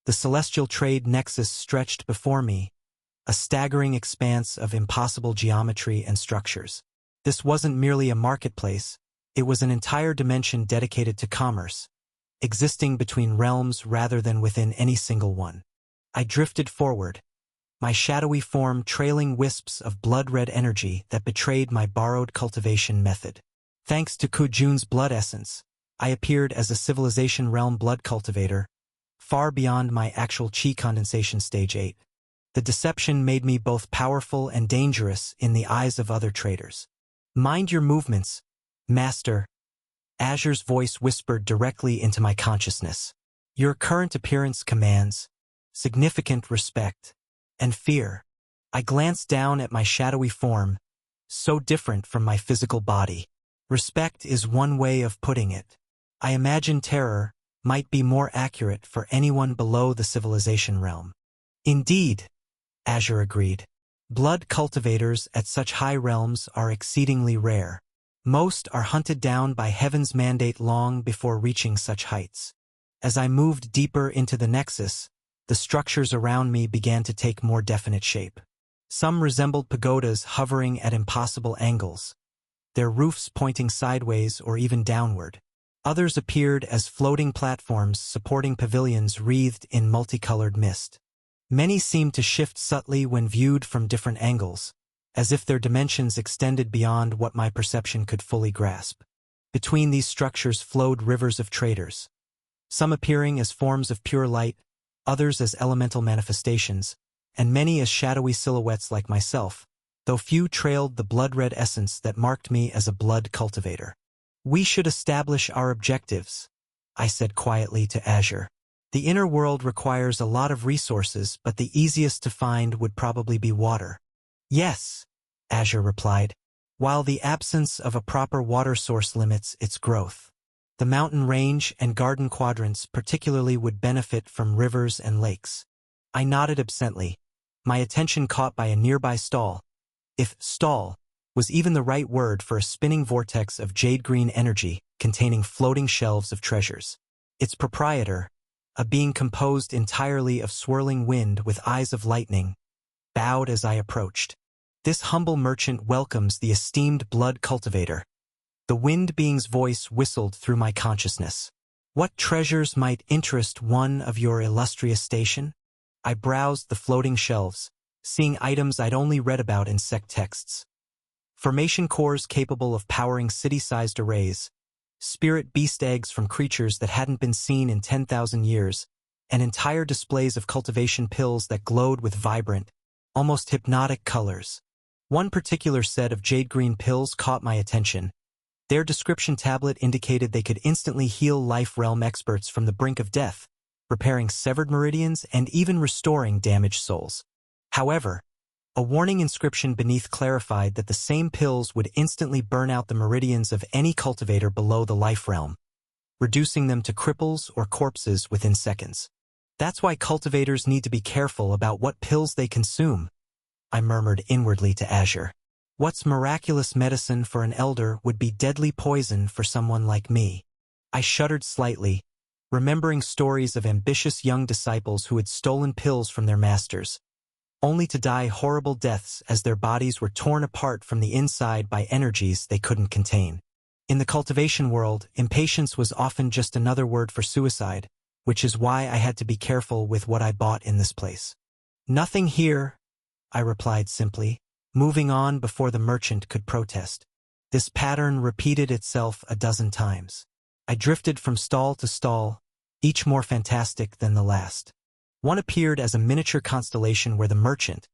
The celestial trade nexus stretched before me, a staggering expanse of impossible geometry and structures. This wasn't merely a marketplace, it was an entire dimension dedicated to commerce, existing between realms rather than within any single one. I drifted forward, my shadowy form trailing wisps of blood-red energy that betrayed my borrowed cultivation method. Thanks to Kujun's blood essence, I appeared as a civilization realm blood cultivator, far beyond my actual chi condensation stage 8. The deception made me both powerful and dangerous in the eyes of other traders. "Mind your movements, Master," Azure's voice whispered directly into my consciousness. "Your current appearance commands significant respect and fear." I glanced down at my shadowy form, so different from my physical body. Respect is one way of putting it. I imagine terror might be more accurate for anyone below the civilization realm. "Indeed," Azure agreed. "Blood cultivators at such high realms are exceedingly rare. Most are hunted down by heaven's mandate long before reaching such heights." As I moved deeper into the nexus, the structures around me began to take more definite shape. Some resembled pagodas hovering at impossible angles, their roofs pointing sideways or even downward. Others appeared as floating platforms supporting pavilions wreathed in multicolored mist. Many seemed to shift subtly when viewed from different angles, as if their dimensions extended beyond what my perception could fully grasp. Between these structures flowed rivers of traders, some appearing as forms of pure light, others as elemental manifestations, and many as shadowy silhouettes like myself, though few trailed the blood-red essence that marked me as a blood cultivator. "We should establish our objectives," I said quietly to Azure. "The inner world requires a lot of resources, but the easiest to find would probably be water." "Yes," Azure replied, "while the absence of a proper water source limits its growth. The mountain range and garden quadrants particularly would benefit from rivers and lakes." I nodded absently, my attention caught by a nearby stall, if stall was even the right word for a spinning vortex of jade-green energy containing floating shelves of treasures. Its proprietor, a being composed entirely of swirling wind with eyes of lightning, bowed as I approached. "This humble merchant welcomes the esteemed blood cultivator." The wind being's voice whistled through my consciousness. "What treasures might interest one of your illustrious station?" I browsed the floating shelves, seeing items I'd only read about in sect texts. Formation cores capable of powering city-sized arrays, spirit beast eggs from creatures that hadn't been seen in 10,000 years, and entire displays of cultivation pills that glowed with vibrant, almost hypnotic colors. One particular set of jade-green pills caught my attention. Their description tablet indicated they could instantly heal life realm experts from the brink of death, repairing severed meridians and even restoring damaged souls. However, a warning inscription beneath clarified that the same pills would instantly burn out the meridians of any cultivator below the life realm, reducing them to cripples or corpses within seconds. "That's why cultivators need to be careful about what pills they consume," I murmured inwardly to Azure. "What's miraculous medicine for an elder would be deadly poison for someone like me." I shuddered slightly, remembering stories of ambitious young disciples who had stolen pills from their masters, only to die horrible deaths as their bodies were torn apart from the inside by energies they couldn't contain. In the cultivation world, impatience was often just another word for suicide, which is why I had to be careful with what I bought in this place. "Nothing here," I replied simply, moving on before the merchant could protest. This pattern repeated itself a dozen times. I drifted from stall to stall, each more fantastic than the last. One appeared as a miniature constellation where the merchant,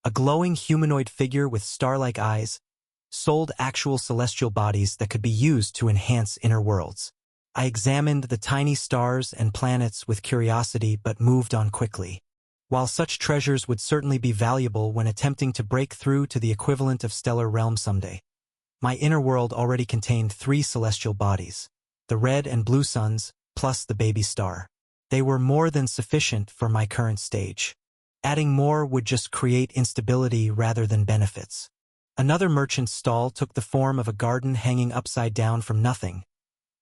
a glowing humanoid figure with star-like eyes, sold actual celestial bodies that could be used to enhance inner worlds. I examined the tiny stars and planets with curiosity but moved on quickly. While such treasures would certainly be valuable when attempting to break through to the equivalent of stellar realm someday, my inner world already contained 3 celestial bodies, the red and blue suns, plus the baby star. They were more than sufficient for my current stage. Adding more would just create instability rather than benefits. Another merchant's stall took the form of a garden hanging upside down from nothing,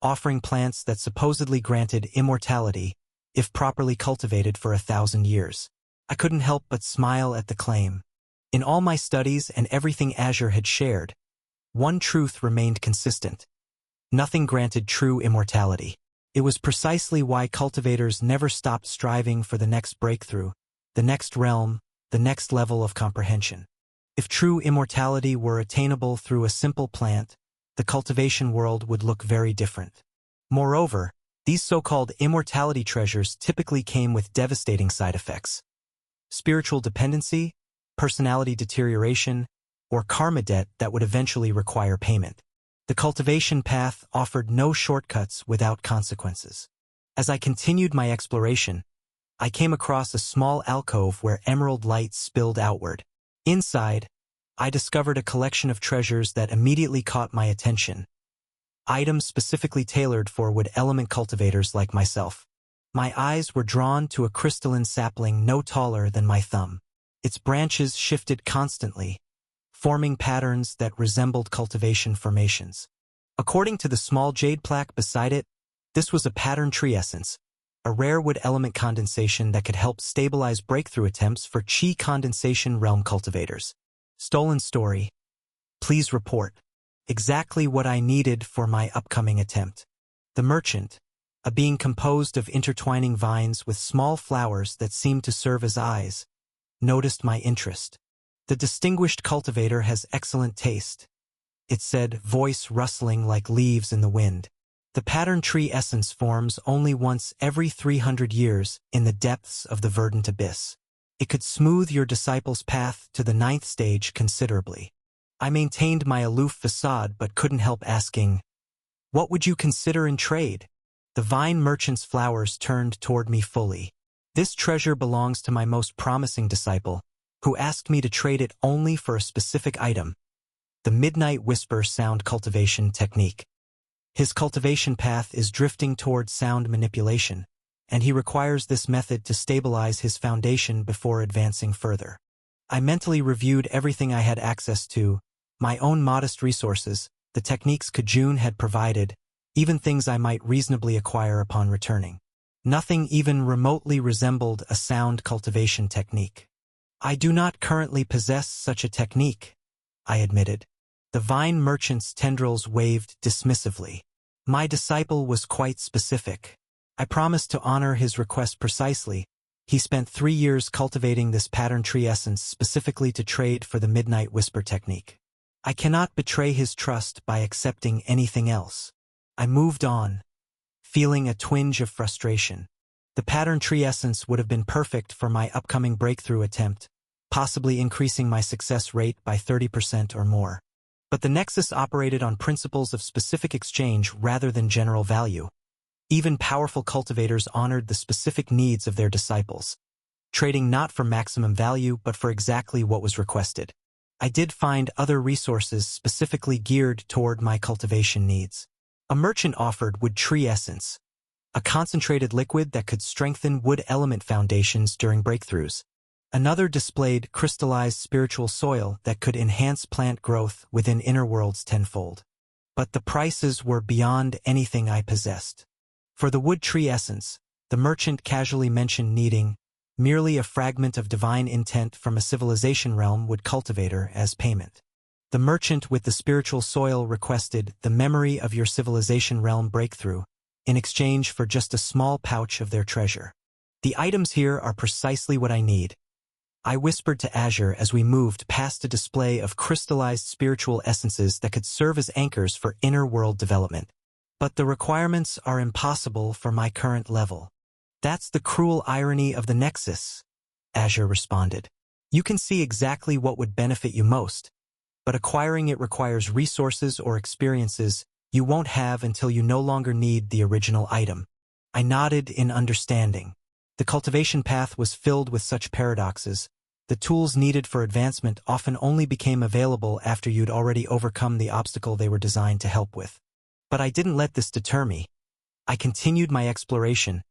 offering plants that supposedly granted immortality if properly cultivated for 1,000 years. I couldn't help but smile at the claim. In all my studies and everything Azure had shared, one truth remained consistent. Nothing granted true immortality. It was precisely why cultivators never stopped striving for the next breakthrough, the next realm, the next level of comprehension. If true immortality were attainable through a simple plant, the cultivation world would look very different. Moreover, these so-called immortality treasures typically came with devastating side effects. Spiritual dependency, personality deterioration, or karma debt that would eventually require payment. The cultivation path offered no shortcuts without consequences. As I continued my exploration, I came across a small alcove where emerald light spilled outward. Inside, I discovered a collection of treasures that immediately caught my attention. Items specifically tailored for wood element cultivators like myself. My eyes were drawn to a crystalline sapling no taller than my thumb. Its branches shifted constantly, forming patterns that resembled cultivation formations. According to the small jade plaque beside it, this was a pattern tree essence, a rare wood element condensation that could help stabilize breakthrough attempts for chi condensation realm cultivators. Stolen story. Please report. Exactly what I needed for my upcoming attempt. The merchant, a being composed of intertwining vines with small flowers that seemed to serve as eyes, noticed my interest. The distinguished cultivator has excellent taste, it said, voice rustling like leaves in the wind. The pattern tree essence forms only once every 300 years in the depths of the verdant abyss. It could smooth your disciple's path to the 9th stage considerably. I maintained my aloof facade but couldn't help asking, "What would you consider in trade?" The vine merchant's flowers turned toward me fully. "This treasure belongs to my most promising disciple, who asked me to trade it only for a specific item, the Midnight Whisper sound cultivation technique. His cultivation path is drifting toward sound manipulation, and he requires this method to stabilize his foundation before advancing further." I mentally reviewed everything I had access to, my own modest resources, the techniques Kajun had provided, even things I might reasonably acquire upon returning. Nothing even remotely resembled a sound cultivation technique. "I do not currently possess such a technique," I admitted. The vine merchant's tendrils waved dismissively. My disciple was quite specific. I promised to honor his request precisely. He spent 3 years cultivating this pattern tree essence specifically to trade for the Midnight Whisper technique. I cannot betray his trust by accepting anything else. I moved on, feeling a twinge of frustration. The pattern tree essence would have been perfect for my upcoming breakthrough attempt, possibly increasing my success rate by 30% or more. But the Nexus operated on principles of specific exchange rather than general value. Even powerful cultivators honored the specific needs of their disciples, trading not for maximum value but for exactly what was requested. I did find other resources specifically geared toward my cultivation needs. A merchant offered wood tree essence, a concentrated liquid that could strengthen wood element foundations during breakthroughs. Another displayed crystallized spiritual soil that could enhance plant growth within inner worlds tenfold. But the prices were beyond anything I possessed. For the wood tree essence, the merchant casually mentioned needing merely a fragment of divine intent from a civilization realm wood cultivator as payment. The merchant with the spiritual soil requested the memory of your civilization realm breakthrough in exchange for just a small pouch of their treasure. "The items here are precisely what I need," I whispered to Azure as we moved past a display of crystallized spiritual essences that could serve as anchors for inner world development. "But the requirements are impossible for my current level." "That's the cruel irony of the Nexus," Azure responded. "You can see exactly what would benefit you most, but acquiring it requires resources or experiences you won't have until you no longer need the original item." I nodded in understanding. The cultivation path was filled with such paradoxes. The tools needed for advancement often only became available after you'd already overcome the obstacle they were designed to help with. But I didn't let this deter me. I continued my exploration,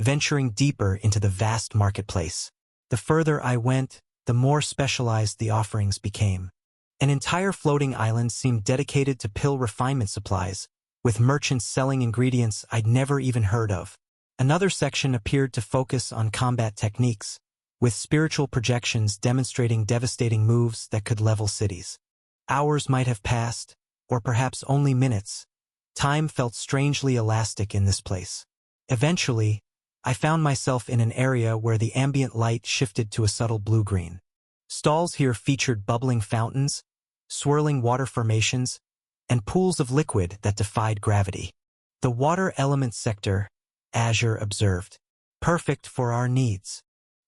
venturing deeper into the vast marketplace. The further I went, the more specialized the offerings became. An entire floating island seemed dedicated to pill refinement supplies, with merchants selling ingredients I'd never even heard of. Another section appeared to focus on combat techniques, with spiritual projections demonstrating devastating moves that could level cities. Hours might have passed, or perhaps only minutes. Time felt strangely elastic in this place. Eventually, I found myself in an area where the ambient light shifted to a subtle blue-green. Stalls here featured bubbling fountains, swirling water formations, and pools of liquid that defied gravity. The water element sector, Azure observed. Perfect for our needs.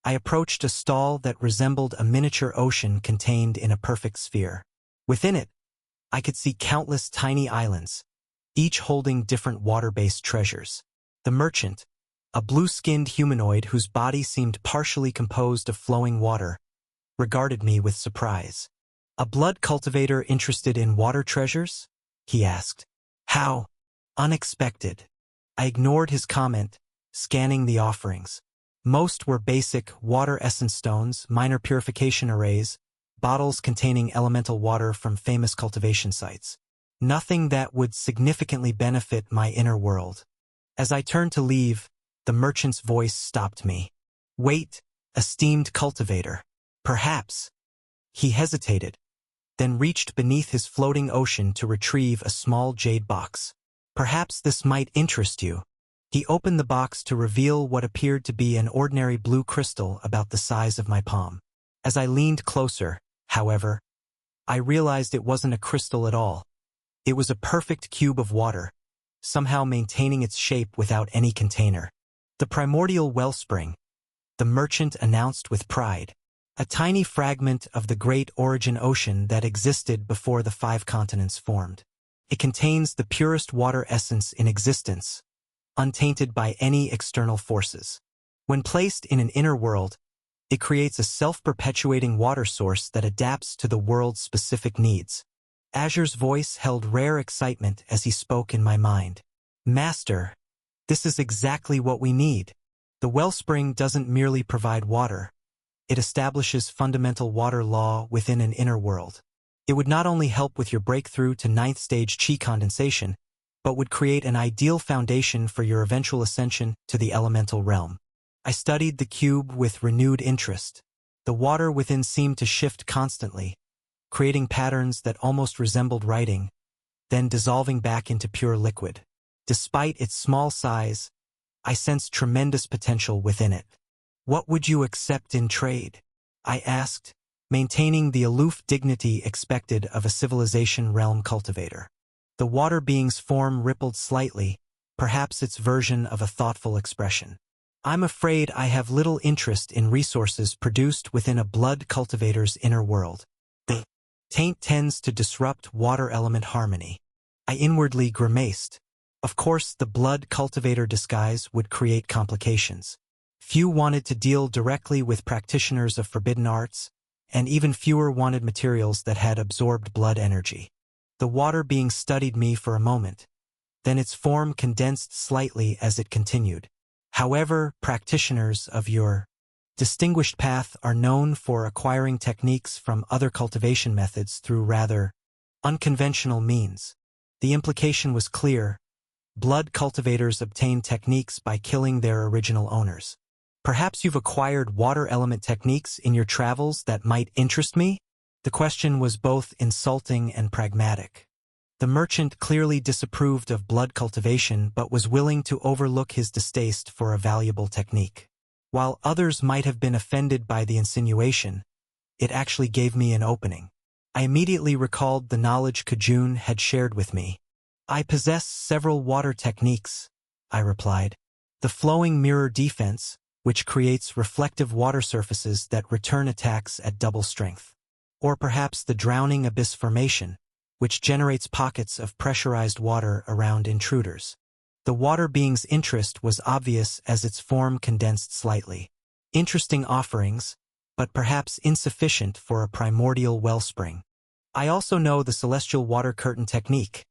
I approached a stall that resembled a miniature ocean contained in a perfect sphere. Within it, I could see countless tiny islands, each holding different water-based treasures. The merchant, a blue-skinned humanoid whose body seemed partially composed of flowing water, regarded me with surprise. "A blood cultivator interested in water treasures?" he asked. "How unexpected." I ignored his comment, scanning the offerings. Most were basic water essence stones, minor purification arrays, bottles containing elemental water from famous cultivation sites. Nothing that would significantly benefit my inner world. As I turned to leave, the merchant's voice stopped me. "Wait, esteemed cultivator. Perhaps." He hesitated, then reached beneath his floating ocean to retrieve a small jade box. "Perhaps this might interest you." He opened the box to reveal what appeared to be an ordinary blue crystal about the size of my palm. As I leaned closer, however, I realized it wasn't a crystal at all. It was a perfect cube of water, somehow maintaining its shape without any container. "The primordial wellspring," the merchant announced with pride. "A tiny fragment of the great origin ocean that existed before the 5 continents formed. It contains the purest water essence in existence, untainted by any external forces. When placed in an inner world, it creates a self-perpetuating water source that adapts to the world's specific needs." Azure's voice held rare excitement as he spoke in my mind. "Master, this is exactly what we need. The wellspring doesn't merely provide water. It establishes fundamental water law within an inner world. It would not only help with your breakthrough to 9th stage chi condensation, but would create an ideal foundation for your eventual ascension to the elemental realm." I studied the cube with renewed interest. The water within seemed to shift constantly, creating patterns that almost resembled writing, then dissolving back into pure liquid. Despite its small size, I sensed tremendous potential within it. "What would you accept in trade?" I asked, maintaining the aloof dignity expected of a civilization realm cultivator. The water being's form rippled slightly, perhaps its version of a thoughtful expression. "I'm afraid I have little interest in resources produced within a blood cultivator's inner world. The taint tends to disrupt water element harmony." I inwardly grimaced. Of course, the blood cultivator disguise would create complications. Few wanted to deal directly with practitioners of forbidden arts, and even fewer wanted materials that had absorbed blood energy. The water being studied me for a moment, then its form condensed slightly as it continued. "However, practitioners of your distinguished path are known for acquiring techniques from other cultivation methods through rather unconventional means." The implication was clear. Blood cultivators obtain techniques by killing their original owners. "Perhaps you've acquired water element techniques in your travels that might interest me?" The question was both insulting and pragmatic. The merchant clearly disapproved of blood cultivation but was willing to overlook his distaste for a valuable technique. While others might have been offended by the insinuation, it actually gave me an opening. I immediately recalled the knowledge Kajun had shared with me. "I possess several water techniques," I replied. "The flowing mirror defense, which creates reflective water surfaces that return attacks at double strength. Or perhaps the drowning abyss formation, which generates pockets of pressurized water around intruders." The water being's interest was obvious as its form condensed slightly. Interesting offerings, but perhaps insufficient for a primordial wellspring. "I also know the celestial water curtain technique,"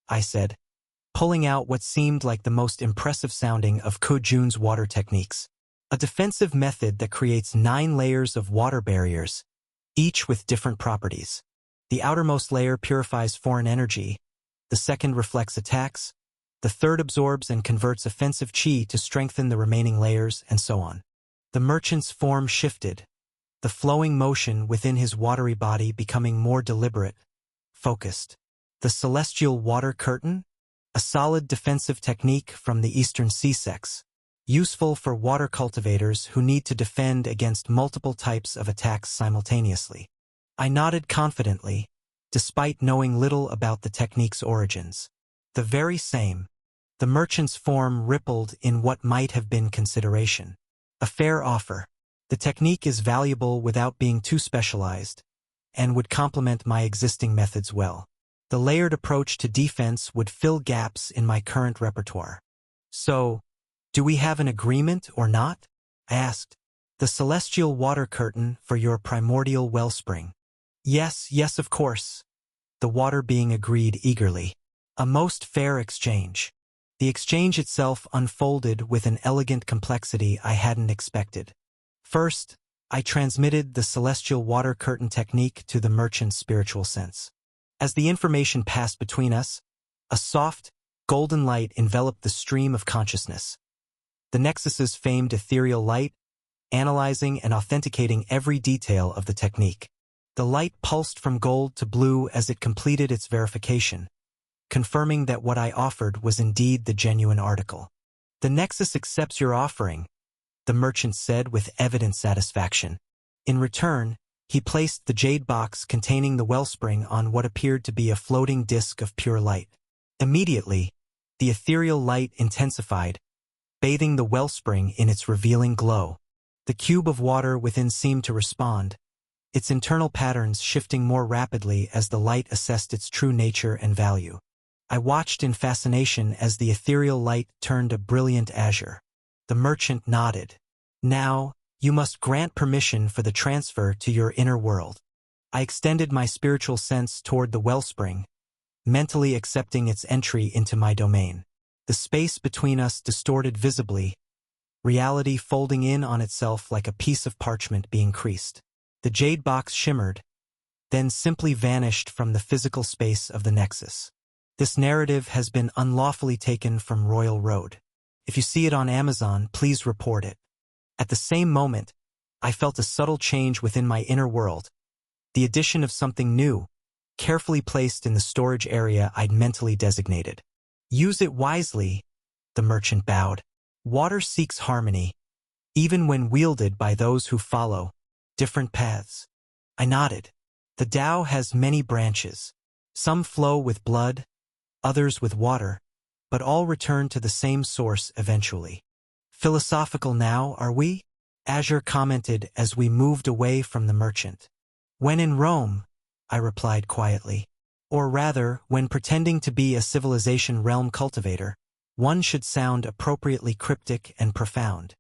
I said, pulling out what seemed like the most impressive sounding of Kujun's water techniques. "A defensive method that creates 9 layers of water barriers, each with different properties. The outermost layer purifies foreign energy, the second reflects attacks, The third absorbs and converts offensive chi to strengthen the remaining layers, and so on. The merchant's form shifted, the flowing motion within his watery body becoming more deliberate, focused. The celestial water curtain? A solid defensive technique from the Eastern Sea Sex, useful for water cultivators who need to defend against multiple types of attacks simultaneously. I nodded confidently, despite knowing little about the technique's origins. The very same. The merchant's form rippled in what might have been consideration. A fair offer. The technique is valuable without being too specialized, and would complement my existing methods well. The layered approach to defense would fill gaps in my current repertoire. So, do we have an agreement or not? I asked. The celestial water curtain for your primordial wellspring. Yes, of course. The water being agreed eagerly. A most fair exchange. The exchange itself unfolded with an elegant complexity I hadn't expected. First, I transmitted the celestial water curtain technique to the merchant's spiritual sense. As the information passed between us, a soft, golden light enveloped the stream of consciousness. The Nexus's famed ethereal light, analyzing and authenticating every detail of the technique. The light pulsed from gold to blue as it completed its verification, confirming that what I offered was indeed the genuine article. The Nexus accepts your offering, the merchant said with evident satisfaction. In return, he placed the jade box containing the wellspring on what appeared to be a floating disk of pure light. Immediately, the ethereal light intensified, bathing the wellspring in its revealing glow. The cube of water within seemed to respond, its internal patterns shifting more rapidly as the light assessed its true nature and value. I watched in fascination as the ethereal light turned a brilliant azure. The merchant nodded. Now, you must grant permission for the transfer to your inner world. I extended my spiritual sense toward the wellspring, mentally accepting its entry into my domain. The space between us distorted visibly, reality folding in on itself like a piece of parchment being creased. The jade box shimmered, then simply vanished from the physical space of the Nexus. This narrative has been unlawfully taken from Royal Road. If you see it on Amazon, please report it. At the same moment, I felt a subtle change within my inner world, the addition of something new, carefully placed in the storage area I'd mentally designated. Use it wisely, the merchant bowed. Water seeks harmony, even when wielded by those who follow different paths. I nodded. The Tao has many branches. Some flow with blood, others with water, but all return to the same source eventually. Philosophical now, are we? Azure commented as we moved away from the merchant. When in Rome, I replied quietly. Or rather, when pretending to be a civilization realm cultivator, one should sound appropriately cryptic and profound.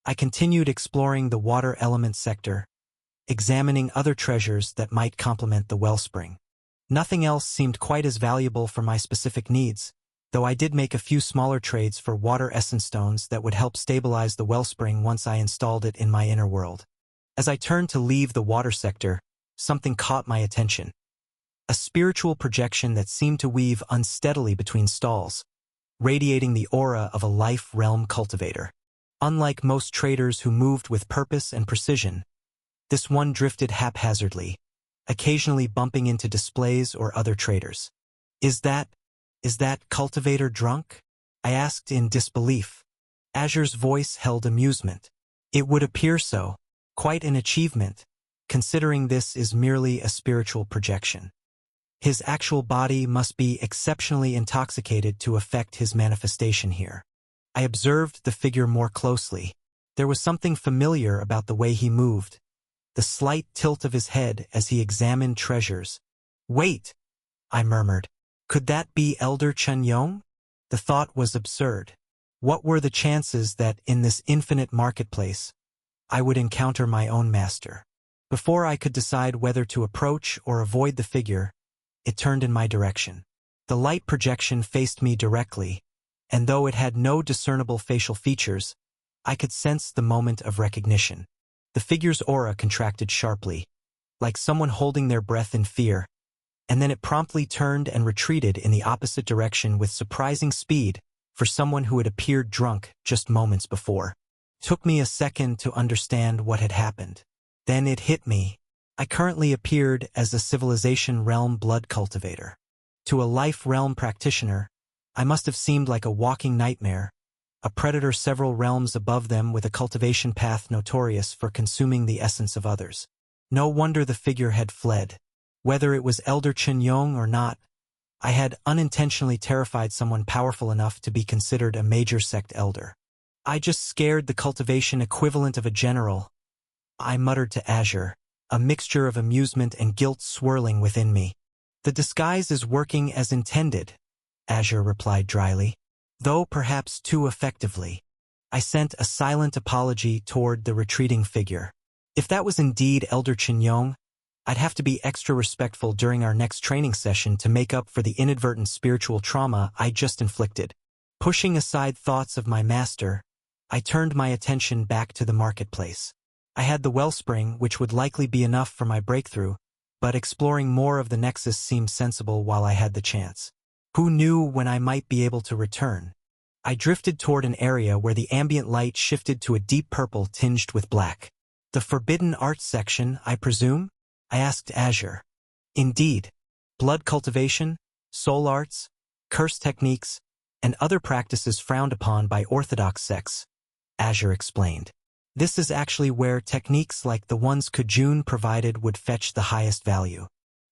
I continued exploring the water element sector, examining other treasures that might complement the wellspring. Nothing else seemed quite as valuable for my specific needs, though I did make a few smaller trades for water essence stones that would help stabilize the wellspring once I installed it in my inner world. As I turned to leave the water sector, something caught my attention. A spiritual projection that seemed to weave unsteadily between stalls, radiating the aura of a life realm cultivator. Unlike most traders who moved with purpose and precision, this one drifted haphazardly, occasionally bumping into displays or other traders. Is that cultivator drunk? I asked in disbelief. Azure's voice held amusement. It would appear so. Quite an achievement, considering this is merely a spiritual projection. His actual body must be exceptionally intoxicated to affect his manifestation here. I observed the figure more closely. There was something familiar about the way he moved, the slight tilt of his head as he examined treasures. Wait, I murmured. Could that be Elder Chen Yong? The thought was absurd. What were the chances that, in this infinite marketplace, I would encounter my own master? Before I could decide whether to approach or avoid the figure, it turned in my direction. The light projection faced me directly, and though it had no discernible facial features, I could sense the moment of recognition. The figure's aura contracted sharply, like someone holding their breath in fear, and then it promptly turned and retreated in the opposite direction with surprising speed, for someone who had appeared drunk just moments before. Took me a second to understand what had happened. Then it hit me. I currently appeared as a Civilization Realm blood cultivator. To a Life Realm practitioner, I must have seemed like a walking nightmare, a predator several realms above them with a cultivation path notorious for consuming the essence of others. No wonder the figure had fled. Whether it was Elder Qinyong or not, I had unintentionally terrified someone powerful enough to be considered a major sect elder. I just scared the cultivation equivalent of a general, I muttered to Azure, a mixture of amusement and guilt swirling within me. The disguise is working as intended, Azure replied dryly, though perhaps too effectively. I sent a silent apology toward the retreating figure. If that was indeed Elder Qinyong, I'd have to be extra respectful during our next training session to make up for the inadvertent spiritual trauma I just inflicted. Pushing aside thoughts of my master, I turned my attention back to the marketplace. I had the wellspring, which would likely be enough for my breakthrough, but exploring more of the Nexus seemed sensible while I had the chance. Who knew when I might be able to return? I drifted toward an area where the ambient light shifted to a deep purple tinged with black. The forbidden arts section, I presume? I asked Azure. Indeed. Blood cultivation, soul arts, curse techniques, and other practices frowned upon by orthodox sects, Azure explained. This is actually where techniques like the ones Kujun provided would fetch the highest value.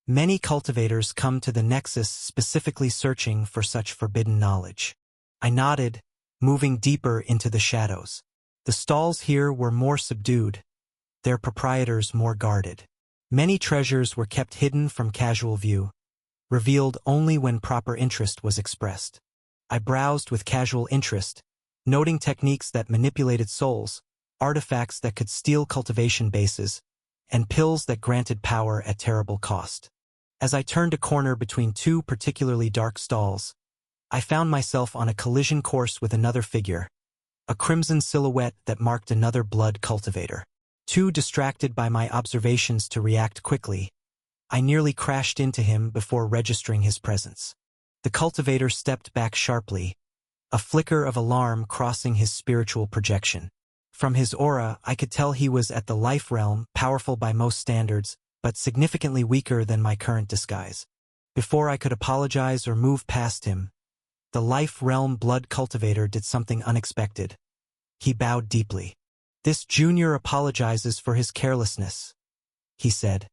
Many cultivators come to the Nexus specifically searching for such forbidden knowledge. I nodded, moving deeper into the shadows. The stalls here were more subdued, their proprietors more guarded. Many treasures were kept hidden from casual view, revealed only when proper interest was expressed. I browsed with casual interest, noting techniques that manipulated souls, artifacts that could steal cultivation bases, and pills that granted power at terrible cost. As I turned a corner between two particularly dark stalls, I found myself on a collision course with another figure, a crimson silhouette that marked another blood cultivator. Too distracted by my observations to react quickly, I nearly crashed into him before registering his presence. The cultivator stepped back sharply, a flicker of alarm crossing his spiritual projection. From his aura, I could tell he was at the life realm, powerful by most standards, but significantly weaker than my current disguise. Before I could apologize or move past him, the life realm blood cultivator did something unexpected. He bowed deeply. "This junior apologizes for his carelessness," he said,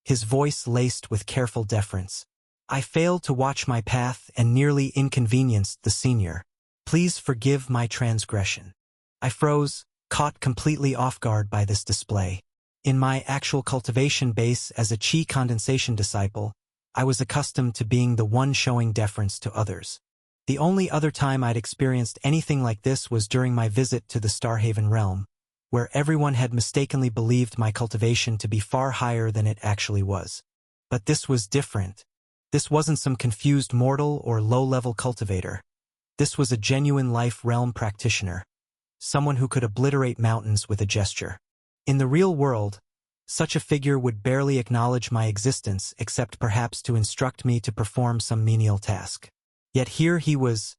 his voice laced with careful deference. "I failed to watch my path and nearly inconvenienced the senior. Please forgive my transgression." I froze, caught completely off guard by this display. In my actual cultivation base as a Qi condensation disciple, I was accustomed to being the one showing deference to others. The only other time I'd experienced anything like this was during my visit to the Starhaven realm, where everyone had mistakenly believed my cultivation to be far higher than it actually was. But this was different. This wasn't some confused mortal or low-level cultivator. This was a genuine life realm practitioner, someone who could obliterate mountains with a gesture. In the real world, such a figure would barely acknowledge my existence except perhaps to instruct me to perform some menial task. Yet here he was,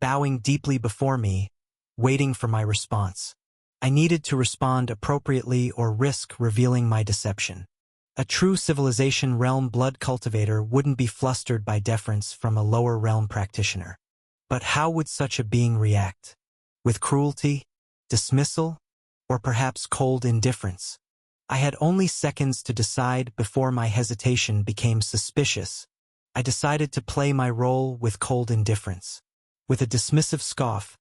bowing deeply before me, waiting for my response. I needed to respond appropriately or risk revealing my deception. A true civilization realm blood cultivator wouldn't be flustered by deference from a lower realm practitioner. But how would such a being react? With cruelty, dismissal, or perhaps cold indifference? I had only seconds to decide before my hesitation became suspicious. I decided to play my role with cold indifference. With a dismissive scoff,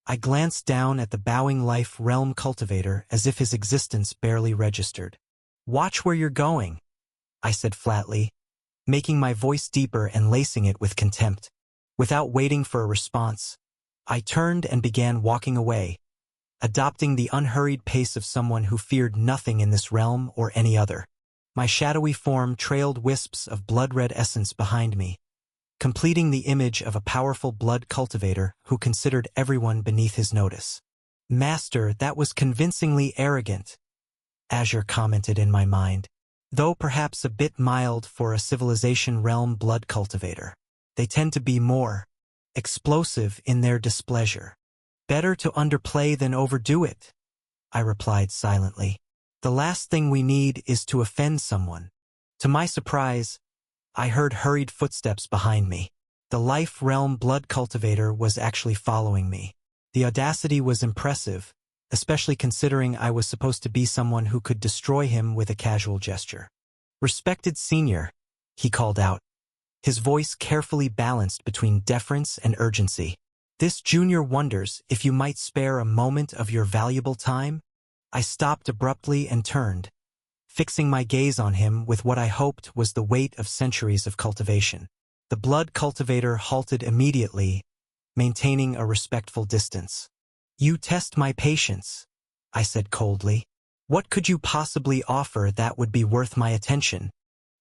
I glanced down at the bowing life realm cultivator as if his existence barely registered. "Watch where you're going," I said flatly, making my voice deeper and lacing it with contempt. Without waiting for a response, I turned and began walking away, adopting the unhurried pace of someone who feared nothing in this realm or any other. My shadowy form trailed wisps of blood-red essence behind me, completing the image of a powerful blood cultivator who considered everyone beneath his notice. "Master, that was convincingly arrogant," Azure commented in my mind, though perhaps a bit mild for a civilization realm blood cultivator. "They tend to be more explosive in their displeasure. Better to underplay than overdo it, I replied silently. The last thing we need is to offend someone. To my surprise, I heard hurried footsteps behind me. The Life Realm blood cultivator was actually following me. The audacity was impressive, especially considering I was supposed to be someone who could destroy him with a casual gesture. "Respected senior," he called out, his voice carefully balanced between deference and urgency. "This junior wonders if you might spare a moment of your valuable time." I stopped abruptly and turned, fixing my gaze on him with what I hoped was the weight of centuries of cultivation. The blood cultivator halted immediately, maintaining a respectful distance. "You test my patience," I said coldly. "What could you possibly offer that would be worth my attention?"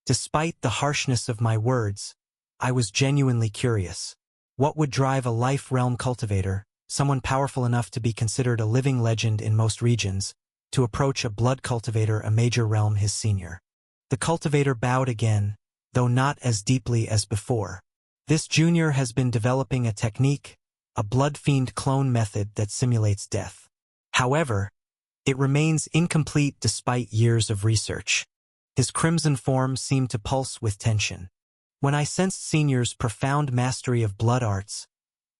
Despite the harshness of my words, I was genuinely curious. What would drive a Life Realm cultivator, someone powerful enough to be considered a living legend in most regions, to approach a blood cultivator, a major realm his senior? The cultivator bowed again, though not as deeply as before. "This junior has been developing a technique, a blood fiend clone method that simulates death. However, it remains incomplete despite years of research." His crimson form seemed to pulse with tension. "When I sensed Senior's profound mastery of blood arts,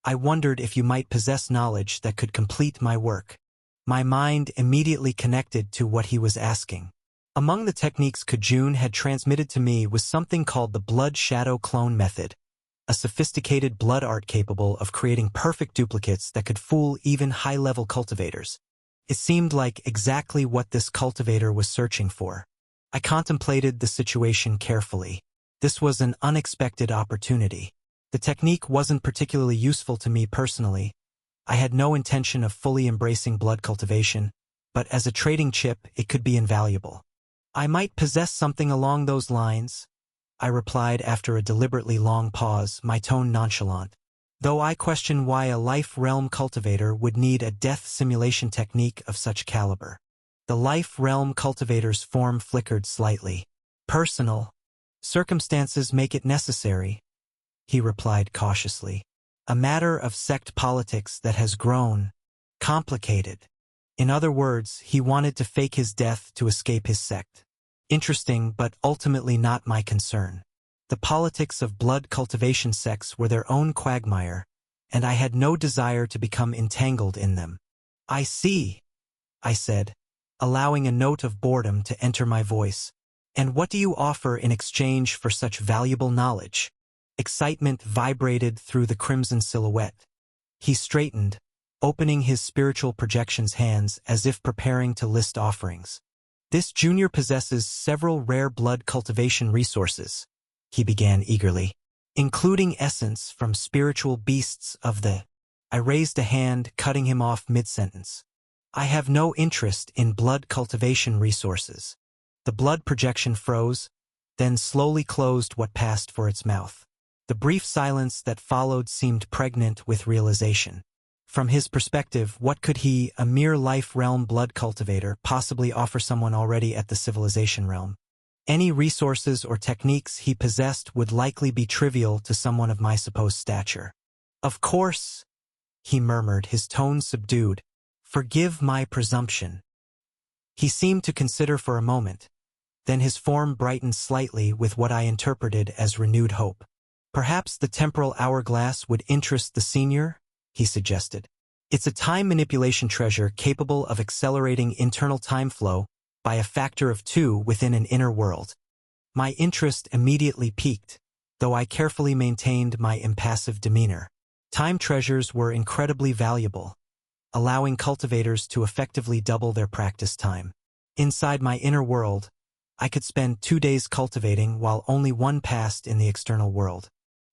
I wondered if you might possess knowledge that could complete my work." My mind immediately connected to what he was asking. Among the techniques Kajun had transmitted to me was something called the Blood Shadow Clone Method, a sophisticated blood art capable of creating perfect duplicates that could fool even high-level cultivators. It seemed like exactly what this cultivator was searching for. I contemplated the situation carefully. This was an unexpected opportunity. The technique wasn't particularly useful to me personally. I had no intention of fully embracing blood cultivation, but as a trading chip, it could be invaluable. "I might possess something along those lines," I replied after a deliberately long pause, my tone nonchalant. Though I question why a Life Realm cultivator would need a death simulation technique of such caliber. The Life Realm cultivator's form flickered slightly. "Personal circumstances make it necessary," he replied cautiously. "A matter of sect politics that has grown complicated." In other words, he wanted to fake his death to escape his sect. Interesting, but ultimately not my concern. The politics of blood cultivation sects were their own quagmire, and I had no desire to become entangled in them. "I see," I said, allowing a note of boredom to enter my voice. "And what do you offer in exchange for such valuable knowledge?" Excitement vibrated through the crimson silhouette. He straightened, opening his spiritual projections hands as if preparing to list offerings. "This junior possesses several rare blood cultivation resources," he began eagerly, "including essence from spiritual beasts of the—" I raised a hand, cutting him off mid-sentence. "I have no interest in blood cultivation resources." The blood projection froze, then slowly closed what passed for its mouth. The brief silence that followed seemed pregnant with realization. From his perspective, what could he, a mere Life Realm blood cultivator, possibly offer someone already at the civilization realm? Any resources or techniques he possessed would likely be trivial to someone of my supposed stature. "Of course," he murmured, his tone subdued. "Forgive my presumption." He seemed to consider for a moment. Then his form brightened slightly with what I interpreted as renewed hope. "Perhaps the temporal hourglass would interest the senior," he suggested. "It's a time manipulation treasure capable of accelerating internal time flow by a factor of 2 within an inner world." My interest immediately piqued, though I carefully maintained my impassive demeanor. Time treasures were incredibly valuable, allowing cultivators to effectively double their practice time. Inside my inner world, I could spend 2 days cultivating while only one passed in the external world.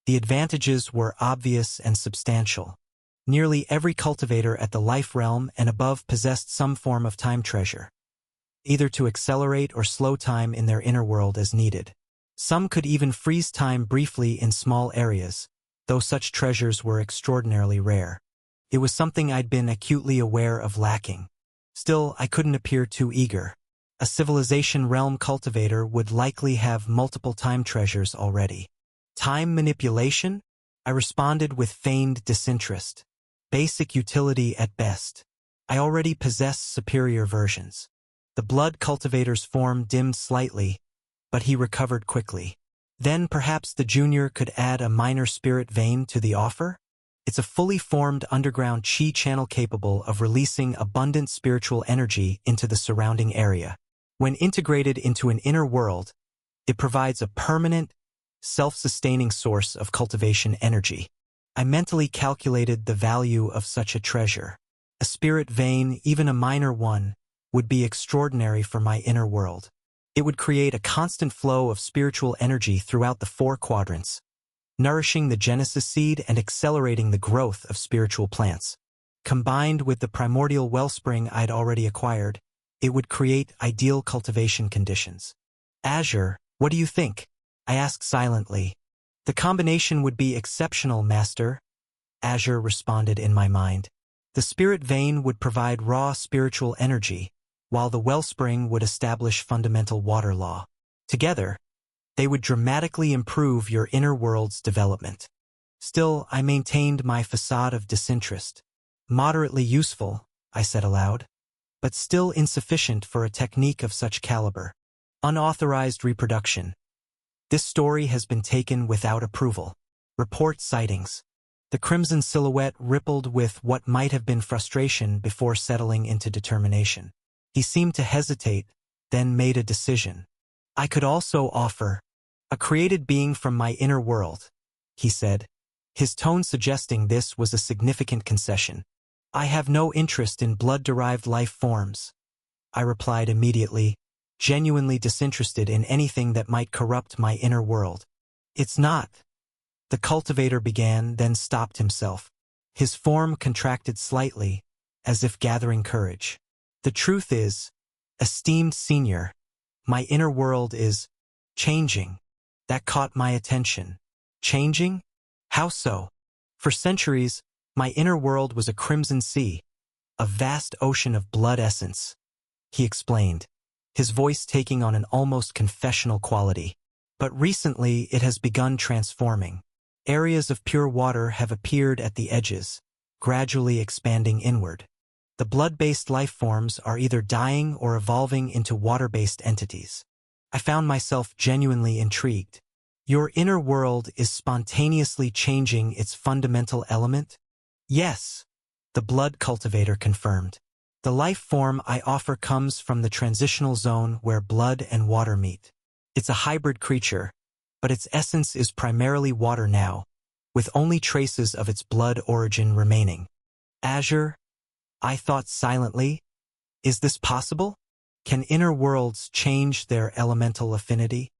The advantages were obvious and substantial. Nearly every cultivator at the Life Realm and above possessed some form of time treasure, either to accelerate or slow time in their inner world as needed. Some could even freeze time briefly in small areas, though such treasures were extraordinarily rare. It was something I'd been acutely aware of lacking. Still, I couldn't appear too eager. A civilization realm cultivator would likely have multiple time treasures already. Time manipulation? I responded with feigned disinterest. Basic utility at best. I already possess superior versions. The blood cultivator's form dimmed slightly, but he recovered quickly. Then perhaps the junior could add a minor spirit vein to the offer? It's a fully formed underground chi channel capable of releasing abundant spiritual energy into the surrounding area. When integrated into an inner world, it provides a permanent, self-sustaining source of cultivation energy. I mentally calculated the value of such a treasure. A spirit vein, even a minor one, would be extraordinary for my inner world. It would create a constant flow of spiritual energy throughout the 4 quadrants, nourishing the Genesis seed and accelerating the growth of spiritual plants. Combined with the primordial wellspring I'd already acquired, it would create ideal cultivation conditions. Azure, what do you think? I asked silently. The combination would be exceptional, Master, Azure responded in my mind. The spirit vein would provide raw spiritual energy, while the wellspring would establish fundamental water law. Together, they would dramatically improve your inner world's development. Still, I maintained my facade of disinterest. Moderately useful, I said aloud, but still insufficient for a technique of such caliber. Unauthorized reproduction. This story has been taken without approval. Report sightings. The crimson silhouette rippled with what might have been frustration before settling into determination. He seemed to hesitate, then made a decision. I could also offer a created being from my inner world, he said, his tone suggesting this was a significant concession. I have no interest in blood-derived life forms, I replied immediately, genuinely disinterested in anything that might corrupt my inner world. It's not. The cultivator began, then stopped himself. His form contracted slightly, as if gathering courage. The truth is, esteemed senior, my inner world is changing. That caught my attention. Changing? How so? For centuries, my inner world was a crimson sea, a vast ocean of blood essence, he explained, his voice taking on an almost confessional quality. But recently it has begun transforming. Areas of pure water have appeared at the edges, gradually expanding inward. The blood-based life forms are either dying or evolving into water-based entities. I found myself genuinely intrigued. Your inner world is spontaneously changing its fundamental element? Yes, the blood cultivator confirmed. The life form I offer comes from the transitional zone where blood and water meet. It's a hybrid creature, but its essence is primarily water now, with only traces of its blood origin remaining. Azure, I thought silently, is this possible? Can inner worlds change their elemental affinity?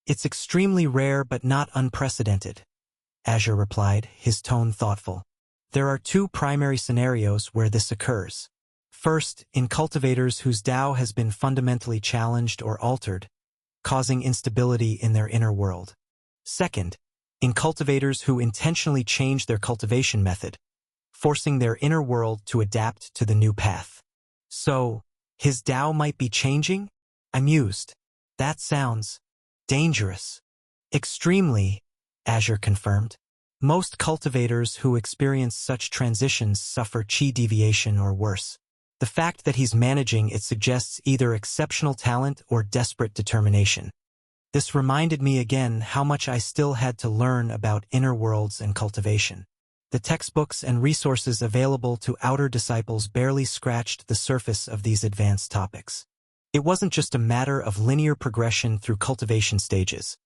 It's extremely rare but not unprecedented, Azure replied, his tone thoughtful. There are 2 primary scenarios where this occurs. First, in cultivators whose Tao has been fundamentally challenged or altered, causing instability in their inner world. Second, in cultivators who intentionally change their cultivation method, forcing their inner world to adapt to the new path. So, his Tao might be changing? I mused. That sounds dangerous. Extremely, Azure confirmed. Most cultivators who experience such transitions suffer chi deviation or worse. The fact that he's managing it suggests either exceptional talent or desperate determination. This reminded me again how much I still had to learn about inner worlds and cultivation. The textbooks and resources available to outer disciples barely scratched the surface of these advanced topics. It wasn't just a matter of linear progression through cultivation stages.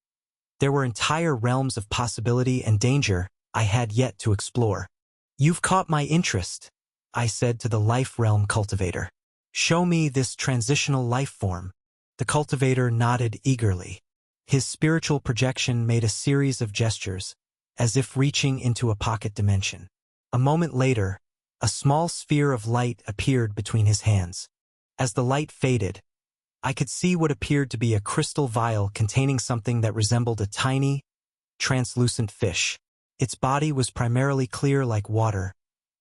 There were entire realms of possibility and danger I had yet to explore. You've caught my interest, I said to the life realm cultivator. Show me this transitional life form. The cultivator nodded eagerly. His spiritual projection made a series of gestures, as if reaching into a pocket dimension. A moment later, a small sphere of light appeared between his hands. As the light faded, I could see what appeared to be a crystal vial containing something that resembled a tiny, translucent fish. Its body was primarily clear like water,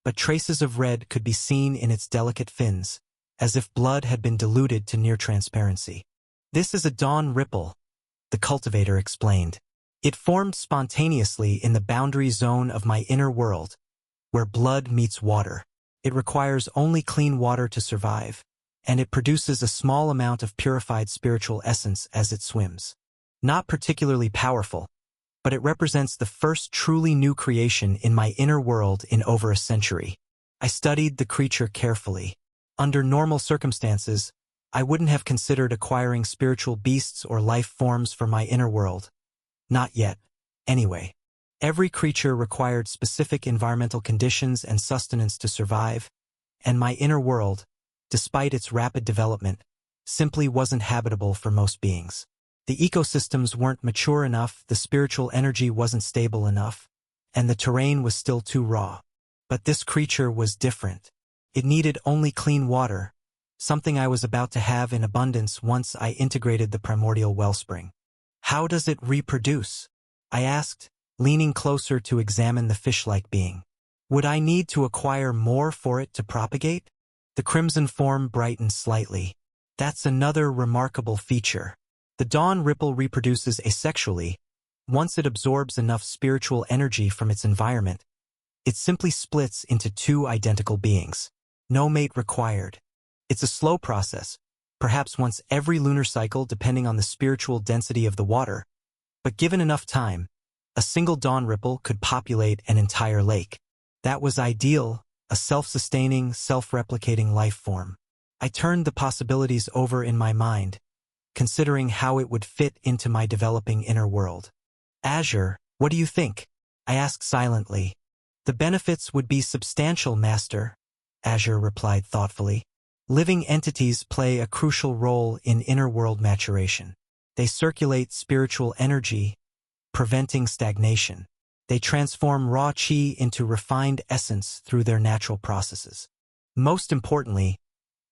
but traces of red could be seen in its delicate fins, as if blood had been diluted to near transparency. This is a dawn ripple, the cultivator explained. It formed spontaneously in the boundary zone of my inner world, where blood meets water. It requires only clean water to survive, and it produces a small amount of purified spiritual essence as it swims. Not particularly powerful, but it represents the first truly new creation in my inner world in over a century. I studied the creature carefully. Under normal circumstances, I wouldn't have considered acquiring spiritual beasts or life forms for my inner world. Not yet, anyway. Every creature required specific environmental conditions and sustenance to survive, and my inner world, despite its rapid development, simply wasn't habitable for most beings. The ecosystems weren't mature enough, the spiritual energy wasn't stable enough, and the terrain was still too raw. But this creature was different. It needed only clean water, something I was about to have in abundance once I integrated the primordial wellspring. How does it reproduce? I asked, leaning closer to examine the fish-like being. Would I need to acquire more for it to propagate? The crimson form brightened slightly. That's another remarkable feature. The dawn ripple reproduces asexually. Once it absorbs enough spiritual energy from its environment, it simply splits into two identical beings. No mate required. It's a slow process, perhaps once every lunar cycle depending on the spiritual density of the water, but given enough time, a single dawn ripple could populate an entire lake. That was ideal, a self-sustaining, self-replicating life form. I turned the possibilities over in my mind, considering how it would fit into my developing inner world. Azure, what do you think? I asked silently. The benefits would be substantial, Master, Azure replied thoughtfully. Living entities play a crucial role in inner world maturation. They circulate spiritual energy, preventing stagnation. They transform raw chi into refined essence through their natural processes. Most importantly,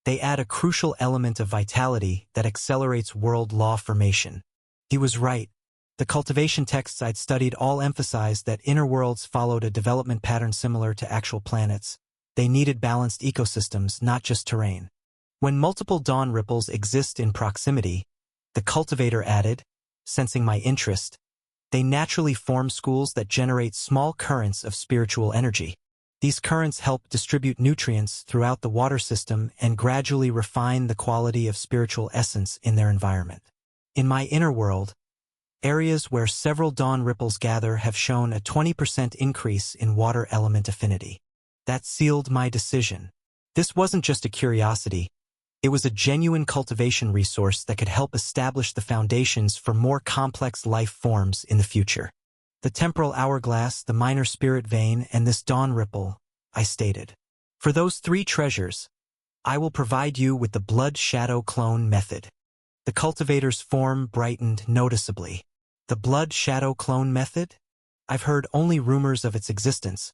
they add a crucial element of vitality that accelerates world law formation. He was right. The cultivation texts I'd studied all emphasized that inner worlds followed a development pattern similar to actual planets. They needed balanced ecosystems, not just terrain. When multiple dawn ripples exist in proximity, the cultivator added, sensing my interest, they naturally form schools that generate small currents of spiritual energy. These currents help distribute nutrients throughout the water system and gradually refine the quality of spiritual essence in their environment. In my inner world, areas where several dawn ripples gather have shown a 20% increase in water element affinity. That sealed my decision. This wasn't just a curiosity. It was a genuine cultivation resource that could help establish the foundations for more complex life forms in the future. The temporal hourglass, the minor spirit vein, and this dawn ripple, I stated. For those three treasures, I will provide you with the blood shadow clone method. The cultivator's form brightened noticeably. The blood shadow clone method? I've heard only rumors of its existence,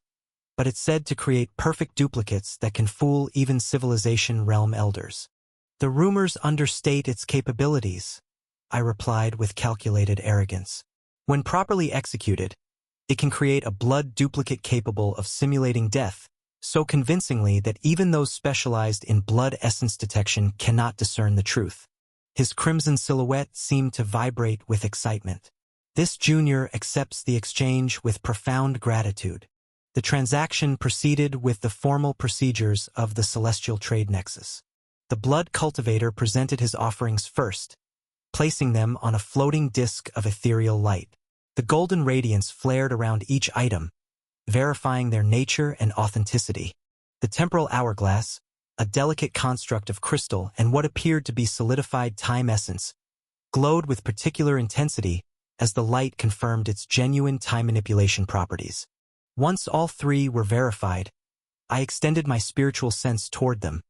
but it's said to create perfect duplicates that can fool even civilization realm elders. The rumors understate its capabilities, I replied with calculated arrogance. When properly executed, it can create a blood duplicate capable of simulating death, so convincingly that even those specialized in blood essence detection cannot discern the truth. His crimson silhouette seemed to vibrate with excitement. This junior accepts the exchange with profound gratitude. The transaction proceeded with the formal procedures of the Celestial Trade Nexus. The blood cultivator presented his offerings first, placing them on a floating disk of ethereal light. The golden radiance flared around each item, verifying their nature and authenticity. The temporal hourglass, a delicate construct of crystal and what appeared to be solidified time essence, glowed with particular intensity as the light confirmed its genuine time manipulation properties. Once all three were verified, I extended my spiritual sense toward them,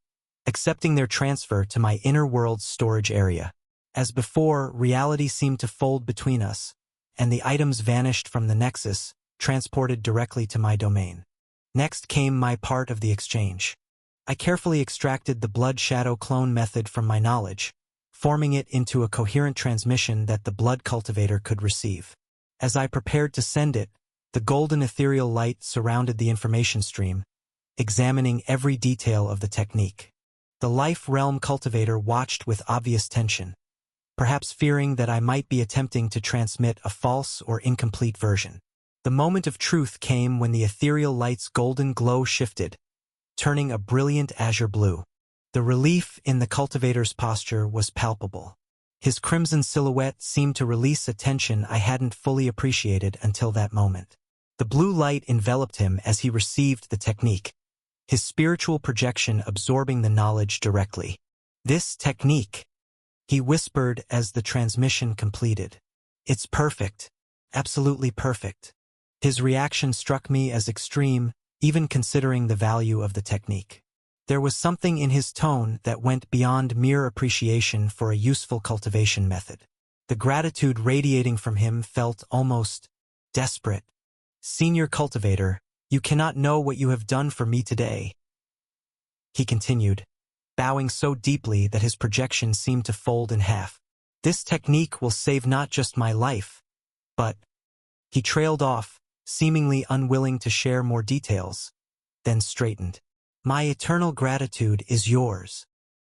accepting their transfer to my inner world's storage area. As before, reality seemed to fold between us, and the items vanished from the nexus, transported directly to my domain. Next came my part of the exchange. I carefully extracted the blood shadow clone method from my knowledge, forming it into a coherent transmission that the blood cultivator could receive. As I prepared to send it, the golden ethereal light surrounded the information stream, examining every detail of the technique. The life realm cultivator watched with obvious tension. perhaps fearing that I might be attempting to transmit a false or incomplete version. The moment of truth came when the ethereal light's golden glow shifted, turning a brilliant azure blue. The relief in the cultivator's posture was palpable. His crimson silhouette seemed to release a tension I hadn't fully appreciated until that moment. The blue light enveloped him as he received the technique, his spiritual projection absorbing the knowledge directly. "This technique," he whispered as the transmission completed. "It's perfect. Absolutely perfect." His reaction struck me as extreme, even considering the value of the technique. There was something in his tone that went beyond mere appreciation for a useful cultivation method. The gratitude radiating from him felt almost desperate. "Senior cultivator, you cannot know what you have done for me today," he continued, bowing so deeply that his projection seemed to fold in half. "This technique will save not just my life, but—" He trailed off, seemingly unwilling to share more details, then straightened. "My eternal gratitude is yours."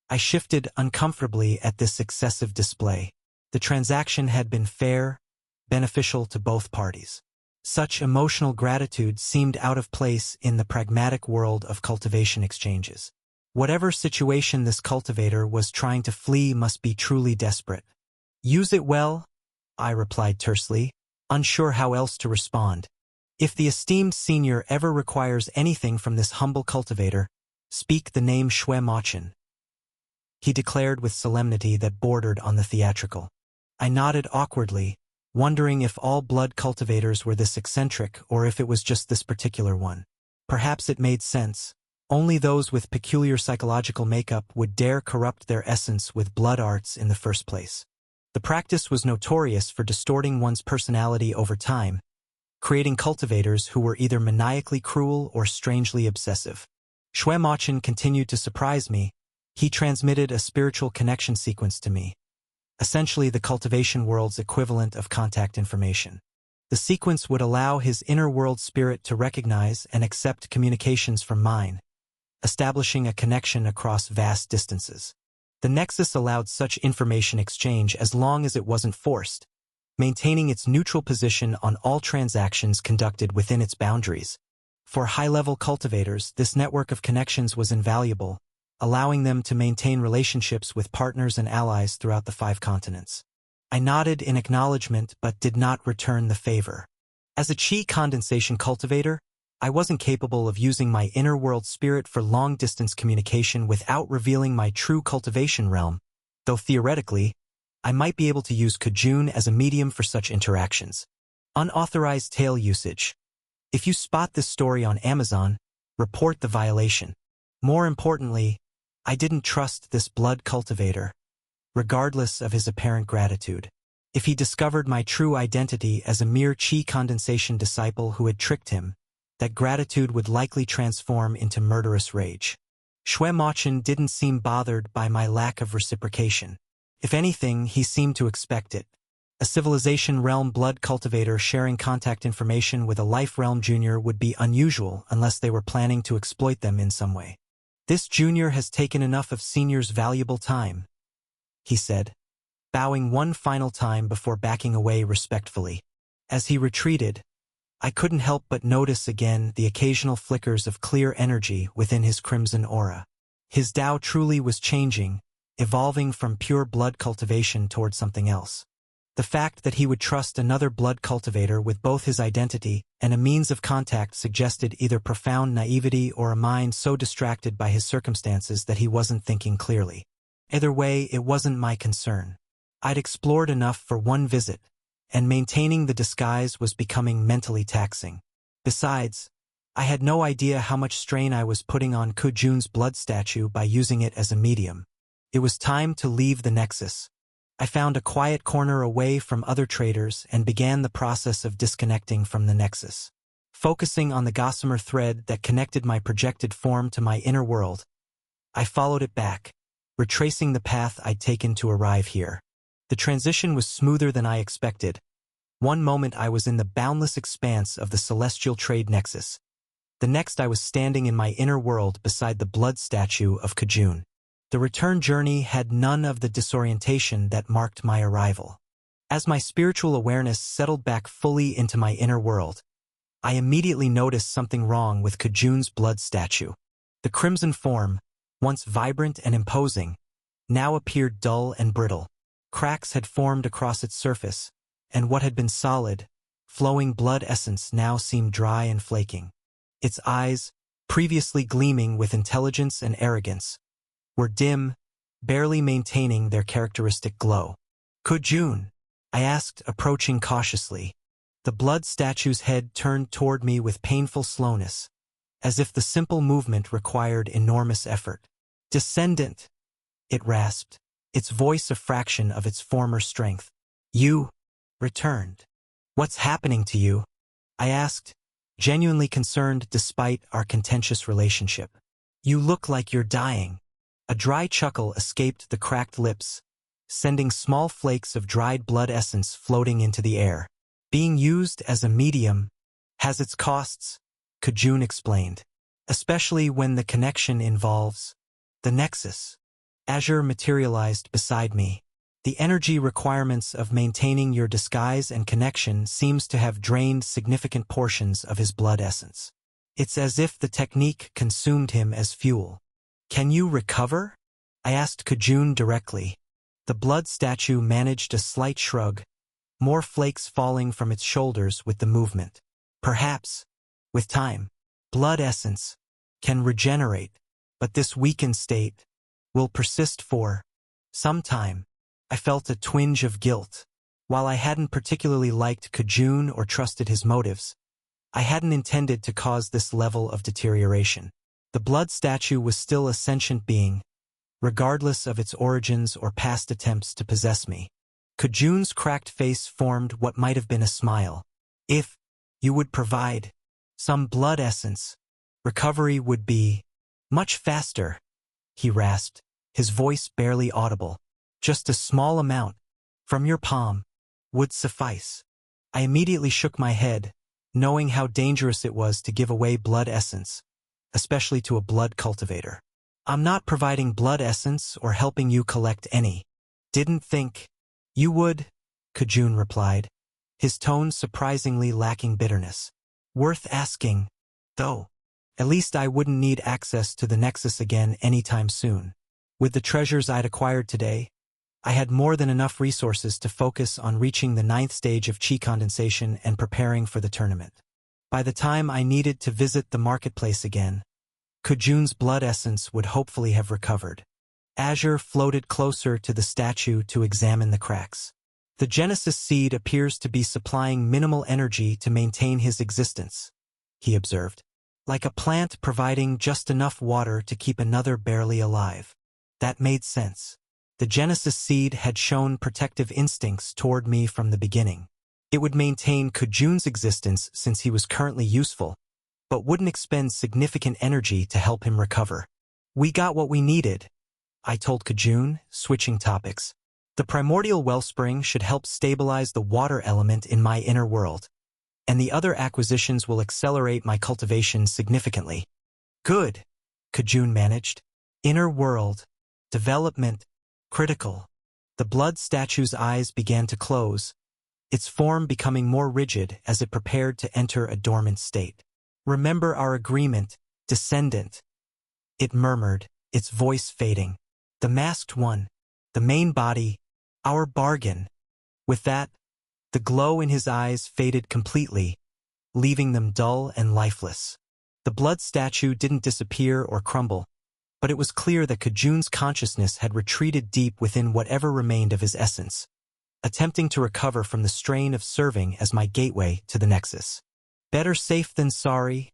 I shifted uncomfortably at this excessive display. The transaction had been fair, beneficial to both parties. Such emotional gratitude seemed out of place in the pragmatic world of cultivation exchanges. Whatever situation this cultivator was trying to flee must be truly desperate. "Use it well," I replied tersely, unsure how else to respond. "If the esteemed senior ever requires anything from this humble cultivator, speak the name Xue Machun," he declared with solemnity that bordered on the theatrical. I nodded awkwardly, wondering if all blood cultivators were this eccentric or if it was just this particular one. Perhaps it made sense. Only those with peculiar psychological makeup would dare corrupt their essence with blood arts in the first place. The practice was notorious for distorting one's personality over time, creating cultivators who were either maniacally cruel or strangely obsessive. Xue Machun continued to surprise me. He transmitted a spiritual connection sequence to me, essentially the cultivation world's equivalent of contact information. The sequence would allow his inner world spirit to recognize and accept communications from mine, establishing a connection across vast distances. The nexus allowed such information exchange as long as it wasn't forced, maintaining its neutral position on all transactions conducted within its boundaries. For high-level cultivators, this network of connections was invaluable, allowing them to maintain relationships with partners and allies throughout the 5 continents. I nodded in acknowledgement but did not return the favor. As a chi condensation cultivator, I wasn't capable of using my inner world spirit for long-distance communication without revealing my true cultivation realm, though theoretically, I might be able to use Kujun as a medium for such interactions. Unauthorized tail usage. If you spot this story on Amazon, report the violation. More importantly, I didn't trust this blood cultivator, regardless of his apparent gratitude. If he discovered my true identity as a mere chi condensation disciple who had tricked him, that gratitude would likely transform into murderous rage. Xue Machun didn't seem bothered by my lack of reciprocation. If anything, he seemed to expect it. A civilization realm blood cultivator sharing contact information with a life realm junior would be unusual unless they were planning to exploit them in some way. "This junior has taken enough of senior's valuable time," he said, bowing one final time before backing away respectfully. As he retreated, I couldn't help but notice again the occasional flickers of clear energy within his crimson aura. His Tao truly was changing, evolving from pure blood cultivation toward something else. The fact that he would trust another blood cultivator with both his identity and a means of contact suggested either profound naivety or a mind so distracted by his circumstances that he wasn't thinking clearly. Either way, it wasn't my concern. I'd explored enough for one visit, and maintaining the disguise was becoming mentally taxing. Besides, I had no idea how much strain I was putting on Kujun's blood statue by using it as a medium. It was time to leave the Nexus. I found a quiet corner away from other traders and began the process of disconnecting from the Nexus. Focusing on the gossamer thread that connected my projected form to my inner world, I followed it back, retracing the path I'd taken to arrive here. The transition was smoother than I expected. One moment I was in the boundless expanse of the celestial trade nexus. The next I was standing in my inner world beside the blood statue of Kujun. The return journey had none of the disorientation that marked my arrival. As my spiritual awareness settled back fully into my inner world, I immediately noticed something wrong with Kejun's blood statue. The crimson form, once vibrant and imposing, now appeared dull and brittle. Cracks had formed across its surface, and what had been solid, flowing blood essence now seemed dry and flaking. Its eyes, previously gleaming with intelligence and arrogance, were dim, barely maintaining their characteristic glow. "Kejun?" I asked, approaching cautiously. The blood statue's head turned toward me with painful slowness, as if the simple movement required enormous effort. "Descendant," it rasped, its voice a fraction of its former strength. "You returned. What's happening to you?" I asked, genuinely concerned despite our contentious relationship. "You look like you're dying." A dry chuckle escaped the cracked lips, sending small flakes of dried blood essence floating into the air. "Being used as a medium has its costs," Kejun explained, "especially when the connection involves the Nexus." Azure materialized beside me. "The energy requirements of maintaining your disguise and connection seems to have drained significant portions of his blood essence. It's as if the technique consumed him as fuel." "Can you recover?" I asked Kejun directly. The blood statue managed a slight shrug, more flakes falling from its shoulders with the movement. "Perhaps, with time, blood essence can regenerate, but this weakened state will persist for some time." I felt a twinge of guilt. While I hadn't particularly liked Kejun or trusted his motives, I hadn't intended to cause this level of deterioration. The blood statue was still a sentient being, regardless of its origins or past attempts to possess me. Kejun's cracked face formed what might have been a smile. "If you would provide some blood essence, recovery would be much faster," he rasped, his voice barely audible. "Just a small amount, from your palm, would suffice." I immediately shook my head, knowing how dangerous it was to give away blood essence, especially to a blood cultivator. "I'm not providing blood essence or helping you collect any." "Didn't think you would," Kejun replied, his tone surprisingly lacking bitterness. "Worth asking, though. At least I wouldn't need access to the Nexus again anytime soon. With the treasures I'd acquired today, I had more than enough resources to focus on reaching the 9th stage of chi condensation and preparing for the tournament. By the time I needed to visit the marketplace again, Kejun's blood essence would hopefully have recovered." Azure floated closer to the statue to examine the cracks. "The Genesis seed appears to be supplying minimal energy to maintain his existence," he observed, "like a plant providing just enough water to keep another barely alive." That made sense. The Genesis seed had shown protective instincts toward me from the beginning. It would maintain Kejun's existence since he was currently useful, but wouldn't expend significant energy to help him recover. "We got what we needed," I told Kejun, switching topics. "The primordial wellspring should help stabilize the water element in my inner world, and the other acquisitions will accelerate my cultivation significantly." "Good," Kejun managed. "Inner world development critical." The blood statue's eyes began to close, its form becoming more rigid as it prepared to enter a dormant state. "Remember our agreement, descendant," it murmured, its voice fading. "The masked one, the main body, our bargain." With that, the glow in his eyes faded completely, leaving them dull and lifeless. The blood statue didn't disappear or crumble, but it was clear that Kejun's consciousness had retreated deep within whatever remained of his essence, attempting to recover from the strain of serving as my gateway to the Nexus. "Better safe than sorry,"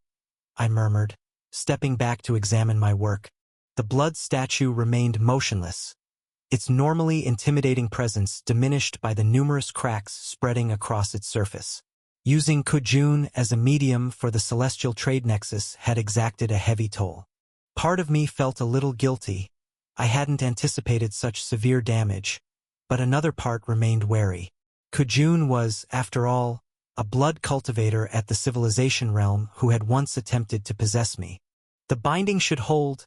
I murmured, stepping back to examine my work. The blood statue remained motionless, its normally intimidating presence diminished by the numerous cracks spreading across its surface. Using Kejun as a medium for the Celestial Trade Nexus had exacted a heavy toll. Part of me felt a little guilty. I hadn't anticipated such severe damage, but another part remained wary. Kejun was, after all, a blood cultivator at the civilization realm who had once attempted to possess me. "The binding should hold,"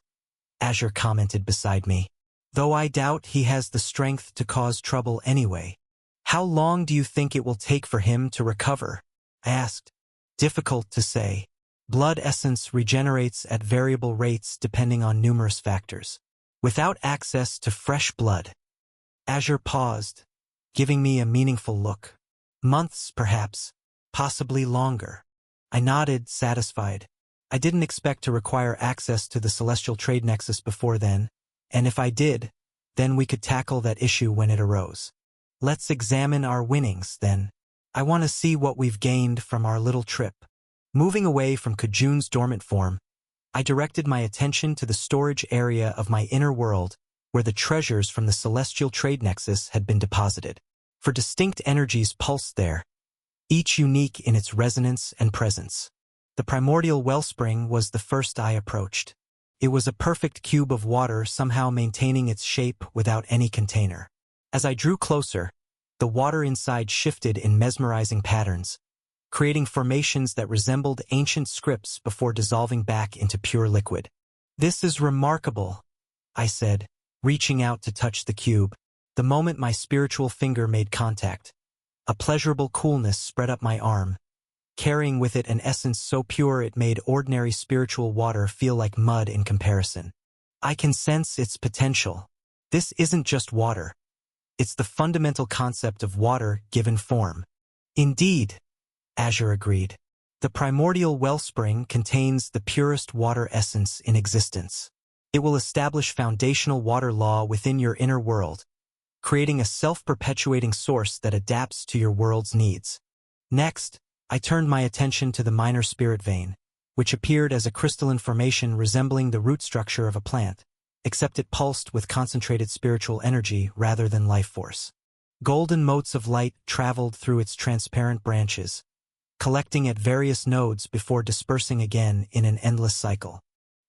Azure commented beside me. though I doubt he has the strength to cause trouble anyway. How long do you think it will take for him to recover? I asked. Difficult to say. Blood essence regenerates at variable rates depending on numerous factors. Without access to fresh blood. Azure paused, giving me a meaningful look. Months, perhaps. Possibly longer. I nodded, satisfied. I didn't expect to require access to the Celestial Trade Nexus before then, and if I did, then we could tackle that issue when it arose. Let's examine our winnings, then. I want to see what we've gained from our little trip. Moving away from Kajun's dormant form, I directed my attention to the storage area of my inner world where the treasures from the Celestial Trade Nexus had been deposited. For distinct energies pulsed there, each unique in its resonance and presence. The primordial wellspring was the first I approached. It was a perfect cube of water somehow maintaining its shape without any container. As I drew closer, the water inside shifted in mesmerizing patterns, creating formations that resembled ancient scripts before dissolving back into pure liquid. This is remarkable, I said, reaching out to touch the cube. The moment my spiritual finger made contact, a pleasurable coolness spread up my arm, carrying with it an essence so pure it made ordinary spiritual water feel like mud in comparison. I can sense its potential. This isn't just water. It's the fundamental concept of water given form. Indeed, Azure agreed. The primordial wellspring contains the purest water essence in existence. It will establish foundational water law within your inner world, creating a self-perpetuating source that adapts to your world's needs. Next, I turned my attention to the minor spirit vein, which appeared as a crystalline formation resembling the root structure of a plant, except it pulsed with concentrated spiritual energy rather than life force. Golden motes of light traveled through its transparent branches, collecting at various nodes before dispersing again in an endless cycle.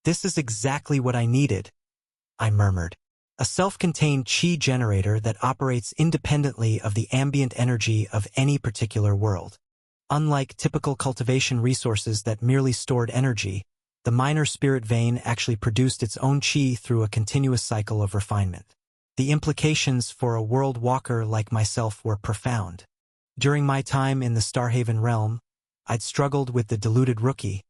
This is exactly what I needed, I murmured. A self-contained chi generator that operates independently of the ambient energy of any particular world. Unlike typical cultivation resources that merely stored energy, the minor spirit vein actually produced its own chi through a continuous cycle of refinement. The implications for a world walker like myself were profound. During my time in the Starhaven realm, I'd struggled with the diluted rookie,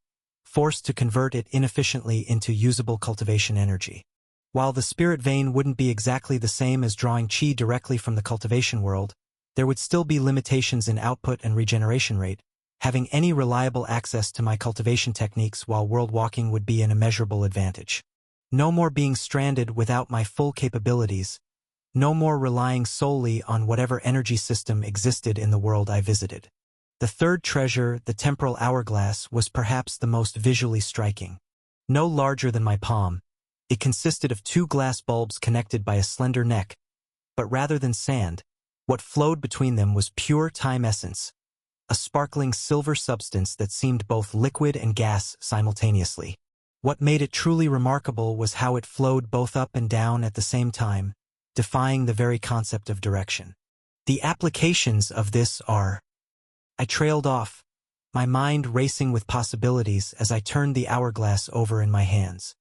forced to convert it inefficiently into usable cultivation energy. While the spirit vein wouldn't be exactly the same as drawing chi directly from the cultivation world, there would still be limitations in output and regeneration rate. Having any reliable access to my cultivation techniques while world walking would be an immeasurable advantage. No more being stranded without my full capabilities. No more relying solely on whatever energy system existed in the world I visited. The third treasure, the temporal hourglass, was perhaps the most visually striking. No larger than my palm, it consisted of two glass bulbs connected by a slender neck, but rather than sand, what flowed between them was pure time essence, a sparkling silver substance that seemed both liquid and gas simultaneously. What made it truly remarkable was how it flowed both up and down at the same time, defying the very concept of direction. The applications of this are... I trailed off, my mind racing with possibilities as I turned the hourglass over in my hands.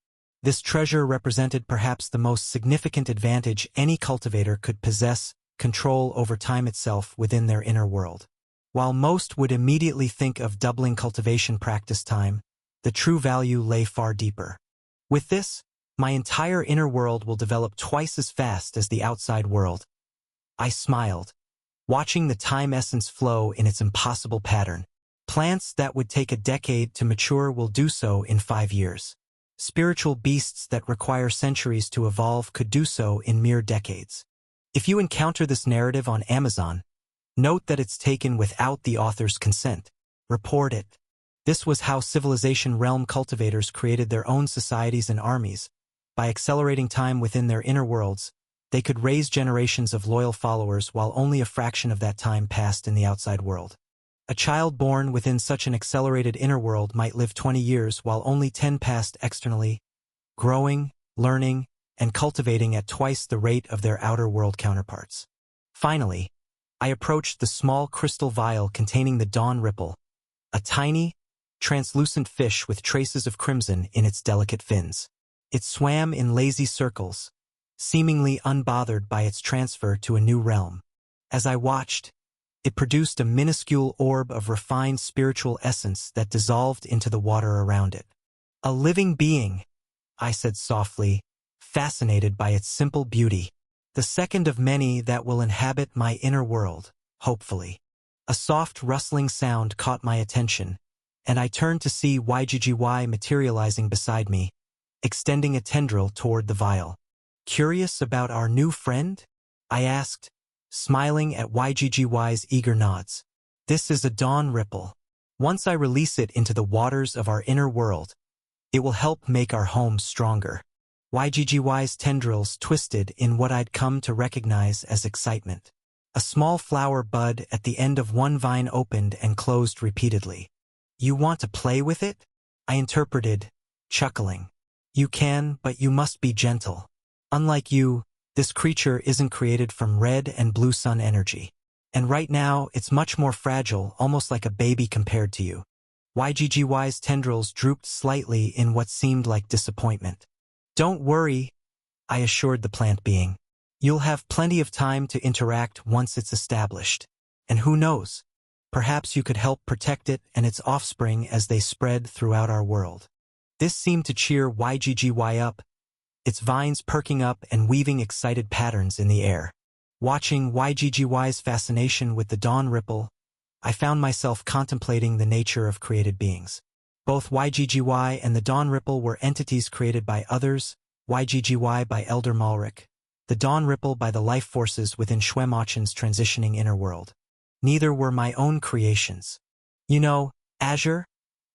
This treasure represented perhaps the most significant advantage any cultivator could possess: control over time itself within their inner world. While most would immediately think of doubling cultivation practice time, the true value lay far deeper. With this, my entire inner world will develop twice as fast as the outside world. I smiled, watching the time essence flow in its impossible pattern. Plants that would take a decade to mature will do so in 5 years. Spiritual beasts that require centuries to evolve could do so in mere decades. If you encounter this narrative on Amazon, note that it's taken without the author's consent. Report it. This was how Civilization Realm cultivators created their own societies and armies. By accelerating time within their inner worlds, they could raise generations of loyal followers while only a fraction of that time passed in the outside world. A child born within such an accelerated inner world might live 20 years while only 10 passed externally, growing, learning, and cultivating at twice the rate of their outer world counterparts. Finally, I approached the small crystal vial containing the dawn ripple, a tiny, translucent fish with traces of crimson in its delicate fins. It swam in lazy circles, seemingly unbothered by its transfer to a new realm. As I watched, it produced a minuscule orb of refined spiritual essence that dissolved into the water around it. A living being, I said softly, fascinated by its simple beauty. The second of many that will inhabit my inner world, hopefully. A soft rustling sound caught my attention, and I turned to see YGGY materializing beside me, extending a tendril toward the vial. Curious about our new friend? I asked, smiling at YGGY's eager nods. This is a dawn ripple. Once I release it into the waters of our inner world, it will help make our home stronger. YGGY's tendrils twisted in what I'd come to recognize as excitement. A small flower bud at the end of one vine opened and closed repeatedly. You want to play with it? I interpreted, chuckling. You can, but you must be gentle. Unlike you, this creature isn't created from red and blue sun energy. And right now, it's much more fragile, almost like a baby compared to you. YGGY's tendrils drooped slightly in what seemed like disappointment. Don't worry, I assured the plant being. You'll have plenty of time to interact once it's established. And who knows? Perhaps you could help protect it and its offspring as they spread throughout our world. This seemed to cheer YGGY up, its vines perking up and weaving excited patterns in the air. Watching YGGY's fascination with the dawn ripple, I found myself contemplating the nature of created beings. Both YGGY and the dawn ripple were entities created by others, YGGY by Elder Malric, the dawn ripple by the life forces within Xuemachen's transitioning inner world. Neither were my own creations. You know, Azure,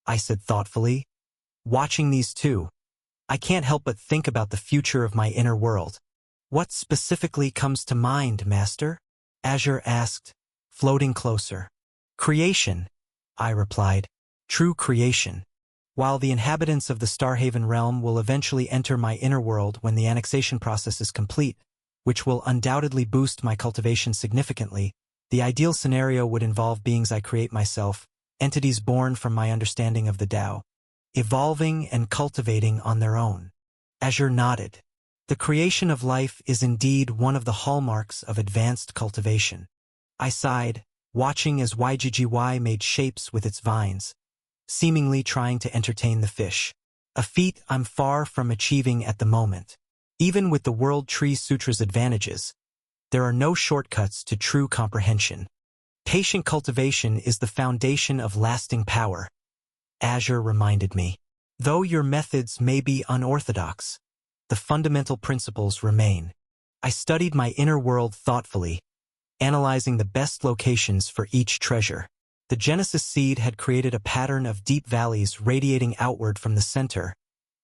I said thoughtfully, watching these two, I can't help but think about the future of my inner world. What specifically comes to mind, Master? Azure asked, floating closer. Creation, I replied. True creation. While the inhabitants of the Starhaven realm will eventually enter my inner world when the annexation process is complete, which will undoubtedly boost my cultivation significantly, the ideal scenario would involve beings I create myself, entities born from my understanding of the Tao, evolving and cultivating on their own. Azure nodded. The creation of life is indeed one of the hallmarks of advanced cultivation. I sighed, watching as YGGY made shapes with its vines, seemingly trying to entertain the fish. A feat I'm far from achieving at the moment. Even with the World Tree Sutra's advantages, there are no shortcuts to true comprehension. Patient cultivation is the foundation of lasting power, Azure reminded me. Though your methods may be unorthodox, the fundamental principles remain. I studied my inner world thoughtfully, analyzing the best locations for each treasure. The Genesis seed had created a pattern of deep valleys radiating outward from the center,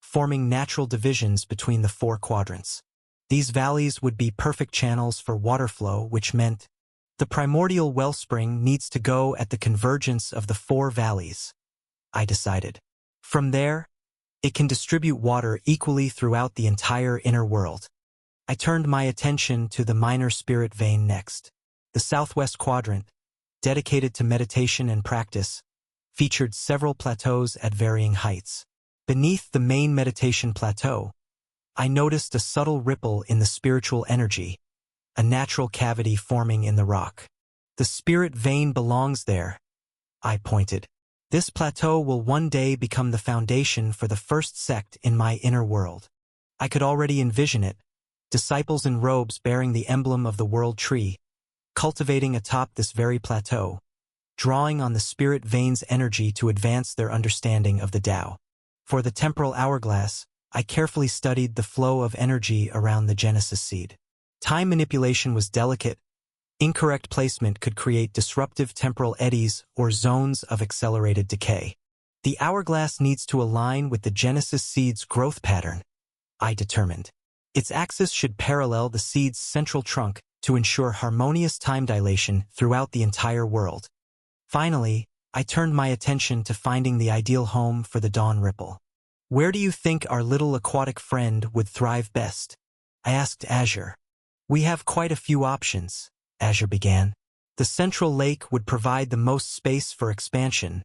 forming natural divisions between the four quadrants. These valleys would be perfect channels for water flow, which meant the primordial wellspring needs to go at the convergence of the four valleys, I decided. From there, it can distribute water equally throughout the entire inner world. I turned my attention to the minor spirit vein next. The southwest quadrant, dedicated to meditation and practice, featured several plateaus at varying heights. Beneath the main meditation plateau, I noticed a subtle ripple in the spiritual energy, a natural cavity forming in the rock. The spirit vein belongs there, I pointed. This plateau will one day become the foundation for the first sect in my inner world. I could already envision it, disciples in robes bearing the emblem of the world tree, cultivating atop this very plateau, drawing on the spirit vein's energy to advance their understanding of the Tao. For the temporal hourglass, I carefully studied the flow of energy around the Genesis seed. Time manipulation was delicate. Incorrect placement could create disruptive temporal eddies or zones of accelerated decay. The hourglass needs to align with the Genesis seed's growth pattern, I determined. Its axis should parallel the seed's central trunk to ensure harmonious time dilation throughout the entire world. Finally, I turned my attention to finding the ideal home for the dawn ripple. Where do you think our little aquatic friend would thrive best? I asked Azure. We have quite a few options, Azure began. The central lake would provide the most space for expansion,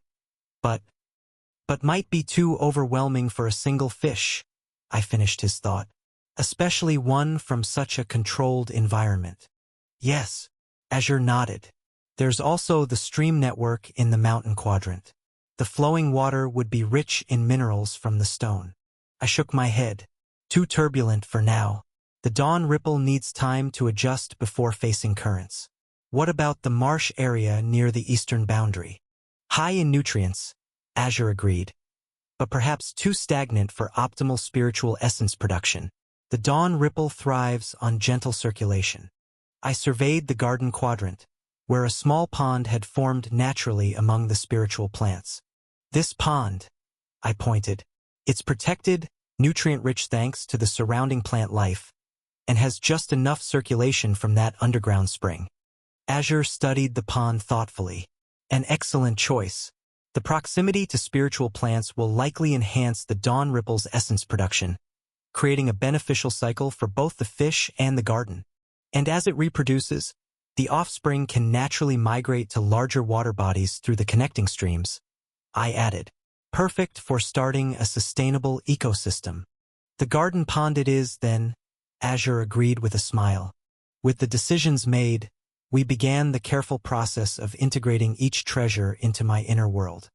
but might be too overwhelming for a single fish, I finished his thought. especially one from such a controlled environment. Yes, Azure nodded. There's also the stream network in the mountain quadrant. The flowing water would be rich in minerals from the stone. I shook my head. Too turbulent for now. The Dawn Ripple needs time to adjust before facing currents. What about the marsh area near the eastern boundary? High in nutrients, Azure agreed, but perhaps too stagnant for optimal spiritual essence production. The Dawn Ripple thrives on gentle circulation. I surveyed the garden quadrant, where a small pond had formed naturally among the spiritual plants. This pond, I pointed, it's protected, nutrient-rich thanks to the surrounding plant life, and has just enough circulation from that underground spring. Azure studied the pond thoughtfully. An excellent choice. The proximity to spiritual plants will likely enhance the Dawn Ripple's essence production, creating a beneficial cycle for both the fish and the garden. And as it reproduces, the offspring can naturally migrate to larger water bodies through the connecting streams. I added, perfect for starting a sustainable ecosystem. The garden pond it is, then, Azure agreed with a smile. With the decisions made, we began the careful process of integrating each treasure into my inner world.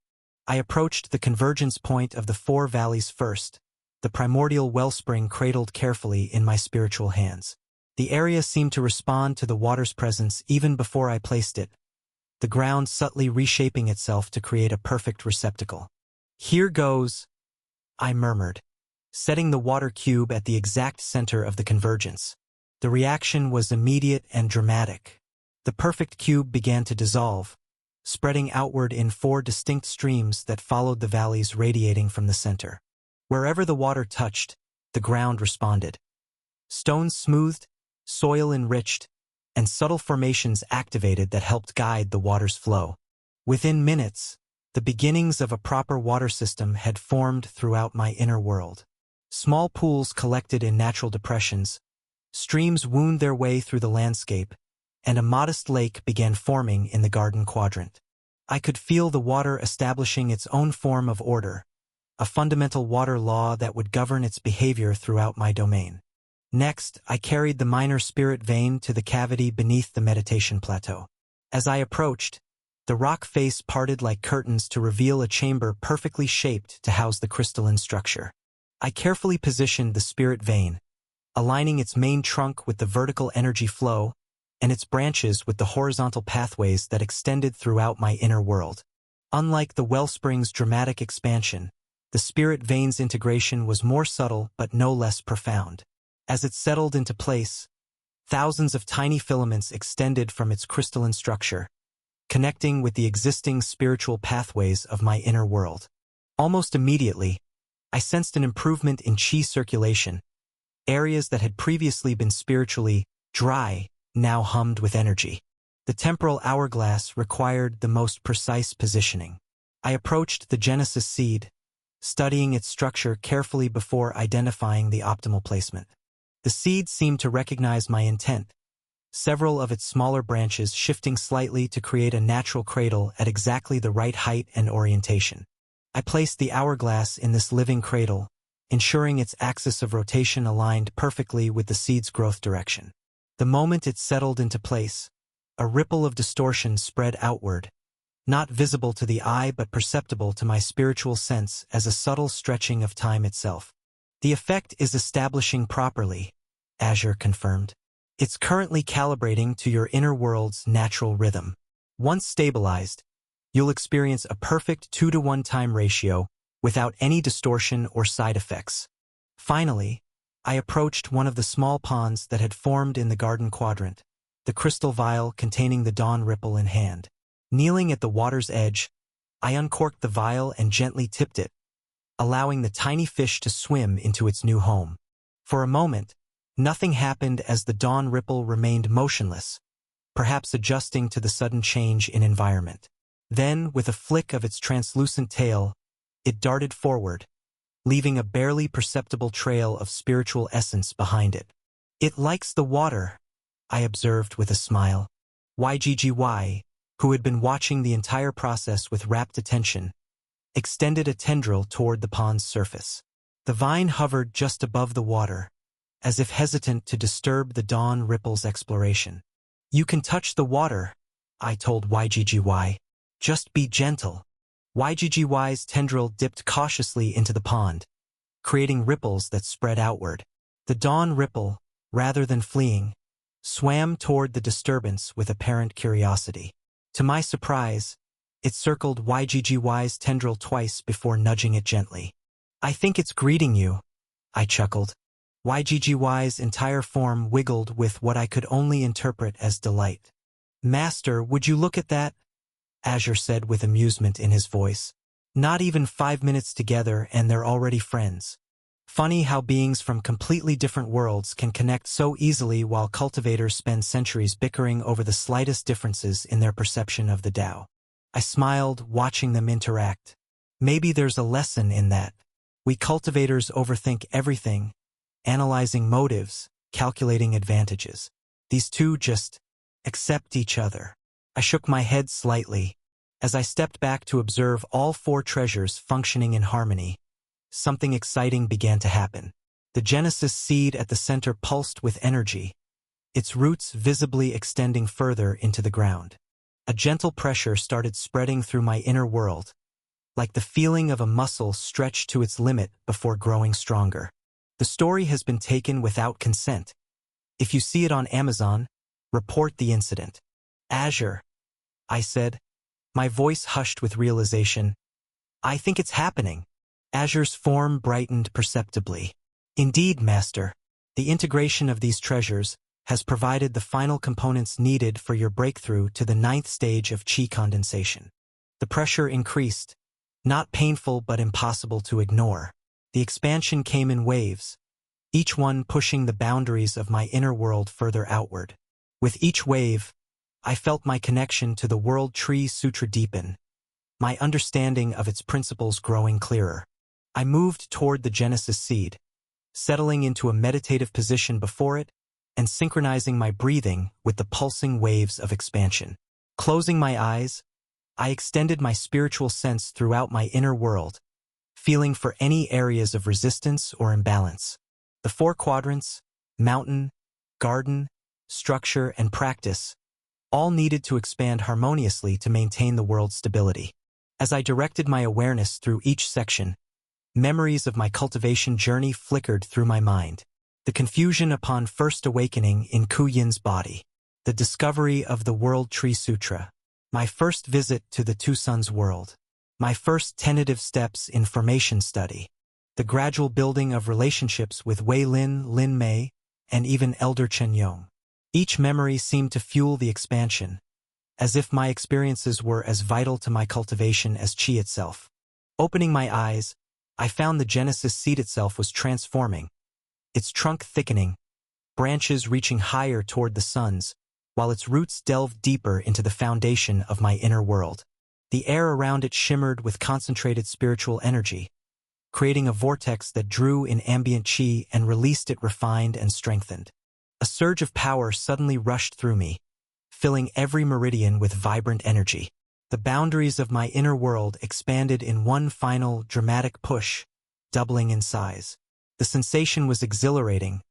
I approached the convergence point of the four valleys first, the primordial wellspring cradled carefully in my spiritual hands. The area seemed to respond to the water's presence even before I placed it, the ground subtly reshaping itself to create a perfect receptacle. Here goes, I murmured, setting the water cube at the exact center of the convergence. The reaction was immediate and dramatic. The perfect cube began to dissolve, spreading outward in four distinct streams that followed the valleys radiating from the center. Wherever the water touched, the ground responded. Stones smoothed, soil enriched, and subtle formations activated that helped guide the water's flow. Within minutes, the beginnings of a proper water system had formed throughout my inner world. Small pools collected in natural depressions, streams wound their way through the landscape, and a modest lake began forming in the garden quadrant. I could feel the water establishing its own form of order, a fundamental water law that would govern its behavior throughout my domain. Next, I carried the minor spirit vein to the cavity beneath the meditation plateau. As I approached, the rock face parted like curtains to reveal a chamber perfectly shaped to house the crystalline structure. I carefully positioned the spirit vein, aligning its main trunk with the vertical energy flow, and its branches with the horizontal pathways that extended throughout my inner world. Unlike the wellspring's dramatic expansion, the spirit vein's integration was more subtle but no less profound. As it settled into place, thousands of tiny filaments extended from its crystalline structure, connecting with the existing spiritual pathways of my inner world. Almost immediately, I sensed an improvement in chi circulation. Areas that had previously been spiritually dry now hummed with energy. The temporal hourglass required the most precise positioning. I approached the Genesis seed, studying its structure carefully before identifying the optimal placement. The seed seemed to recognize my intent, several of its smaller branches shifting slightly to create a natural cradle at exactly the right height and orientation. I placed the hourglass in this living cradle, ensuring its axis of rotation aligned perfectly with the seed's growth direction. The moment it settled into place, a ripple of distortion spread outward, not visible to the eye but perceptible to my spiritual sense as a subtle stretching of time itself. The effect is establishing properly, Azure confirmed. It's currently calibrating to your inner world's natural rhythm. Once stabilized, you'll experience a perfect 2-to-1 time ratio without any distortion or side effects. Finally, I approached one of the small ponds that had formed in the garden quadrant, the crystal vial containing the Dawn Ripple in hand. Kneeling at the water's edge, I uncorked the vial and gently tipped it, allowing the tiny fish to swim into its new home. For a moment, nothing happened as the Dawn Ripple remained motionless, perhaps adjusting to the sudden change in environment. Then, with a flick of its translucent tail, it darted forward, leaving a barely perceptible trail of spiritual essence behind it. It likes the water, I observed with a smile. YGGY, who had been watching the entire process with rapt attention, extended a tendril toward the pond's surface. The vine hovered just above the water, as if hesitant to disturb the dawn ripple's exploration. "You can touch the water," I told YGGY. "Just be gentle." YGGY's tendril dipped cautiously into the pond, creating ripples that spread outward. The dawn ripple, rather than fleeing, swam toward the disturbance with apparent curiosity. To my surprise, it circled YGGY's tendril twice before nudging it gently. "I think it's greeting you," I chuckled. YGGY's entire form wiggled with what I could only interpret as delight. "Master, would you look at that?" Azure said with amusement in his voice. "Not even 5 minutes together and they're already friends. Funny how beings from completely different worlds can connect so easily while cultivators spend centuries bickering over the slightest differences in their perception of the Tao." I smiled, watching them interact. Maybe there's a lesson in that. We cultivators overthink everything, analyzing motives, calculating advantages. These two just accept each other. I shook my head slightly. As I stepped back to observe all 4 treasures functioning in harmony, something exciting began to happen. The Genesis seed at the center pulsed with energy, its roots visibly extending further into the ground. A gentle pressure started spreading through my inner world, like the feeling of a muscle stretched to its limit before growing stronger. The story has been taken without consent. If you see it on Amazon, report the incident. "Azure," I said, my voice hushed with realization. "I think it's happening." Azure's form brightened perceptibly. "Indeed, Master. The integration of these treasures has provided the final components needed for your breakthrough to the 9th stage of Qi condensation." The pressure increased, not painful but impossible to ignore. The expansion came in waves, each one pushing the boundaries of my inner world further outward. With each wave, I felt my connection to the World Tree Sutra deepen, my understanding of its principles growing clearer. I moved toward the Genesis seed, settling into a meditative position before it and synchronizing my breathing with the pulsing waves of expansion. Closing my eyes, I extended my spiritual sense throughout my inner world, feeling for any areas of resistance or imbalance. The 4 quadrants, mountain, garden, structure, and practice, all needed to expand harmoniously to maintain the world's stability. As I directed my awareness through each section, memories of my cultivation journey flickered through my mind. The confusion upon first awakening in Ku Yin's body, the discovery of the World Tree Sutra, my first visit to the Two Suns world, my first tentative steps in formation study, the gradual building of relationships with Wei Lin, Lin Mei, and even Elder Chen Yong. Each memory seemed to fuel the expansion, as if my experiences were as vital to my cultivation as Qi itself. Opening my eyes, I found the Genesis seed itself was transforming, its trunk thickening, branches reaching higher toward the suns, while its roots delved deeper into the foundation of my inner world. The air around it shimmered with concentrated spiritual energy, creating a vortex that drew in ambient Qi and released it refined and strengthened. A surge of power suddenly rushed through me, filling every meridian with vibrant energy. The boundaries of my inner world expanded in one final, dramatic push, doubling in size. The sensation was exhilarating,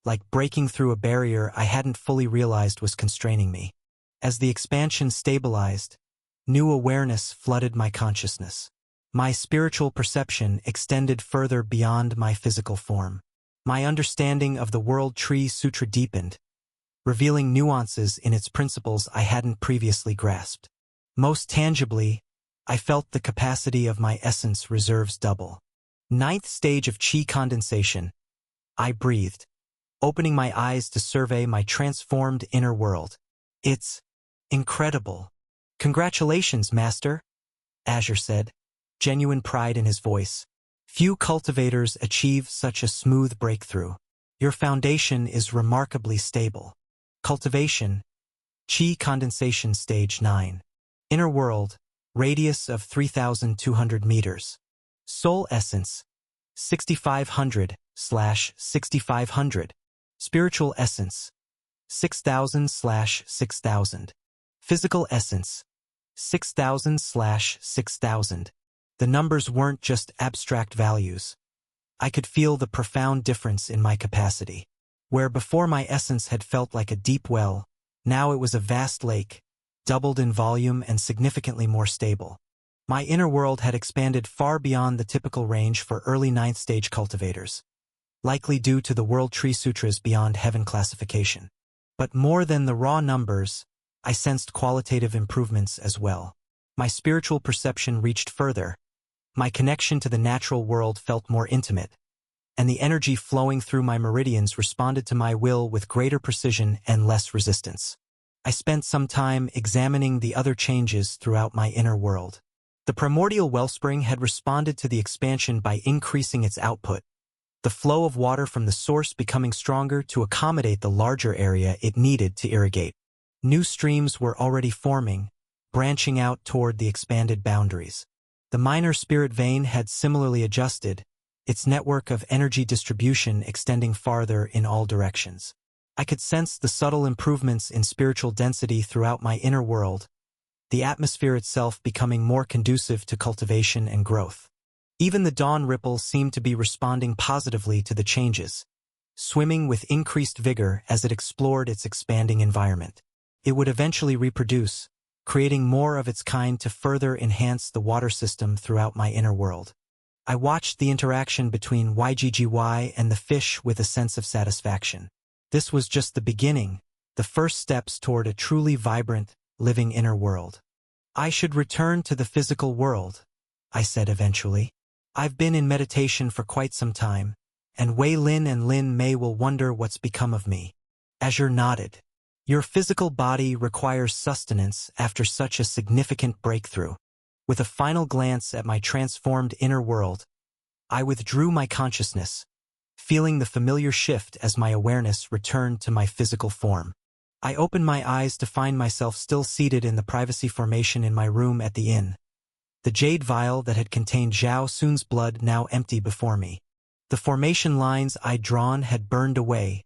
like breaking through a barrier I hadn't fully realized was constraining me. As the expansion stabilized, new awareness flooded my consciousness. My spiritual perception extended further beyond my physical form. My understanding of the World Tree Sutra deepened, revealing nuances in its principles I hadn't previously grasped. Most tangibly, I felt the capacity of my essence reserves double. 9th stage of Qi condensation. I breathed, opening my eyes to survey my transformed inner world. "It's incredible." "Congratulations, Master," Azure said, genuine pride in his voice. "Few cultivators achieve such a smooth breakthrough. Your foundation is remarkably stable." Cultivation, Qi condensation stage 9. Inner world, radius of 3,200 meters. Soul essence, 6,500/6,500. Spiritual essence, 6,000/6,000. Physical essence, 6,000/6,000. The numbers weren't just abstract values. I could feel the profound difference in my capacity. Where before my essence had felt like a deep well, now it was a vast lake, doubled in volume and significantly more stable. My inner world had expanded far beyond the typical range for early ninth stage cultivators, likely due to the World Tree Sutra's Beyond Heaven classification. But more than the raw numbers, I sensed qualitative improvements as well. My spiritual perception reached further. My connection to the natural world felt more intimate, and the energy flowing through my meridians responded to my will with greater precision and less resistance. I spent some time examining the other changes throughout my inner world. The primordial wellspring had responded to the expansion by increasing its output, the flow of water from the source becoming stronger to accommodate the larger area it needed to irrigate. New streams were already forming, branching out toward the expanded boundaries. The minor spirit vein had similarly adjusted, its network of energy distribution extending farther in all directions. I could sense the subtle improvements in spiritual density throughout my inner world, the atmosphere itself becoming more conducive to cultivation and growth. Even the dawn ripple seemed to be responding positively to the changes, swimming with increased vigor as it explored its expanding environment. It would eventually reproduce, creating more of its kind to further enhance the water system throughout my inner world. I watched the interaction between YGGY and the fish with a sense of satisfaction. This was just the beginning, the first steps toward a truly vibrant, living inner world. I should return to the physical world, I said eventually. I've been in meditation for quite some time, and Wei Lin and Lin Mei will wonder what's become of me. Azure nodded. Your physical body requires sustenance after such a significant breakthrough. With a final glance at my transformed inner world, I withdrew my consciousness, feeling the familiar shift as my awareness returned to my physical form. I opened my eyes to find myself still seated in the privacy formation in my room at the inn. The jade vial that had contained Zhao Sun's blood now empty before me. The formation lines I'd drawn had burned away,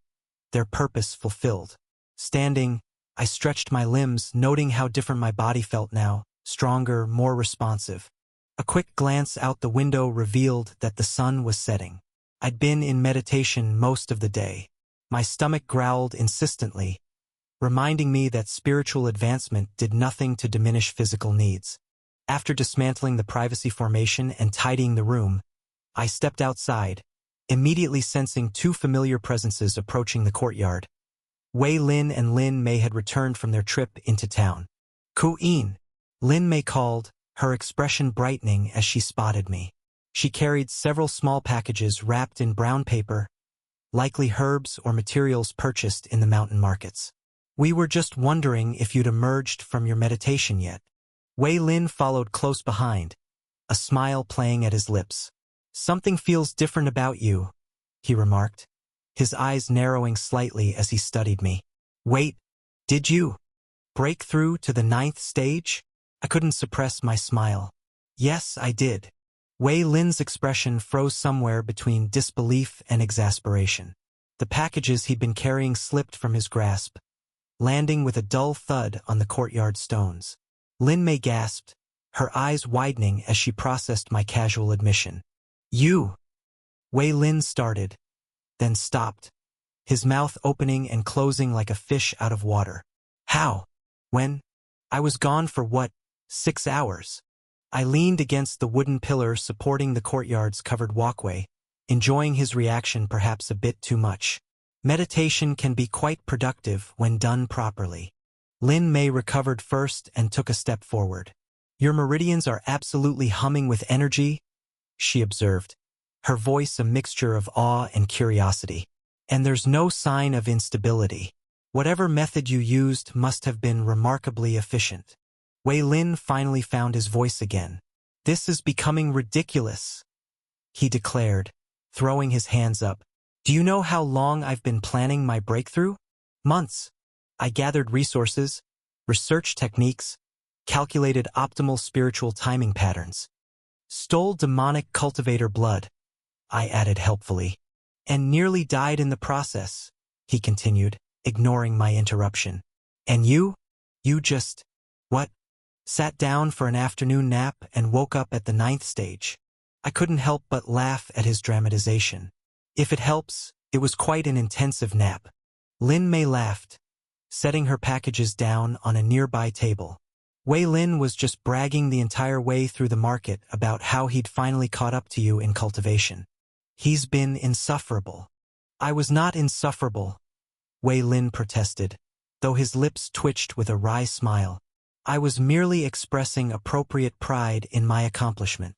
their purpose fulfilled. Standing, I stretched my limbs, noting how different my body felt now, stronger, more responsive. A quick glance out the window revealed that the sun was setting. I'd been in meditation most of the day. My stomach growled insistently, reminding me that spiritual advancement did nothing to diminish physical needs. After dismantling the privacy formation and tidying the room, I stepped outside, immediately sensing two familiar presences approaching the courtyard. Wei Lin and Lin Mei had returned from their trip into town. Ku-in, Lin Mei called, her expression brightening as she spotted me. She carried several small packages wrapped in brown paper, likely herbs or materials purchased in the mountain markets. We were just wondering if you'd emerged from your meditation yet. Wei Lin followed close behind, a smile playing at his lips. Something feels different about you, he remarked, his eyes narrowing slightly as he studied me. Wait, did you break through to the 9th stage? I couldn't suppress my smile. Yes, I did. Wei Lin's expression froze somewhere between disbelief and exasperation. The packages he'd been carrying slipped from his grasp, landing with a dull thud on the courtyard stones. Lin Mei gasped, her eyes widening as she processed my casual admission. You! Wei Lin started, then stopped, his mouth opening and closing like a fish out of water. How? When? I was gone for what, 6 hours? I leaned against the wooden pillar supporting the courtyard's covered walkway, enjoying his reaction perhaps a bit too much. Meditation can be quite productive when done properly. Lin Mei recovered first and took a step forward. Your meridians are absolutely humming with energy, she observed, her voice a mixture of awe and curiosity. And there's no sign of instability. Whatever method you used must have been remarkably efficient. Wei Lin finally found his voice again. This is becoming ridiculous, he declared, throwing his hands up. Do you know how long I've been planning my breakthrough? Months. I gathered resources, researched techniques, calculated optimal spiritual timing patterns. Stole demonic cultivator blood, I added helpfully. And nearly died in the process, he continued, ignoring my interruption. And you? You just, what? Sat down for an afternoon nap and woke up at the 9th stage. I couldn't help but laugh at his dramatization. If it helps, It was quite an intensive nap. Lin Mei laughed, setting her packages down on a nearby table. Wei Lin was just bragging the entire way through the market about how he'd finally caught up to you in cultivation. He's been insufferable. I was not insufferable, Wei Lin protested, though his lips twitched with a wry smile. I was merely expressing appropriate pride in my accomplishment.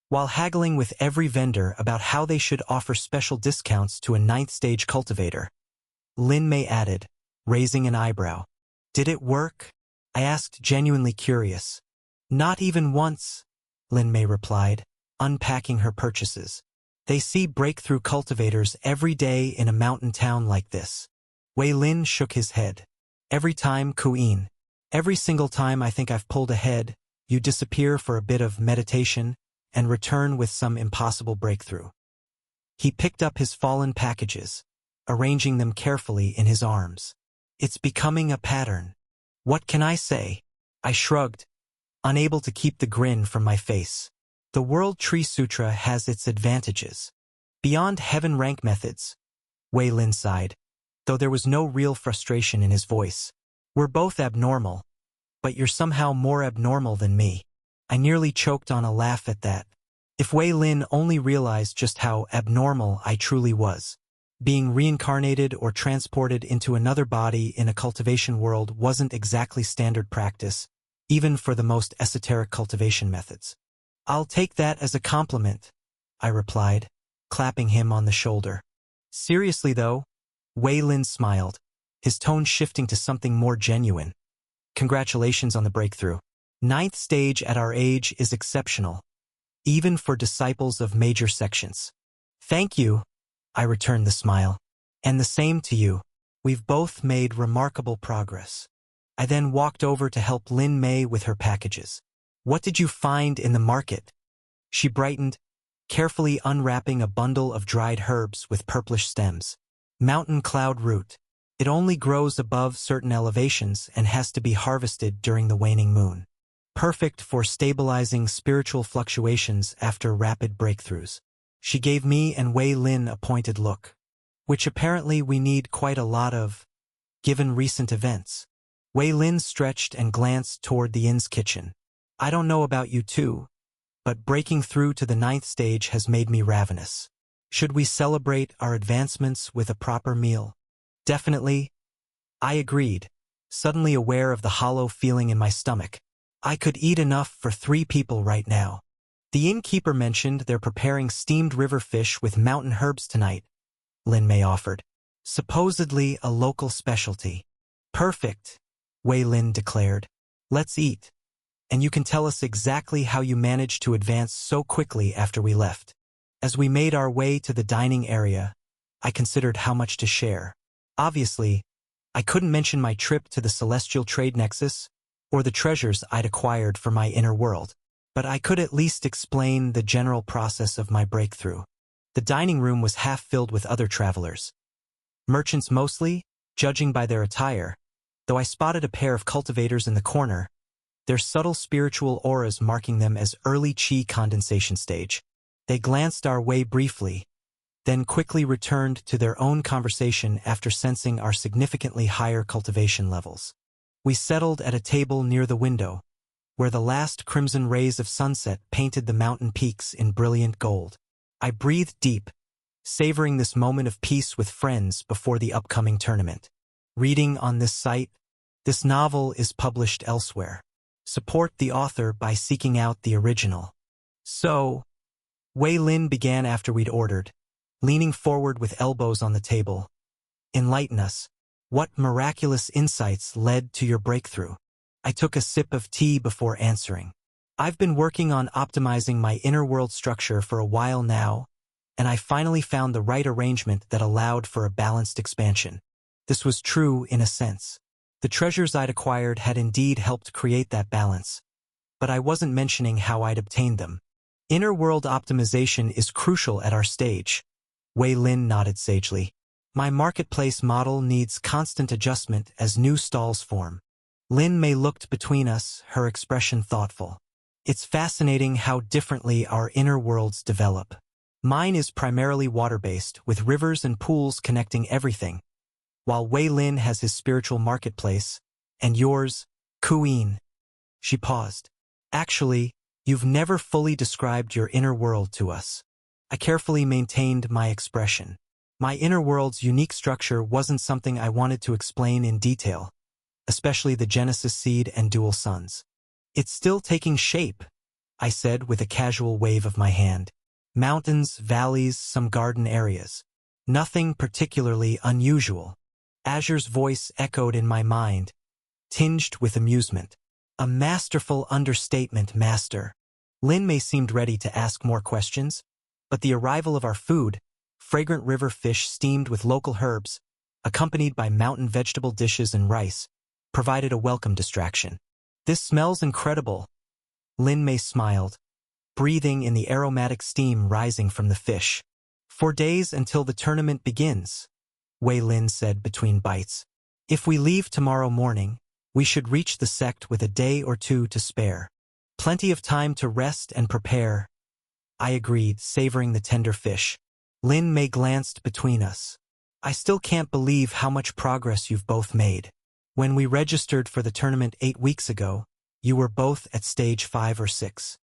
While haggling with every vendor about how they should offer special discounts to a 9th-stage cultivator, Lin Mei added, raising an eyebrow. Did it work? I asked, genuinely curious. Not even once, Lin Mei replied, unpacking her purchases. They see breakthrough cultivators every day in a mountain town like this. Wei Lin shook his head. Every time, Kuyin. Every single time I think I've pulled ahead, you disappear for a bit of meditation and return with some impossible breakthrough. He picked up his fallen packages, arranging them carefully in his arms. It's becoming a pattern. What can I say? I shrugged, unable to keep the grin from my face. The World Tree Sutra has its advantages. Beyond heaven rank methods, Wei Lin sighed, though there was no real frustration in his voice. We're both abnormal, but you're somehow more abnormal than me. I nearly choked on a laugh at that. If Wei Lin only realized just how abnormal I truly was. Being reincarnated or transported into another body in a cultivation world wasn't exactly standard practice, even for the most esoteric cultivation methods. I'll take that as a compliment, I replied, clapping him on the shoulder. Seriously though, Wei Lin smiled, his tone shifting to something more genuine. Congratulations on the breakthrough. 9th stage at our age is exceptional, even for disciples of major sections. Thank you, I returned the smile. And the same to you. We've both made remarkable progress. I then walked over to help Lin Mei with her packages. What did you find in the market? She brightened, carefully unwrapping a bundle of dried herbs with purplish stems. Mountain cloud root. It only grows above certain elevations and has to be harvested during the waning moon. Perfect for stabilizing spiritual fluctuations after rapid breakthroughs. She gave me and Wei Lin a pointed look, which apparently we need quite a lot of, given recent events. Wei Lin stretched and glanced toward the inn's kitchen. I don't know about you two, but breaking through to the 9th stage has made me ravenous. Should we celebrate our advancements with a proper meal? Definitely, I agreed, suddenly aware of the hollow feeling in my stomach. I could eat enough for 3 people right now. The innkeeper mentioned they're preparing steamed river fish with mountain herbs tonight, Lin Mei offered. Supposedly a local specialty. Perfect, Wei Lin declared. Let's eat. And you can tell us exactly how you managed to advance so quickly after we left. As we made our way to the dining area, I considered how much to share. Obviously, I couldn't mention my trip to the Celestial Trade Nexus or the treasures I'd acquired for my inner world, but I could at least explain the general process of my breakthrough. The dining room was half filled with other travelers. Merchants mostly, judging by their attire, though I spotted a pair of cultivators in the corner, their subtle spiritual auras marking them as early chi condensation stage. They glanced our way briefly, then quickly returned to their own conversation after sensing our significantly higher cultivation levels. We settled at a table near the window, where the last crimson rays of sunset painted the mountain peaks in brilliant gold. I breathed deep, savoring this moment of peace with friends before the upcoming tournament. Reading on this site, this novel is published elsewhere. Support the author by seeking out the original. So, Wei Lin began after we'd ordered, leaning forward with elbows on the table. Enlighten us. What miraculous insights led to your breakthrough? I took a sip of tea before answering. I've been working on optimizing my inner world structure for a while now, and I finally found the right arrangement that allowed for a balanced expansion. This was true in a sense. The treasures I'd acquired had indeed helped create that balance, but I wasn't mentioning how I'd obtained them. Inner world optimization is crucial at our stage. Wei Lin nodded sagely. My marketplace model needs constant adjustment as new stalls form. Lin Mei looked between us, her expression thoughtful. It's fascinating how differently our inner worlds develop. Mine is primarily water-based, with rivers and pools connecting everything, while Wei Lin has his spiritual marketplace, and yours, Queen. She paused. Actually, you've never fully described your inner world to us. I carefully maintained my expression. My inner world's unique structure wasn't something I wanted to explain in detail, especially the Genesis seed and dual suns. It's still taking shape, I said with a casual wave of my hand. Mountains, valleys, some garden areas. Nothing particularly unusual. Azure's voice echoed in my mind, tinged with amusement. A masterful understatement, Master. Lin Mei seemed ready to ask more questions, but the arrival of our food, fragrant river fish steamed with local herbs, accompanied by mountain vegetable dishes and rice, provided a welcome distraction. This smells incredible. Lin Mei smiled, breathing in the aromatic steam rising from the fish. 4 days until the tournament begins, Wei Lin said between bites. If we leave tomorrow morning, we should reach the sect with a day or two to spare. Plenty of time to rest and prepare. I agreed, savoring the tender fish. Lin Mei glanced between us. I still can't believe how much progress you've both made. When we registered for the tournament 8 weeks ago, you were both at stage 5 or 6.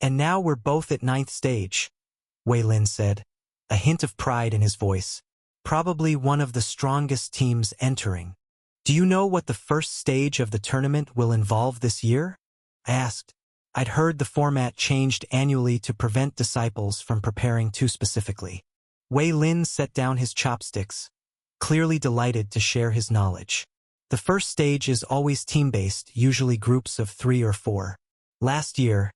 And now we're both at 9th stage, Wei Lin said, a hint of pride in his voice. Probably one of the strongest teams entering. Do you know what the first stage of the tournament will involve this year? I asked. I'd heard the format changed annually to prevent disciples from preparing too specifically. Wei Lin set down his chopsticks, clearly delighted to share his knowledge. The first stage is always team-based, usually groups of 3 or 4. Last year,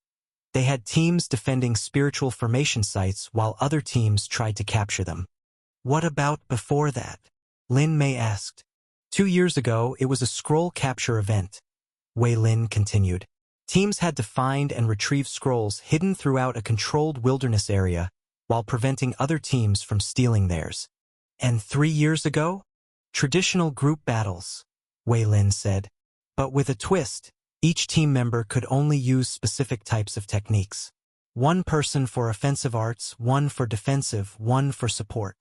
they had teams defending spiritual formation sites while other teams tried to capture them. What about before that? Lin Mei asked. 2 years ago, it was a scroll capture event, Wei Lin continued. Teams had to find and retrieve scrolls hidden throughout a controlled wilderness area while preventing other teams from stealing theirs. And 3 years ago? Traditional group battles, Wei Lin said. But with a twist, each team member could only use specific types of techniques. One person for offensive arts, one for defensive, one for support.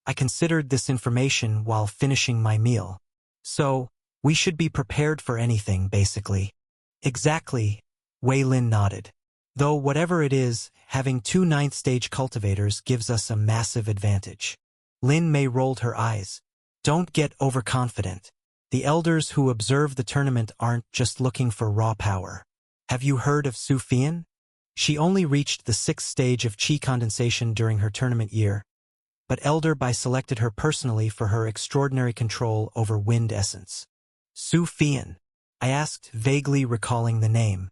I considered this information while finishing my meal. So, we should be prepared for anything, basically. Exactly, Wei Lin nodded. Though whatever it is, having 2 9th-stage cultivators gives us a massive advantage. Lin Mei rolled her eyes. Don't get overconfident. The elders who observe the tournament aren't just looking for raw power. Have you heard of Su Fian? She only reached the 6th stage of Qi condensation during her tournament year, but Elder Bai selected her personally for her extraordinary control over wind essence. Su Fian, I asked, vaguely recalling the name.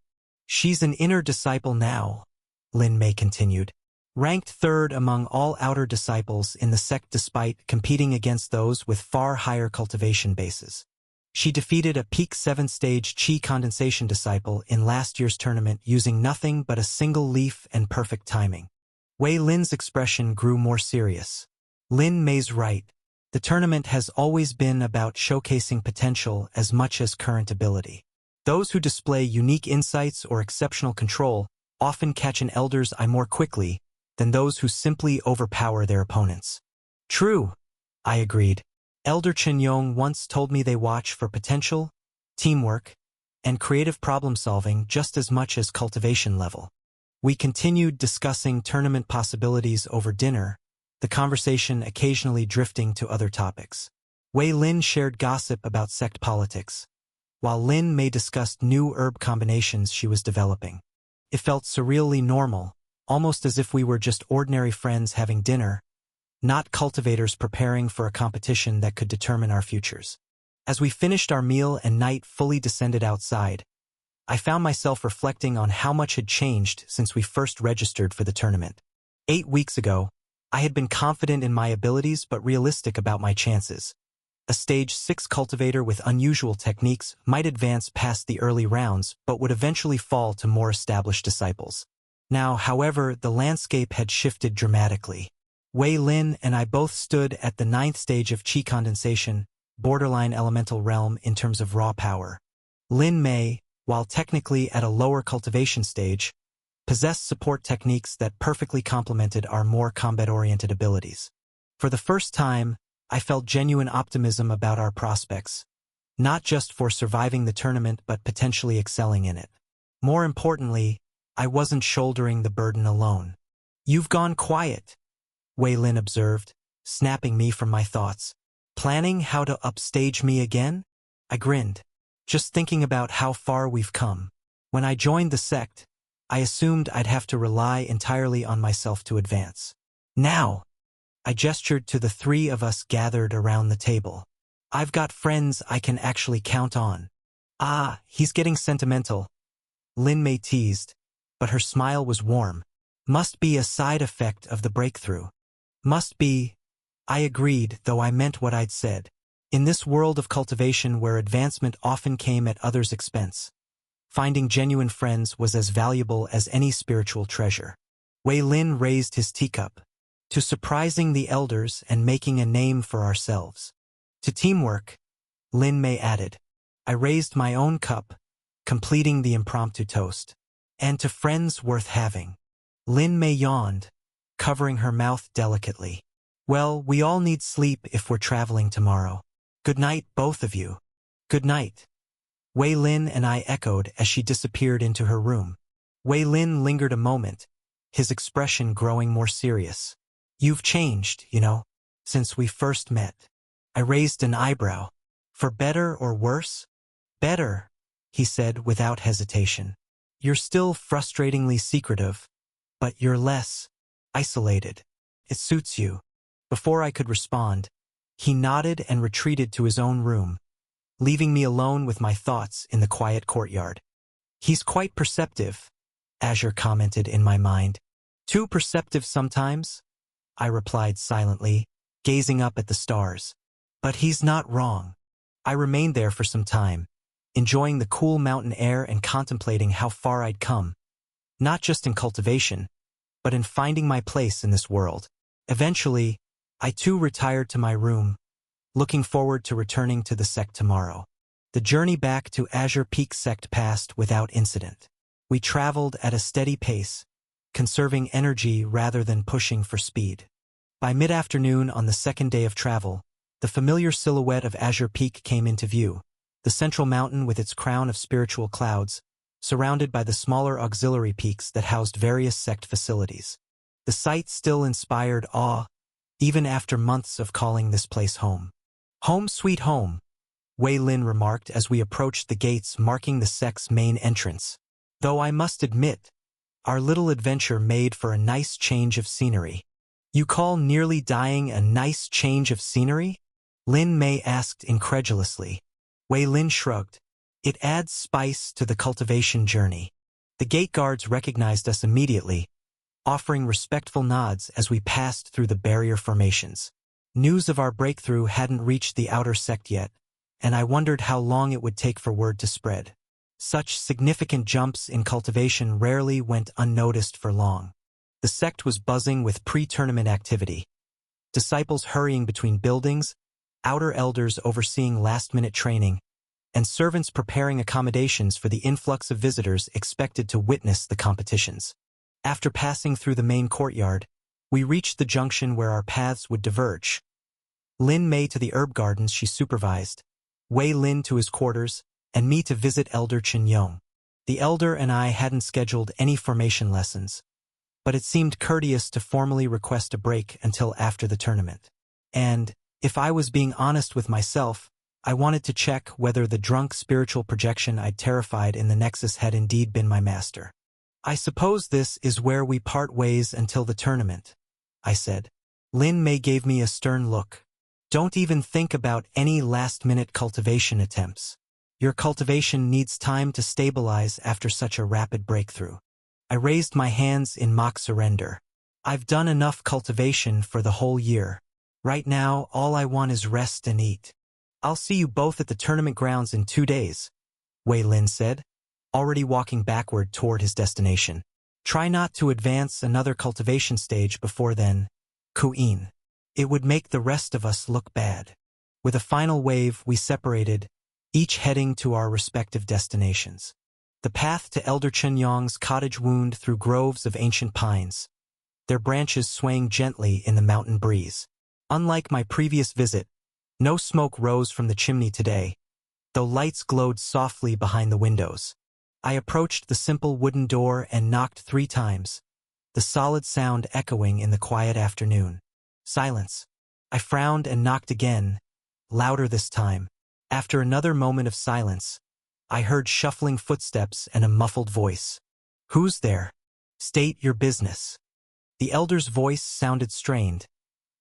She's an inner disciple now, Lin Mei continued. Ranked 3rd among all outer disciples in the sect despite competing against those with far higher cultivation bases. She defeated a peak 7th stage Qi condensation disciple in last year's tournament using nothing but a single leaf and perfect timing. Wei Lin's expression grew more serious. Lin Mei's right. The tournament has always been about showcasing potential as much as current ability. Those who display unique insights or exceptional control often catch an elder's eye more quickly than those who simply overpower their opponents. True, I agreed. Elder Chen Yong once told me they watch for potential, teamwork, and creative problem-solving just as much as cultivation level. We continued discussing tournament possibilities over dinner, the conversation occasionally drifting to other topics. Wei Lin shared gossip about sect politics, while Lin Mei discussed new herb combinations she was developing. It felt surreally normal, almost as if we were just ordinary friends having dinner, not cultivators preparing for a competition that could determine our futures. As we finished our meal and night fully descended outside, I found myself reflecting on how much had changed since we first registered for the tournament. 8 weeks ago, I had been confident in my abilities but realistic about my chances. A stage 6 cultivator with unusual techniques might advance past the early rounds but would eventually fall to more established disciples. Now, however, the landscape had shifted dramatically. Wei Lin and I both stood at the 9th stage of Qi condensation, borderline elemental realm in terms of raw power. Lin Mei, while technically at a lower cultivation stage, possessed support techniques that perfectly complemented our more combat-oriented abilities. For the first time, I felt genuine optimism about our prospects, not just for surviving the tournament but potentially excelling in it. More importantly, I wasn't shouldering the burden alone. "You've gone quiet," Wei Lin observed, snapping me from my thoughts. "Planning how to upstage me again?" I grinned, just thinking about how far we've come. When I joined the sect, I assumed I'd have to rely entirely on myself to advance. Now, I gestured to the three of us gathered around the table. "I've got friends I can actually count on." "Ah, he's getting sentimental," Lin Mei teased, but her smile was warm. "Must be a side effect of the breakthrough." "Must be," I agreed, though I meant what I'd said. In this world of cultivation where advancement often came at others' expense, finding genuine friends was as valuable as any spiritual treasure. Wei Lin raised his teacup. "To surprising the elders and making a name for ourselves." "To teamwork," Lin Mei added. I raised my own cup, completing the impromptu toast. "And to friends worth having." Lin Mei yawned, covering her mouth delicately. "Well, we all need sleep if we're traveling tomorrow. Good night, both of you." "Good night," Wei Lin and I echoed as she disappeared into her room. Wei Lin lingered a moment, his expression growing more serious. "You've changed, since we first met." I raised an eyebrow. "For better or worse?" "Better," he said without hesitation. "You're still frustratingly secretive, but you're less isolated. It suits you." Before I could respond, he nodded and retreated to his own room, leaving me alone with my thoughts in the quiet courtyard. "He's quite perceptive," Azure commented in my mind. "Too perceptive sometimes," I replied silently, gazing up at the stars. But he's not wrong. I remained there for some time, enjoying the cool mountain air and contemplating how far I'd come, not just in cultivation, but in finding my place in this world. Eventually, I too retired to my room, looking forward to returning to the sect tomorrow. The journey back to Azure Peak Sect passed without incident. We traveled at a steady pace, conserving energy rather than pushing for speed. By mid-afternoon on the second day of travel, the familiar silhouette of Azure Peak came into view, the central mountain with its crown of spiritual clouds, surrounded by the smaller auxiliary peaks that housed various sect facilities. The sight still inspired awe, even after months of calling this place home. "Home sweet home," Wei Lin remarked as we approached the gates marking the sect's main entrance. Though I must admit, our little adventure made for a nice change of scenery. "You call nearly dying a nice change of scenery?" Lin Mei asked incredulously. Wei Lin shrugged. "It adds spice to the cultivation journey." The gate guards recognized us immediately, offering respectful nods as we passed through the barrier formations. News of our breakthrough hadn't reached the outer sect yet, and I wondered how long it would take for word to spread. Such significant jumps in cultivation rarely went unnoticed for long. The sect was buzzing with pre-tournament activity. Disciples hurrying between buildings, outer elders overseeing last-minute training, and servants preparing accommodations for the influx of visitors expected to witness the competitions. After passing through the main courtyard, we reached the junction where our paths would diverge. Lin Mei to the herb gardens she supervised, Wei Lin to his quarters, and me to visit Elder Chen Yong. The elder and I hadn't scheduled any formation lessons, but it seemed courteous to formally request a break until after the tournament. And, if I was being honest with myself, I wanted to check whether the drunk spiritual projection I'd terrified in the Nexus had indeed been my master. "I suppose this is where we part ways until the tournament," I said. Lin Mei gave me a stern look. "Don't even think about any last-minute cultivation attempts. Your cultivation needs time to stabilize after such a rapid breakthrough." I raised my hands in mock surrender. "I've done enough cultivation for the whole year. Right now, all I want is rest and eat." "I'll see you both at the tournament grounds in 2 days," Wei Lin said, already walking backward toward his destination. "Try not to advance another cultivation stage before then, Ku'in. It would make the rest of us look bad." With a final wave, we separated, each heading to our respective destinations. The path to Elder Chenyong's cottage wound through groves of ancient pines, their branches swaying gently in the mountain breeze. Unlike my previous visit, no smoke rose from the chimney today, though lights glowed softly behind the windows. I approached the simple wooden door and knocked 3 times, the solid sound echoing in the quiet afternoon. Silence. I frowned and knocked again, louder this time. After another moment of silence, I heard shuffling footsteps and a muffled voice. "Who's there? State your business." The elder's voice sounded strained,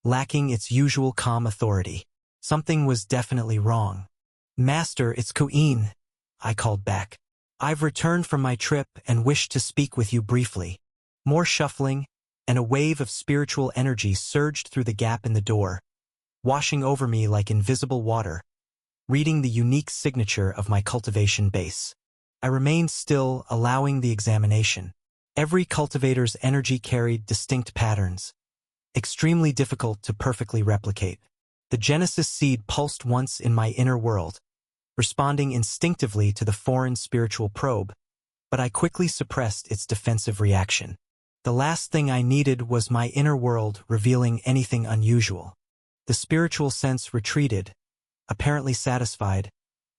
lacking its usual calm authority. Something was definitely wrong. "Master, it's Ku'in," I called back. "I've returned from my trip and wish to speak with you briefly." More shuffling, and a wave of spiritual energy surged through the gap in the door, washing over me like invisible water, reading the unique signature of my cultivation base. I remained still, allowing the examination. Every cultivator's energy carried distinct patterns, extremely difficult to perfectly replicate. The Genesis seed pulsed once in my inner world, responding instinctively to the foreign spiritual probe, but I quickly suppressed its defensive reaction. The last thing I needed was my inner world revealing anything unusual. The spiritual sense retreated, apparently satisfied,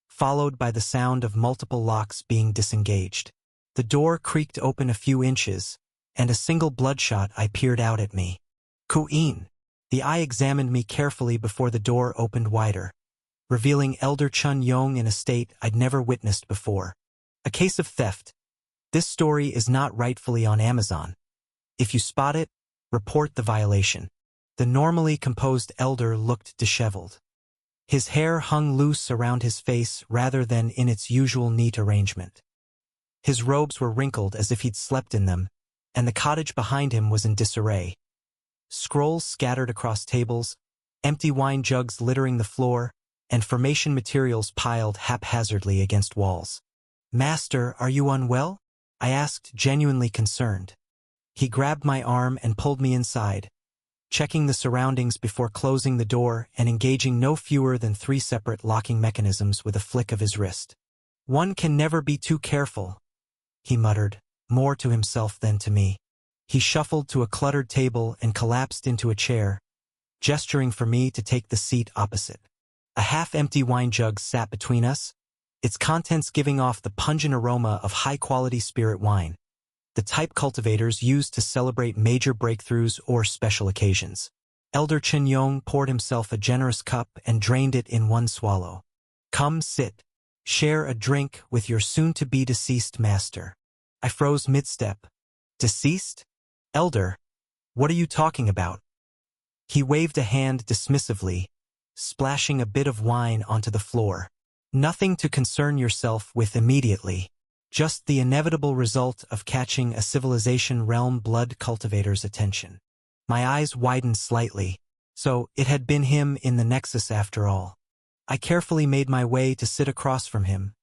followed by the sound of multiple locks being disengaged. The door creaked open a few inches, and a single bloodshot eye peered out at me. "Ku'in." The eye examined me carefully before the door opened wider, revealing Elder Chenyong in a state I'd never witnessed before. A case of theft. This story is not rightfully on Amazon. If you spot it, report the violation. The normally composed elder looked disheveled. His hair hung loose around his face rather than in its usual neat arrangement. His robes were wrinkled as if he'd slept in them, and the cottage behind him was in disarray. Scrolls scattered across tables, empty wine jugs littering the floor, and formation materials piled haphazardly against walls. "Master, are you unwell?" I asked, genuinely concerned. He grabbed my arm and pulled me inside, checking the surroundings before closing the door and engaging no fewer than 3 separate locking mechanisms with a flick of his wrist. "One can never be too careful," he muttered, more to himself than to me. He shuffled to a cluttered table and collapsed into a chair, gesturing for me to take the seat opposite. A half-empty wine jug sat between us, its contents giving off the pungent aroma of high-quality spirit wine, the type cultivators used to celebrate major breakthroughs or special occasions. Elder Chenyong poured himself a generous cup and drained it in one swallow. "Come sit. Share a drink with your soon-to-be deceased master." I froze mid-step. "Deceased? Elder, what are you talking about?" He waved a hand dismissively, splashing a bit of wine onto the floor. "Nothing to concern yourself with immediately. Just the inevitable result of catching a civilization realm blood cultivator's attention." My eyes widened slightly. So it had been him in the Nexus after all. I carefully made my way to sit across from him,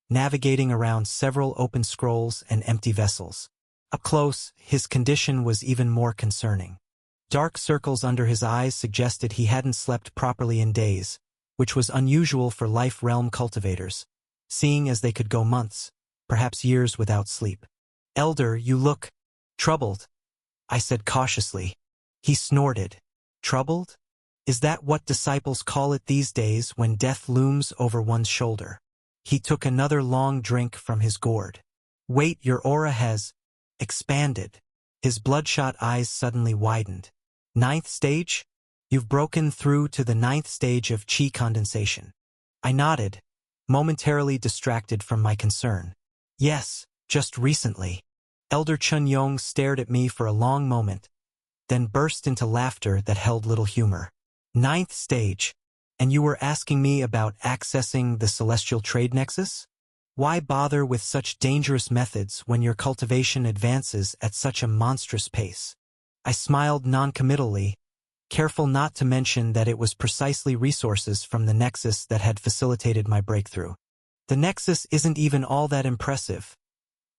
navigating around several open scrolls and empty vessels. Up close, his condition was even more concerning. Dark circles under his eyes suggested he hadn't slept properly in days, which was unusual for life realm cultivators, seeing as they could go months, perhaps years without sleep. "Elder, you look troubled," I said cautiously. He snorted. "Troubled? Is that what disciples call it these days when death looms over one's shoulder?" He took another long drink from his gourd. "Wait, your aura has expanded." His bloodshot eyes suddenly widened. "9th stage? You've broken through to the 9th stage of chi condensation." I nodded, momentarily distracted from my concern. "Yes, just recently." Elder Chenyong stared at me for a long moment, then burst into laughter that held little humor. 9th stage, and you were asking me about accessing the Celestial Trade Nexus? Why bother with such dangerous methods when your cultivation advances at such a monstrous pace? I smiled noncommittally, careful not to mention that it was precisely resources from the Nexus that had facilitated my breakthrough. "The Nexus isn't even all that impressive,"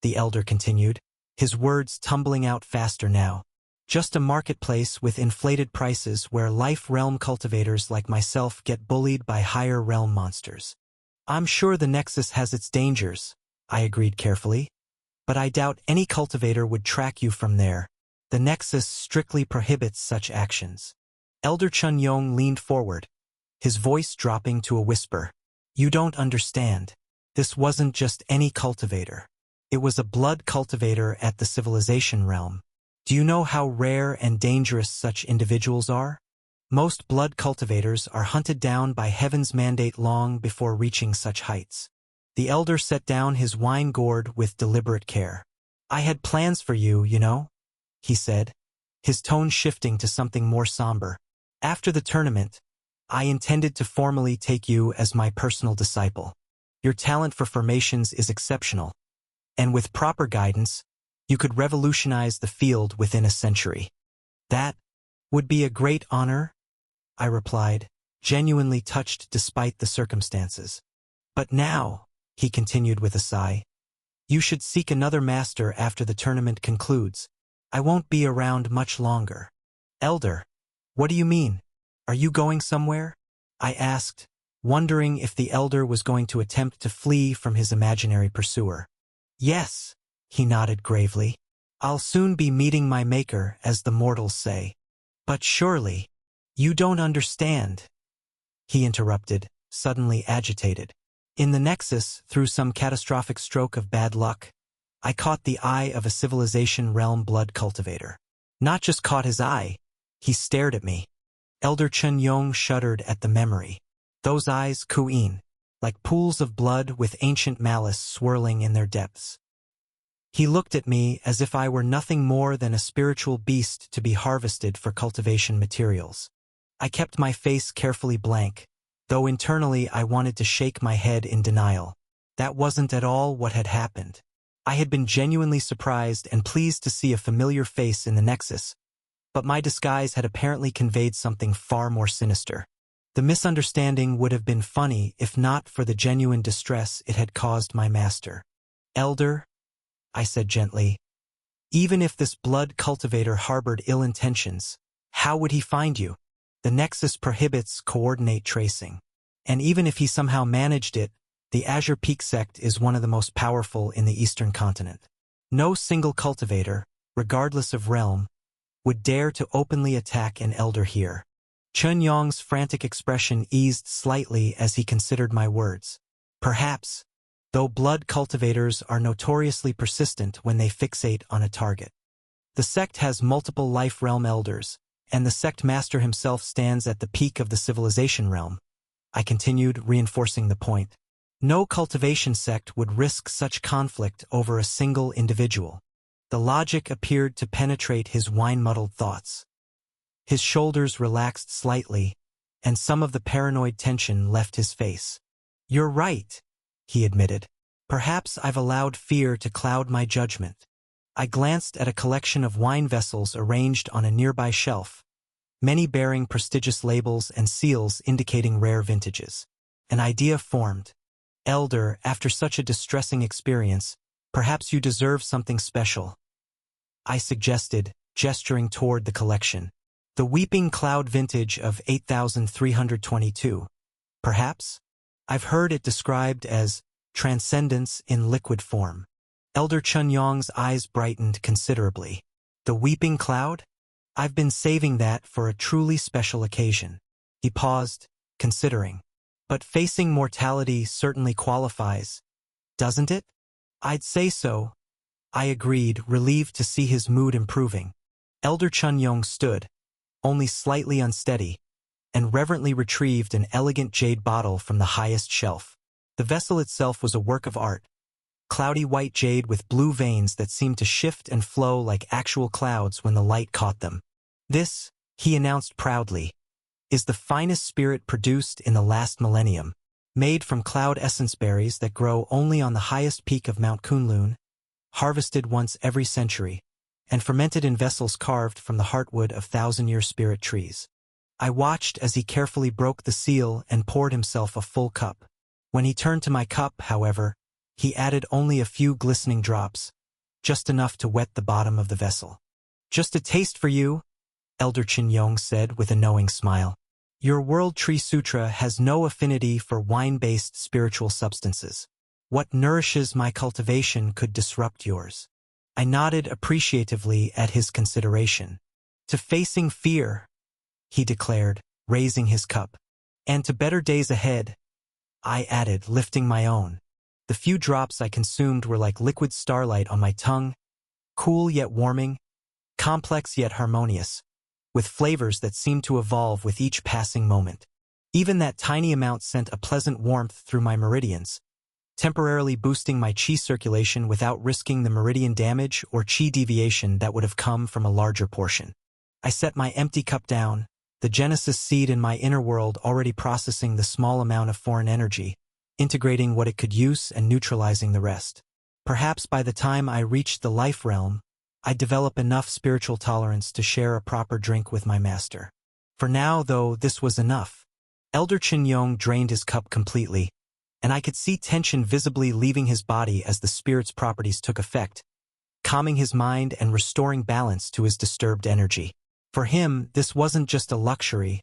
the elder continued, his words tumbling out faster now. "Just a marketplace with inflated prices where life realm cultivators like myself get bullied by higher realm monsters. I'm sure the Nexus has its dangers, I agreed carefully. But I doubt any cultivator would track you from there. The Nexus strictly prohibits such actions. Elder Chun Yong leaned forward, his voice dropping to a whisper. You don't understand. This wasn't just any cultivator. It was a blood cultivator at the civilization realm. Do you know how rare and dangerous such individuals are? Most blood cultivators are hunted down by heaven's mandate long before reaching such heights. The elder set down his wine gourd with deliberate care. I had plans for you, you know, he said, his tone shifting to something more somber. After the tournament, I intended to formally take you as my personal disciple. Your talent for formations is exceptional, and with proper guidance, you could revolutionize the field within a century. That would be a great honor, I replied, genuinely touched despite the circumstances. But now, he continued with a sigh, you should seek another master after the tournament concludes. I won't be around much longer. Elder, what do you mean? Are you going somewhere? I asked, wondering if the elder was going to attempt to flee from his imaginary pursuer. Yes, he nodded gravely. I'll soon be meeting my maker, as the mortals say. But surely, you don't understand, he interrupted, suddenly agitated. In the Nexus, through some catastrophic stroke of bad luck, I caught the eye of a civilization realm blood cultivator. Not just caught his eye, he stared at me. Elder Chun Yong shuddered at the memory. Those eyes, Kuin, like pools of blood with ancient malice swirling in their depths. He looked at me as if I were nothing more than a spiritual beast to be harvested for cultivation materials. I kept my face carefully blank, though internally I wanted to shake my head in denial. That wasn't at all what had happened. I had been genuinely surprised and pleased to see a familiar face in the Nexus, but my disguise had apparently conveyed something far more sinister. The misunderstanding would have been funny if not for the genuine distress it had caused my master. Elder, I said gently, even if this blood cultivator harbored ill intentions, how would he find you? The Nexus prohibits coordinate tracing. And even if he somehow managed it, the Azure Peak sect is one of the most powerful in the Eastern continent. No single cultivator, regardless of realm, would dare to openly attack an elder here. Chun Yong's frantic expression eased slightly as he considered my words. Perhaps, though blood cultivators are notoriously persistent when they fixate on a target. The sect has multiple life realm elders, and the sect master himself stands at the peak of the civilization realm. I continued, reinforcing the point. No cultivation sect would risk such conflict over a single individual. The logic appeared to penetrate his wine-muddled thoughts. His shoulders relaxed slightly, and some of the paranoid tension left his face. You're right, he admitted. Perhaps I've allowed fear to cloud my judgment. I glanced at a collection of wine vessels arranged on a nearby shelf, many bearing prestigious labels and seals indicating rare vintages. An idea formed. Elder, after such a distressing experience, perhaps you deserve something special. I suggested, gesturing toward the collection. The Weeping Cloud vintage of 8322. Perhaps? I've heard it described as transcendence in liquid form. Elder Chun Yong's eyes brightened considerably. The Weeping Cloud? I've been saving that for a truly special occasion. He paused, considering. But facing mortality certainly qualifies, doesn't it? I'd say so, I agreed, relieved to see his mood improving. Elder Chun Yong stood, only slightly unsteady, and reverently retrieved an elegant jade bottle from the highest shelf. The vessel itself was a work of art, cloudy white jade with blue veins that seemed to shift and flow like actual clouds when the light caught them. This, he announced proudly, is the finest spirit produced in the last millennium, made from cloud essence berries that grow only on the highest peak of Mount Kunlun, harvested once every century, and fermented in vessels carved from the heartwood of thousand-year spirit trees. I watched as he carefully broke the seal and poured himself a full cup. When he turned to my cup, however, he added only a few glistening drops, just enough to wet the bottom of the vessel. Just a taste for you, Elder Chun Yong said with a knowing smile. Your World Tree Sutra has no affinity for wine-based spiritual substances. What nourishes my cultivation could disrupt yours. I nodded appreciatively at his consideration. To facing fear, he declared, raising his cup. And to better days ahead, I added, lifting my own. The few drops I consumed were like liquid starlight on my tongue, cool yet warming, complex yet harmonious, with flavors that seemed to evolve with each passing moment. Even that tiny amount sent a pleasant warmth through my meridians, temporarily boosting my qi circulation without risking the meridian damage or qi deviation that would have come from a larger portion. I set my empty cup down, the Genesis seed in my inner world already processing the small amount of foreign energy, integrating what it could use and neutralizing the rest. Perhaps by the time I reached the life realm, I'd develop enough spiritual tolerance to share a proper drink with my master. For now, though, this was enough. Elder Chen Yong drained his cup completely, and I could see tension visibly leaving his body as the spirit's properties took effect, calming his mind and restoring balance to his disturbed energy. For him, this wasn't just a luxury,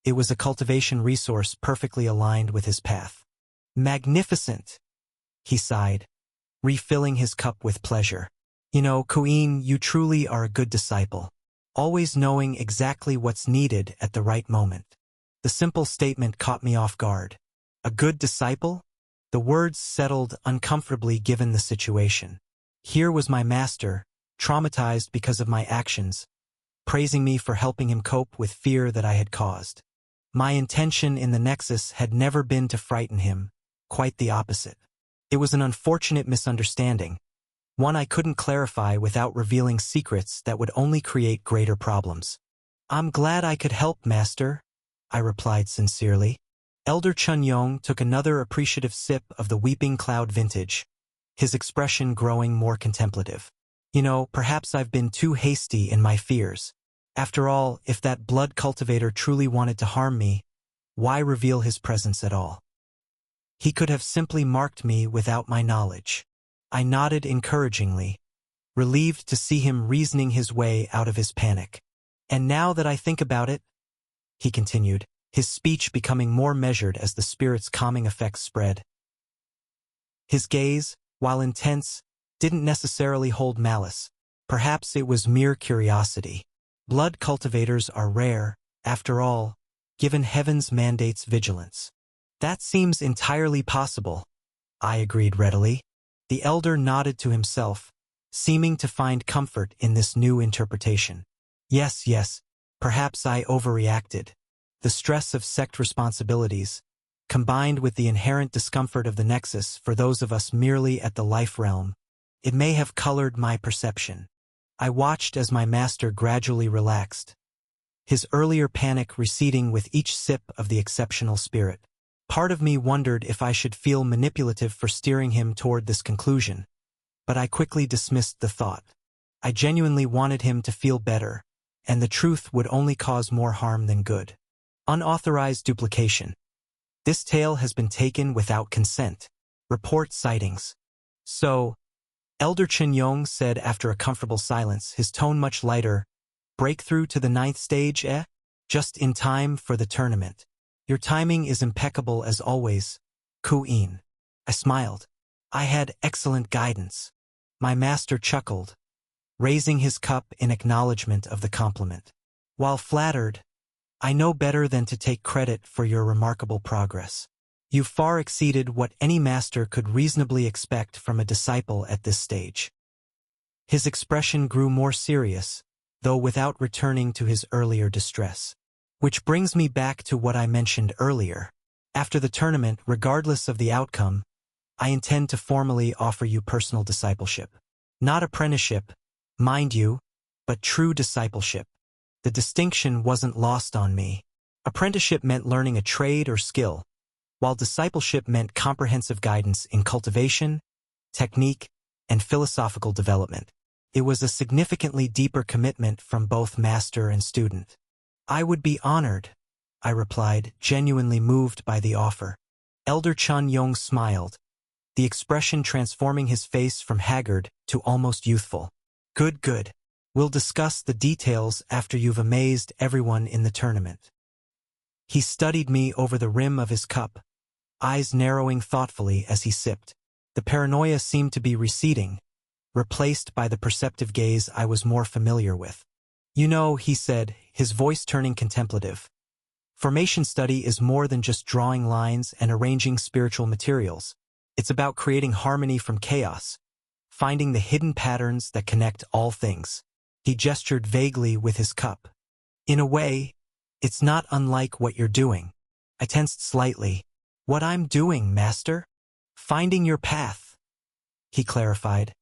it was a cultivation resource perfectly aligned with his path. Magnificent, he sighed, refilling his cup with pleasure. You know, Queen, you truly are a good disciple, always knowing exactly what's needed at the right moment. The simple statement caught me off guard. A good disciple? The words settled uncomfortably given the situation. Here was my master, traumatized because of my actions, praising me for helping him cope with fear that I had caused. My intention in the Nexus had never been to frighten him, quite the opposite. It was an unfortunate misunderstanding, one I couldn't clarify without revealing secrets that would only create greater problems. I'm glad I could help, Master, I replied sincerely. Elder Chun Yong took another appreciative sip of the Weeping Cloud vintage, his expression growing more contemplative. You know, perhaps I've been too hasty in my fears. After all, if that blood cultivator truly wanted to harm me, why reveal his presence at all? He could have simply marked me without my knowledge. I nodded encouragingly, relieved to see him reasoning his way out of his panic. And now that I think about it, he continued, his speech becoming more measured as the spirit's calming effects spread. His gaze, while intense, didn't necessarily hold malice. Perhaps it was mere curiosity. Blood cultivators are rare, after all, given heaven's mandate's vigilance. That seems entirely possible, I agreed readily. The elder nodded to himself, seeming to find comfort in this new interpretation. Yes, perhaps I overreacted. The stress of sect responsibilities, combined with the inherent discomfort of the Nexus for those of us merely at the life realm, it may have colored my perception. I watched as my master gradually relaxed, his earlier panic receding with each sip of the exceptional spirit. Part of me wondered if I should feel manipulative for steering him toward this conclusion, but I quickly dismissed the thought. I genuinely wanted him to feel better, and the truth would only cause more harm than good. Unauthorized duplication. This tale has been taken without consent. Report sightings. So, Elder Chen Yong said after a comfortable silence, his tone much lighter, breakthrough to the 9th stage, eh? Just in time for the tournament. Your timing is impeccable as always, Queen. I smiled. I had excellent guidance. My master chuckled, raising his cup in acknowledgement of the compliment. While flattered, I know better than to take credit for your remarkable progress. You far exceeded what any master could reasonably expect from a disciple at this stage. His expression grew more serious, though without returning to his earlier distress. Which brings me back to what I mentioned earlier. After the tournament, regardless of the outcome, I intend to formally offer you personal discipleship. Not apprenticeship, mind you, but true discipleship. The distinction wasn't lost on me. Apprenticeship meant learning a trade or skill, while discipleship meant comprehensive guidance in cultivation, technique, and philosophical development. It was a significantly deeper commitment from both master and student. I would be honored, I replied, genuinely moved by the offer. Elder Chun Yong smiled, the expression transforming his face from haggard to almost youthful. Good. We'll discuss the details after you've amazed everyone in the tournament. He studied me over the rim of his cup, eyes narrowing thoughtfully as he sipped. The paranoia seemed to be receding, replaced by the perceptive gaze I was more familiar with. You know, he said, his voice turning contemplative. Formation study is more than just drawing lines and arranging spiritual materials. It's about creating harmony from chaos, finding the hidden patterns that connect all things. He gestured vaguely with his cup. In a way, it's not unlike what you're doing. I tensed slightly. What I'm doing, Master? Finding your path, he clarified,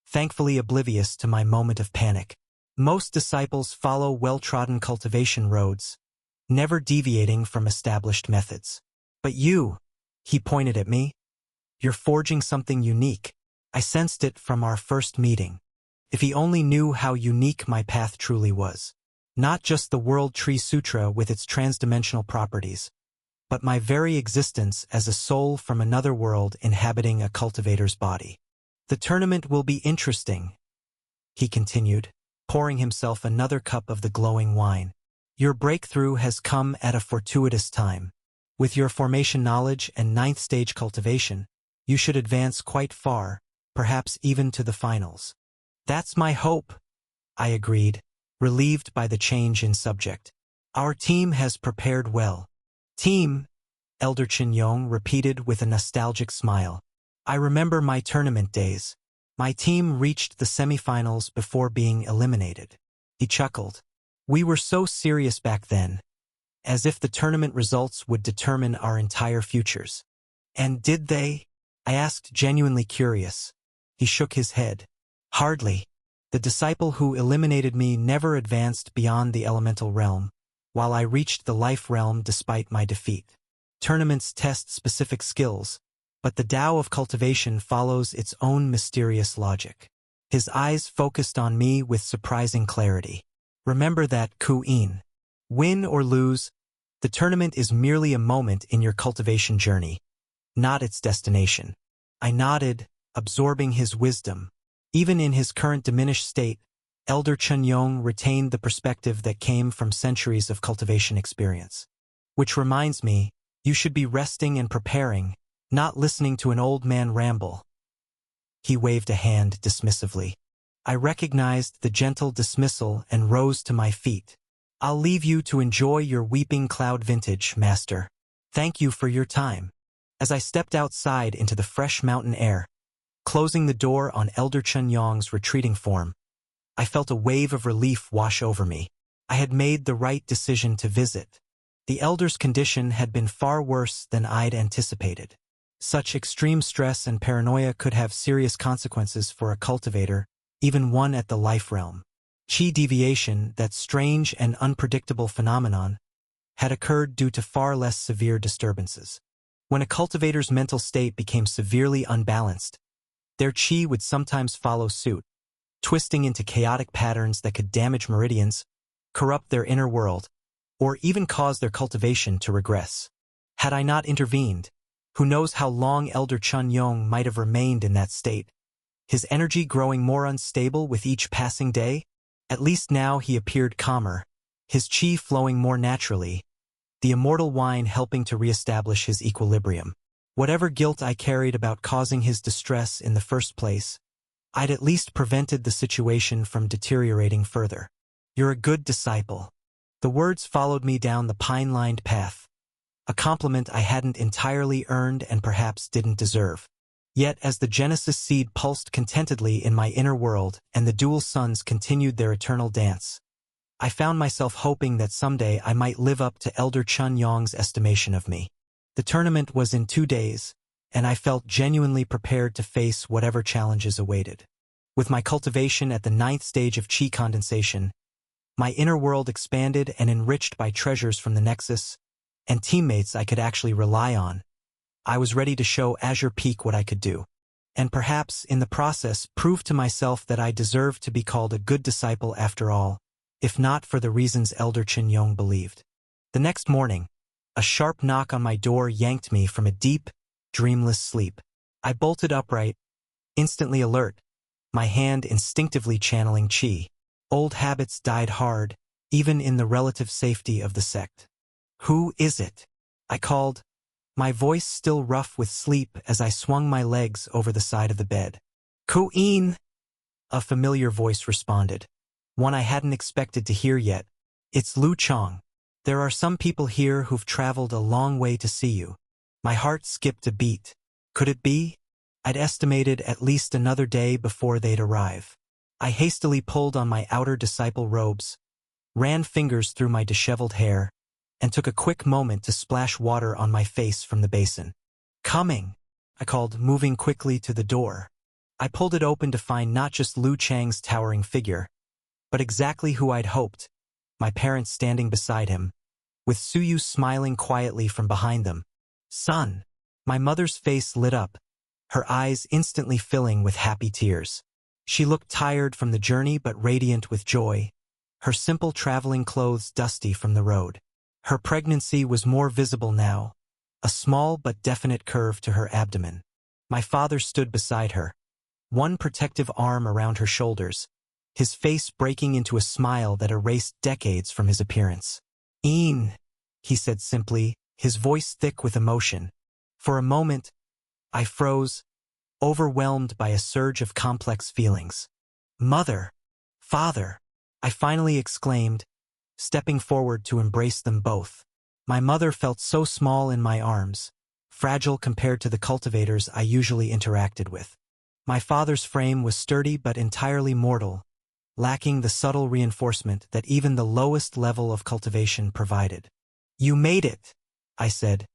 thankfully oblivious to my moment of panic. Most disciples follow well-trodden cultivation roads, never deviating from established methods. But you, he pointed at me, you're forging something unique. I sensed it from our first meeting. If he only knew how unique my path truly was. Not just the World Tree Sutra with its transdimensional properties, but my very existence as a soul from another world inhabiting a cultivator's body. The tournament will be interesting, he continued, pouring himself another cup of the glowing wine. Your breakthrough has come at a fortuitous time. With your formation knowledge and ninth stage cultivation, you should advance quite far, perhaps even to the finals. That's my hope, I agreed, relieved by the change in subject. Our team has prepared well. Team, Elder Chen-Yong repeated with a nostalgic smile. I remember my tournament days. My team reached the semifinals before being eliminated. He chuckled. We were so serious back then, as if the tournament results would determine our entire futures. And did they? I asked, genuinely curious. He shook his head. Hardly. The disciple who eliminated me never advanced beyond the elemental realm, while I reached the life realm despite my defeat. Tournaments test specific skills, but the Tao of cultivation follows its own mysterious logic. His eyes focused on me with surprising clarity. Remember that, Ku-in. Win or lose, the tournament is merely a moment in your cultivation journey, not its destination. I nodded, absorbing his wisdom. Even in his current diminished state, Elder Chen-Yong retained the perspective that came from centuries of cultivation experience. Which reminds me, you should be resting and preparing, not listening to an old man ramble. He waved a hand dismissively. I recognized the gentle dismissal and rose to my feet. I'll leave you to enjoy your weeping cloud vintage, Master. Thank you for your time. As I stepped outside into the fresh mountain air, closing the door on Elder Chen-Yong's retreating form, I felt a wave of relief wash over me. I had made the right decision to visit. The elder's condition had been far worse than I'd anticipated. Such extreme stress and paranoia could have serious consequences for a cultivator, even one at the life realm. Qi deviation, that strange and unpredictable phenomenon, had occurred due to far less severe disturbances. When a cultivator's mental state became severely unbalanced, their qi would sometimes follow suit, twisting into chaotic patterns that could damage meridians, corrupt their inner world, or even cause their cultivation to regress. Had I not intervened, who knows how long Elder Chen-Yong might have remained in that state, his energy growing more unstable with each passing day. At least now he appeared calmer, his qi flowing more naturally, the immortal wine helping to reestablish his equilibrium. Whatever guilt I carried about causing his distress in the first place, I'd at least prevented the situation from deteriorating further. You're a good disciple. The words followed me down the pine-lined path, a compliment I hadn't entirely earned and perhaps didn't deserve. Yet as the Genesis seed pulsed contentedly in my inner world and the dual suns continued their eternal dance, I found myself hoping that someday I might live up to Elder Chen-Yong's estimation of me. The tournament was in 2 days, and I felt genuinely prepared to face whatever challenges awaited. With my cultivation at the 9th stage of qi condensation, my inner world expanded and enriched by treasures from the Nexus, and teammates I could actually rely on, I was ready to show Azure Peak what I could do, and perhaps, in the process, prove to myself that I deserved to be called a good disciple after all, if not for the reasons Elder Chen-Yong believed. The next morning, a sharp knock on my door yanked me from a deep, dreamless sleep. I bolted upright, instantly alert, my hand instinctively channeling qi. Old habits died hard, even in the relative safety of the sect. Who is it? I called, my voice still rough with sleep as I swung my legs over the side of the bed. Queen! A familiar voice responded. One I hadn't expected to hear yet. It's Lu Chang. There are some people here who've traveled a long way to see you. My heart skipped a beat. Could it be? I'd estimated at least another day before they'd arrive. I hastily pulled on my outer disciple robes, ran fingers through my disheveled hair, and took a quick moment to splash water on my face from the basin. Coming, I called, moving quickly to the door. I pulled it open to find not just Lu Chang's towering figure, but exactly who I'd hoped, my parents standing beside him, with Suyu smiling quietly from behind them. Son! My mother's face lit up, her eyes instantly filling with happy tears. She looked tired from the journey but radiant with joy, her simple traveling clothes dusty from the road. Her pregnancy was more visible now, a small but definite curve to her abdomen. My father stood beside her, one protective arm around her shoulders, his face breaking into a smile that erased decades from his appearance. "Een," he said simply, his voice thick with emotion. For a moment, I froze, overwhelmed by a surge of complex feelings. "Mother! Father!" I finally exclaimed, stepping forward to embrace them both. My mother felt so small in my arms, fragile compared to the cultivators I usually interacted with. My father's frame was sturdy but entirely mortal, lacking the subtle reinforcement that even the lowest level of cultivation provided. "You made it," I said,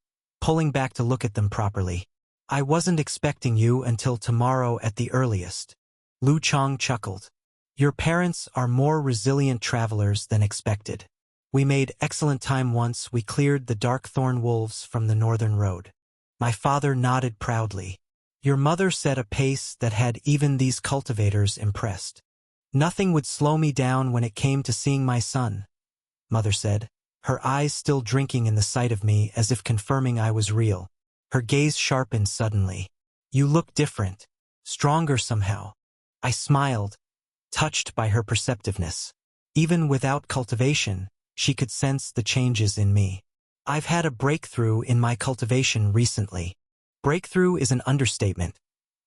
pulling back to look at them properly. "I wasn't expecting you until tomorrow at the earliest." Lu Chang chuckled. "Your parents are more resilient travelers than expected. We made excellent time once we cleared the dark-thorn wolves from the northern road." My father nodded proudly. "Your mother set a pace that had even these cultivators impressed. Nothing would slow me down when it came to seeing my son," Mother said, her eyes still drinking in the sight of me as if confirming I was real. Her gaze sharpened suddenly. "You look different, stronger somehow." I smiled, touched by her perceptiveness. Even without cultivation, she could sense the changes in me. "I've had a breakthrough in my cultivation recently." "Breakthrough is an understatement,"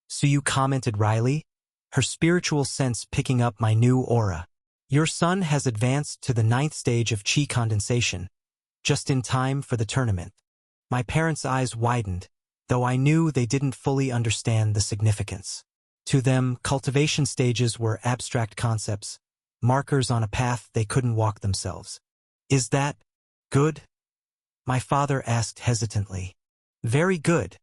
Suyu commented wryly, her spiritual sense picking up my new aura. "Your son has advanced to the 9th stage of qi condensation, just in time for the tournament." My parents' eyes widened, though I knew they didn't fully understand the significance. To them, cultivation stages were abstract concepts, markers on a path they couldn't walk themselves. "Is that good?" my father asked hesitantly. "Very good,"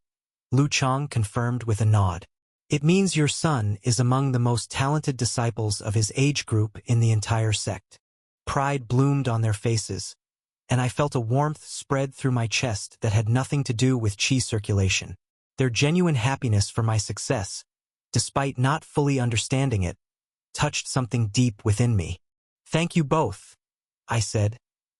Lu Chang confirmed with a nod. "It means your son is among the most talented disciples of his age group in the entire sect." Pride bloomed on their faces, and I felt a warmth spread through my chest that had nothing to do with qi circulation. Their genuine happiness for my success, despite not fully understanding it, touched something deep within me. "Thank you both," I said,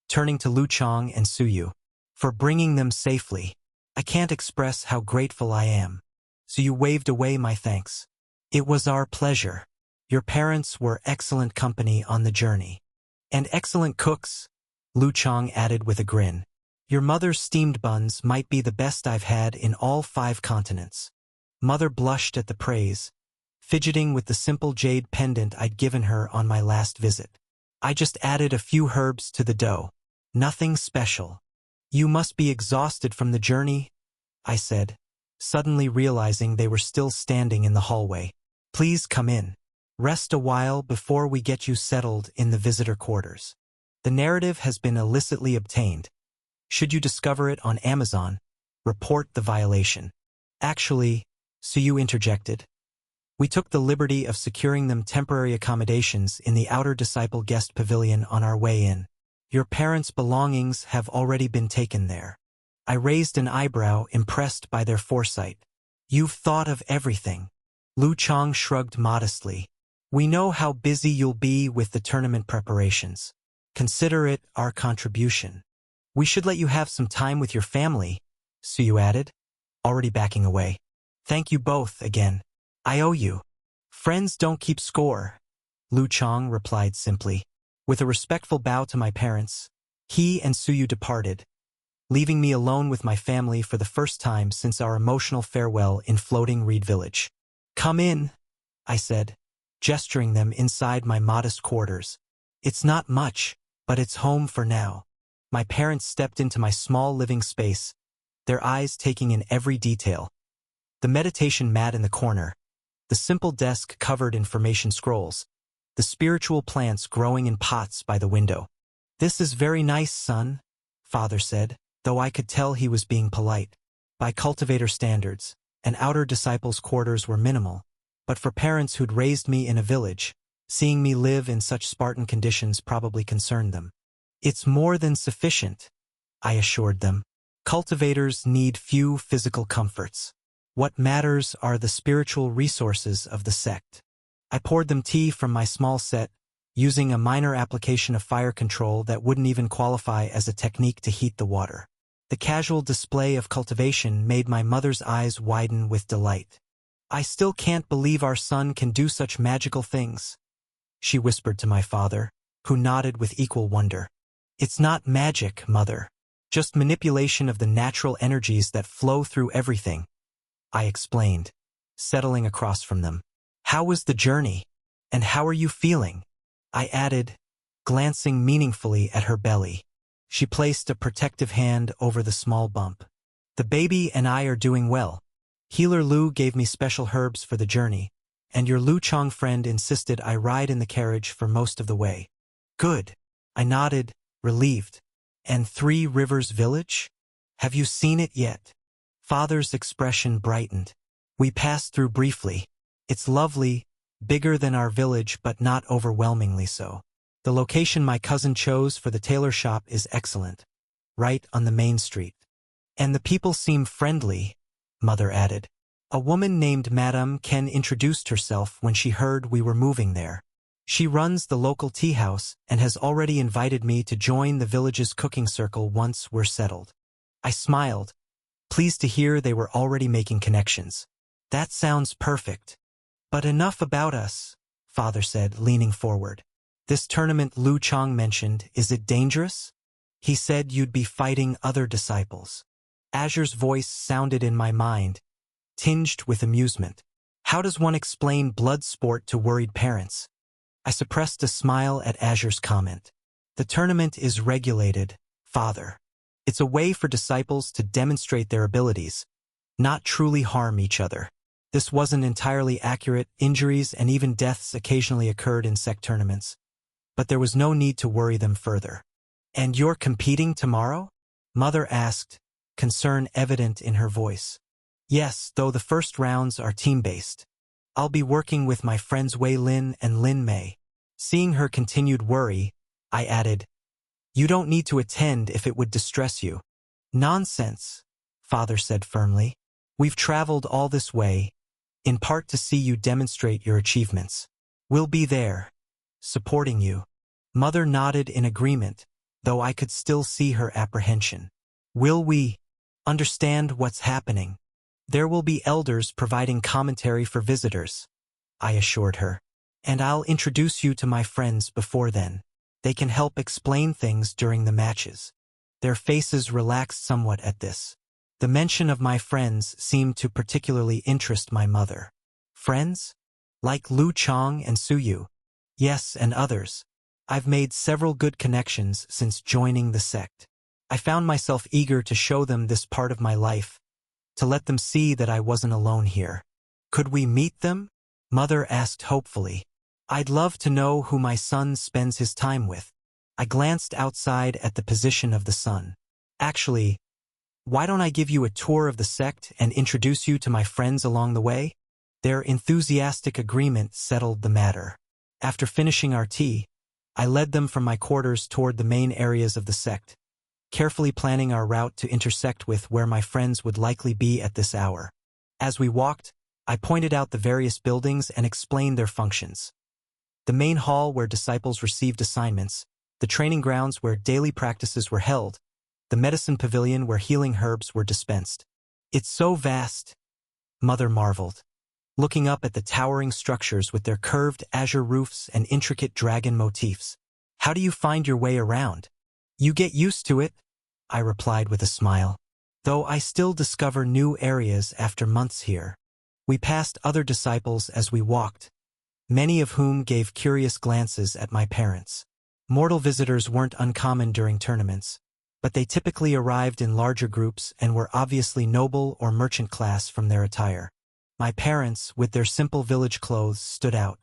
turning to Lu Chang and Suyu, "for bringing them safely. I can't express how grateful I am." Suyu waved away my thanks. "It was our pleasure. Your parents were excellent company on the journey." "And excellent cooks," Lu Chang added with a grin. "Your mother's steamed buns might be the best I've had in all 5 continents." Mother blushed at the praise, fidgeting with the simple jade pendant I'd given her on my last visit. "I just added a few herbs to the dough. Nothing special." "You must be exhausted from the journey," I said, suddenly realizing they were still standing in the hallway. "Please come in. Rest a while before we get you settled in the visitor quarters. The narrative has been illicitly obtained. Should you discover it on Amazon, report the violation." "Actually," Suyu interjected, "we took the liberty of securing them temporary accommodations in the outer disciple guest pavilion on our way in. Your parents' belongings have already been taken there." I raised an eyebrow, impressed by their foresight. "You've thought of everything." Lu Chang shrugged modestly. "We know how busy you'll be with the tournament preparations. Consider it our contribution." "We should let you have some time with your family," Suyu added, already backing away. "Thank you both again. I owe you." "Friends don't keep score," Lu Chang replied simply. With a respectful bow to my parents, he and Suyu departed, leaving me alone with my family for the first time since our emotional farewell in Floating Reed Village. "Come in," I said, gesturing them inside my modest quarters. "It's not much, but it's home for now." My parents stepped into my small living space, their eyes taking in every detail. The meditation mat in the corner, the simple desk covered in formation scrolls, the spiritual plants growing in pots by the window. "This is very nice, son," Father said, though I could tell he was being polite. By cultivator standards, and outer disciples' quarters were minimal, but for parents who'd raised me in a village, seeing me live in such Spartan conditions probably concerned them. "It's more than sufficient," I assured them. "Cultivators need few physical comforts. What matters are the spiritual resources of the sect." I poured them tea from my small set, using a minor application of fire control that wouldn't even qualify as a technique to heat the water. The casual display of cultivation made my mother's eyes widen with delight. "I still can't believe our son can do such magical things," she whispered to my father, who nodded with equal wonder. "It's not magic, Mother. Just manipulation of the natural energies that flow through everything," I explained, settling across from them. "How was the journey? And how are you feeling?" I added, glancing meaningfully at her belly. She placed a protective hand over the small bump. "The baby and I are doing well. Healer Lu gave me special herbs for the journey, and your Lu Chong friend insisted I ride in the carriage for most of the way." "Good." I nodded, relieved. "And Three Rivers Village? Have you seen it yet?" Father's expression brightened. "We passed through briefly. It's lovely, bigger than our village but not overwhelmingly so. The location my cousin chose for the tailor shop is excellent, right on the main street. And the people seem friendly," Mother added. "A woman named Madame Ken introduced herself when she heard we were moving there. She runs the local tea house and has already invited me to join the village's cooking circle once we're settled." I smiled, pleased to hear they were already making connections. "That sounds perfect. But enough about us," Father said, leaning forward. "This tournament Lu Chong mentioned, is it dangerous? He said you'd be fighting other disciples." Azure's voice sounded in my mind, tinged with amusement. How does one explain blood sport to worried parents? I suppressed a smile at Azure's comment. "The tournament is regulated, Father. It's a way for disciples to demonstrate their abilities, not truly harm each other." This wasn't entirely accurate. Injuries and even deaths occasionally occurred in sect tournaments, but there was no need to worry them further. "And you're competing tomorrow?" Mother asked, concern evident in her voice. "Yes, though the first rounds are team-based. I'll be working with my friends Wei Lin and Lin Mei." Seeing her continued worry, I added, "You don't need to attend if it would distress you." "Nonsense," Father said firmly. "We've traveled all this way, in part to see you demonstrate your achievements. We'll be there, supporting you." Mother nodded in agreement, though I could still see her apprehension. "Will we understand what's happening?" "There will be elders providing commentary for visitors," I assured her. "And I'll introduce you to my friends before then. They can help explain things during the matches." Their faces relaxed somewhat at this. The mention of my friends seemed to particularly interest my mother. "Friends? Like Lu Chong and Suyu?" "Yes, and others. I've made several good connections since joining the sect." I found myself eager to show them this part of my life, to let them see that I wasn't alone here. "Could we meet them?" Mother asked hopefully. "I'd love to know who my son spends his time with." I glanced outside at the position of the sun. "Actually, why don't I give you a tour of the sect and introduce you to my friends along the way?" Their enthusiastic agreement settled the matter. After finishing our tea, I led them from my quarters toward the main areas of the sect, carefully planning our route to intersect with where my friends would likely be at this hour. As we walked, I pointed out the various buildings and explained their functions. The main hall where disciples received assignments, the training grounds where daily practices were held, the medicine pavilion where healing herbs were dispensed. "It's so vast," Mother marveled, looking up at the towering structures with their curved azure roofs and intricate dragon motifs. "How do you find your way around?" "You get used to it," I replied with a smile. Though I still discover new areas after months here. We passed other disciples as we walked, many of whom gave curious glances at my parents. Mortal visitors weren't uncommon during tournaments, but they typically arrived in larger groups and were obviously noble or merchant class from their attire. My parents, with their simple village clothes, stood out.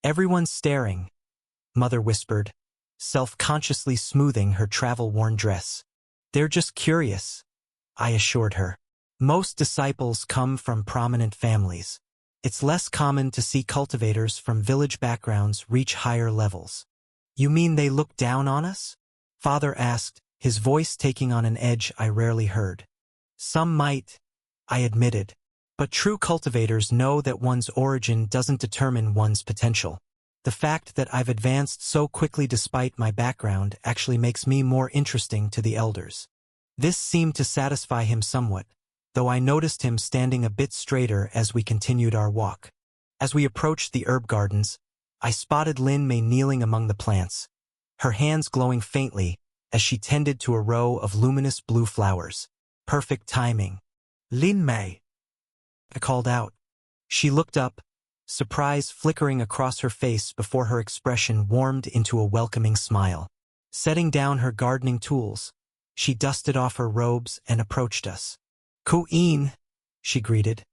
"Everyone's staring," Mother whispered, self-consciously smoothing her travel-worn dress. "They're just curious," I assured her. Most disciples come from prominent families. It's less common to see cultivators from village backgrounds reach higher levels. "You mean they look down on us?" Father asked, his voice taking on an edge I rarely heard. "Some might," I admitted. "But true cultivators know that one's origin doesn't determine one's potential. The fact that I've advanced so quickly despite my background actually makes me more interesting to the elders." This seemed to satisfy him somewhat, though I noticed him standing a bit straighter as we continued our walk. As we approached the herb gardens, I spotted Lin Mei kneeling among the plants, her hands glowing faintly as she tended to a row of luminous blue flowers. Perfect timing. "Lin Mei," I called out. She looked up, surprise flickering across her face before her expression warmed into a welcoming smile. Setting down her gardening tools, she dusted off her robes and approached us. "Ku'in," she greeted,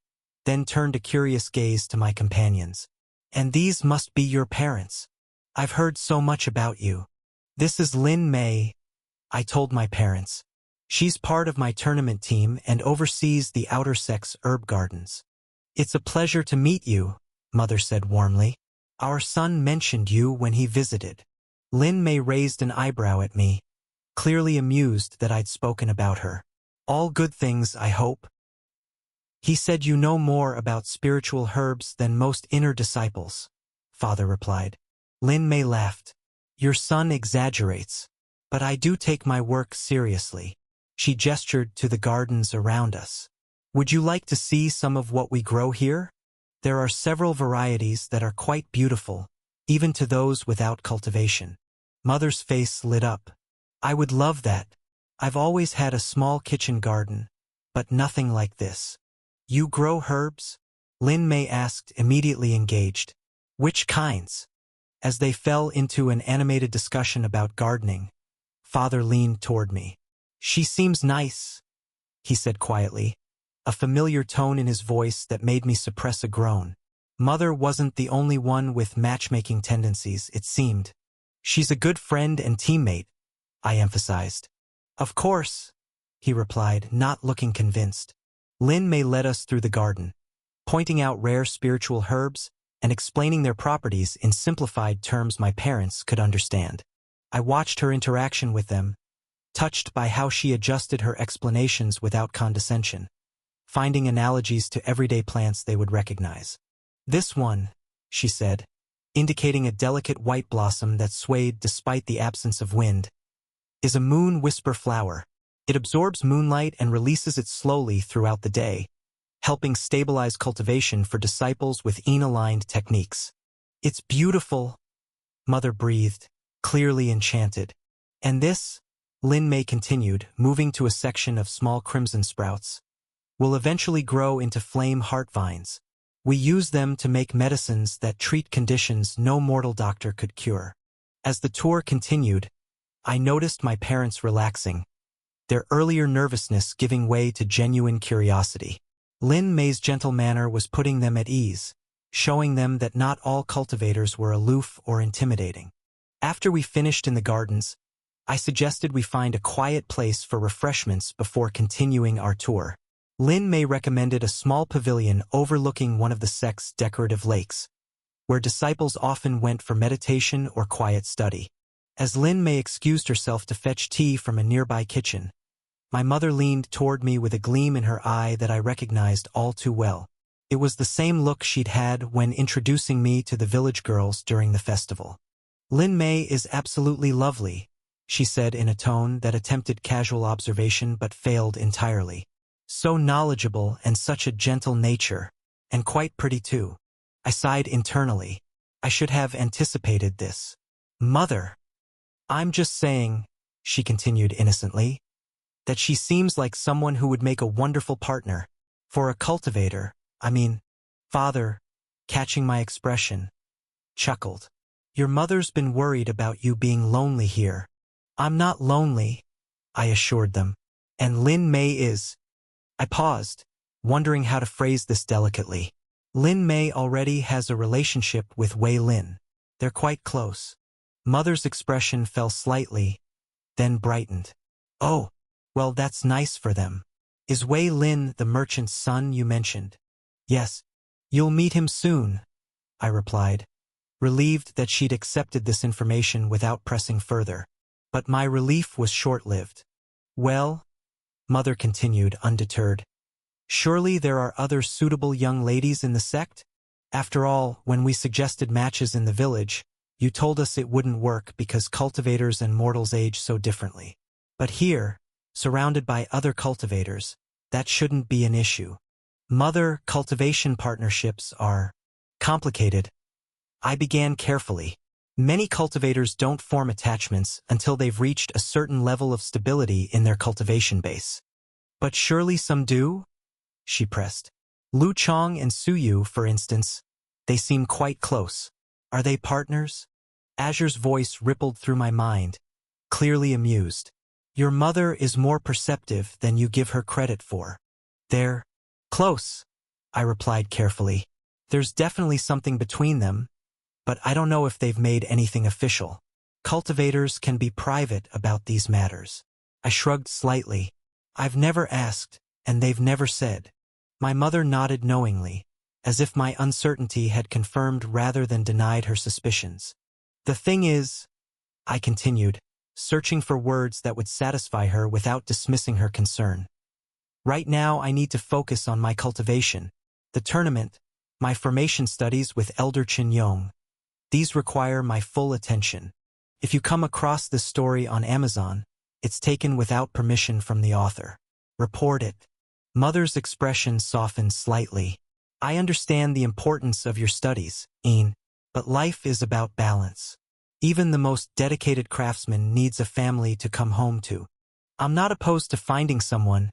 then turned a curious gaze to my companions. "And these must be your parents. I've heard so much about you." "This is Lin Mei," I told my parents. "She's part of my tournament team and oversees the Outer Sex herb gardens." "It's a pleasure to meet you," Mother said warmly. "Our son mentioned you when he visited." Lin Mei raised an eyebrow at me, clearly amused that I'd spoken about her. "All good things, I hope." "He said you know more about spiritual herbs than most inner disciples," Father replied. Lin Mei laughed. "Your son exaggerates, but I do take my work seriously." She gestured to the gardens around us. "Would you like to see some of what we grow here? There are several varieties that are quite beautiful, even to those without cultivation." Mother's face lit up. "I would love that. I've always had a small kitchen garden, but nothing like this." "You grow herbs?" Lin Mei asked, immediately engaged. "Which kinds?" As they fell into an animated discussion about gardening, Father leaned toward me. "She seems nice," he said quietly, a familiar tone in his voice that made me suppress a groan. Mother wasn't the only one with matchmaking tendencies, it seemed. "She's a good friend and teammate," I emphasized. "Of course," he replied, not looking convinced. Lin Mei led us through the garden, pointing out rare spiritual herbs and explaining their properties in simplified terms my parents could understand. I watched her interaction with them, touched by how she adjusted her explanations without condescension, finding analogies to everyday plants they would recognize. "This one," she said, indicating a delicate white blossom that swayed despite the absence of wind, "is a moon whisper flower. It absorbs moonlight and releases it slowly throughout the day, helping stabilize cultivation for disciples with yin-aligned techniques." "It's beautiful," Mother breathed, clearly enchanted. "And this," Lin Mei continued, moving to a section of small crimson sprouts, "will eventually grow into flame heart vines. We use them to make medicines that treat conditions no mortal doctor could cure." As the tour continued, I noticed my parents relaxing, their earlier nervousness giving way to genuine curiosity. Lin Mei's gentle manner was putting them at ease, showing them that not all cultivators were aloof or intimidating. After we finished in the gardens, I suggested we find a quiet place for refreshments before continuing our tour. Lin Mei recommended a small pavilion overlooking one of the sect's decorative lakes, where disciples often went for meditation or quiet study. As Lin Mei excused herself to fetch tea from a nearby kitchen, my mother leaned toward me with a gleam in her eye that I recognized all too well. It was the same look she'd had when introducing me to the village girls during the festival. "Lin Mei is absolutely lovely," she said in a tone that attempted casual observation but failed entirely. "So knowledgeable and such a gentle nature, and quite pretty too." I sighed internally. I should have anticipated this. "Mother." "I'm just saying," she continued innocently. that she seems like someone who would make a wonderful partner. For a cultivator, I mean. Father, catching my expression, chuckled. Your mother's been worried about you being lonely here. I'm not lonely, I assured them. And Lin Mei is. I paused, wondering how to phrase this delicately. Lin Mei already has a relationship with Wei Lin. They're quite close. Mother's expression fell slightly, then brightened. Oh, well, that's nice for them. Is Wei Lin the merchant's son you mentioned? Yes. You'll meet him soon, I replied, relieved that she'd accepted this information without pressing further. But my relief was short-lived. Well, Mother continued, undeterred, surely there are other suitable young ladies in the sect? After all, when we suggested matches in the village, you told us it wouldn't work because cultivators and mortals age so differently. But here, surrounded by other cultivators, that shouldn't be an issue. Mother, cultivation partnerships are complicated. I began carefully. Many cultivators don't form attachments until they've reached a certain level of stability in their cultivation base. But surely some do? She pressed. Lu Chong and Su Yu, for instance, they seem quite close. Are they partners? Azure's voice rippled through my mind, clearly amused. Your mother is more perceptive than you give her credit for. They're close, I replied carefully. There's definitely something between them, but I don't know if they've made anything official. Cultivators can be private about these matters. I shrugged slightly. I've never asked, and they've never said. My mother nodded knowingly, as if my uncertainty had confirmed rather than denied her suspicions. The thing is, I continued, searching for words that would satisfy her without dismissing her concern. Right now I need to focus on my cultivation, the tournament, my formation studies with Elder Qin Yong. These require my full attention. If you come across this story on Amazon, it's taken without permission from the author. Report it. Mother's expression softened slightly. I understand the importance of your studies, Een, but life is about balance. Even the most dedicated craftsman needs a family to come home to. I'm not opposed to finding someone,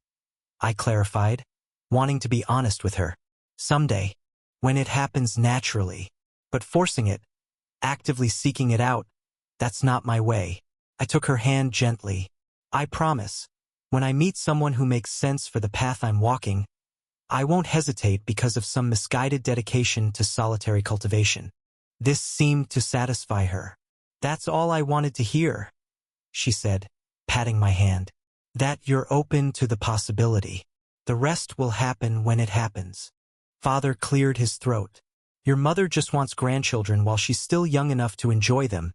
I clarified, wanting to be honest with her. Someday, when it happens naturally. But forcing it, actively seeking it out, that's not my way. I took her hand gently. I promise, when I meet someone who makes sense for the path I'm walking, I won't hesitate because of some misguided dedication to solitary cultivation. This seemed to satisfy her. That's all I wanted to hear, she said, patting my hand. That you're open to the possibility. The rest will happen when it happens. Father cleared his throat. Your mother just wants grandchildren while she's still young enough to enjoy them,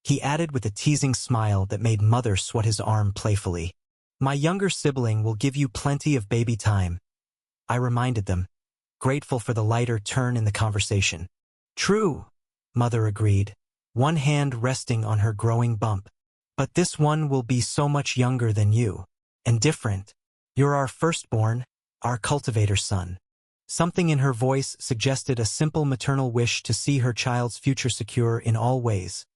he added with a teasing smile that made Mother swat his arm playfully. My younger sibling will give you plenty of baby time, I reminded them, grateful for the lighter turn in the conversation. True, Mother agreed, one hand resting on her growing bump. But this one will be so much younger than you. And different. You're our firstborn, our cultivator son. Something in her voice suggested a simple maternal wish to see her child's future secure in all ways,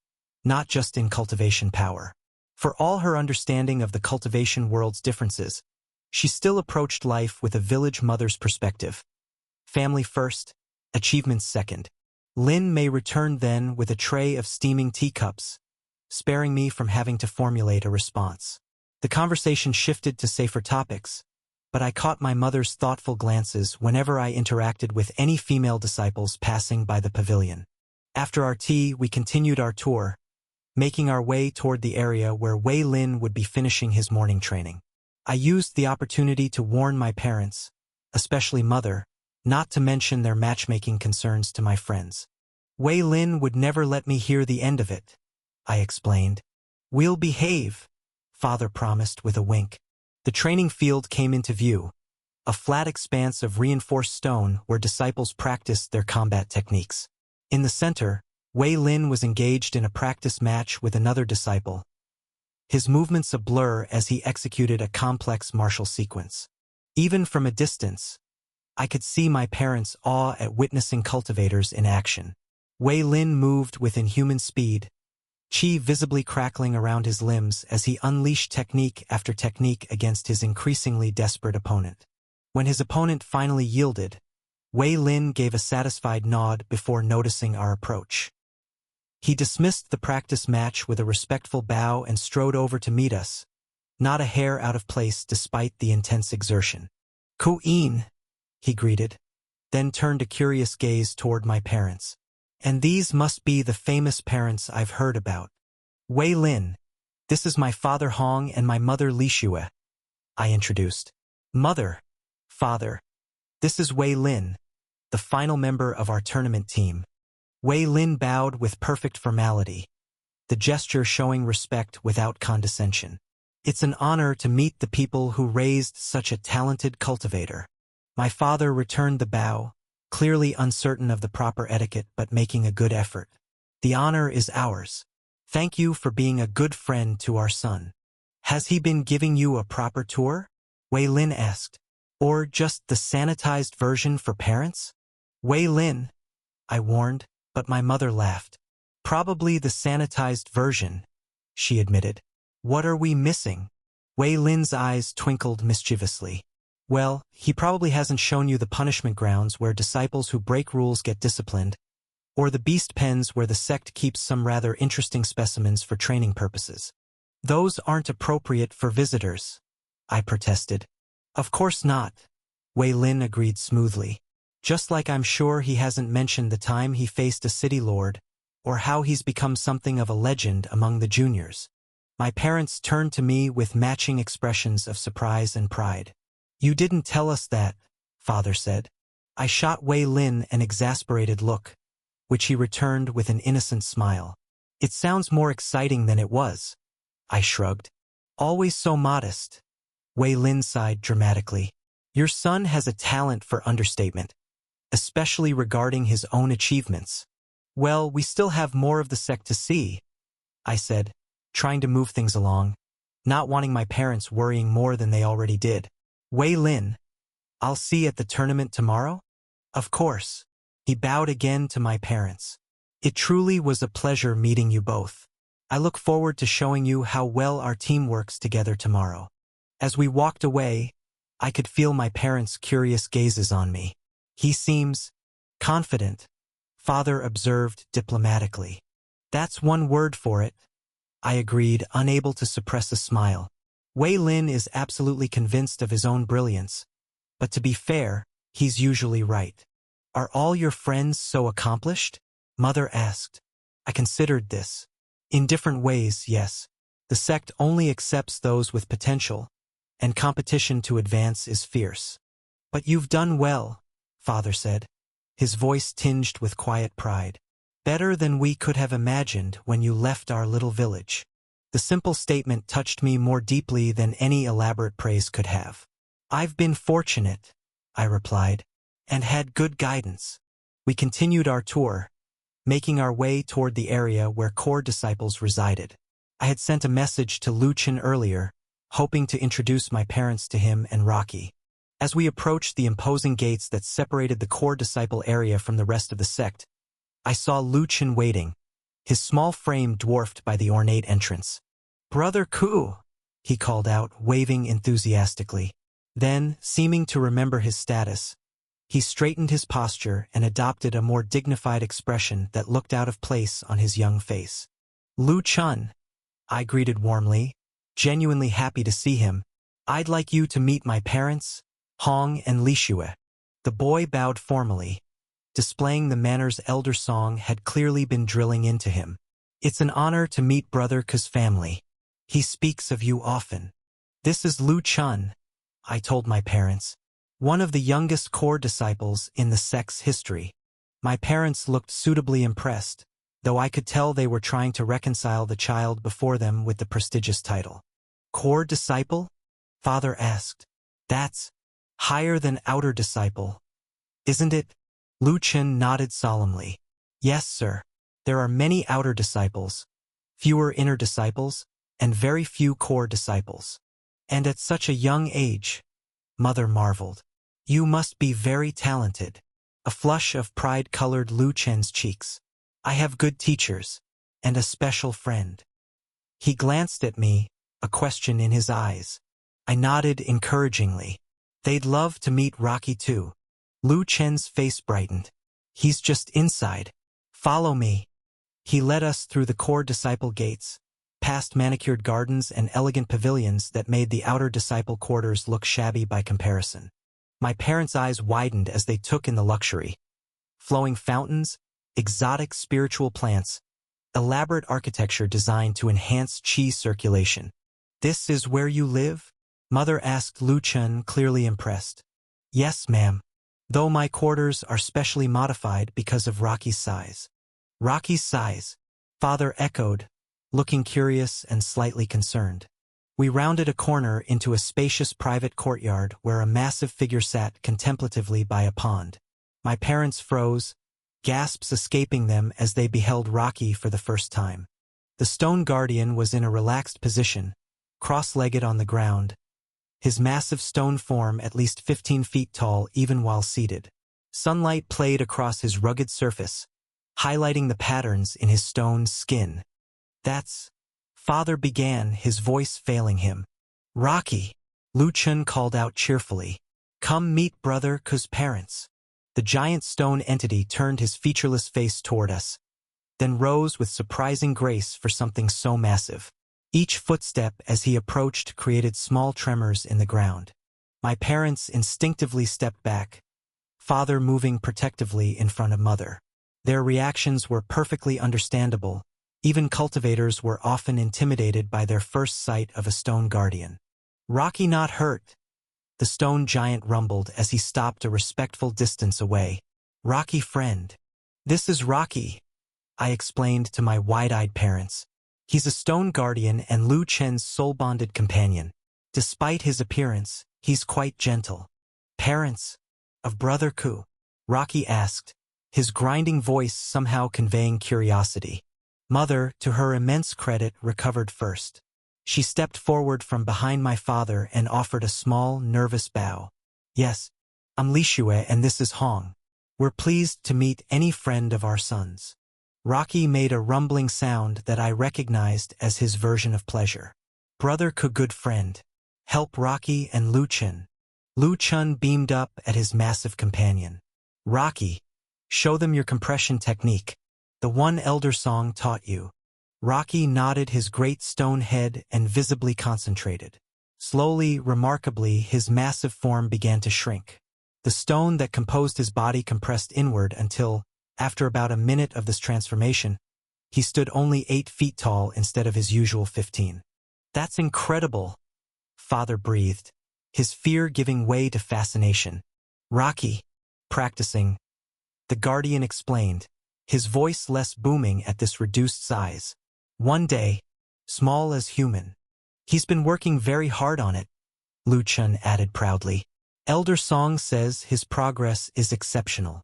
not just in cultivation power. For all her understanding of the cultivation world's differences, she still approached life with a village mother's perspective. Family first, achievements second. Lin Mei returned then with a tray of steaming teacups, sparing me from having to formulate a response. The conversation shifted to safer topics, but I caught my mother's thoughtful glances whenever I interacted with any female disciples passing by the pavilion. After our tea, we continued our tour, making our way toward the area where Wei Lin would be finishing his morning training. I used the opportunity to warn my parents, especially Mother, not to mention their matchmaking concerns to my friends. Wei Lin would never let me hear the end of it, I explained. We'll behave, Father promised with a wink. The training field came into view, a flat expanse of reinforced stone where disciples practiced their combat techniques. In the center, Wei Lin was engaged in a practice match with another disciple, his movements a blur as he executed a complex martial sequence. Even from a distance, I could see my parents' awe at witnessing cultivators in action. Wei Lin moved with inhuman speed, chi visibly crackling around his limbs as he unleashed technique after technique against his increasingly desperate opponent. When his opponent finally yielded, Wei Lin gave a satisfied nod before noticing our approach. He dismissed the practice match with a respectful bow and strode over to meet us, not a hair out of place despite the intense exertion. "Ku-in," he greeted, then turned a curious gaze toward my parents. "And these must be the famous parents I've heard about. Wei Lin, this is my father Hong and my mother Li Xue," I introduced. "Mother, father, this is Wei Lin, the final member of our tournament team." Wei Lin bowed with perfect formality, the gesture showing respect without condescension. "It's an honor to meet the people who raised such a talented cultivator." My father returned the bow, clearly uncertain of the proper etiquette but making a good effort. "The honor is ours. Thank you for being a good friend to our son." "Has he been giving you a proper tour?" Wei Lin asked. "Or just the sanitized version for parents?" "Wei Lin," I warned, but my mother laughed. "Probably the sanitized version," she admitted. "What are we missing?" Wei Lin's eyes twinkled mischievously. "Well, he probably hasn't shown you the punishment grounds where disciples who break rules get disciplined, or the beast pens where the sect keeps some rather interesting specimens for training purposes. Those aren't appropriate for visitors," I protested. "Of course not," Wei Lin agreed smoothly. "Just like I'm sure he hasn't mentioned the time he faced a city lord, or how he's become something of a legend among the juniors." My parents turned to me with matching expressions of surprise and pride. "You didn't tell us that," father said. I shot Wei Lin an exasperated look, which he returned with an innocent smile. "It sounds more exciting than it was," I shrugged. "Always so modest." Wei Lin sighed dramatically. "Your son has a talent for understatement, especially regarding his own achievements." "Well, we still have more of the sect to see," I said, trying to move things along, not wanting my parents worrying more than they already did. "Wei Lin, I'll see you at the tournament tomorrow?" "Of course." He bowed again to my parents. "It truly was a pleasure meeting you both. I look forward to showing you how well our team works together tomorrow." As we walked away, I could feel my parents' curious gazes on me. "He seems confident," father observed diplomatically. "That's one word for it," I agreed, unable to suppress a smile. Wei Lin is absolutely convinced of his own brilliance, but to be fair, he's usually right. "Are all your friends so accomplished?" Mother asked. I considered this. "In different ways, yes. The sect only accepts those with potential, and competition to advance is fierce." "But you've done well," father said, his voice tinged with quiet pride. "Better than we could have imagined when you left our little village." The simple statement touched me more deeply than any elaborate praise could have. "I've been fortunate," I replied, "and had good guidance." We continued our tour, making our way toward the area where core disciples resided. I had sent a message to Lu Chen earlier, hoping to introduce my parents to him and Rocky. As we approached the imposing gates that separated the core disciple area from the rest of the sect, I saw Lu Chen waiting, his small frame dwarfed by the ornate entrance. "Brother Ku," he called out, waving enthusiastically. Then, seeming to remember his status, he straightened his posture and adopted a more dignified expression that looked out of place on his young face. "Lu Chen," I greeted warmly, genuinely happy to see him. "I'd like you to meet my parents, Hong and Li Xue." The boy bowed formally, displaying the manners elder Song had clearly been drilling into him. "It's an honor to meet Brother Ku's family. He speaks of you often." "This is Lu Chen," I told my parents, "one of the youngest core disciples in the sect's history." My parents looked suitably impressed, though I could tell they were trying to reconcile the child before them with the prestigious title. "Core disciple?" father asked. "That's higher than outer disciple, isn't it?" Lu Chen nodded solemnly. "Yes, sir. There are many outer disciples, fewer inner disciples, and very few core disciples. And at such a young age," mother marveled. "You must be very talented." A flush of pride colored Lu Chen's cheeks. "I have good teachers," and a special friend. He glanced at me, a question in his eyes. I nodded encouragingly. They'd love to meet Rocky too. Lu Chen's face brightened. He's just inside. Follow me. He led us through the core disciple gates, past manicured gardens and elegant pavilions that made the outer disciple quarters look shabby by comparison. My parents' eyes widened as they took in the luxury. Flowing fountains, exotic spiritual plants, elaborate architecture designed to enhance qi circulation. This is where you live? Mother asked Lu Chen, clearly impressed. Yes, ma'am. Though my quarters are specially modified because of Rocky's size. Rocky's size? Father echoed, looking curious and slightly concerned. We rounded a corner into a spacious private courtyard where a massive figure sat contemplatively by a pond. My parents froze, gasps escaping them as they beheld Rocky for the first time. The stone guardian was in a relaxed position, cross-legged on the ground, his massive stone form at least 15 feet tall even while seated. Sunlight played across his rugged surface, highlighting the patterns in his stone skin. That's... Father began, his voice failing him. Rocky, Lu Chen called out cheerfully. Come meet Brother Ku's parents. The giant stone entity turned his featureless face toward us, then rose with surprising grace for something so massive. Each footstep as he approached created small tremors in the ground. My parents instinctively stepped back, Father moving protectively in front of Mother. Their reactions were perfectly understandable. Even cultivators were often intimidated by their first sight of a stone guardian. Rocky not hurt, the stone giant rumbled as he stopped a respectful distance away. Rocky friend. This is Rocky, I explained to my wide-eyed parents. He's a stone guardian and Lu Chen's soul-bonded companion. Despite his appearance, he's quite gentle. Parents of Brother Ku? Rocky asked, his grinding voice somehow conveying curiosity. Mother, to her immense credit, recovered first. She stepped forward from behind my father and offered a small, nervous bow. Yes, I'm Li Xue and this is Hong. We're pleased to meet any friend of our son's. Rocky made a rumbling sound that I recognized as his version of pleasure. Brother Ku, good friend. Help Rocky and Lu Chen. Lu Chen beamed up at his massive companion. Rocky, show them your compression technique. The one Elder Song taught you. Rocky nodded his great stone head and visibly concentrated. Slowly, remarkably, his massive form began to shrink. The stone that composed his body compressed inward until, after about a minute of this transformation, he stood only 8 feet tall instead of his usual 15. That's incredible, Father breathed, his fear giving way to fascination. Rocky, practicing, the guardian explained, his voice less booming at this reduced size. One day, small as human. He's been working very hard on it, Lu Chen added proudly. Elder Song says his progress is exceptional.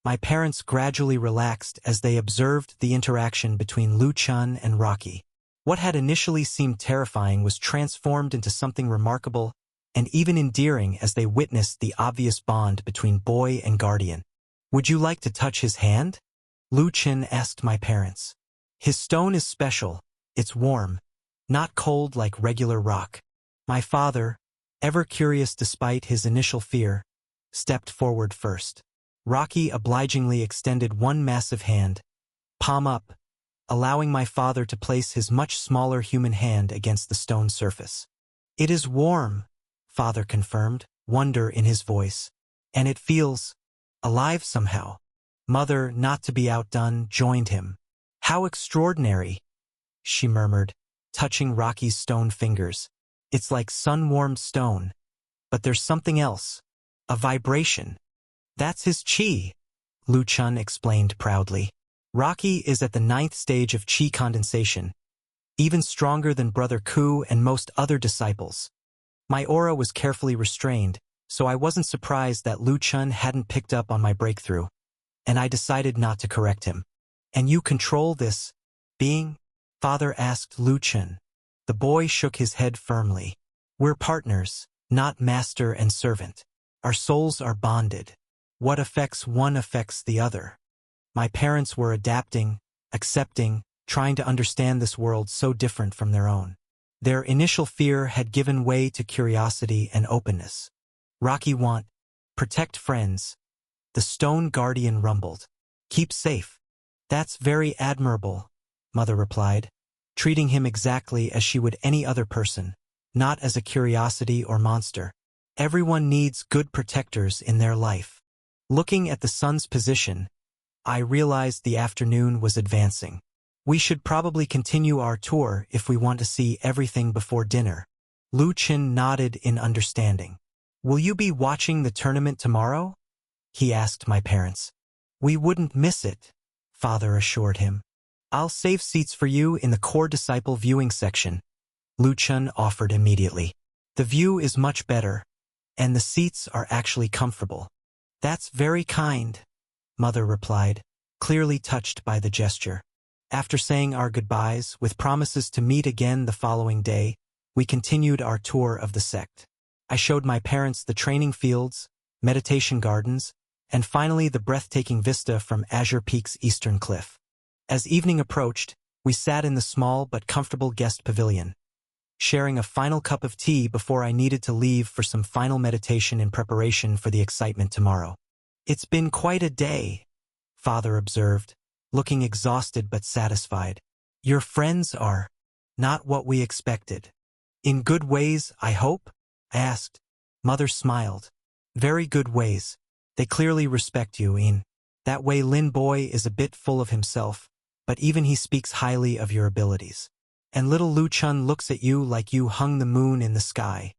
My parents gradually relaxed as they observed the interaction between Lu Chen and Rocky. What had initially seemed terrifying was transformed into something remarkable and even endearing as they witnessed the obvious bond between boy and guardian. Would you like to touch his hand? Lu Chen asked my parents. His stone is special, it's warm, not cold like regular rock. My father, ever curious despite his initial fear, stepped forward first. Rocky obligingly extended one massive hand, palm up, allowing my father to place his much smaller human hand against the stone surface. It is warm, Father confirmed, wonder in his voice. And it feels alive somehow. Mother, not to be outdone, joined him. How extraordinary, she murmured, touching Rocky's stone fingers. It's like sun-warmed stone. But there's something else. A vibration. That's his qi, Lu Chen explained proudly. Rocky is at the 9th stage of qi condensation, even stronger than Brother Ku and most other disciples. My aura was carefully restrained, so I wasn't surprised that Lu Chen hadn't picked up on my breakthrough, and I decided not to correct him. And you control this being? Father asked Lu Chen. The boy shook his head firmly. We're partners, not master and servant. Our souls are bonded. What affects one affects the other. My parents were adapting, accepting, trying to understand this world so different from their own. Their initial fear had given way to curiosity and openness. Rocky want, protect friends. The stone guardian rumbled. Keep safe. That's very admirable, Mother replied, treating him exactly as she would any other person, not as a curiosity or monster. Everyone needs good protectors in their life. Looking at the sun's position, I realized the afternoon was advancing. We should probably continue our tour if we want to see everything before dinner. Lu Qin nodded in understanding. Will you be watching the tournament tomorrow? He asked my parents. We wouldn't miss it, Father assured him. I'll save seats for you in the core disciple viewing section, Lu Qin offered immediately. The view is much better, and the seats are actually comfortable. That's very kind, Mother replied, clearly touched by the gesture. After saying our goodbyes, with promises to meet again the following day, we continued our tour of the sect. I showed my parents the training fields, meditation gardens, and finally the breathtaking vista from Azure Peak's eastern cliff. As evening approached, we sat in the small but comfortable guest pavilion, sharing a final cup of tea before I needed to leave for some final meditation in preparation for the excitement tomorrow. It's been quite a day, Father observed, looking exhausted but satisfied. Your friends are not what we expected. In good ways, I hope? I asked. Mother smiled. Very good ways. They clearly respect you, In. That Wei Lin boy is a bit full of himself, but even he speaks highly of your abilities. And little Lu Qin looks at you like you hung the moon in the sky.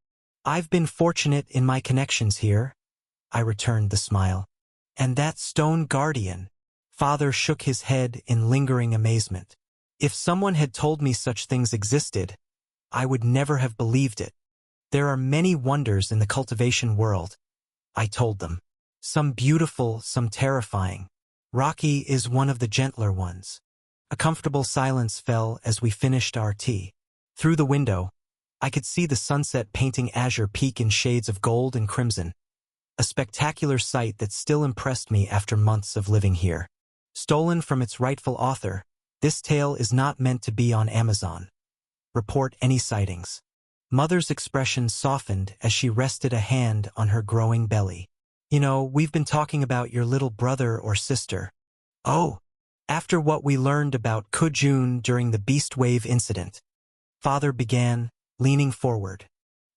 I've been fortunate in my connections here, I returned the smile. And that stone guardian. Father shook his head in lingering amazement. If someone had told me such things existed, I would never have believed it. There are many wonders in the cultivation world, I told them. Some beautiful, some terrifying. Rocky is one of the gentler ones. A comfortable silence fell as we finished our tea. Through the window, I could see the sunset painting Azure Peak in shades of gold and crimson. A spectacular sight that still impressed me after months of living here. Stolen from its rightful author, this tale is not meant to be on Amazon. Report any sightings. Mother's expression softened as she rested a hand on her growing belly. You know, we've been talking about your little brother or sister. Oh, after what we learned about Kujun during the Beast Wave incident, Father began, leaning forward.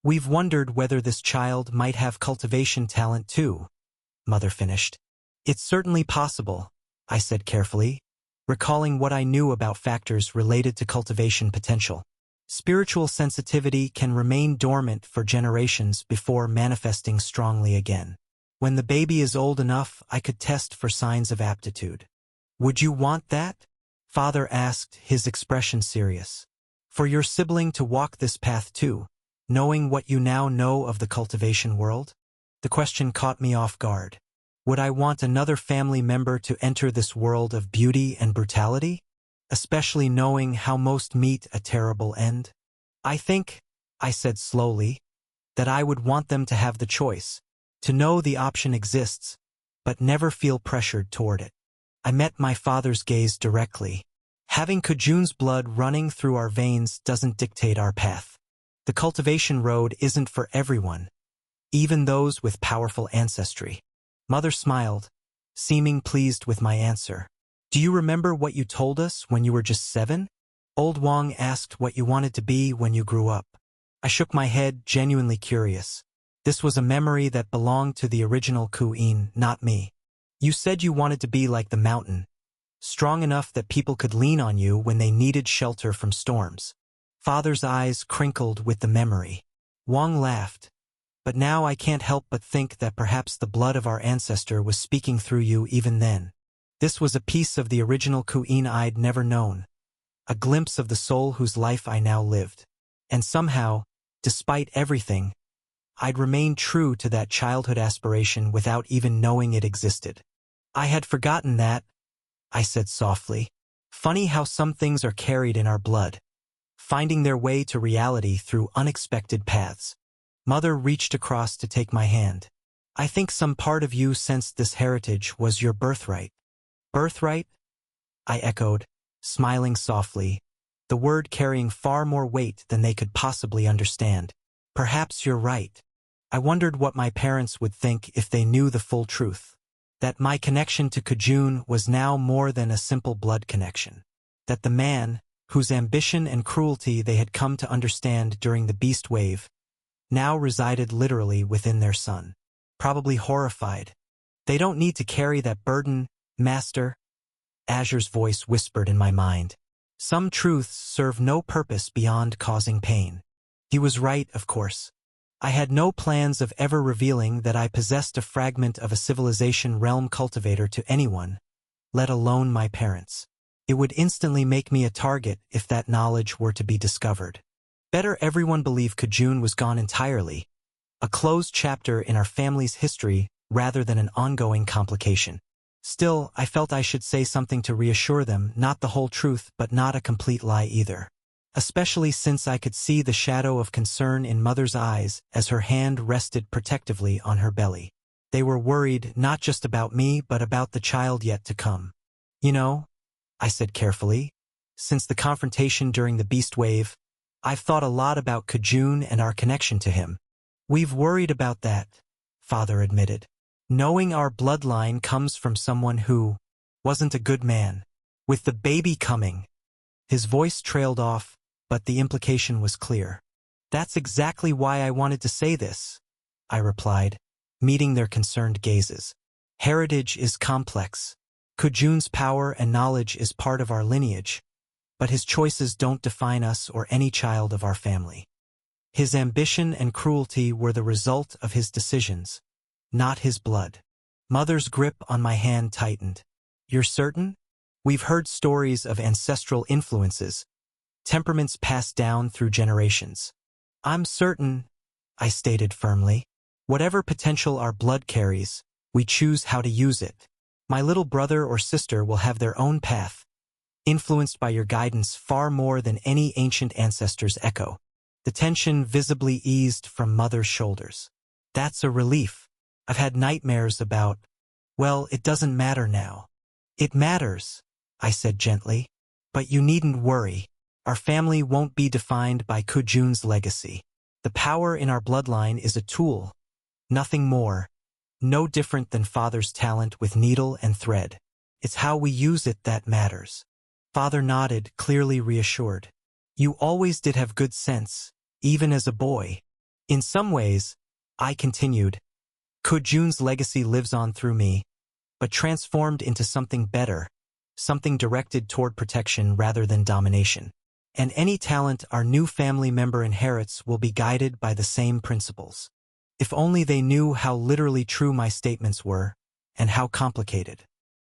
We've wondered whether this child might have cultivation talent too, Mother finished. It's certainly possible, I said carefully, recalling what I knew about factors related to cultivation potential. Spiritual sensitivity can remain dormant for generations before manifesting strongly again. When the baby is old enough, I could test for signs of aptitude. Would you want that? Father asked, his expression serious. For your sibling to walk this path too, knowing what you now know of the cultivation world? The question caught me off guard. Would I want another family member to enter this world of beauty and brutality? Especially knowing how most meet a terrible end? I think, I said slowly, that I would want them to have the choice, to know the option exists, but never feel pressured toward it. I met my father's gaze directly. Having Kujun's blood running through our veins doesn't dictate our path. The cultivation road isn't for everyone, even those with powerful ancestry. Mother smiled, seeming pleased with my answer. Do you remember what you told us when you were just 7? Old Wang asked what you wanted to be when you grew up. I shook my head, genuinely curious. This was a memory that belonged to the original Ku-in, not me. You said you wanted to be like the mountain, strong enough that people could lean on you when they needed shelter from storms. Father's eyes crinkled with the memory. Wang laughed. But now I can't help but think that perhaps the blood of our ancestor was speaking through you even then. This was a piece of the original Ku-in I'd never known, a glimpse of the soul whose life I now lived. And somehow, despite everything, I'd remained true to that childhood aspiration without even knowing it existed. I had forgotten that, I said softly. Funny how some things are carried in our blood, finding their way to reality through unexpected paths. Mother reached across to take my hand. I think some part of you sensed this heritage was your birthright. Birthright? I echoed, smiling softly, the word carrying far more weight than they could possibly understand. Perhaps you're right. I wondered what my parents would think if they knew the full truth. That my connection to Kujun was now more than a simple blood connection. That the man, whose ambition and cruelty they had come to understand during the beast wave, now resided literally within their son. Probably horrified. They don't need to carry that burden, Master. Azure's voice whispered in my mind. Some truths serve no purpose beyond causing pain. He was right, of course. I had no plans of ever revealing that I possessed a fragment of a civilization realm cultivator to anyone, let alone my parents. It would instantly make me a target if that knowledge were to be discovered. Better everyone believe Kujun was gone entirely, a closed chapter in our family's history rather than an ongoing complication. Still, I felt I should say something to reassure them, not the whole truth but not a complete lie either. Especially since I could see the shadow of concern in Mother's eyes as her hand rested protectively on her belly. They were worried not just about me but about the child yet to come. You know, I said carefully, since the confrontation during the beast wave, I've thought a lot about Kujun and our connection to him. We've worried about that, Father admitted. Knowing our bloodline comes from someone who wasn't a good man. With the baby coming. His voice trailed off, but the implication was clear. That's exactly why I wanted to say this, I replied, meeting their concerned gazes. Heritage is complex. Kujun's power and knowledge is part of our lineage, but his choices don't define us or any child of our family. His ambition and cruelty were the result of his decisions, not his blood. Mother's grip on my hand tightened. You're certain? We've heard stories of ancestral influences, temperaments passed down through generations. I'm certain, I stated firmly. Whatever potential our blood carries, we choose how to use it. My little brother or sister will have their own path, influenced by your guidance far more than any ancient ancestor's echo. The tension visibly eased from Mother's shoulders. That's a relief. I've had nightmares about, well, it doesn't matter now. It matters, I said gently, but you needn't worry. Our family won't be defined by Kujun's legacy. The power in our bloodline is a tool, nothing more, no different than Father's talent with needle and thread. It's how we use it that matters. Father nodded, clearly reassured. You always did have good sense, even as a boy. In some ways, I continued, Kujun's legacy lives on through me, but transformed into something better, something directed toward protection rather than domination. And any talent our new family member inherits will be guided by the same principles. If only they knew how literally true my statements were, and how complicated.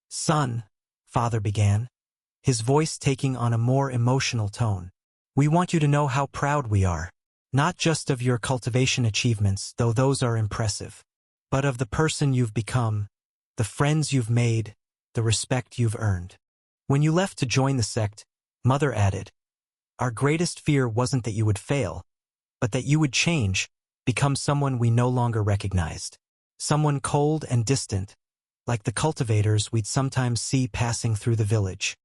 Son, Father began, his voice taking on a more emotional tone. We want you to know how proud we are, not just of your cultivation achievements, though those are impressive, but of the person you've become, the friends you've made, the respect you've earned. When you left to join the sect, Mother added, our greatest fear wasn't that you would fail, but that you would change, become someone we no longer recognized. Someone cold and distant, like the cultivators we'd sometimes see passing through the village.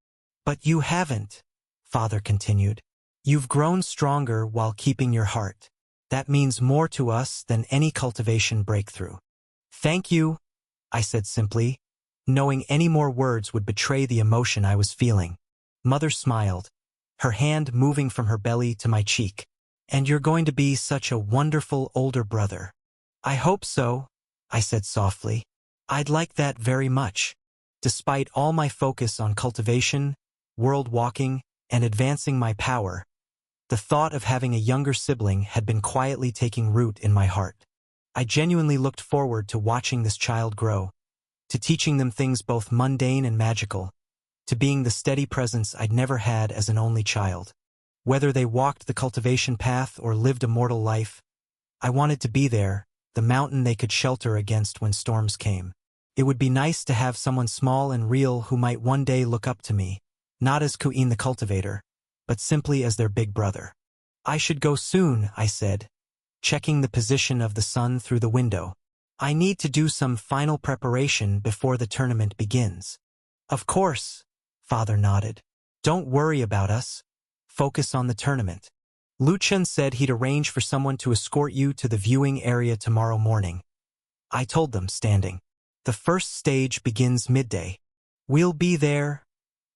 But you haven't, Father continued. You've grown stronger while keeping your heart. That means more to us than any cultivation breakthrough. Thank you, I said simply, knowing any more words would betray the emotion I was feeling. Mother smiled, her hand moving from her belly to my cheek. And you're going to be such a wonderful older brother. I hope so, I said softly. I'd like that very much. Despite all my focus on cultivation, world walking, and advancing my power, the thought of having a younger sibling had been quietly taking root in my heart. I genuinely looked forward to watching this child grow, to teaching them things both mundane and magical, to being the steady presence I'd never had as an only child. Whether they walked the cultivation path or lived a mortal life, I wanted to be there, the mountain they could shelter against when storms came. It would be nice to have someone small and real who might one day look up to me, not as Kuin the cultivator, but simply as their big brother. I should go soon, I said, checking the position of the sun through the window. I need to do some final preparation before the tournament begins. Of course, Father nodded. Don't worry about us. Focus on the tournament. Lu Chen said he'd arrange for someone to escort you to the viewing area tomorrow morning. I told them, standing. The first stage begins midday. We'll be there,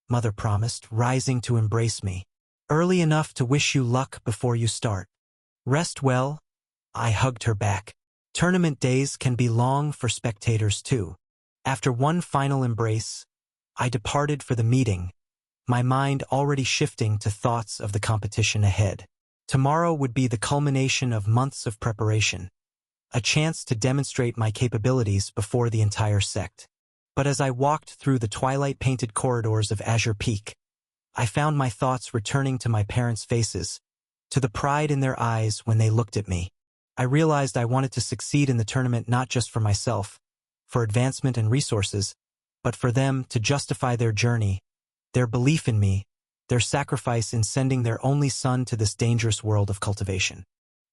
Mother promised, rising to embrace me. Early enough to wish you luck before you start. Rest well. I hugged her back. Tournament days can be long for spectators too. After one final embrace, I departed for the meeting, my mind already shifting to thoughts of the competition ahead. Tomorrow would be the culmination of months of preparation, a chance to demonstrate my capabilities before the entire sect. But as I walked through the twilight-painted corridors of Azure Peak, I found my thoughts returning to my parents' faces, to the pride in their eyes when they looked at me. I realized I wanted to succeed in the tournament not just for myself, for advancement and resources, but for them to justify their journey, their belief in me, their sacrifice in sending their only son to this dangerous world of cultivation.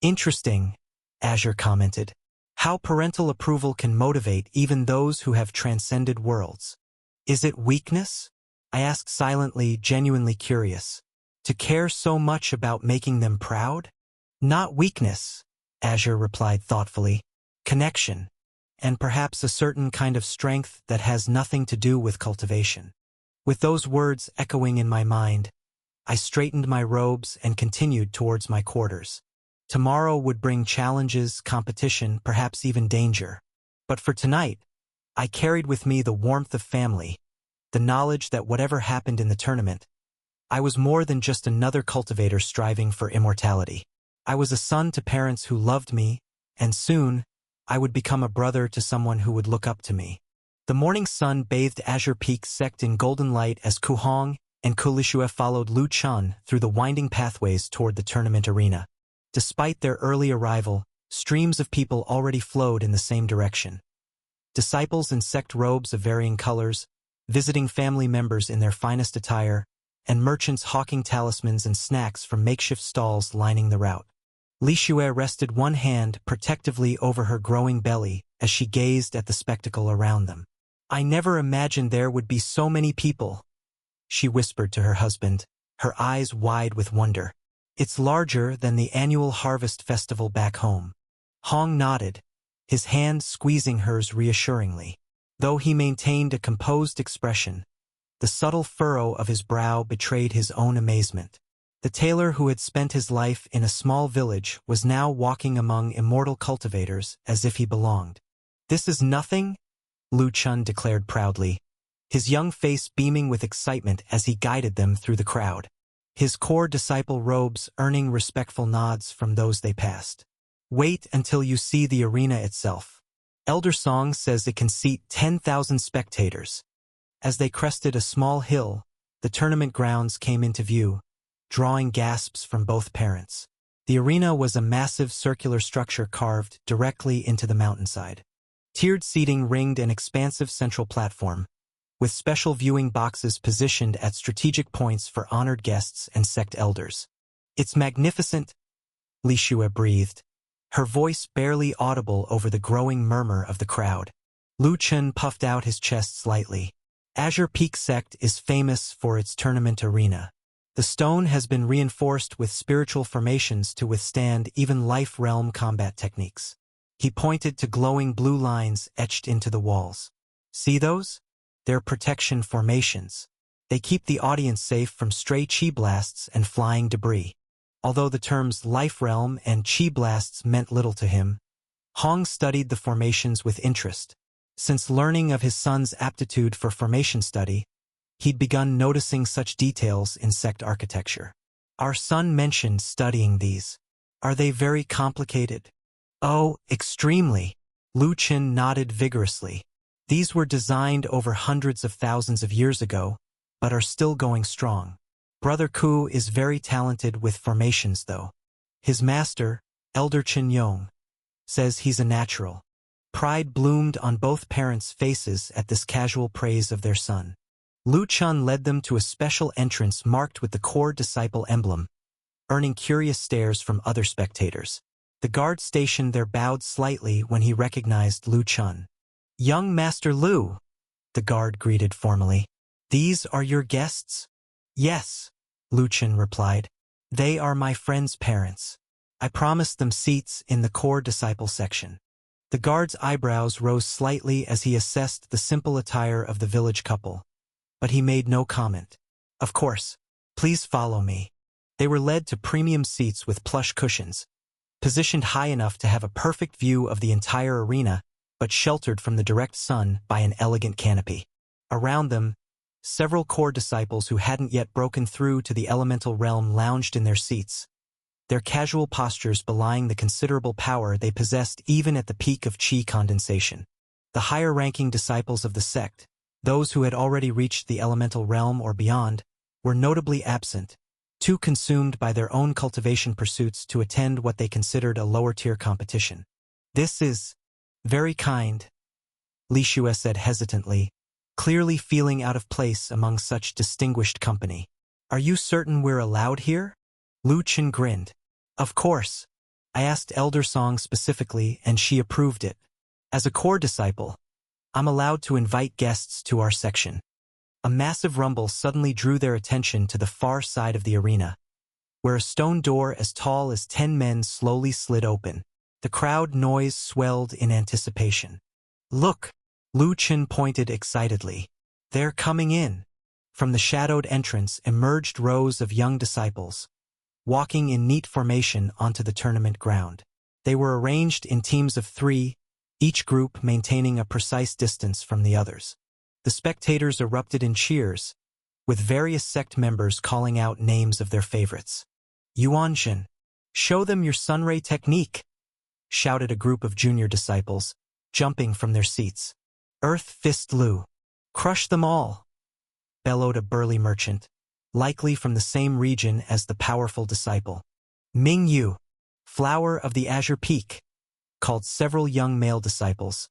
Interesting, Azure commented. How parental approval can motivate even those who have transcended worlds. Is it weakness? I asked silently, genuinely curious. To care so much about making them proud? Not weakness, Azure replied thoughtfully. Connection, and perhaps a certain kind of strength that has nothing to do with cultivation. With those words echoing in my mind, I straightened my robes and continued towards my quarters. Tomorrow would bring challenges, competition, perhaps even danger. But for tonight, I carried with me the warmth of family, the knowledge that whatever happened in the tournament, I was more than just another cultivator striving for immortality. I was a son to parents who loved me, and soon, I would become a brother to someone who would look up to me. The morning sun bathed Azure Peak sect in golden light as Ku Hong and Ku Lishue followed Lu Chun through the winding pathways toward the tournament arena. Despite their early arrival, streams of people already flowed in the same direction. Disciples in sect robes of varying colors, visiting family members in their finest attire, and merchants hawking talismans and snacks from makeshift stalls lining the route. Li Shue rested one hand protectively over her growing belly as she gazed at the spectacle around them. I never imagined there would be so many people, she whispered to her husband, her eyes wide with wonder. It's larger than the annual harvest festival back home. Hong nodded, his hand squeezing hers reassuringly. Though he maintained a composed expression, the subtle furrow of his brow betrayed his own amazement. The tailor who had spent his life in a small village was now walking among immortal cultivators as if he belonged. This is nothing, Lu Chun declared proudly, his young face beaming with excitement as he guided them through the crowd. His core disciple robes earning respectful nods from those they passed. Wait until you see the arena itself. Elder Song says it can seat 10,000 spectators. As they crested a small hill, the tournament grounds came into view, drawing gasps from both parents. The arena was a massive circular structure carved directly into the mountainside. Tiered seating ringed an expansive central platform, with special viewing boxes positioned at strategic points for honored guests and sect elders. It's magnificent, Li Shue breathed, her voice barely audible over the growing murmur of the crowd. Lu Chun puffed out his chest slightly. Azure Peak Sect is famous for its tournament arena. The stone has been reinforced with spiritual formations to withstand even life realm combat techniques. He pointed to glowing blue lines etched into the walls. See those? They're protection formations. They keep the audience safe from stray chi blasts and flying debris. Although the terms life realm and chi blasts meant little to him, Hong studied the formations with interest. Since learning of his son's aptitude for formation study, he'd begun noticing such details in sect architecture. Our son mentioned studying these. Are they very complicated? Oh, extremely. Lu Chun nodded vigorously. These were designed over hundreds of thousands of years ago, but are still going strong. Brother Ku is very talented with formations though. His master, Elder Chen Yong, says he's a natural. Pride bloomed on both parents' faces at this casual praise of their son. Lu Chun led them to a special entrance marked with the core disciple emblem, earning curious stares from other spectators. The guard stationed there bowed slightly when he recognized Lu Chun. Young Master Lu, the guard greeted formally. These are your guests? Yes, Lu Chen replied. They are my friend's parents. I promised them seats in the core disciple section. The guard's eyebrows rose slightly as he assessed the simple attire of the village couple, but he made no comment. Of course, please follow me. They were led to premium seats with plush cushions, positioned high enough to have a perfect view of the entire arena, but sheltered from the direct sun by an elegant canopy. Around them, several core disciples who hadn't yet broken through to the elemental realm lounged in their seats, their casual postures belying the considerable power they possessed even at the peak of chi condensation. The higher-ranking disciples of the sect, those who had already reached the elemental realm or beyond, were notably absent, too consumed by their own cultivation pursuits to attend what they considered a lower-tier competition. This is very kind, Li Xue said hesitantly, clearly feeling out of place among such distinguished company. Are you certain we're allowed here? Lu Chen grinned. Of course. I asked Elder Song specifically, and she approved it. As a core disciple, I'm allowed to invite guests to our section. A massive rumble suddenly drew their attention to the far side of the arena, where a stone door as tall as 10 men slowly slid open. The crowd noise swelled in anticipation. Look! Lu Chen pointed excitedly. They're coming in. From the shadowed entrance emerged rows of young disciples, walking in neat formation onto the tournament ground. They were arranged in teams of 3, each group maintaining a precise distance from the others. The spectators erupted in cheers, with various sect members calling out names of their favorites. Yuanjin, show them your sunray technique, shouted a group of junior disciples, jumping from their seats. Earth Fist Lu, crush them all, bellowed a burly merchant, likely from the same region as the powerful disciple. Ming Yu, flower of the Azure Peak, called several young male disciples,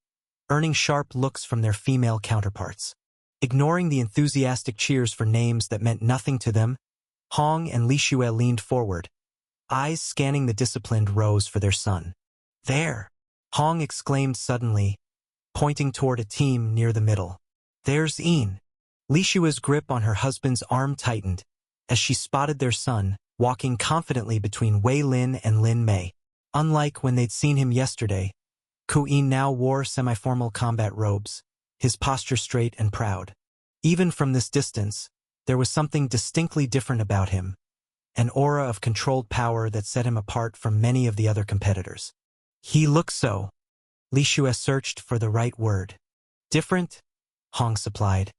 earning sharp looks from their female counterparts. Ignoring the enthusiastic cheers for names that meant nothing to them, Hong and Li Xue leaned forward, eyes scanning the disciplined rows for their son. There! Hong exclaimed suddenly, pointing toward a team near the middle. There's Yin. Li Xue's grip on her husband's arm tightened, as she spotted their son, walking confidently between Wei Lin and Lin Mei. Unlike when they'd seen him yesterday, Ku Yin now wore semi-formal combat robes, his posture straight and proud. Even from this distance, there was something distinctly different about him, an aura of controlled power that set him apart from many of the other competitors. He looks so. Li Xue searched for the right word. Different? Hong supplied,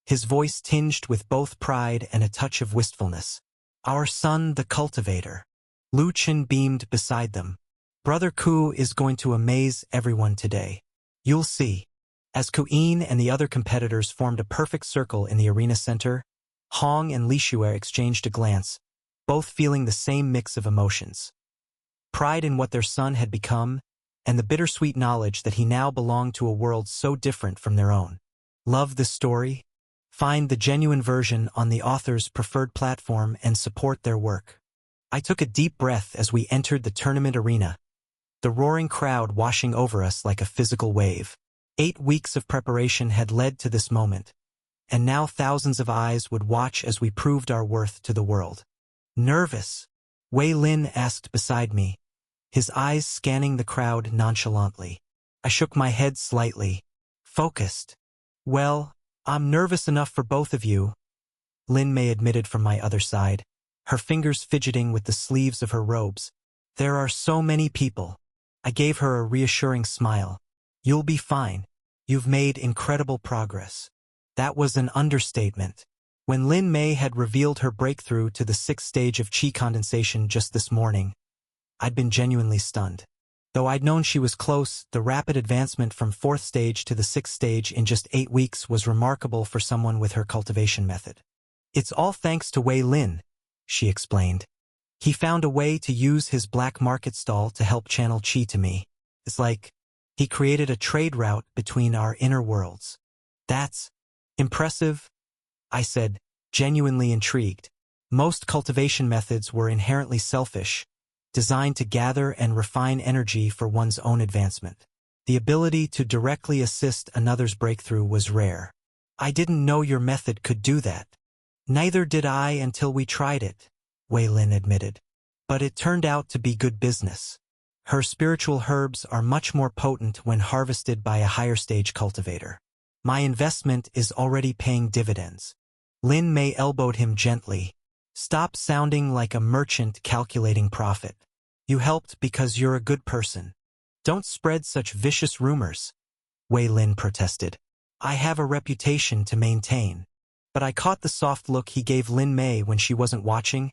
his voice tinged with both pride and a touch of wistfulness. Our son, the cultivator. Lu Chen beamed beside them. Brother Ku is going to amaze everyone today. You'll see. As Ku Yin and the other competitors formed a perfect circle in the arena center, Hong and Li Xue exchanged a glance, both feeling the same mix of emotions. Pride in what their son had become, and the bittersweet knowledge that he now belonged to a world so different from their own. Love this story? Find the genuine version on the author's preferred platform and support their work. I took a deep breath as we entered the tournament arena, the roaring crowd washing over us like a physical wave. 8 weeks of preparation had led to this moment, and now thousands of eyes would watch as we proved our worth to the world. Nervous? Wei Lin asked beside me, his eyes scanning the crowd nonchalantly. I shook my head slightly. Focused. Well, I'm nervous enough for both of you, Lin Mei admitted from my other side, her fingers fidgeting with the sleeves of her robes. There are so many people. I gave her a reassuring smile. You'll be fine. You've made incredible progress. That was an understatement. When Lin Mei had revealed her breakthrough to the 6th stage of chi condensation just this morning, I'd been genuinely stunned. Though I'd known she was close, the rapid advancement from 4th stage to the 6th stage in just 8 weeks was remarkable for someone with her cultivation method. It's all thanks to Wei Lin, she explained. He found a way to use his black market stall to help channel chi to me. It's like he created a trade route between our inner worlds. That's impressive, I said, genuinely intrigued. Most cultivation methods were inherently selfish, designed to gather and refine energy for one's own advancement. The ability to directly assist another's breakthrough was rare. I didn't know your method could do that. Neither did I until we tried it, Wei Lin admitted. But it turned out to be good business. Her spiritual herbs are much more potent when harvested by a higher stage cultivator. My investment is already paying dividends. Lin Mei elbowed him gently. Stop sounding like a merchant calculating profit. You helped because you're a good person. Don't spread such vicious rumors, Wei Lin protested. I have a reputation to maintain. But I caught the soft look he gave Lin Mei when she wasn't watching,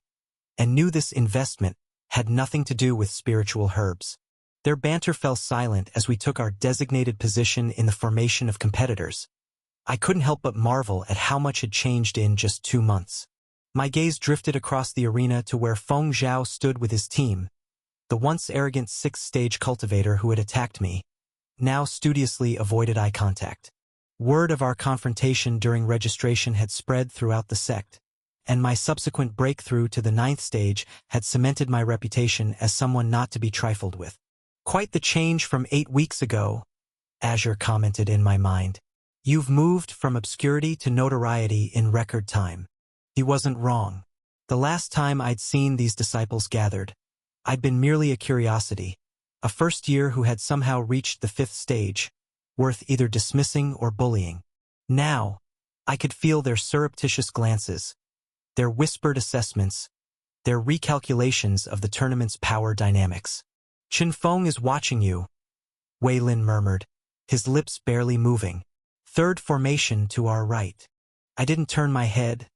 and knew this investment had nothing to do with spiritual herbs. Their banter fell silent as we took our designated position in the formation of competitors. I couldn't help but marvel at how much had changed in just 2 months. My gaze drifted across the arena to where Feng Zhao stood with his team, the once arrogant 6th-stage cultivator who had attacked me, now studiously avoided eye contact. Word of our confrontation during registration had spread throughout the sect, and my subsequent breakthrough to the 9th stage had cemented my reputation as someone not to be trifled with. Quite the change from 8 weeks ago, Azure commented in my mind. You've moved from obscurity to notoriety in record time. He wasn't wrong. The last time I'd seen these disciples gathered, I'd been merely a curiosity, a first year who had somehow reached the 5th stage, worth either dismissing or bullying. Now, I could feel their surreptitious glances, their whispered assessments, their recalculations of the tournament's power dynamics. Qin Feng is watching you, Wei Lin murmured, his lips barely moving. 3rd formation to our right. I didn't turn my head,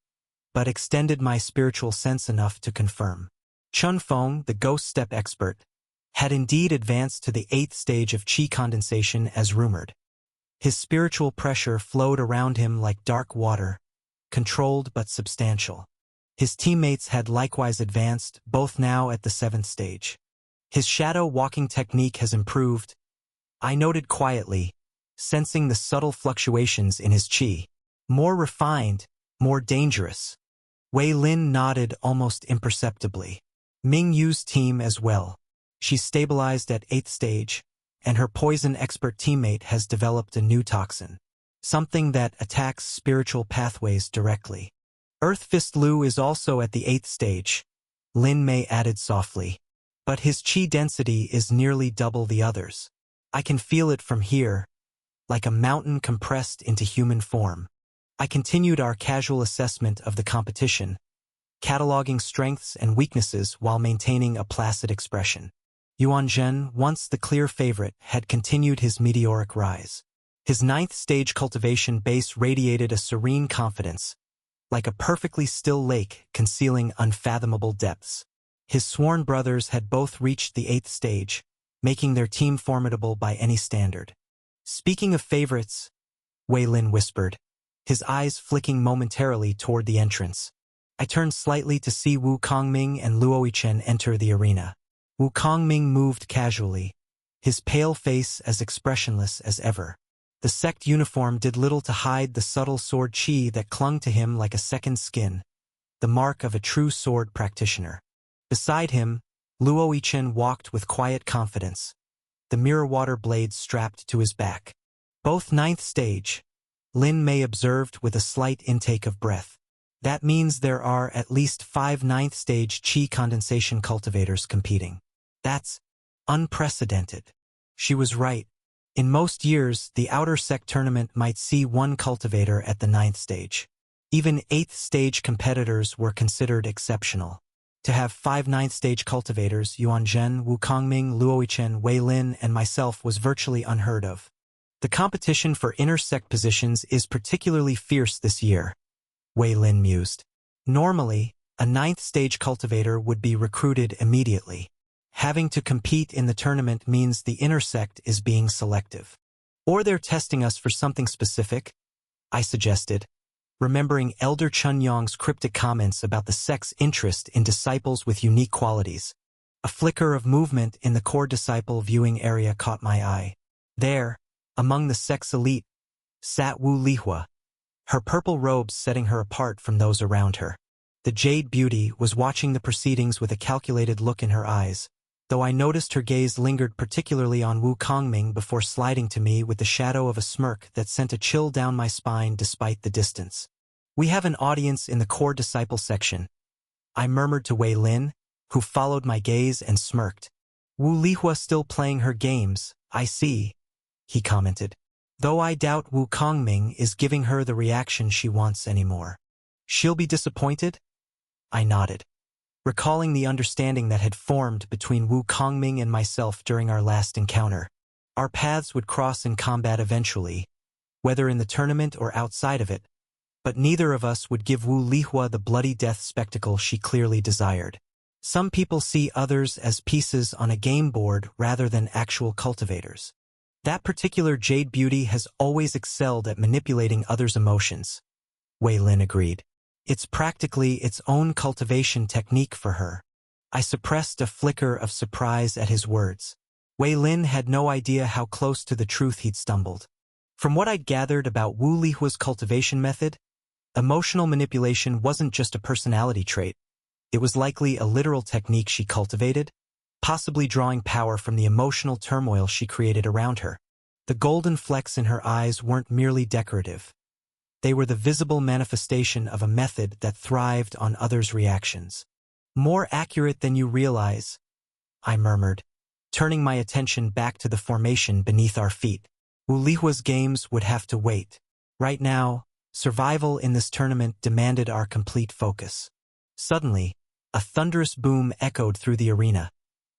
but extended my spiritual sense enough to confirm. Qin Feng, the ghost step expert, had indeed advanced to the 8th stage of qi condensation as rumored. His spiritual pressure flowed around him like dark water, controlled but substantial. His teammates had likewise advanced, both now at the 7th stage. His shadow walking technique has improved, I noted quietly, sensing the subtle fluctuations in his qi. More refined, more dangerous. Wei Lin nodded almost imperceptibly. Ming Yu's team as well. She's stabilized at 8th stage, and her poison expert teammate has developed a new toxin. Something that attacks spiritual pathways directly. Earth Fist Lu is also at the 8th stage, Lin Mei added softly. But his qi density is nearly double the others. I can feel it from here, like a mountain compressed into human form. I continued our casual assessment of the competition, cataloging strengths and weaknesses while maintaining a placid expression. Yuan Zhen, once the clear favorite, had continued his meteoric rise. His 9th stage cultivation base radiated a serene confidence, like a perfectly still lake concealing unfathomable depths. His sworn brothers had both reached the 8th stage, making their team formidable by any standard. Speaking of favorites, Wei Lin whispered, his eyes flicking momentarily toward the entrance. I turned slightly to see Wu Kongming and Luo Yichen enter the arena. Wu Kongming moved casually, his pale face as expressionless as ever. The sect uniform did little to hide the subtle sword qi that clung to him like a second skin, the mark of a true sword practitioner. Beside him, Luo Yichen walked with quiet confidence, the mirror water blade strapped to his back. Both 9th stage, Lin Mei observed with a slight intake of breath. That means there are at least 5 9th stage qi condensation cultivators competing. That's unprecedented. She was right. In most years, the outer sect tournament might see 1 cultivator at the 9th stage. Even 8th stage competitors were considered exceptional. To have 5 9th stage cultivators, Yuan Zhen, Wu Kongming, Luo Yichen, Wei Lin, and myself was virtually unheard of. The competition for inner sect positions is particularly fierce this year, Wei Lin mused. Normally, a 9th stage cultivator would be recruited immediately. Having to compete in the tournament means the inner sect is being selective. Or they're testing us for something specific, I suggested, remembering Elder Chun Yong's cryptic comments about the sect's interest in disciples with unique qualities. A flicker of movement in the core disciple viewing area caught my eye. There, among the sect's elite, sat Wu Lihua, her purple robes setting her apart from those around her. The Jade Beauty was watching the proceedings with a calculated look in her eyes, though I noticed her gaze lingered particularly on Wu Kongming before sliding to me with the shadow of a smirk that sent a chill down my spine despite the distance. We have an audience in the core disciple section. I murmured to Wei Lin, who followed my gaze and smirked. Wu Lihua still playing her games, I see, he commented. Though I doubt Wu Kongming is giving her the reaction she wants anymore. She'll be disappointed? I nodded, recalling the understanding that had formed between Wu Kongming and myself during our last encounter. Our paths would cross in combat eventually, whether in the tournament or outside of it, but neither of us would give Wu Lihua the bloody death spectacle she clearly desired. Some people see others as pieces on a game board rather than actual cultivators. That particular Jade Beauty has always excelled at manipulating others' emotions, Wei Lin agreed. It's practically its own cultivation technique for her. I suppressed a flicker of surprise at his words. Wei Lin had no idea how close to the truth he'd stumbled. From what I'd gathered about Wu Lihua's cultivation method, emotional manipulation wasn't just a personality trait. It was likely a literal technique she cultivated, possibly drawing power from the emotional turmoil she created around her. The golden flecks in her eyes weren't merely decorative. They were the visible manifestation of a method that thrived on others' reactions. More accurate than you realize, I murmured, turning my attention back to the formation beneath our feet. Wu Lihua's games would have to wait. Right now, survival in this tournament demanded our complete focus. Suddenly, a thunderous boom echoed through the arena,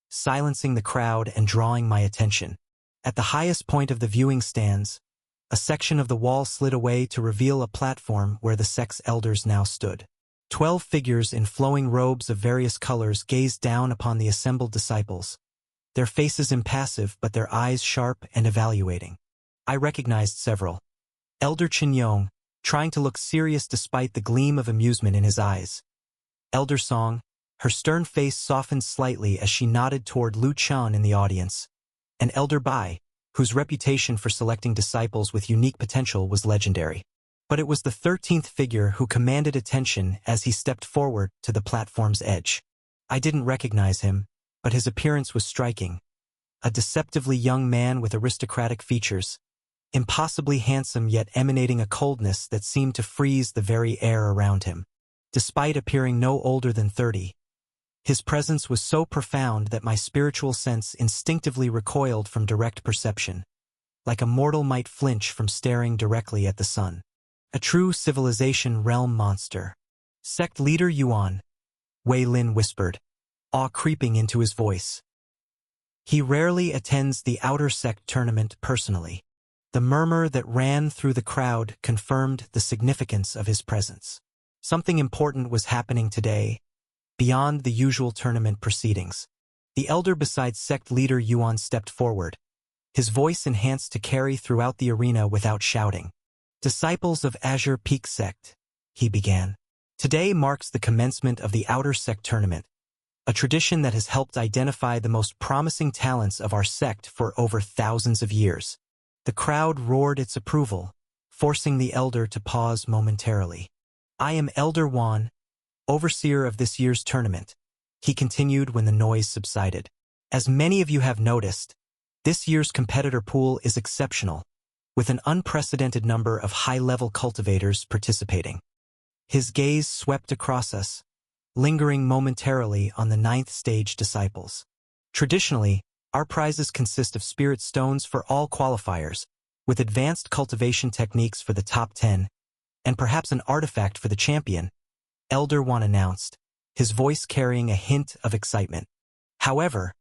silencing the crowd and drawing my attention. At the highest point of the viewing stands, a section of the wall slid away to reveal a platform where the sect's elders now stood. 12 figures in flowing robes of various colors gazed down upon the assembled disciples, their faces impassive but their eyes sharp and evaluating. I recognized several. Elder Qin Yong, trying to look serious despite the gleam of amusement in his eyes. Elder Song, her stern face softened slightly as she nodded toward Lu Chan in the audience. And Elder Bai, whose reputation for selecting disciples with unique potential was legendary. But it was the 13th figure who commanded attention as he stepped forward to the platform's edge. I didn't recognize him, but his appearance was striking. A deceptively young man with aristocratic features, impossibly handsome yet emanating a coldness that seemed to freeze the very air around him. Despite appearing no older than 30, his presence was so profound that my spiritual sense instinctively recoiled from direct perception, like a mortal might flinch from staring directly at the sun. A true civilization realm monster. Sect leader Yuan, Wei Lin whispered, awe creeping into his voice. He rarely attends the outer sect tournament personally. The murmur that ran through the crowd confirmed the significance of his presence. Something important was happening today, beyond the usual tournament proceedings. The elder beside sect leader Yuan stepped forward, his voice enhanced to carry throughout the arena without shouting. Disciples of Azure Peak Sect, he began. Today marks the commencement of the Outer Sect Tournament, a tradition that has helped identify the most promising talents of our sect for over thousands of years. The crowd roared its approval, forcing the elder to pause momentarily. I am Elder Wan, overseer of this year's tournament, he continued when the noise subsided. As many of you have noticed, this year's competitor pool is exceptional, with an unprecedented number of high-level cultivators participating. His gaze swept across us, lingering momentarily on the 9th stage disciples. Traditionally, our prizes consist of spirit stones for all qualifiers, with advanced cultivation techniques for the top 10, and perhaps an artifact for the champion, Elder Wan announced, his voice carrying a hint of excitement. However,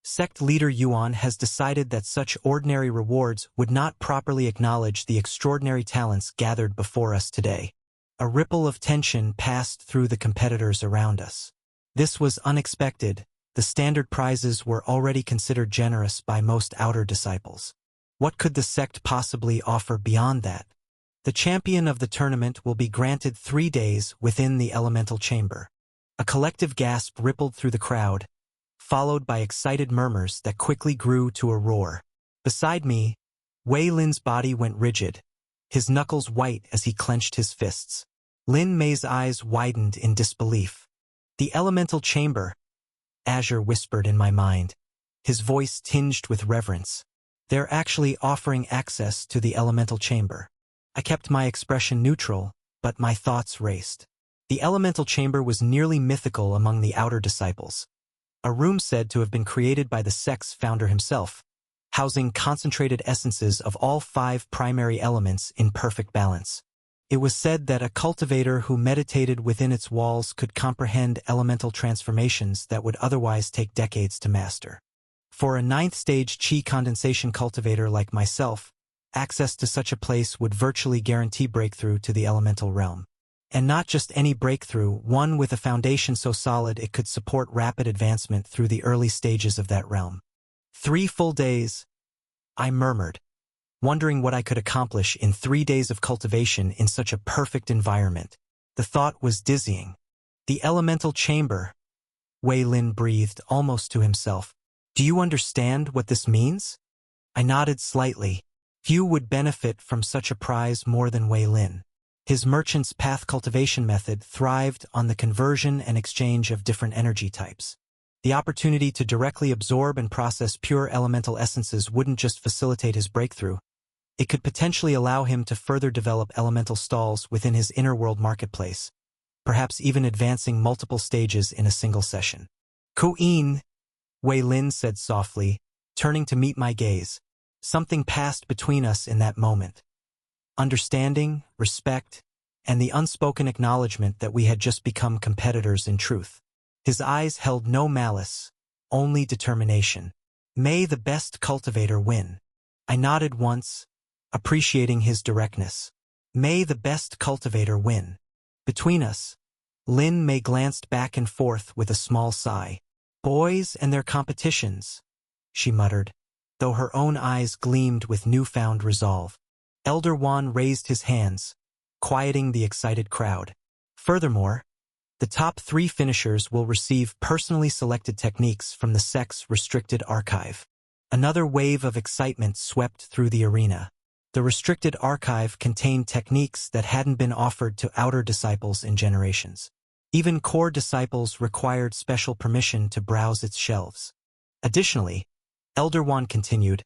sect leader Yuan has decided that such ordinary rewards would not properly acknowledge the extraordinary talents gathered before us today. A ripple of tension passed through the competitors around us. This was unexpected. The standard prizes were already considered generous by most outer disciples. What could the sect possibly offer beyond that? The champion of the tournament will be granted 3 days within the elemental chamber. A collective gasp rippled through the crowd, followed by excited murmurs that quickly grew to a roar. Beside me, Wei Lin's body went rigid, his knuckles white as he clenched his fists. Lin Mei's eyes widened in disbelief. The elemental chamber, Azure whispered in my mind, his voice tinged with reverence. They're actually offering access to the elemental chamber. I kept my expression neutral, but my thoughts raced. The elemental chamber was nearly mythical among the outer disciples. A room said to have been created by the sect's founder himself, housing concentrated essences of all 5 primary elements in perfect balance. It was said that a cultivator who meditated within its walls could comprehend elemental transformations that would otherwise take decades to master. For a 9th-stage Qi condensation cultivator like myself, access to such a place would virtually guarantee breakthrough to the elemental realm. And not just any breakthrough, one with a foundation so solid it could support rapid advancement through the early stages of that realm. 3 full days, I murmured, wondering what I could accomplish in 3 days of cultivation in such a perfect environment. The thought was dizzying. The elemental chamber, Wei Lin breathed almost to himself. Do you understand what this means? I nodded slightly. Few would benefit from such a prize more than Wei Lin. His merchant's path cultivation method thrived on the conversion and exchange of different energy types. The opportunity to directly absorb and process pure elemental essences wouldn't just facilitate his breakthrough. It could potentially allow him to further develop elemental stalls within his inner world marketplace, perhaps even advancing multiple stages in a single session. Ku-in, Wei Lin said softly, turning to meet my gaze. Something passed between us in that moment. Understanding, respect, and the unspoken acknowledgement that we had just become competitors in truth. His eyes held no malice, only determination. May the best cultivator win. I nodded once, appreciating his directness. May the best cultivator win. Between us, Lin Mei glanced back and forth with a small sigh. Boys and their competitions, she muttered, though her own eyes gleamed with newfound resolve. Elder Wan raised his hands, quieting the excited crowd. Furthermore, the top 3 finishers will receive personally selected techniques from the sect's restricted archive. Another wave of excitement swept through the arena. The restricted archive contained techniques that hadn't been offered to outer disciples in generations. Even core disciples required special permission to browse its shelves. Additionally, Elder Wan continued,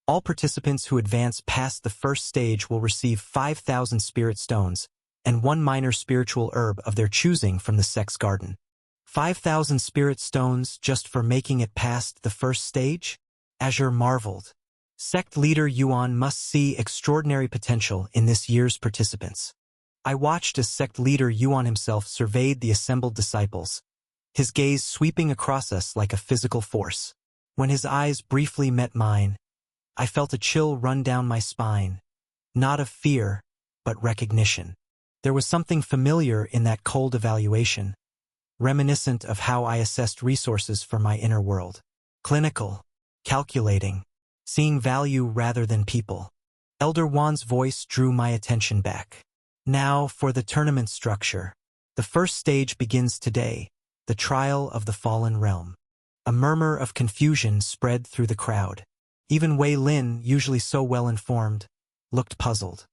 all participants who advance past the first stage will receive 5,000 spirit stones and 1 minor spiritual herb of their choosing from the sect's garden. 5,000 spirit stones just for making it past the first stage? Azure marveled. Sect leader Yuan must see extraordinary potential in this year's participants. I watched as sect leader Yuan himself surveyed the assembled disciples, his gaze sweeping across us like a physical force. When his eyes briefly met mine, I felt a chill run down my spine, not of fear, but recognition. There was something familiar in that cold evaluation, reminiscent of how I assessed resources for my inner world. Clinical, calculating, seeing value rather than people. Elder Wan's voice drew my attention back. Now for the tournament structure. The first stage begins today, the trial of the fallen realm. A murmur of confusion spread through the crowd. Even Wei Lin, usually so well-informed, looked puzzled.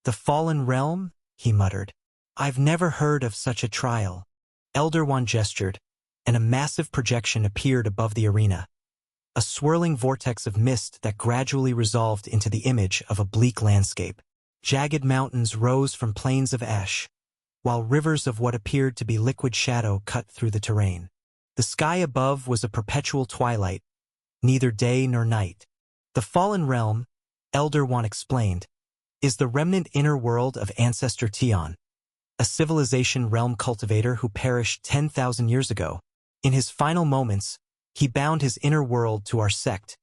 The fallen realm? He muttered. I've never heard of such a trial. Elder Wan gestured, and a massive projection appeared above the arena. A swirling vortex of mist that gradually resolved into the image of a bleak landscape. Jagged mountains rose from plains of ash, while rivers of what appeared to be liquid shadow cut through the terrain. The sky above was a perpetual twilight, neither day nor night. The fallen realm, Elder Wan explained, is the remnant inner world of Ancestor Tian, a civilization realm cultivator who perished 10,000 years ago. In his final moments, he bound his inner world to our sect,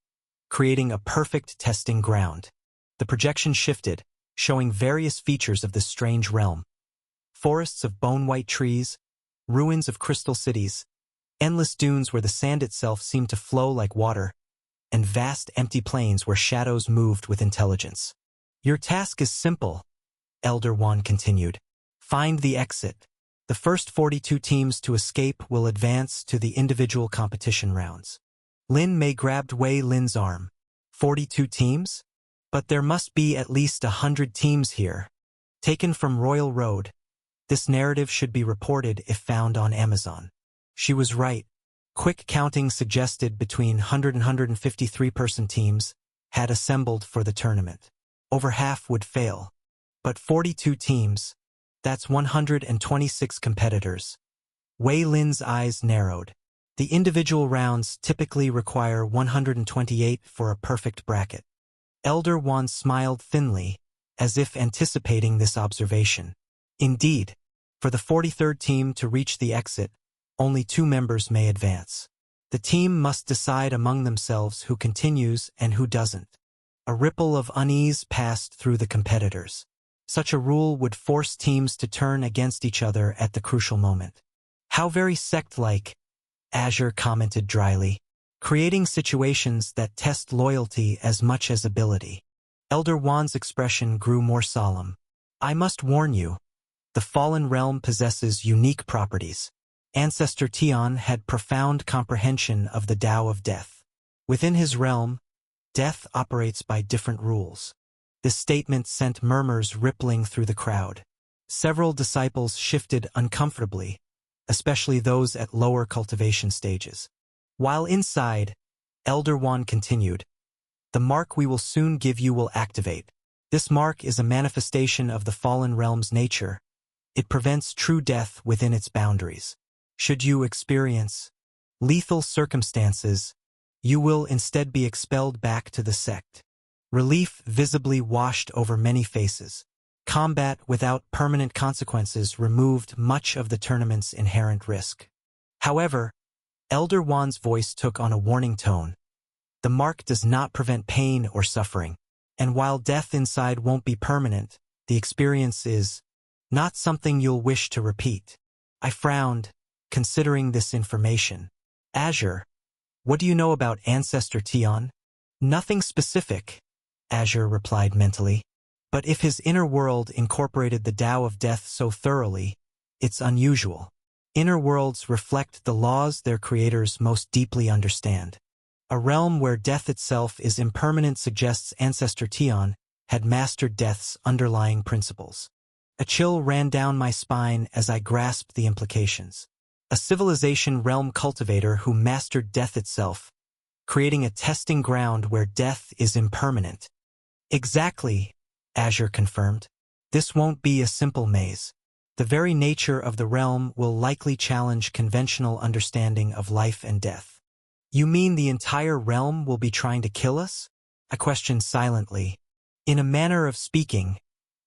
creating a perfect testing ground. The projection shifted, showing various features of this strange realm. Forests of bone-white trees, ruins of crystal cities, endless dunes where the sand itself seemed to flow like water, and vast empty plains where shadows moved with intelligence. Your task is simple, Elder Wan continued. Find the exit. The first 42 teams to escape will advance to the individual competition rounds. Lin Mei grabbed Wei Lin's arm. 42 teams? But there must be at least 100 teams here. Taken from Royal Road. This narrative should be reported if found on Amazon. She was right. Quick counting suggested between 100 and 153-person teams had assembled for the tournament. Over half would fail. But 42 teams, That's 126 competitors. Wei Lin's eyes narrowed. The individual rounds typically require 128 for a perfect bracket. Elder Wand smiled thinly, as if anticipating this observation. Indeed, for the 43rd team to reach the exit, only 2 members may advance. The team must decide among themselves who continues and who doesn't. A ripple of unease passed through the competitors. Such a rule would force teams to turn against each other at the crucial moment. How very sect-like, Azure commented dryly, creating situations that test loyalty as much as ability. Elder Wand's expression grew more solemn. I must warn you, the Fallen Realm possesses unique properties. Ancestor Tian had profound comprehension of the Tao of Death. Within his realm, death operates by different rules. This statement sent murmurs rippling through the crowd. Several disciples shifted uncomfortably, especially those at lower cultivation stages. While inside, Elder Wand continued, the mark we will soon give you will activate. This mark is a manifestation of the Fallen Realm's nature. It prevents true death within its boundaries. Should you experience lethal circumstances, you will instead be expelled back to the sect. Relief visibly washed over many faces. Combat without permanent consequences removed much of the tournament's inherent risk. However, Elder Wand's voice took on a warning tone. The mark does not prevent pain or suffering, and while death inside won't be permanent, the experience is not something you'll wish to repeat. I frowned, considering this information. Azure, what do you know about Ancestor Tian? Nothing specific, Azure replied mentally. But if his inner world incorporated the Tao of Death so thoroughly, it's unusual. Inner worlds reflect the laws their creators most deeply understand. A realm where death itself is impermanent suggests Ancestor Tian had mastered death's underlying principles. A chill ran down my spine as I grasped the implications. A civilization realm cultivator who mastered death itself, creating a testing ground where death is impermanent. Exactly, Azure confirmed. This won't be a simple maze. The very nature of the realm will likely challenge conventional understanding of life and death. You mean the entire realm will be trying to kill us? I questioned silently. In a manner of speaking,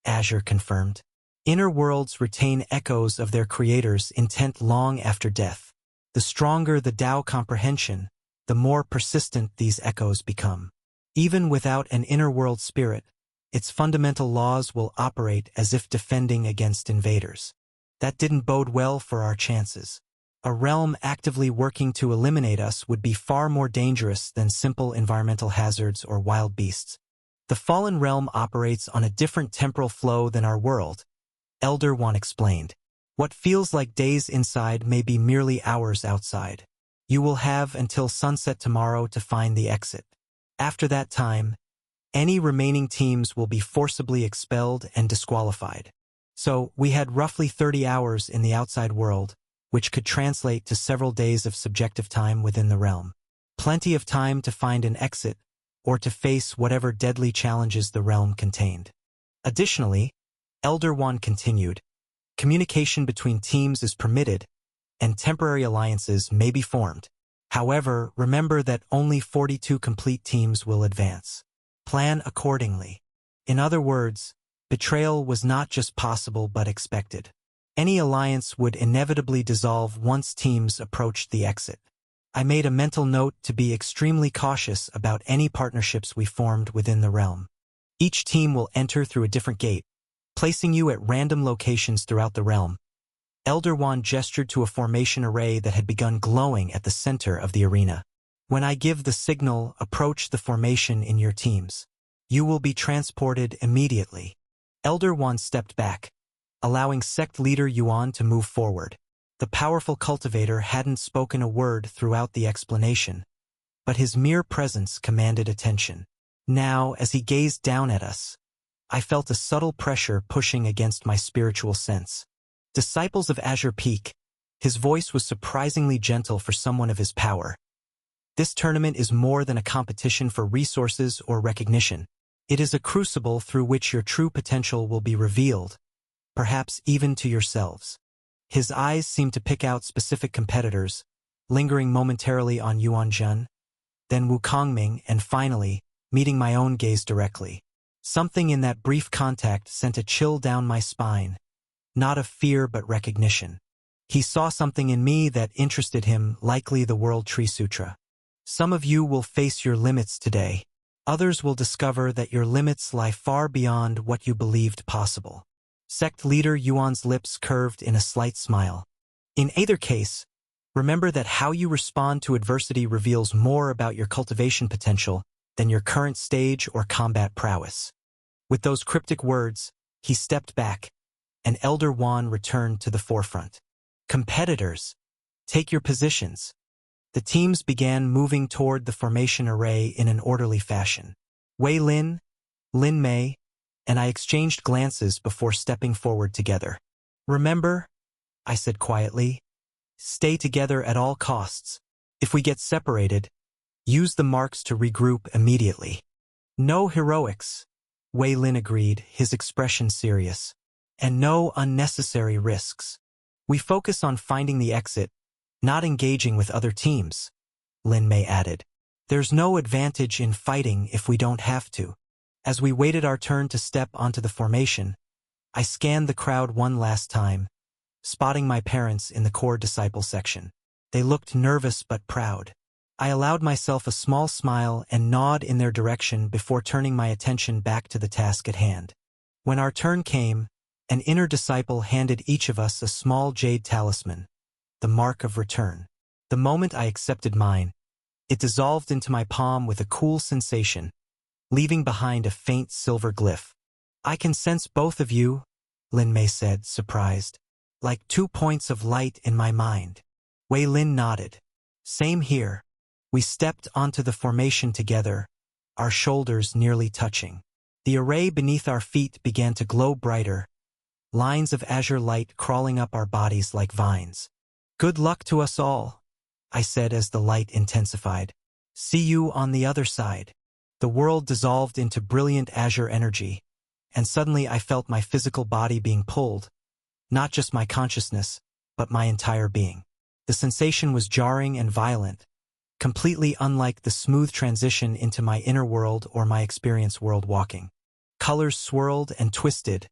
Azure confirmed. Inner worlds retain echoes of their creators' intent long after death. The stronger the Tao comprehension, the more persistent these echoes become. Even without an inner world spirit, its fundamental laws will operate as if defending against invaders. That didn't bode well for our chances. A realm actively working to eliminate us would be far more dangerous than simple environmental hazards or wild beasts. The Fallen Realm operates on a different temporal flow than our world, Elder Wand explained. What feels like days inside may be merely hours outside. You will have until sunset tomorrow to find the exit. After that time, any remaining teams will be forcibly expelled and disqualified. So, we had roughly 30 hours in the outside world, which could translate to several days of subjective time within the realm. Plenty of time to find an exit, or to face whatever deadly challenges the realm contained. Additionally, Elder Wand continued, communication between teams is permitted, and temporary alliances may be formed. However, remember that only 42 complete teams will advance. Plan accordingly. In other words, betrayal was not just possible but expected. Any alliance would inevitably dissolve once teams approached the exit. I made a mental note to be extremely cautious about any partnerships we formed within the realm. Each team will enter through a different gate, placing you at random locations throughout the realm. Elder Wand gestured to a formation array that had begun glowing at the center of the arena. When I give the signal, approach the formation in your teams. You will be transported immediately. Elder Wand stepped back, allowing sect leader Yuan to move forward. The powerful cultivator hadn't spoken a word throughout the explanation, but his mere presence commanded attention. Now, as he gazed down at us, I felt a subtle pressure pushing against my spiritual sense. Disciples of Azure Peak, his voice was surprisingly gentle for someone of his power. This tournament is more than a competition for resources or recognition. It is a crucible through which your true potential will be revealed. perhaps even to yourselves. His eyes seemed to pick out specific competitors, lingering momentarily on Yuan Jun, then Wu Kongming, and finally, meeting my own gaze directly. Something in that brief contact sent a chill down my spine, not of fear but recognition. He saw something in me that interested him, likely the World Tree Sutra. Some of you will face your limits today. Others will discover that your limits lie far beyond what you believed possible. Sect leader Yuan's lips curved in a slight smile. In either case, remember that how you respond to adversity reveals more about your cultivation potential than your current stage or combat prowess. With those cryptic words, he stepped back, and Elder Wan returned to the forefront. Competitors, take your positions. The teams began moving toward the formation array in an orderly fashion. Wei Lin, Lin Mei, and I exchanged glances before stepping forward together. Remember, I said quietly, stay together at all costs. If we get separated, use the marks to regroup immediately. No heroics, Wei Lin agreed, his expression serious. And no unnecessary risks. We focus on finding the exit, not engaging with other teams, Lin Mei added. There's no advantage in fighting if we don't have to. As we waited our turn to step onto the formation, I scanned the crowd one last time, spotting my parents in the core disciple section. They looked nervous but proud. I allowed myself a small smile and nod in their direction before turning my attention back to the task at hand. When our turn came, an inner disciple handed each of us a small jade talisman, the mark of return. The moment I accepted mine, it dissolved into my palm with a cool sensation, leaving behind a faint silver glyph. I can sense both of you, Lin Mei said, surprised. Like 2 points of light in my mind. Wei Lin nodded. Same here. We stepped onto the formation together, our shoulders nearly touching. The array beneath our feet began to glow brighter, lines of azure light crawling up our bodies like vines. Good luck to us all, I said as the light intensified. See you on the other side. The world dissolved into brilliant azure energy, and suddenly I felt my physical body being pulled, not just my consciousness, but my entire being. The sensation was jarring and violent, completely unlike the smooth transition into my inner world or my experience world walking. Colors swirled and twisted,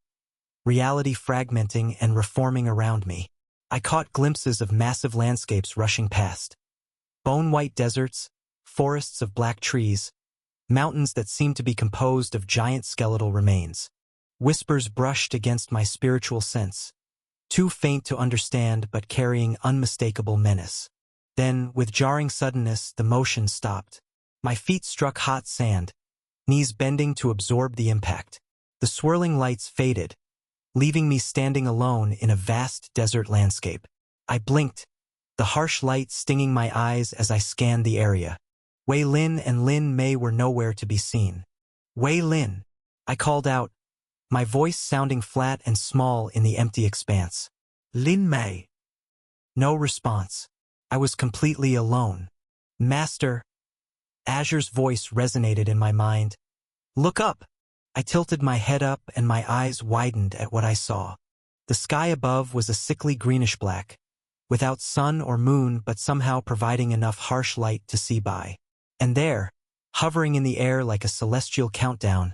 reality fragmenting and reforming around me. I caught glimpses of massive landscapes rushing past. Bone-white deserts, forests of black trees, mountains that seemed to be composed of giant skeletal remains. Whispers brushed against my spiritual sense, too faint to understand but carrying unmistakable menace. Then, with jarring suddenness, the motion stopped. My feet struck hot sand, knees bending to absorb the impact. The swirling lights faded, leaving me standing alone in a vast desert landscape. I blinked, the harsh light stinging my eyes as I scanned the area. Wei Lin and Lin Mei were nowhere to be seen. Wei Lin, I called out, my voice sounding flat and small in the empty expanse. Lin Mei. No response. I was completely alone. Master. Azure's voice resonated in my mind. Look up. I tilted my head up and my eyes widened at what I saw. The sky above was a sickly greenish-black, without sun or moon but somehow providing enough harsh light to see by. And there, hovering in the air like a celestial countdown,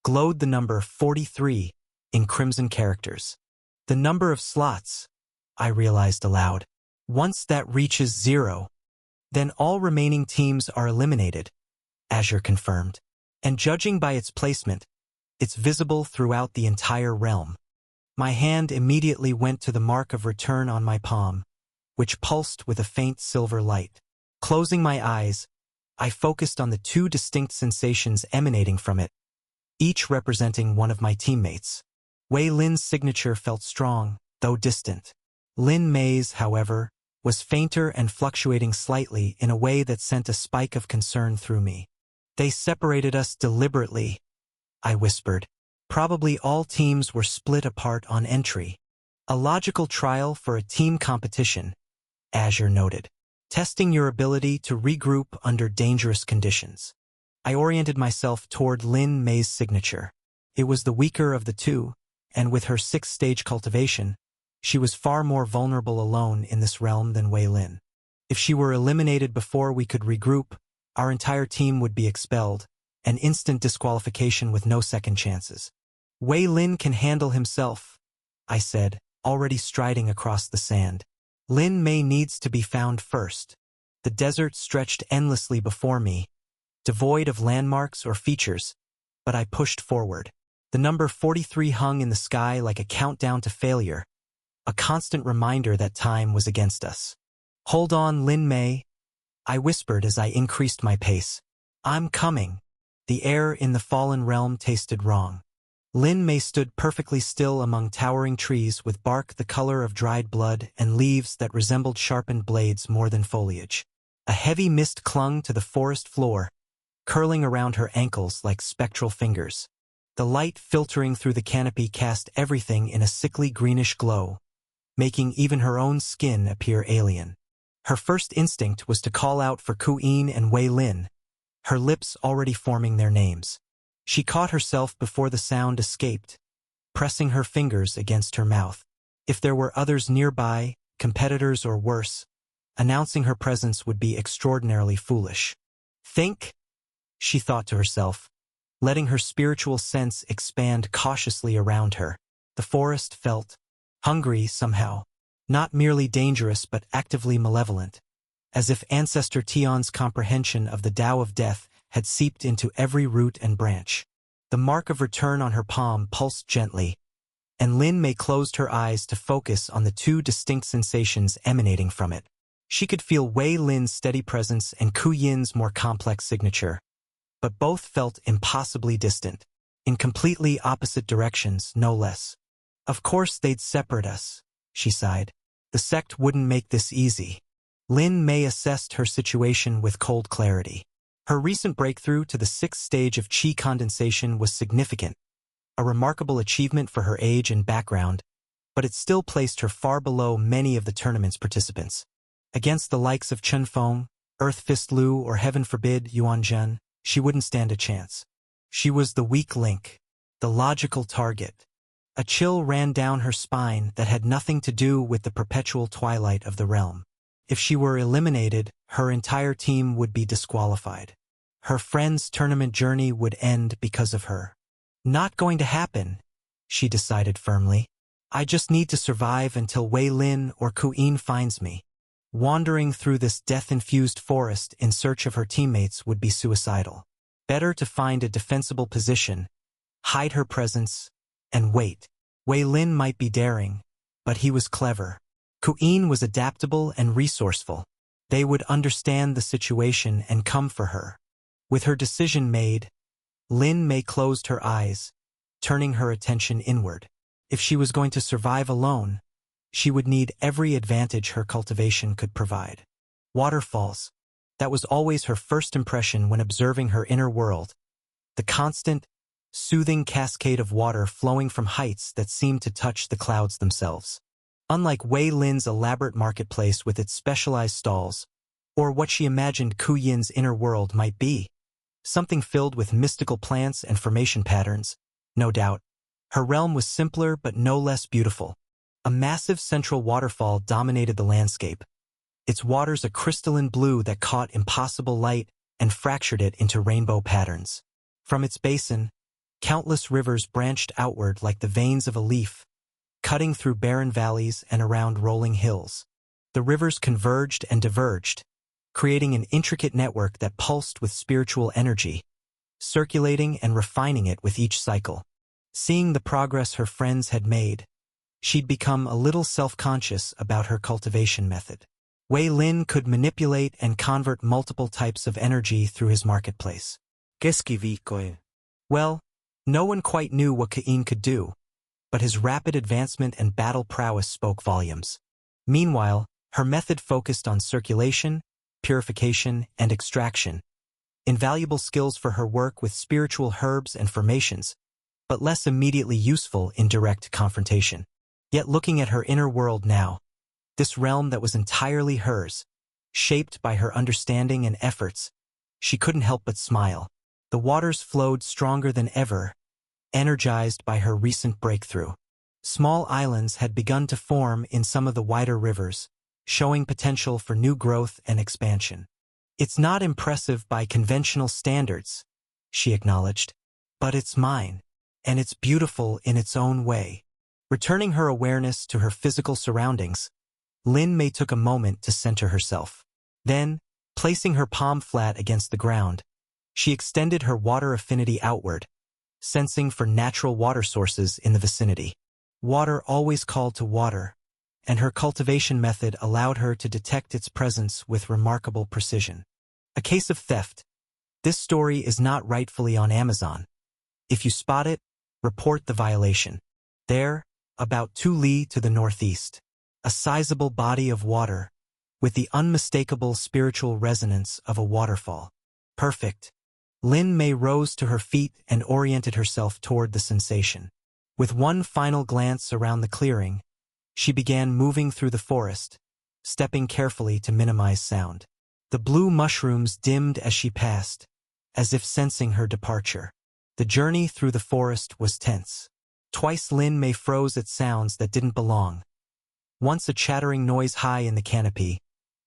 glowed the number 43 in crimson characters. The number of slots, I realized aloud. Once that reaches 0, then all remaining teams are eliminated, Azure confirmed. And judging by its placement, it's visible throughout the entire realm. My hand immediately went to the mark of return on my palm, which pulsed with a faint silver light. Closing my eyes, I focused on the 2 distinct sensations emanating from it, each representing one of my teammates. Wei Lin's signature felt strong, though distant. Lin Mei's, however, was fainter and fluctuating slightly in a way that sent a spike of concern through me. They separated us deliberately, I whispered. Probably all teams were split apart on entry. A logical trial for a team competition, Azure noted. Testing your ability to regroup under dangerous conditions. I oriented myself toward Lin Mei's signature. It was the weaker of the 2, and with her sixth-stage cultivation, she was far more vulnerable alone in this realm than Wei Lin. If she were eliminated before we could regroup, our entire team would be expelled, an instant disqualification with no second chances. Wei Lin can handle himself, I said, already striding across the sand. Lin Mei needs to be found first. The desert stretched endlessly before me, devoid of landmarks or features, but I pushed forward. The number 43 hung in the sky like a countdown to failure, a constant reminder that time was against us. Hold on, Lin Mei, I whispered as I increased my pace. I'm coming. The air in the fallen realm tasted wrong. Lin Mei stood perfectly still among towering trees with bark the color of dried blood and leaves that resembled sharpened blades more than foliage. A heavy mist clung to the forest floor, curling around her ankles like spectral fingers. The light filtering through the canopy cast everything in a sickly greenish glow, making even her own skin appear alien. Her first instinct was to call out for Ku Yin and Wei Lin, her lips already forming their names. She caught herself before the sound escaped, pressing her fingers against her mouth. If there were others nearby, competitors or worse, announcing her presence would be extraordinarily foolish. Think, she thought to herself, letting her spiritual sense expand cautiously around her. The forest felt hungry somehow, not merely dangerous but actively malevolent, as if Ancestor Tion's comprehension of the Tao of Death had seeped into every root and branch. The mark of return on her palm pulsed gently, and Lin Mei closed her eyes to focus on the two distinct sensations emanating from it. She could feel Wei Lin's steady presence and Ku Yin's more complex signature, but both felt impossibly distant, in completely opposite directions, no less. Of course they'd separate us, she sighed. The sect wouldn't make this easy. Lin Mei assessed her situation with cold clarity. Her recent breakthrough to the sixth stage of qi condensation was significant, a remarkable achievement for her age and background, but it still placed her far below many of the tournament's participants. Against the likes of Chen Feng, Earth Fist Lu, or heaven forbid Yuan Zhen, she wouldn't stand a chance. She was the weak link, the logical target. A chill ran down her spine that had nothing to do with the perpetual twilight of the realm. If she were eliminated, her entire team would be disqualified. Her friend's tournament journey would end because of her. Not going to happen, she decided firmly. I just need to survive until Wei Lin or Ku Yin finds me. Wandering through this death-infused forest in search of her teammates would be suicidal. Better to find a defensible position, hide her presence, and wait. Wei Lin might be daring, but he was clever. Ku Yin was adaptable and resourceful. They would understand the situation and come for her. With her decision made, Lin Mei closed her eyes, turning her attention inward. If she was going to survive alone, she would need every advantage her cultivation could provide. Waterfalls. That was always her first impression when observing her inner world. The constant, soothing cascade of water flowing from heights that seemed to touch the clouds themselves. Unlike Wei Lin's elaborate marketplace with its specialized stalls, or what she imagined Ku Yin's inner world might be, something filled with mystical plants and formation patterns, no doubt. Her realm was simpler but no less beautiful. A massive central waterfall dominated the landscape, its waters a crystalline blue that caught impossible light and fractured it into rainbow patterns. From its basin, countless rivers branched outward like the veins of a leaf, cutting through barren valleys and around rolling hills. The rivers converged and diverged, creating an intricate network that pulsed with spiritual energy, circulating and refining it with each cycle. Seeing the progress her friends had made, she'd become a little self-conscious about her cultivation method. Wei Lin could manipulate and convert multiple types of energy through his marketplace. Well, no one quite knew what Ku Yin could do, but his rapid advancement and battle prowess spoke volumes. Meanwhile, her method focused on circulation, purification, and extraction, invaluable skills for her work with spiritual herbs and formations, but less immediately useful in direct confrontation. Yet looking at her inner world now, this realm that was entirely hers, shaped by her understanding and efforts, she couldn't help but smile. The waters flowed stronger than ever, energized by her recent breakthrough. Small islands had begun to form in some of the wider rivers, showing potential for new growth and expansion. "It's not impressive by conventional standards," she acknowledged, "but it's mine, and it's beautiful in its own way." Returning her awareness to her physical surroundings, Lin Mei took a moment to center herself. Then, placing her palm flat against the ground, she extended her water affinity outward, sensing for natural water sources in the vicinity. Water always called to water, and her cultivation method allowed her to detect its presence with remarkable precision. A case of theft. This story is not rightfully on Amazon. If you spot it, report the violation. There, about 2 li to the northeast, a sizable body of water, with the unmistakable spiritual resonance of a waterfall. Perfect. Lin Mei rose to her feet and oriented herself toward the sensation. With one final glance around the clearing, she began moving through the forest, stepping carefully to minimize sound. The blue mushrooms dimmed as she passed, as if sensing her departure. The journey through the forest was tense. Twice Lin Mei froze at sounds that didn't belong. Once a chattering noise high in the canopy,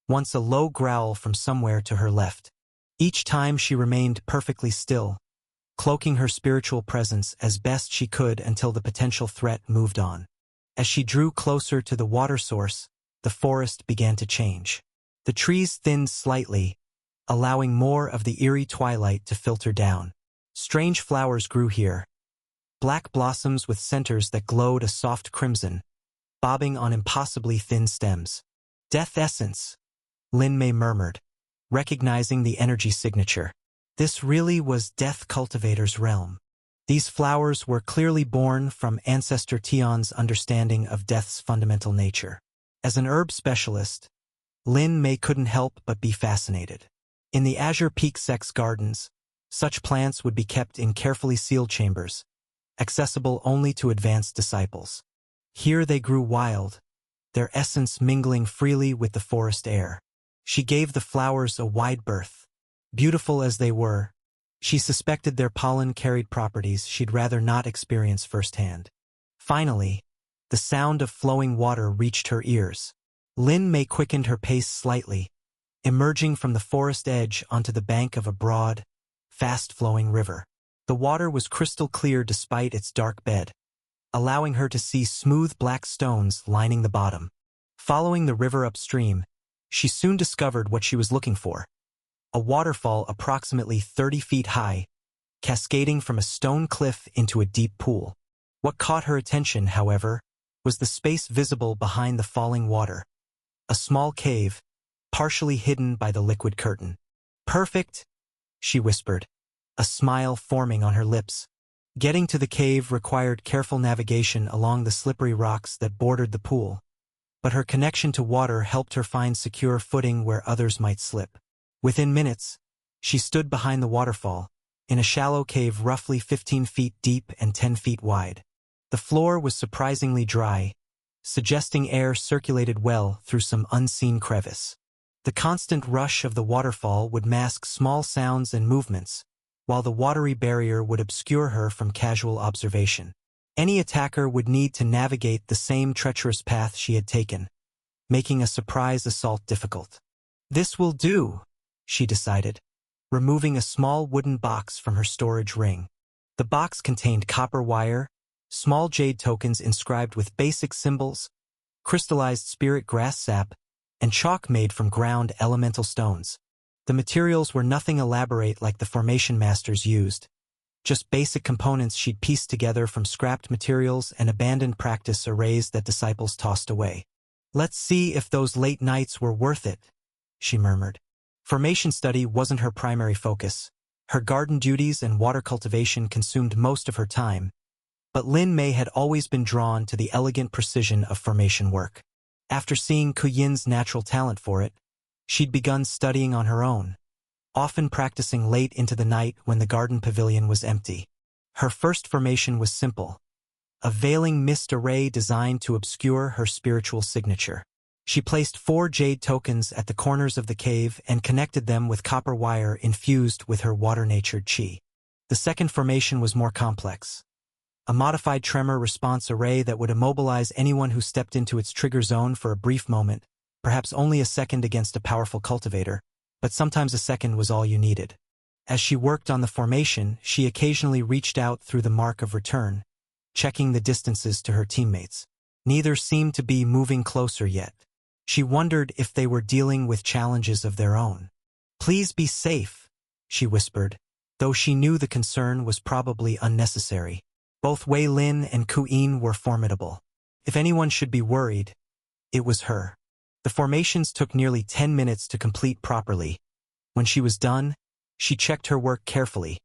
once a low growl from somewhere to her left. Each time she remained perfectly still, cloaking her spiritual presence as best she could until the potential threat moved on. As she drew closer to the water source, the forest began to change. The trees thinned slightly, allowing more of the eerie twilight to filter down. Strange flowers grew here, black blossoms with centers that glowed a soft crimson, bobbing on impossibly thin stems. "Death essence," Lin Mei murmured, recognizing the energy signature. This really was Death Cultivator's realm. These flowers were clearly born from Ancestor Tion's understanding of death's fundamental nature. As an herb specialist, Lin Mei couldn't help but be fascinated. In the Azure Peak Sex Gardens, such plants would be kept in carefully sealed chambers, accessible only to advanced disciples. Here they grew wild, their essence mingling freely with the forest air. She gave the flowers a wide berth. Beautiful as they were, she suspected their pollen carried properties she'd rather not experience firsthand. Finally, the sound of flowing water reached her ears. Lin Mei quickened her pace slightly, emerging from the forest edge onto the bank of a broad, fast-flowing river. The water was crystal clear despite its dark bed, allowing her to see smooth black stones lining the bottom. Following the river upstream, she soon discovered what she was looking for. A waterfall approximately 30 feet high, cascading from a stone cliff into a deep pool. What caught her attention, however, was the space visible behind the falling water. A small cave, partially hidden by the liquid curtain. "Perfect," she whispered, a smile forming on her lips. Getting to the cave required careful navigation along the slippery rocks that bordered the pool, but her connection to water helped her find secure footing where others might slip. Within minutes, she stood behind the waterfall, in a shallow cave roughly 15 feet deep and 10 feet wide. The floor was surprisingly dry, suggesting air circulated well through some unseen crevice. The constant rush of the waterfall would mask small sounds and movements, while the watery barrier would obscure her from casual observation. Any attacker would need to navigate the same treacherous path she had taken, making a surprise assault difficult. "This will do," she decided, removing a small wooden box from her storage ring. The box contained copper wire, small jade tokens inscribed with basic symbols, crystallized spirit grass sap, and chalk made from ground elemental stones. The materials were nothing elaborate like the formation masters used, just basic components she'd pieced together from scrapped materials and abandoned practice arrays that disciples tossed away. "Let's see if those late nights were worth it," she murmured. Formation study wasn't her primary focus. Her garden duties and water cultivation consumed most of her time, but Lin Mei had always been drawn to the elegant precision of formation work. After seeing Ku Yin's natural talent for it, she'd begun studying on her own, often practicing late into the night when the garden pavilion was empty. Her first formation was simple, a veiling mist array designed to obscure her spiritual signature. She placed 4 jade tokens at the corners of the cave and connected them with copper wire infused with her water-natured qi. The second formation was more complex, a modified tremor response array that would immobilize anyone who stepped into its trigger zone for a brief moment, perhaps only a second against a powerful cultivator, but sometimes a second was all you needed. As she worked on the formation, she occasionally reached out through the mark of return, checking the distances to her teammates. Neither seemed to be moving closer yet. She wondered if they were dealing with challenges of their own. "Please be safe," she whispered, though she knew the concern was probably unnecessary. Both Wei Lin and Ku Yin were formidable. If anyone should be worried, it was her. The formations took nearly 10 minutes to complete properly. When she was done, she checked her work carefully,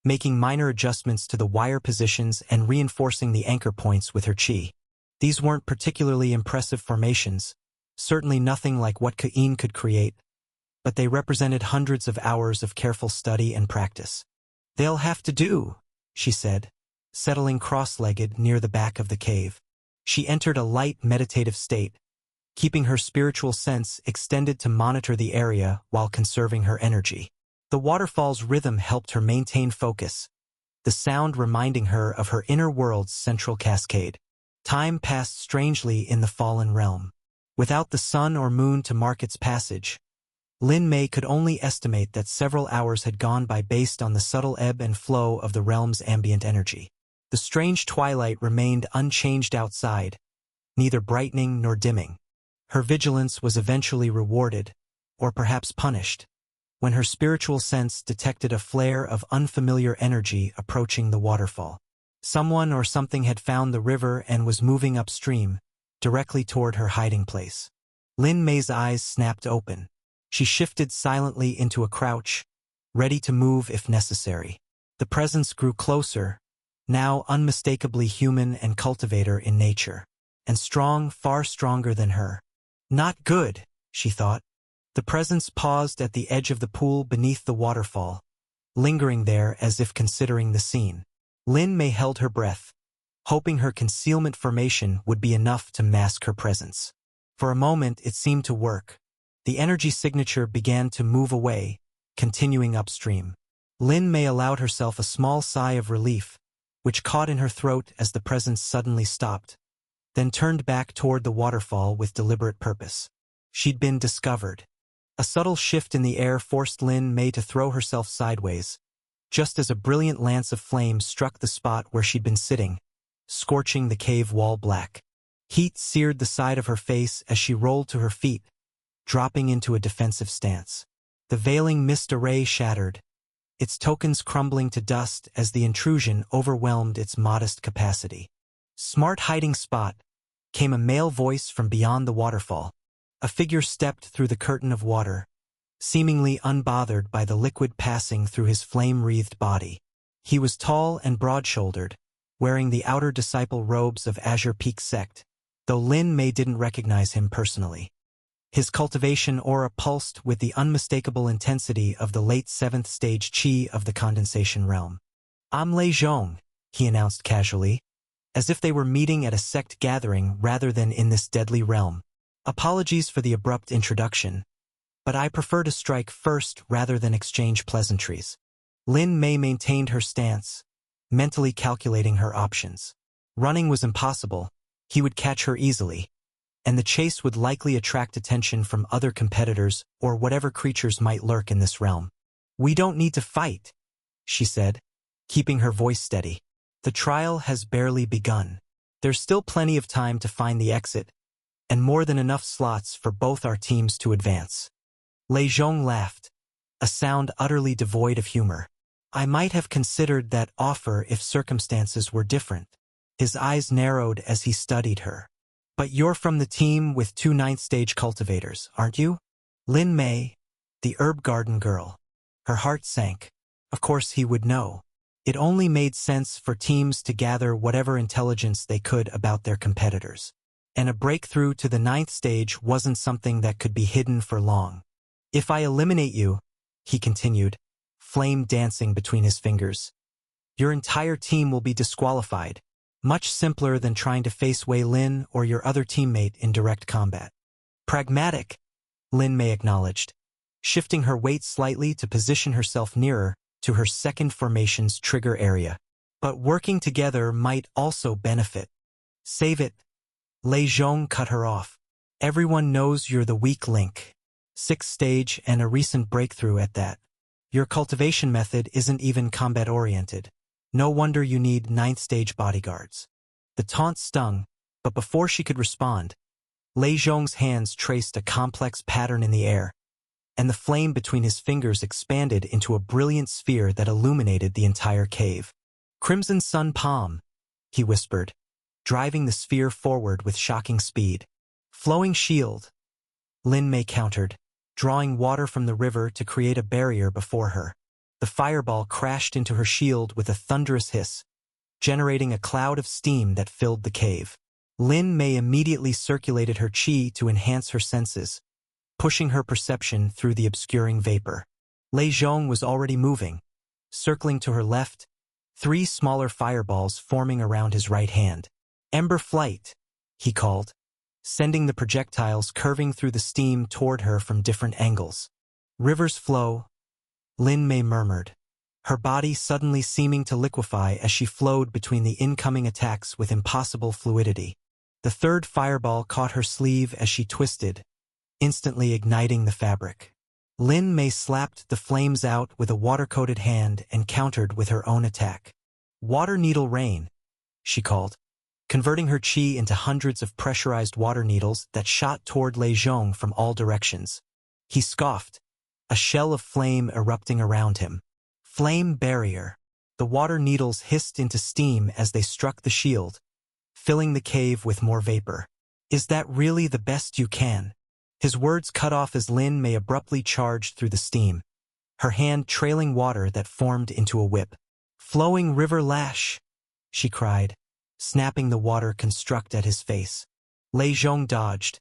making minor adjustments to the wire positions and reinforcing the anchor points with her chi. These weren't particularly impressive formations, certainly nothing like what Ku Yin could create, but they represented hundreds of hours of careful study and practice. "They'll have to do," she said, settling cross-legged near the back of the cave. She entered a light meditative state, keeping her spiritual sense extended to monitor the area while conserving her energy. The waterfall's rhythm helped her maintain focus, the sound reminding her of her inner world's central cascade. Time passed strangely in the fallen realm. Without the sun or moon to mark its passage, Lin Mei could only estimate that several hours had gone by based on the subtle ebb and flow of the realm's ambient energy. The strange twilight remained unchanged outside, neither brightening nor dimming. Her vigilance was eventually rewarded, or perhaps punished, when her spiritual sense detected a flare of unfamiliar energy approaching the waterfall. Someone or something had found the river and was moving upstream, directly toward her hiding place. Lin Mei's eyes snapped open. She shifted silently into a crouch, ready to move if necessary. The presence grew closer, now unmistakably human and cultivator in nature, and strong, far stronger than her. "Not good," she thought. The presence paused at the edge of the pool beneath the waterfall, lingering there as if considering the scene. Lin Mei held her breath, hoping her concealment formation would be enough to mask her presence. For a moment it seemed to work. The energy signature began to move away, continuing upstream. Lin Mei allowed herself a small sigh of relief, which caught in her throat as the presence suddenly stopped, then turned back toward the waterfall with deliberate purpose. She'd been discovered. A subtle shift in the air forced Lin Mei to throw herself sideways, just as a brilliant lance of flame struck the spot where she'd been sitting, scorching the cave wall black. Heat seared the side of her face as she rolled to her feet, dropping into a defensive stance. The veiling mist array shattered, its tokens crumbling to dust as the intrusion overwhelmed its modest capacity. "Smart hiding spot," came a male voice from beyond the waterfall. A figure stepped through the curtain of water, seemingly unbothered by the liquid passing through his flame-wreathed body. He was tall and broad-shouldered, wearing the outer disciple robes of Azure Peak Sect, though Lin Mei didn't recognize him personally. His cultivation aura pulsed with the unmistakable intensity of the late 7th stage chi of the condensation realm. "I'm Lei Zhong," he announced casually, as if they were meeting at a sect gathering rather than in this deadly realm. "Apologies for the abrupt introduction, but I prefer to strike first rather than exchange pleasantries." Lin Mei maintained her stance, mentally calculating her options. Running was impossible. He would catch her easily, and the chase would likely attract attention from other competitors or whatever creatures might lurk in this realm. "We don't need to fight," she said, keeping her voice steady. "The trial has barely begun. There's still plenty of time to find the exit, and more than enough slots for both our teams to advance." Lei Zhong laughed, a sound utterly devoid of humor. "I might have considered that offer if circumstances were different." His eyes narrowed as he studied her. "But you're from the team with 2 9th-stage cultivators, aren't you?" Lin Mei, the herb garden girl. Her heart sank. Of course he would know. It only made sense for teams to gather whatever intelligence they could about their competitors. And a breakthrough to the 9th stage wasn't something that could be hidden for long. "If I eliminate you," he continued, flame dancing between his fingers, "your entire team will be disqualified. Much simpler than trying to face Wei Lin or your other teammate in direct combat." "Pragmatic," Lin Mei acknowledged, shifting her weight slightly to position herself nearer to her second formation's trigger area. But working together might also benefit. Save it. Lei Zhong cut her off. Everyone knows you're the weak link. 6th stage and a recent breakthrough at that. Your cultivation method isn't even combat-oriented. No wonder you need 9th stage bodyguards. The taunt stung, but before she could respond, Lei Zhong's hands traced a complex pattern in the air, and the flame between his fingers expanded into a brilliant sphere that illuminated the entire cave. Crimson Sun Palm, he whispered, driving the sphere forward with shocking speed. Flowing Shield, Lin Mei countered, drawing water from the river to create a barrier before her. The fireball crashed into her shield with a thunderous hiss, generating a cloud of steam that filled the cave. Lin Mei immediately circulated her qi to enhance her senses, pushing her perception through the obscuring vapor. Lei Zhong was already moving, circling to her left, 3 smaller fireballs forming around his right hand. Ember Flight, he called, sending the projectiles curving through the steam toward her from different angles. Rivers flow, Lin Mei murmured, her body suddenly seeming to liquefy as she flowed between the incoming attacks with impossible fluidity. The 3rd fireball caught her sleeve as she twisted, instantly igniting the fabric. Lin Mei slapped the flames out with a water-coated hand and countered with her own attack. Water Needle Rain, she called, converting her qi into hundreds of pressurized water needles that shot toward Lei Zhong from all directions. He scoffed, a shell of flame erupting around him. Flame Barrier. The water needles hissed into steam as they struck the shield, filling the cave with more vapor. Is that really the best you can? His words cut off as Lin Mei abruptly charged through the steam, her hand trailing water that formed into a whip. Flowing River Lash, she cried, snapping the water construct at his face. Lei Zhong dodged,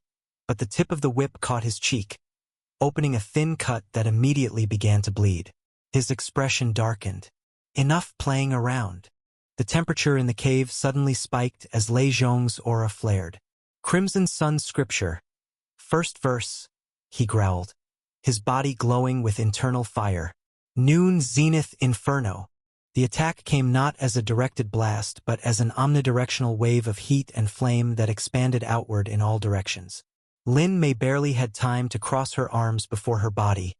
but the tip of the whip caught his cheek, opening a thin cut that immediately began to bleed. His expression darkened. Enough playing around. The temperature in the cave suddenly spiked as Lei Zhong's aura flared. Crimson Sun Scripture. 1st verse, he growled, his body glowing with internal fire. Noon Zenith Inferno. The attack came not as a directed blast but as an omnidirectional wave of heat and flame that expanded outward in all directions. Lin Mei barely had time to cross her arms before her body,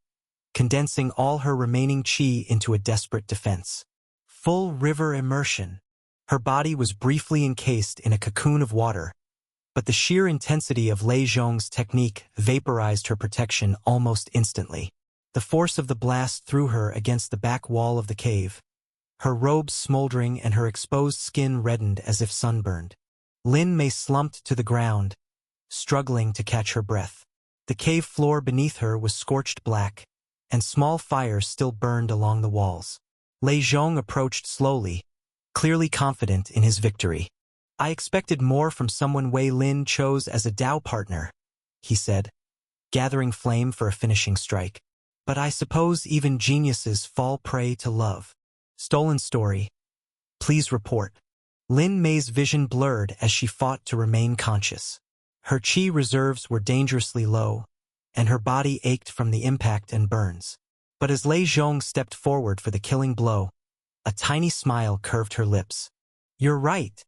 condensing all her remaining qi into a desperate defense. Full river immersion. Her body was briefly encased in a cocoon of water, but the sheer intensity of Lei Zhong's technique vaporized her protection almost instantly. The force of the blast threw her against the back wall of the cave, her robes smoldering and her exposed skin reddened as if sunburned. Lin Mei slumped to the ground, struggling to catch her breath. The cave floor beneath her was scorched black, and small fires still burned along the walls. Lei Zhong approached slowly, clearly confident in his victory. I expected more from someone Wei Lin chose as a Dao partner, he said, gathering flame for a finishing strike. But I suppose even geniuses fall prey to love. Stolen story. Please report. Lin Mei's vision blurred as she fought to remain conscious. Her qi reserves were dangerously low, and her body ached from the impact and burns. But as Lei Zhong stepped forward for the killing blow, a tiny smile curved her lips. You're right,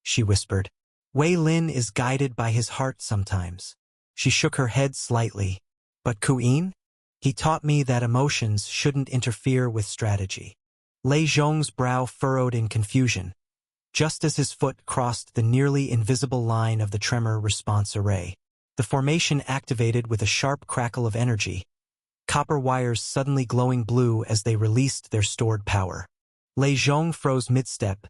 she whispered. Wei Lin is guided by his heart sometimes. She shook her head slightly. But Kuyin? He taught me that emotions shouldn't interfere with strategy. Lei Zhong's brow furrowed in confusion, just as his foot crossed the nearly invisible line of the tremor response array. The formation activated with a sharp crackle of energy, copper wires suddenly glowing blue as they released their stored power. Lei Zhong froze mid-step,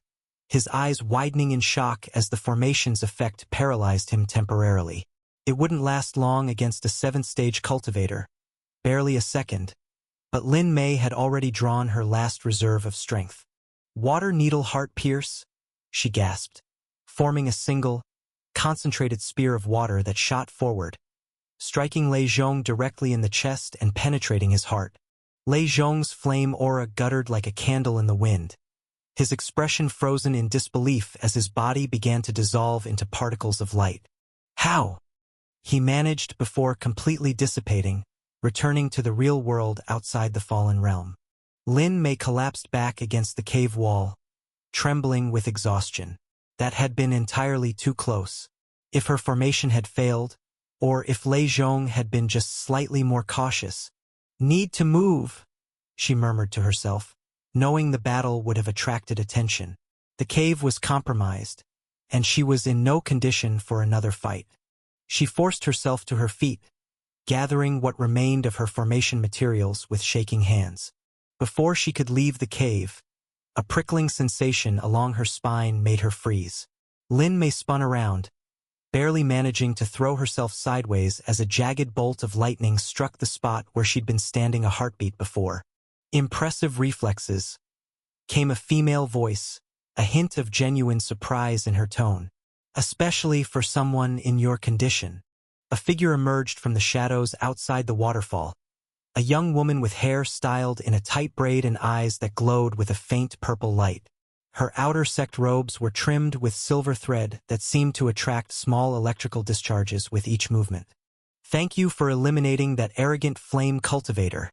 his eyes widening in shock as the formation's effect paralyzed him temporarily. It wouldn't last long against a 7th-stage cultivator, barely a second, but Lin Mei had already drawn her last reserve of strength. Water Needle Heart Pierce, she gasped, forming a single, concentrated spear of water that shot forward, striking Lei Zhong directly in the chest and penetrating his heart. Lei Zhong's flame aura guttered like a candle in the wind, his expression frozen in disbelief as his body began to dissolve into particles of light. How? He managed before completely dissipating, returning to the real world outside the fallen realm. Lin Mei collapsed back against the cave wall, trembling with exhaustion. That had been entirely too close. If her formation had failed, or if Lei Zhong had been just slightly more cautious. "Need to move," she murmured to herself, knowing the battle would have attracted attention. The cave was compromised, and she was in no condition for another fight. She forced herself to her feet, gathering what remained of her formation materials with shaking hands. Before she could leave the cave, a prickling sensation along her spine made her freeze. Lin Mei spun around, barely managing to throw herself sideways as a jagged bolt of lightning struck the spot where she'd been standing a heartbeat before. Impressive reflexes. Came a female voice, a hint of genuine surprise in her tone. "Especially for someone in your condition." A figure emerged from the shadows outside the waterfall. A young woman with hair styled in a tight braid and eyes that glowed with a faint purple light. Her outer sect robes were trimmed with silver thread that seemed to attract small electrical discharges with each movement. "Thank you for eliminating that arrogant flame cultivator,"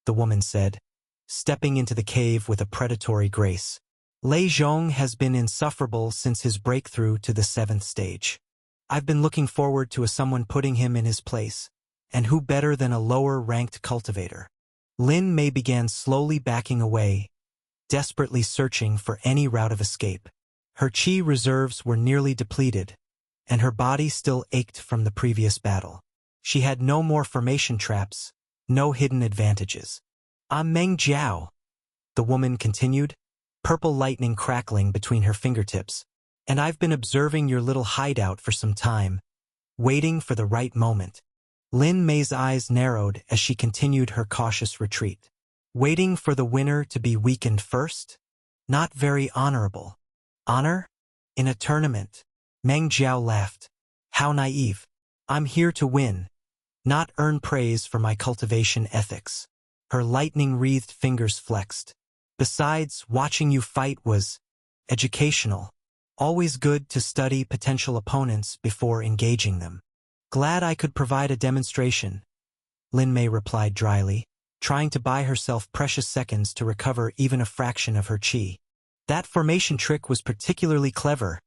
the woman said, stepping into the cave with a predatory grace. "Lei Zhong has been insufferable since his breakthrough to the 7th stage. I've been looking forward to someone putting him in his place. And who better than a lower-ranked cultivator?" Lin Mei began slowly backing away, desperately searching for any route of escape. Her qi reserves were nearly depleted, and her body still ached from the previous battle. She had no more formation traps, no hidden advantages. "I'm Meng Jiao," the woman continued, purple lightning crackling between her fingertips. "And I've been observing your little hideout for some time, waiting for the right moment." Lin Mei's eyes narrowed as she continued her cautious retreat. Waiting for the winner to be weakened first? Not very honorable. Honor? In a tournament? Meng Jiao laughed. "How naive. I'm here to win, not earn praise for my cultivation ethics." Her lightning-wreathed fingers flexed. "Besides, watching you fight was educational. Always good to study potential opponents before engaging them." "Glad I could provide a demonstration," Lin Mei replied dryly, trying to buy herself precious seconds to recover even a fraction of her qi. "That formation trick was particularly clever,"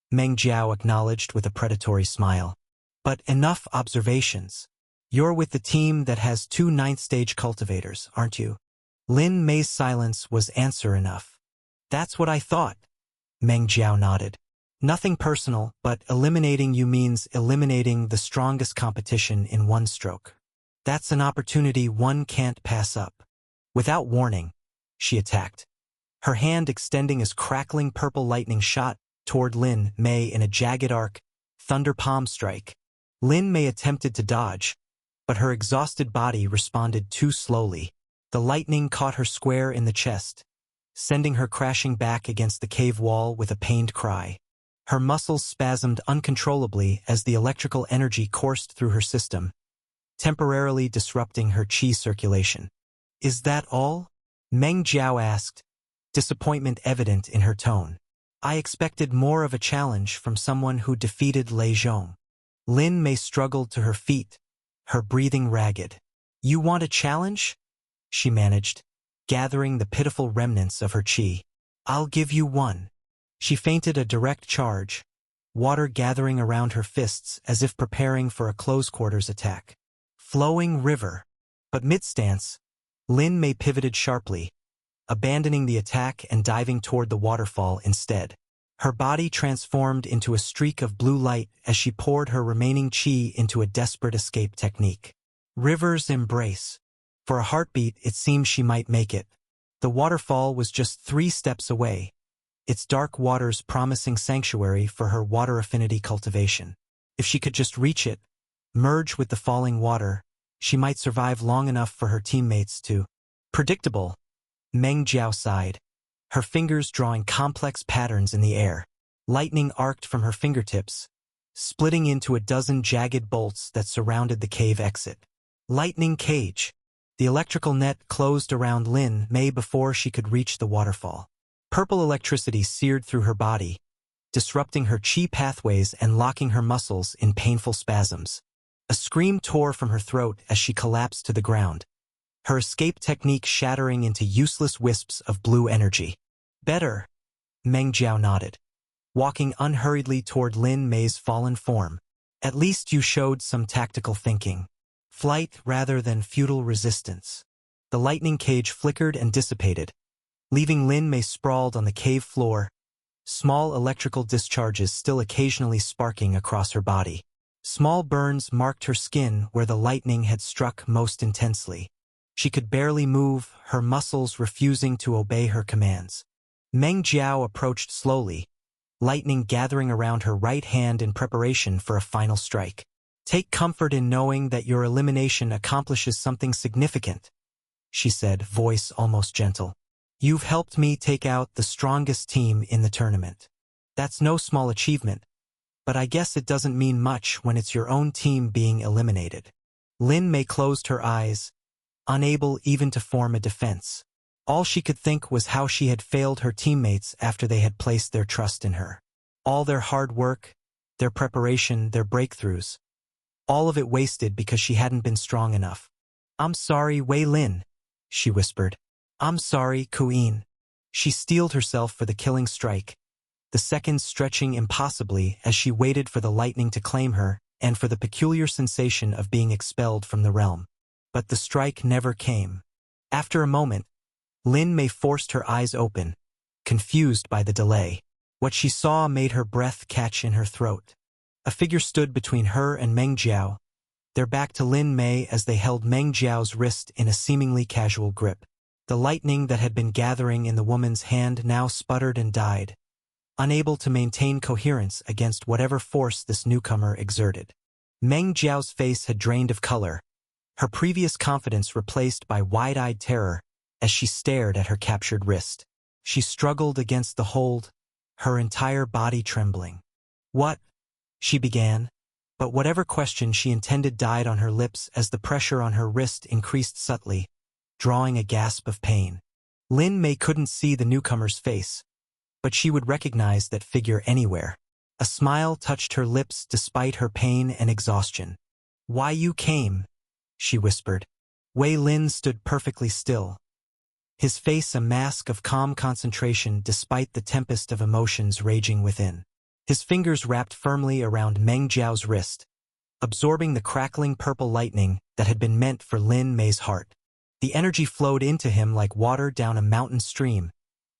Meng Jiao acknowledged with a predatory smile. "But enough observations. You're with the team that has 2 9th-stage cultivators, aren't you?" Lin Mei's silence was answer enough. "That's what I thought," Meng Jiao nodded. "Nothing personal, but eliminating you means eliminating the strongest competition in one stroke. That's an opportunity one can't pass up." Without warning, she attacked, her hand extending as crackling purple lightning shot toward Lin Mei in a jagged arc, thunder palm strike. Lin Mei attempted to dodge, but her exhausted body responded too slowly. The lightning caught her square in the chest, sending her crashing back against the cave wall with a pained cry. Her muscles spasmed uncontrollably as the electrical energy coursed through her system, temporarily disrupting her qi circulation. "Is that all?" Meng Jiao asked, disappointment evident in her tone. "I expected more of a challenge from someone who defeated Lei Zhong." Lin Mei struggled to her feet, her breathing ragged. "You want a challenge?" she managed, gathering the pitiful remnants of her qi. "I'll give you one." She feinted a direct charge, water gathering around her fists as if preparing for a close-quarters attack. Flowing river. But mid-stance, Lin Mei pivoted sharply, abandoning the attack and diving toward the waterfall instead. Her body transformed into a streak of blue light as she poured her remaining qi into a desperate escape technique. River's embrace. For a heartbeat, it seemed she might make it. The waterfall was just 3 steps away, its dark waters promising sanctuary for her water affinity cultivation. If she could just reach it, merge with the falling water, she might survive long enough for her teammates to. Predictable, Meng Jiao sighed, her fingers drawing complex patterns in the air. Lightning arced from her fingertips, splitting into a dozen jagged bolts that surrounded the cave exit. Lightning cage. The electrical net closed around Lin Mei before she could reach the waterfall. Purple electricity seared through her body, disrupting her qi pathways and locking her muscles in painful spasms. A scream tore from her throat as she collapsed to the ground, her escape technique shattering into useless wisps of blue energy. "Better," Meng Jiao nodded, walking unhurriedly toward Lin Mei's fallen form. At least you showed some tactical thinking. Flight rather than futile resistance. The lightning cage flickered and dissipated, leaving Lin Mei sprawled on the cave floor, small electrical discharges still occasionally sparking across her body. Small burns marked her skin where the lightning had struck most intensely. She could barely move, her muscles refusing to obey her commands. Meng Jiao approached slowly, lightning gathering around her right hand in preparation for a final strike. Take comfort in knowing that your elimination accomplishes something significant, she said, voice almost gentle. You've helped me take out the strongest team in the tournament. That's no small achievement, but I guess it doesn't mean much when it's your own team being eliminated. Lin Mei closed her eyes, unable even to form a defense. All she could think was how she had failed her teammates after they had placed their trust in her. All their hard work, their preparation, their breakthroughs. All of it wasted because she hadn't been strong enough. I'm sorry, Wei Lin, she whispered. I'm sorry, Queen. She steeled herself for the killing strike, the seconds stretching impossibly as she waited for the lightning to claim her and for the peculiar sensation of being expelled from the realm. But the strike never came. After a moment, Lin Mei forced her eyes open, confused by the delay. What she saw made her breath catch in her throat. A figure stood between her and Meng Jiao, their back to Lin Mei as they held Meng Jiao's wrist in a seemingly casual grip. The lightning that had been gathering in the woman's hand now sputtered and died, unable to maintain coherence against whatever force this newcomer exerted. Meng Jiao's face had drained of color, her previous confidence replaced by wide-eyed terror as she stared at her captured wrist. She struggled against the hold, her entire body trembling. What? She began, but whatever question she intended died on her lips as the pressure on her wrist increased subtly, drawing a gasp of pain. Lin Mei couldn't see the newcomer's face, but she would recognize that figure anywhere. A smile touched her lips despite her pain and exhaustion. Why you came? She whispered. Wei Lin stood perfectly still, his face a mask of calm concentration despite the tempest of emotions raging within. His fingers wrapped firmly around Meng Jiao's wrist, absorbing the crackling purple lightning that had been meant for Lin Mei's heart. The energy flowed into him like water down a mountain stream,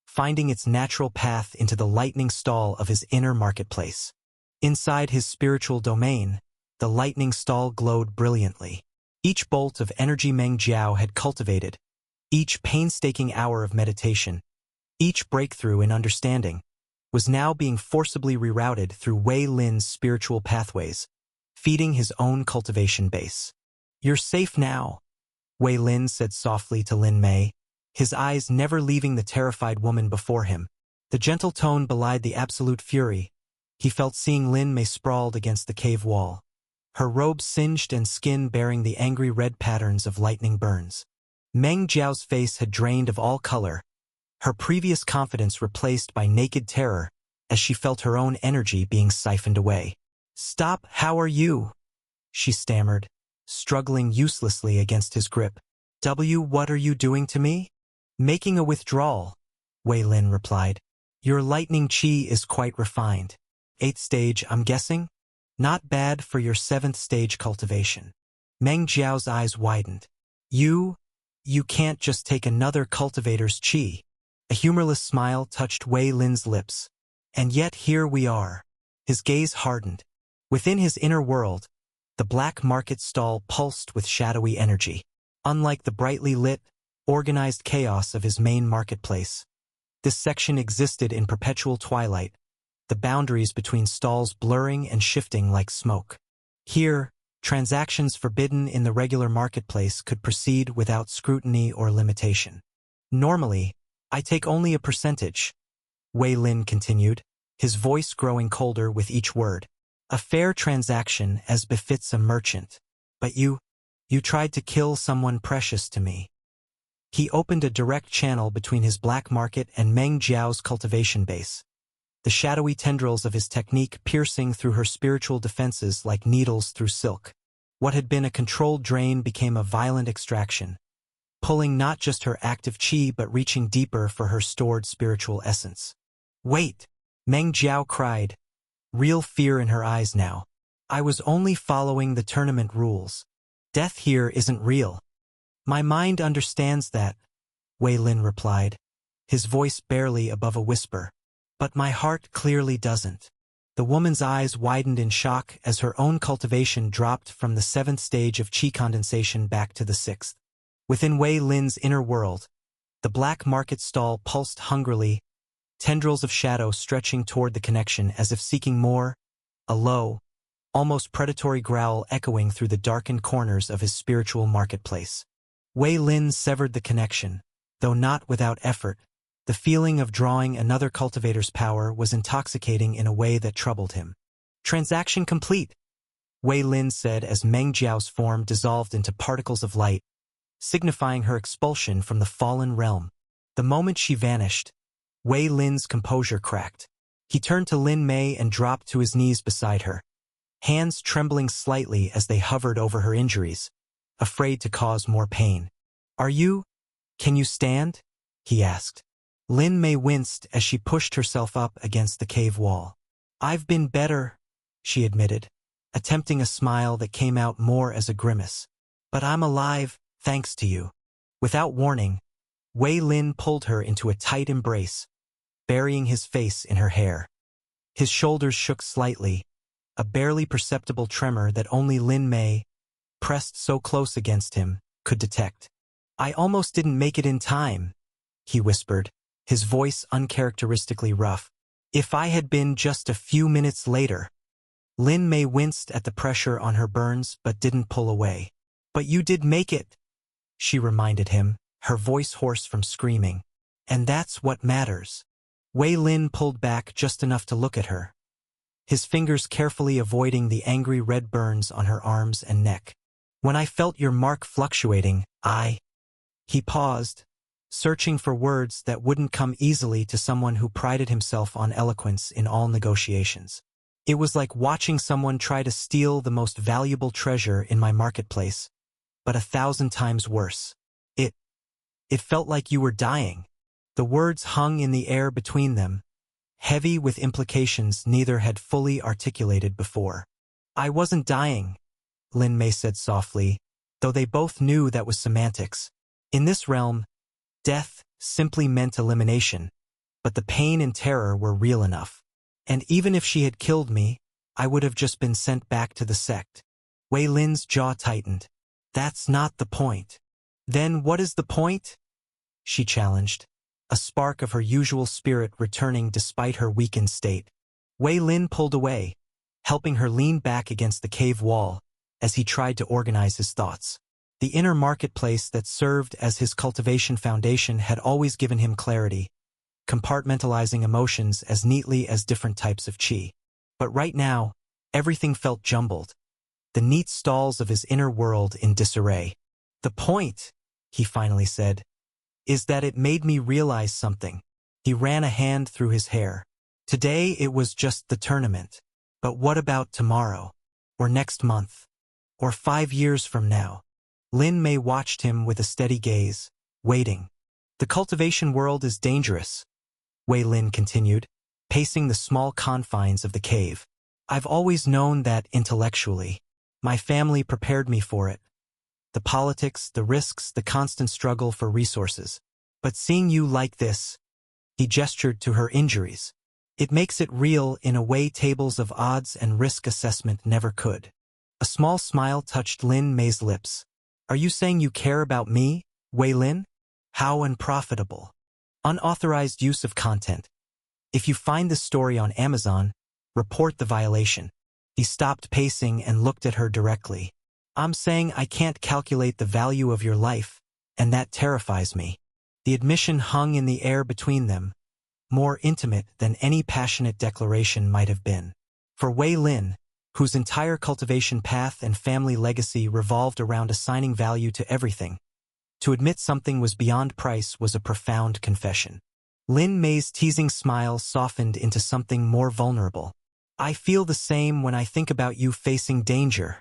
finding its natural path into the lightning stall of his inner marketplace. Inside his spiritual domain, the lightning stall glowed brilliantly. Each bolt of energy Meng Jiao had cultivated, each painstaking hour of meditation, each breakthrough in understanding, was now being forcibly rerouted through Wei Lin's spiritual pathways, feeding his own cultivation base. You're safe now, Wei Lin said softly to Lin Mei, his eyes never leaving the terrified woman before him. The gentle tone belied the absolute fury he felt seeing Lin Mei sprawled against the cave wall, her robe singed and skin bearing the angry red patterns of lightning burns. Meng Jiao's face had drained of all color, her previous confidence replaced by naked terror as she felt her own energy being siphoned away. Stop, how are you? She stammered, struggling uselessly against his grip. What are you doing to me? Making a withdrawal, Wei Lin replied. Your lightning qi is quite refined. 8th stage, I'm guessing? Not bad for your 7th stage cultivation. Meng Jiao's eyes widened. You can't just take another cultivator's qi. A humorless smile touched Wei Lin's lips. And yet here we are. His gaze hardened. Within his inner world, the black market stall pulsed with shadowy energy. Unlike the brightly lit, organized chaos of his main marketplace, this section existed in perpetual twilight, the boundaries between stalls blurring and shifting like smoke. Here, transactions forbidden in the regular marketplace could proceed without scrutiny or limitation. Normally, I take only a percentage, Wei Lin continued, his voice growing colder with each word. A fair transaction as befits a merchant. But you tried to kill someone precious to me. He opened a direct channel between his black market and Meng Jiao's cultivation base, the shadowy tendrils of his technique piercing through her spiritual defenses like needles through silk. What had been a controlled drain became a violent extraction, pulling not just her active qi but reaching deeper for her stored spiritual essence. Wait! Meng Jiao cried, real fear in her eyes now. I was only following the tournament rules. Death here isn't real. My mind understands that, Wei Lin replied, his voice barely above a whisper. But my heart clearly doesn't. The woman's eyes widened in shock as her own cultivation dropped from the 7th stage of qi condensation back to the 6th. Within Wei Lin's inner world, the black market stall pulsed hungrily, tendrils of shadow stretching toward the connection as if seeking more, a low, almost predatory growl echoing through the darkened corners of his spiritual marketplace. Wei Lin severed the connection, though not without effort. The feeling of drawing another cultivator's power was intoxicating in a way that troubled him. Transaction complete, Wei Lin said as Meng Jiao's form dissolved into particles of light, signifying her expulsion from the fallen realm. The moment she vanished, Wei Lin's composure cracked. He turned to Lin Mei and dropped to his knees beside her, hands trembling slightly as they hovered over her injuries, afraid to cause more pain. Can you stand? He asked. Lin Mei winced as she pushed herself up against the cave wall. I've been better, she admitted, attempting a smile that came out more as a grimace. But I'm alive, thanks to you. Without warning, Wei Lin pulled her into a tight embrace, burying his face in her hair. His shoulders shook slightly, a barely perceptible tremor that only Lin Mei, pressed so close against him, could detect. I almost didn't make it in time, he whispered, his voice uncharacteristically rough. If I had been just a few minutes later. Lin Mei winced at the pressure on her burns but didn't pull away. But you did make it, she reminded him, her voice hoarse from screaming. And that's what matters. Wei Lin pulled back just enough to look at her, his fingers carefully avoiding the angry red burns on her arms and neck. When I felt your mark fluctuating, He paused, searching for words that wouldn't come easily to someone who prided himself on eloquence in all negotiations. It was like watching someone try to steal the most valuable treasure in my marketplace, but 1,000 times worse. It felt like you were dying. The words hung in the air between them, heavy with implications neither had fully articulated before. I wasn't dying, Lin Mei said softly, though they both knew that was semantics. In this realm, death simply meant elimination, but the pain and terror were real enough. And even if she had killed me, I would have just been sent back to the sect. Wei Lin's jaw tightened. That's not the point. Then what is the point? She challenged, a spark of her usual spirit returning despite her weakened state. Wei Lin pulled away, helping her lean back against the cave wall as he tried to organize his thoughts. The inner marketplace that served as his cultivation foundation had always given him clarity, compartmentalizing emotions as neatly as different types of qi. But right now, everything felt jumbled, the neat stalls of his inner world in disarray. The point, he finally said, is that it made me realize something. He ran a hand through his hair. Today it was just the tournament. But what about tomorrow? Or next month? Or 5 years from now? Lin Mei watched him with a steady gaze, waiting. The cultivation world is dangerous, Wei Lin continued, pacing the small confines of the cave. I've always known that intellectually. My family prepared me for it. The politics, the risks, the constant struggle for resources. But seeing you like this, he gestured to her injuries. It makes it real in a way tables of odds and risk assessment never could. A small smile touched Lin Mei's lips. Are you saying you care about me, Wei Lin? How unprofitable. Unauthorized use of content. If you find this story on Amazon, report the violation. He stopped pacing and looked at her directly. I'm saying I can't calculate the value of your life, and that terrifies me. The admission hung in the air between them, more intimate than any passionate declaration might have been. For Wei Lin, whose entire cultivation path and family legacy revolved around assigning value to everything, to admit something was beyond price was a profound confession. Lin Mei's teasing smile softened into something more vulnerable. I feel the same when I think about you facing danger,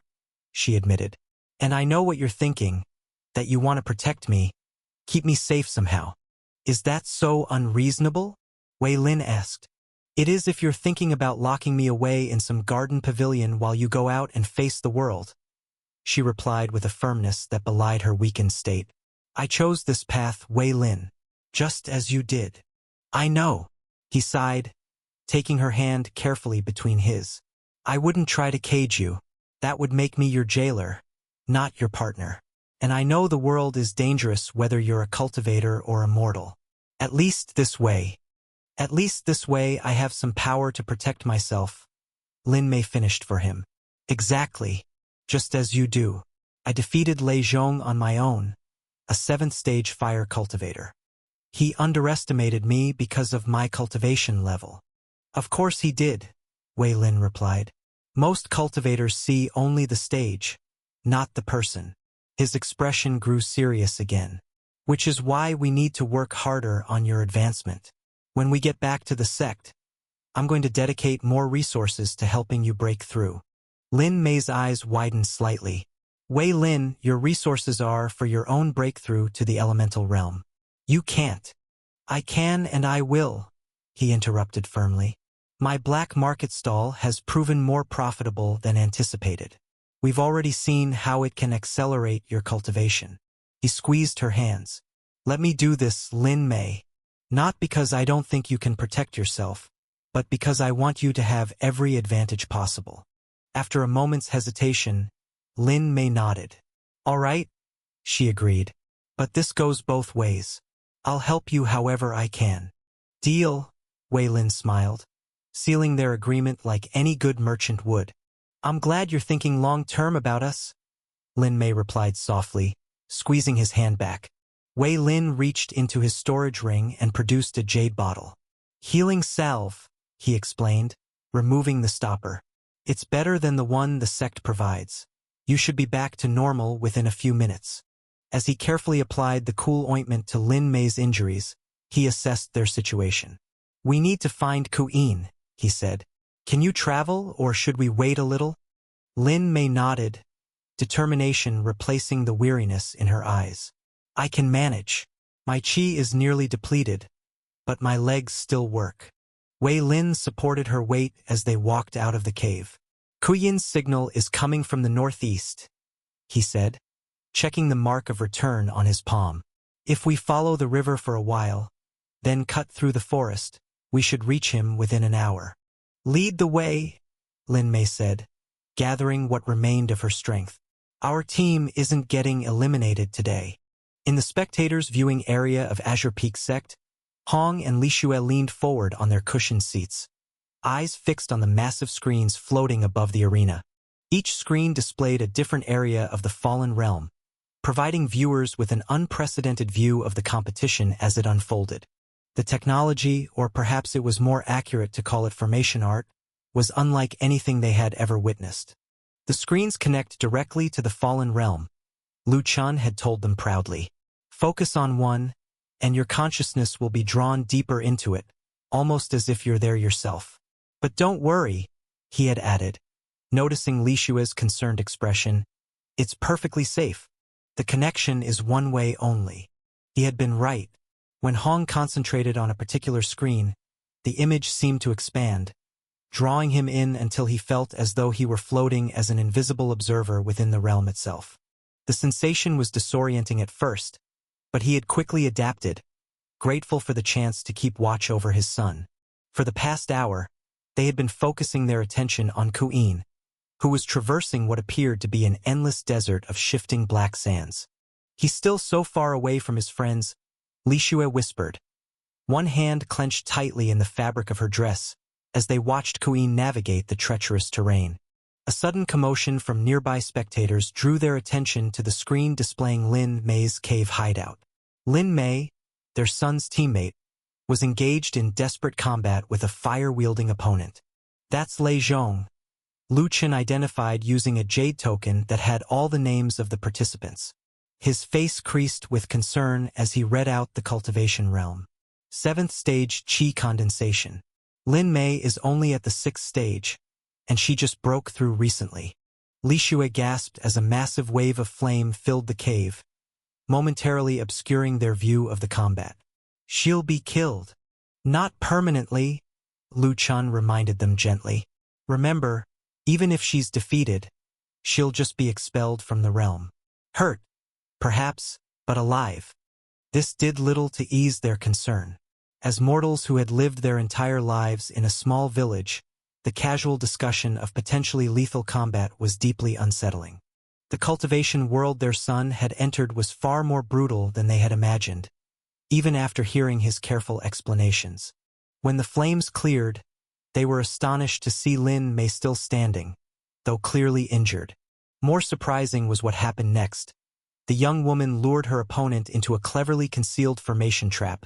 she admitted. And I know what you're thinking, that you want to protect me, keep me safe somehow. Is that so unreasonable? Wei Lin asked, It is if you're thinking about locking me away in some garden pavilion while you go out and face the world, she replied with a firmness that belied her weakened state. I chose this path, Wei Lin, just as you did. I know, he sighed, taking her hand carefully between his. I wouldn't try to cage you. That would make me your jailer, not your partner. And I know the world is dangerous whether you're a cultivator or a mortal. At least this way I have some power to protect myself. Lin Mei finished for him. Exactly. Just as you do. I defeated Lei Zhong on my own, a 7th stage fire cultivator. He underestimated me because of my cultivation level. Of course he did, Wei Lin replied. Most cultivators see only the stage, not the person. His expression grew serious again. Which is why we need to work harder on your advancement. When we get back to the sect, I'm going to dedicate more resources to helping you break through. Lin Mei's eyes widened slightly. Wei Lin, your resources are for your own breakthrough to the elemental realm. You can't. I can and I will, he interrupted firmly. My black market stall has proven more profitable than anticipated. We've already seen how it can accelerate your cultivation. He squeezed her hands. Let me do this, Lin Mei. Not because I don't think you can protect yourself, but because I want you to have every advantage possible. After a moment's hesitation, Lin Mei nodded. All right, she agreed. But this goes both ways. I'll help you however I can. Deal, Wei Lin smiled, sealing their agreement like any good merchant would. I'm glad you're thinking long-term about us, Lin Mei replied softly, squeezing his hand back. Wei Lin reached into his storage ring and produced a jade bottle. Healing salve, he explained, removing the stopper. It's better than the one the sect provides. You should be back to normal within a few minutes. As he carefully applied the cool ointment to Lin Mei's injuries, he assessed their situation. We need to find Kuyin, he said. Can you travel or should we wait a little? Lin Mei nodded, determination replacing the weariness in her eyes. I can manage. My qi is nearly depleted, but my legs still work. Wei Lin supported her weight as they walked out of the cave. Kuyin's signal is coming from the northeast, he said, checking the mark of return on his palm. If we follow the river for a while, then cut through the forest, we should reach him within an hour. Lead the way, Lin Mei said, gathering what remained of her strength. Our team isn't getting eliminated today. In the spectators' viewing area of Azure Peak Sect, Hong and Li Xue leaned forward on their cushioned seats, eyes fixed on the massive screens floating above the arena. Each screen displayed a different area of the Fallen Realm, providing viewers with an unprecedented view of the competition as it unfolded. The technology, or perhaps it was more accurate to call it formation art, was unlike anything they had ever witnessed. The screens connect directly to the Fallen Realm, Lu Chun had told them proudly. Focus on one, and your consciousness will be drawn deeper into it, almost as if you're there yourself. But don't worry, he had added, noticing Li Xue's concerned expression. It's perfectly safe. The connection is one way only. He had been right. When Hong concentrated on a particular screen, the image seemed to expand, drawing him in until he felt as though he were floating as an invisible observer within the realm itself. The sensation was disorienting at first, but he had quickly adapted, grateful for the chance to keep watch over his son. For the past hour, they had been focusing their attention on Kuyin, who was traversing what appeared to be an endless desert of shifting black sands. He's still so far away from his friends, Li Xue whispered, one hand clenched tightly in the fabric of her dress as they watched Kuyin navigate the treacherous terrain. A sudden commotion from nearby spectators drew their attention to the screen displaying Lin Mei's cave hideout. Lin Mei, their son's teammate, was engaged in desperate combat with a fire-wielding opponent. That's Lei Zhong, Lu Chen identified using a jade token that had all the names of the participants. His face creased with concern as he read out the cultivation realm. 7th stage qi condensation. Lin Mei is only at the 6th stage, and she just broke through recently. Li Xue gasped as a massive wave of flame filled the cave, momentarily obscuring their view of the combat. She'll be killed. Not permanently, Lu Chun reminded them gently. Remember, even if she's defeated, she'll just be expelled from the realm. Hurt, perhaps, but alive. This did little to ease their concern. As mortals who had lived their entire lives in a small village, the casual discussion of potentially lethal combat was deeply unsettling. The cultivation world their son had entered was far more brutal than they had imagined, even after hearing his careful explanations. When the flames cleared, they were astonished to see Lin Mei still standing, though clearly injured. More surprising was what happened next. The young woman lured her opponent into a cleverly concealed formation trap,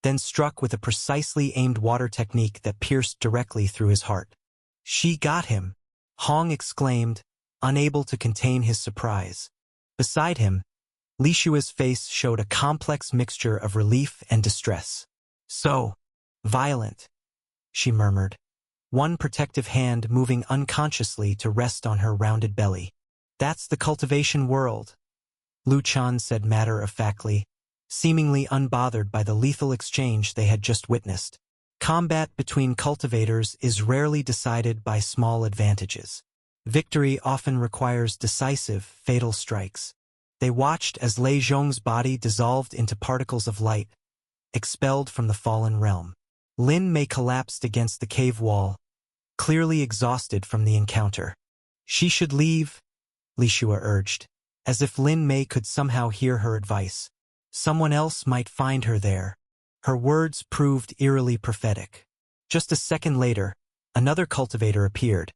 then struck with a precisely aimed water technique that pierced directly through his heart. She got him, Hong exclaimed, unable to contain his surprise. Beside him, Li Shua's face showed a complex mixture of relief and distress. So violent, she murmured, one protective hand moving unconsciously to rest on her rounded belly. That's the cultivation world, Lu Chun said matter-of-factly, seemingly unbothered by the lethal exchange they had just witnessed. Combat between cultivators is rarely decided by small advantages. Victory often requires decisive, fatal strikes. They watched as Lei Zhong's body dissolved into particles of light, expelled from the fallen realm. Lin Mei collapsed against the cave wall, clearly exhausted from the encounter. She should leave, Li Shua urged, as if Lin Mei could somehow hear her advice. Someone else might find her there. Her words proved eerily prophetic. Just a second later, another cultivator appeared,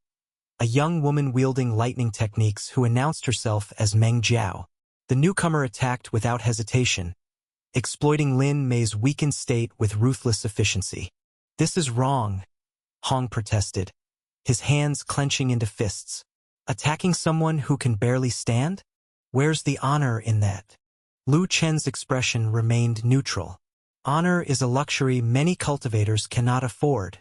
a young woman wielding lightning techniques who announced herself as Meng Jiao. The newcomer attacked without hesitation, exploiting Lin Mei's weakened state with ruthless efficiency. This is wrong, Hong protested, his hands clenching into fists. Attacking someone who can barely stand? Where's the honor in that? Lu Chen's expression remained neutral. Honor is a luxury many cultivators cannot afford,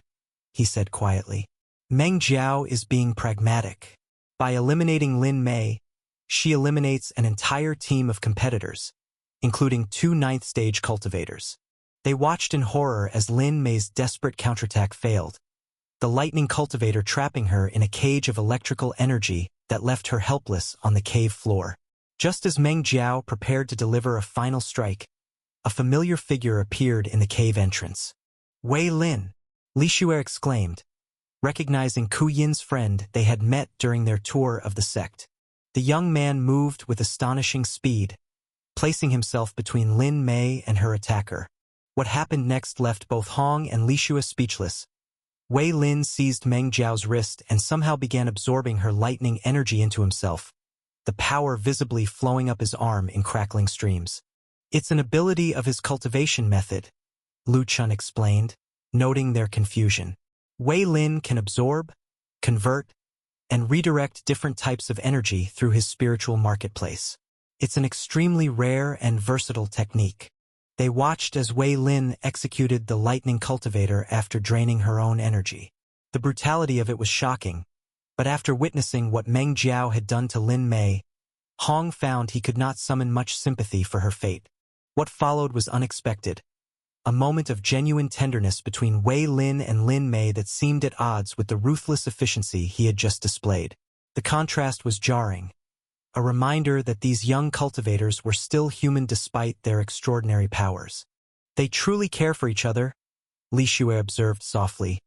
he said quietly. Meng Jiao is being pragmatic. By eliminating Lin Mei, she eliminates an entire team of competitors, including 2 ninth-stage cultivators. They watched in horror as Lin Mei's desperate counterattack failed, the lightning cultivator trapping her in a cage of electrical energy that left her helpless on the cave floor. Just as Meng Jiao prepared to deliver a final strike, a familiar figure appeared in the cave entrance. Wei Lin, Li Shua exclaimed, recognizing Ku Yin's friend they had met during their tour of the sect. The young man moved with astonishing speed, placing himself between Lin Mei and her attacker. What happened next left both Hong and Li Shua speechless. Wei Lin seized Meng Jiao's wrist and somehow began absorbing her lightning energy into himself, the power visibly flowing up his arm in crackling streams. It's an ability of his cultivation method, Lu Chun explained, noting their confusion. Wei Lin can absorb, convert, and redirect different types of energy through his spiritual marketplace. It's an extremely rare and versatile technique. They watched as Wei Lin executed the lightning cultivator after draining her own energy. The brutality of it was shocking, but after witnessing what Meng Jiao had done to Lin Mei, Hong found he could not summon much sympathy for her fate. What followed was unexpected, a moment of genuine tenderness between Wei Lin and Lin Mei that seemed at odds with the ruthless efficiency he had just displayed. The contrast was jarring, a reminder that these young cultivators were still human despite their extraordinary powers. They truly care for each other, Li Shua observed softly,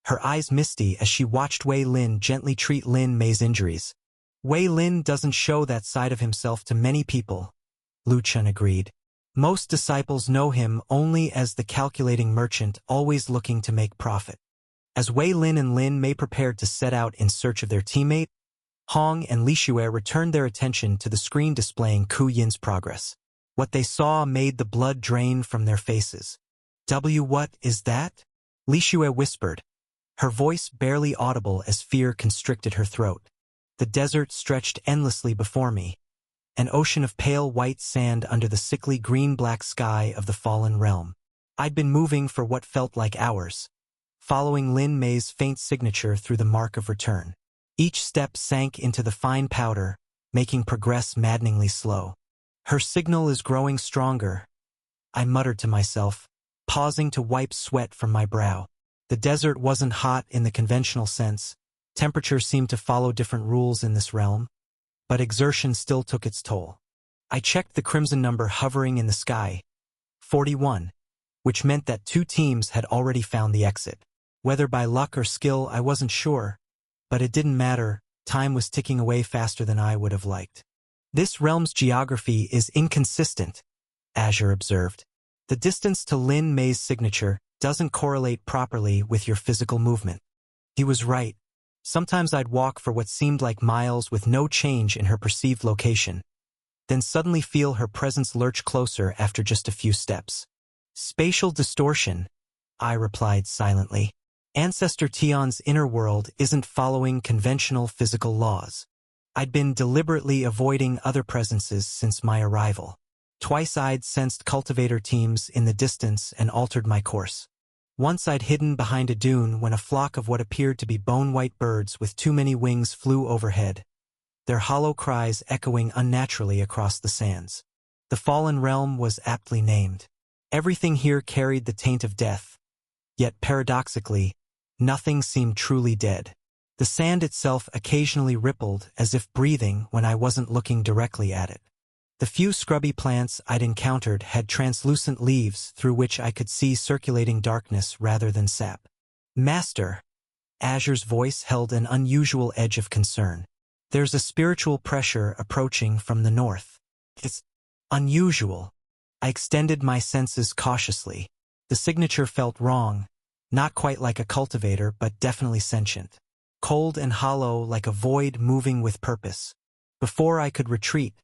her eyes misty as she watched Wei Lin gently treat Lin Mei's injuries. Wei Lin doesn't show that side of himself to many people, Lu Chun agreed. Most disciples know him only as the calculating merchant always looking to make profit. As Wei Lin and Lin Mei prepared to set out in search of their teammate, Hong and Li Shua returned their attention to the screen displaying Ku Yin's progress. What they saw made the blood drain from their faces. What is that? Li Shua whispered, her voice barely audible as fear constricted her throat. The desert stretched endlessly before me, an ocean of pale white sand under the sickly green-black sky of the fallen realm. I'd been moving for what felt like hours, following Lin Mei's faint signature through the mark of return. Each step sank into the fine powder, making progress maddeningly slow. Her signal is growing stronger, I muttered to myself, pausing to wipe sweat from my brow. The desert wasn't hot in the conventional sense. Temperature seemed to follow different rules in this realm, but exertion still took its toll. I checked the crimson number hovering in the sky, 41, which meant that 2 teams had already found the exit. Whether by luck or skill, I wasn't sure, but it didn't matter. Time was ticking away faster than I would have liked. This realm's geography is inconsistent, Azure observed. The distance to Lin Mei's signature doesn't correlate properly with your physical movement. He was right. Sometimes I'd walk for what seemed like miles with no change in her perceived location, then suddenly feel her presence lurch closer after just a few steps. Spatial distortion, I replied silently. Ancestor Tion's inner world isn't following conventional physical laws. I'd been deliberately avoiding other presences since my arrival. Twice I'd sensed cultivator teams in the distance and altered my course. Once I'd hidden behind a dune when a flock of what appeared to be bone-white birds with too many wings flew overhead, their hollow cries echoing unnaturally across the sands. The fallen realm was aptly named. Everything here carried the taint of death, yet paradoxically, nothing seemed truly dead. The sand itself occasionally rippled as if breathing when I wasn't looking directly at it. The few scrubby plants I'd encountered had translucent leaves through which I could see circulating darkness rather than sap. Master, Azure's voice held an unusual edge of concern. There's a spiritual pressure approaching from the north. It's unusual. I extended my senses cautiously. The signature felt wrong, not quite like a cultivator, but definitely sentient. Cold and hollow like a void moving with purpose. Before I could retreat,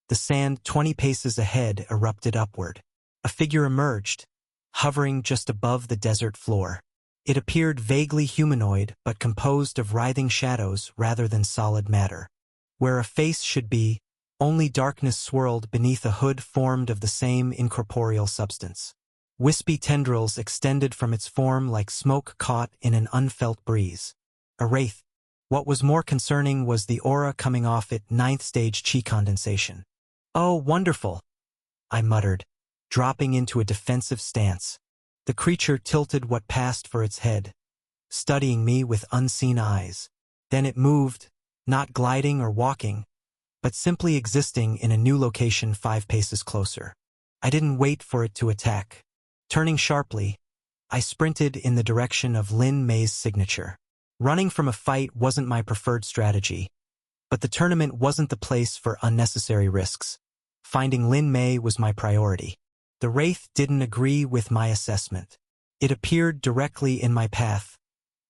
the sand 20 paces ahead erupted upward. A figure emerged, hovering just above the desert floor. It appeared vaguely humanoid but composed of writhing shadows rather than solid matter. Where a face should be, only darkness swirled beneath a hood formed of the same incorporeal substance. Wispy tendrils extended from its form like smoke caught in an unfelt breeze. A wraith. What was more concerning was the aura coming off it, 9th stage chi condensation. "Oh, wonderful," I muttered, dropping into a defensive stance. The creature tilted what passed for its head, studying me with unseen eyes. Then it moved, not gliding or walking, but simply existing in a new location 5 paces closer. I didn't wait for it to attack. Turning sharply, I sprinted in the direction of Lin Mei's signature. Running from a fight wasn't my preferred strategy, but the tournament wasn't the place for unnecessary risks. Finding Lin Mei was my priority. The wraith didn't agree with my assessment. It appeared directly in my path,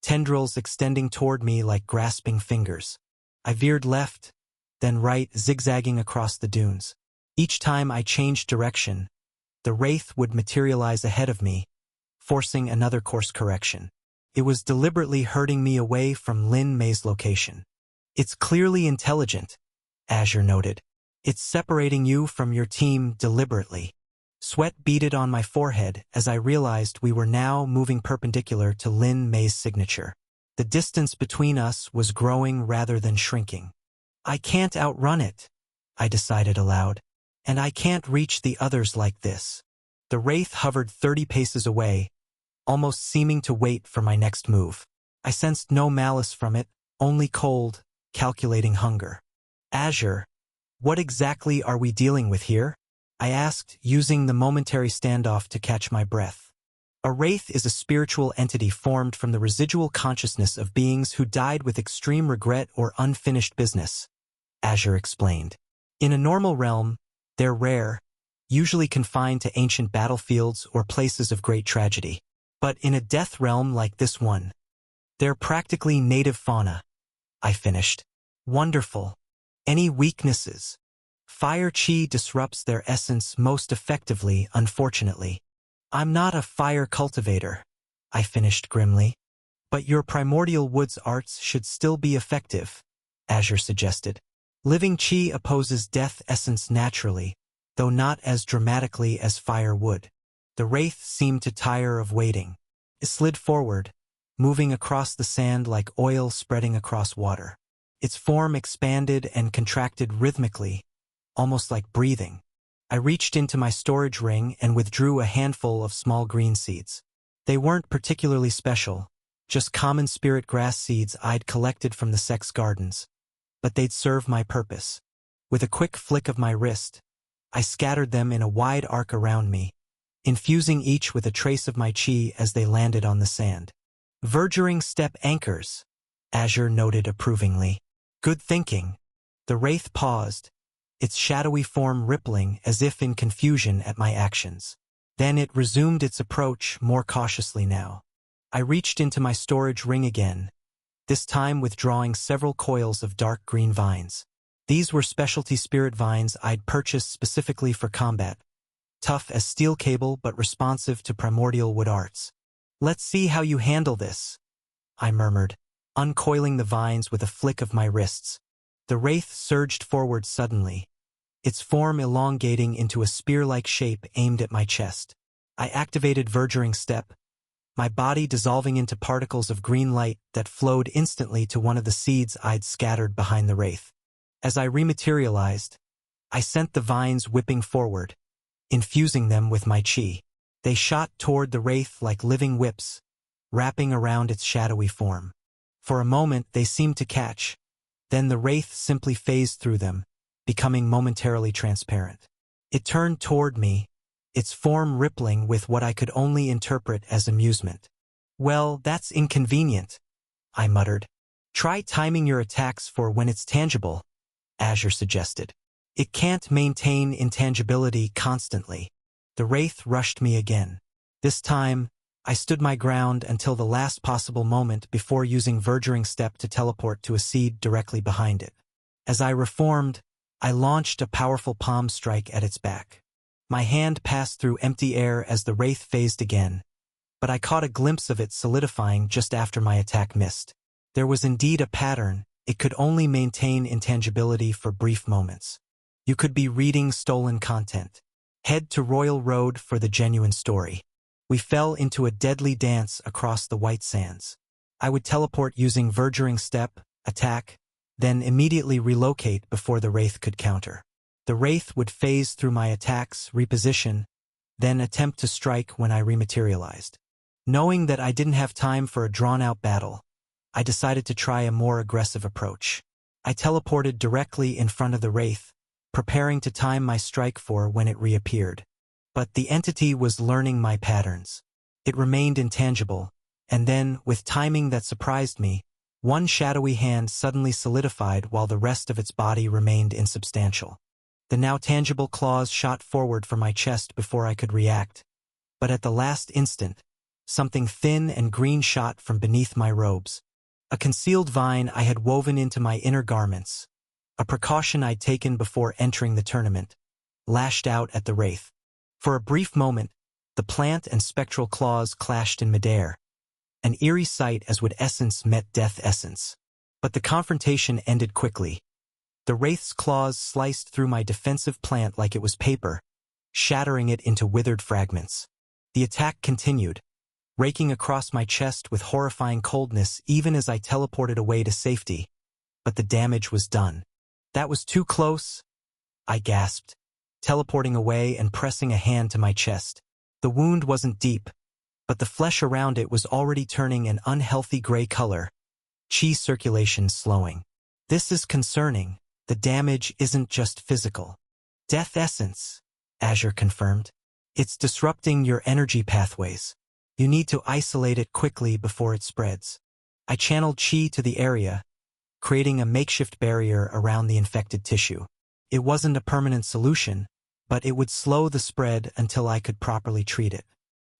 tendrils extending toward me like grasping fingers. I veered left, then right, zigzagging across the dunes. Each time I changed direction, the wraith would materialize ahead of me, forcing another course correction. It was deliberately herding me away from Lin Mei's location. "It's clearly intelligent," Azure noted. "It's separating you from your team deliberately." Sweat beaded on my forehead as I realized we were now moving perpendicular to Lin Mei's signature. The distance between us was growing rather than shrinking. "I can't outrun it," I decided aloud. "And I can't reach the others like this." The wraith hovered 30 paces away, almost seeming to wait for my next move. I sensed no malice from it, only cold, calculating hunger. "Azure, what exactly are we dealing with here?" I asked, using the momentary standoff to catch my breath. A wraith is a spiritual entity formed from the residual consciousness of beings who died with extreme regret or unfinished business, Azure explained. In a normal realm, they're rare, usually confined to ancient battlefields or places of great tragedy. But in a death realm like this one, they're practically native fauna. I finished. "Wonderful. Any weaknesses?" "Fire chi disrupts their essence most effectively, unfortunately." "I'm not a fire cultivator," I finished grimly. "But your primordial woods arts should still be effective," Azure suggested. "Living chi opposes death essence naturally, though not as dramatically as fire would." The wraith seemed to tire of waiting. It slid forward, moving across the sand like oil spreading across water. Its form expanded and contracted rhythmically, almost like breathing. I reached into my storage ring and withdrew a handful of small green seeds. They weren't particularly special, just common spirit grass seeds I'd collected from the sex gardens. But they'd serve my purpose. With a quick flick of my wrist, I scattered them in a wide arc around me, infusing each with a trace of my chi as they landed on the sand. Verduring step anchors, Azure noted approvingly. Good thinking. The wraith paused, its shadowy form rippling as if in confusion at my actions. Then it resumed its approach more cautiously now. I reached into my storage ring again, this time withdrawing several coils of dark green vines. These were specialty spirit vines I'd purchased specifically for combat, tough as steel cable but responsive to primordial wood arts. Let's see how you handle this, I murmured, uncoiling the vines with a flick of my wrists. The wraith surged forward suddenly, its form elongating into a spear-like shape aimed at my chest. I activated Verduring Step, my body dissolving into particles of green light that flowed instantly to one of the seeds I'd scattered behind the wraith. As I rematerialized, I sent the vines whipping forward, infusing them with my chi. They shot toward the wraith like living whips, wrapping around its shadowy form. For a moment they seemed to catch, then the wraith simply phased through them, becoming momentarily transparent. It turned toward me, its form rippling with what I could only interpret as amusement. Well, that's inconvenient, I muttered. Try timing your attacks for when it's tangible, Azure suggested. It can't maintain intangibility constantly. The wraith rushed me again. This time, I stood my ground until the last possible moment before using Verduring Step to teleport to a seed directly behind it. As I reformed, I launched a powerful palm strike at its back. My hand passed through empty air as the wraith phased again, but I caught a glimpse of it solidifying just after my attack missed. There was indeed a pattern. It could only maintain intangibility for brief moments. You could be reading stolen content. Head to Royal Road for the genuine story. We fell into a deadly dance across the white sands. I would teleport using Verduring Step, attack, then immediately relocate before the wraith could counter. The wraith would phase through my attacks, reposition, then attempt to strike when I rematerialized. Knowing that I didn't have time for a drawn-out battle, I decided to try a more aggressive approach. I teleported directly in front of the wraith, preparing to time my strike for when it reappeared. But the entity was learning my patterns. It remained intangible, and then, with timing that surprised me, one shadowy hand suddenly solidified while the rest of its body remained insubstantial. The now tangible claws shot forward for my chest before I could react, but at the last instant, something thin and green shot from beneath my robes. A concealed vine I had woven into my inner garments, a precaution I'd taken before entering the tournament, lashed out at the wraith. For a brief moment, the plant and spectral claws clashed in midair, an eerie sight as would essence met death essence. But the confrontation ended quickly. The wraith's claws sliced through my defensive plant like it was paper, shattering it into withered fragments. The attack continued, raking across my chest with horrifying coldness even as I teleported away to safety. But the damage was done. That was too close, I gasped, teleporting away and pressing a hand to my chest. The wound wasn't deep, but the flesh around it was already turning an unhealthy gray color, chi circulation slowing. This is concerning. The damage isn't just physical. Death essence, Azure confirmed. It's disrupting your energy pathways. You need to isolate it quickly before it spreads. I channeled chi to the area, creating a makeshift barrier around the infected tissue. It wasn't a permanent solution, but it would slow the spread until I could properly treat it.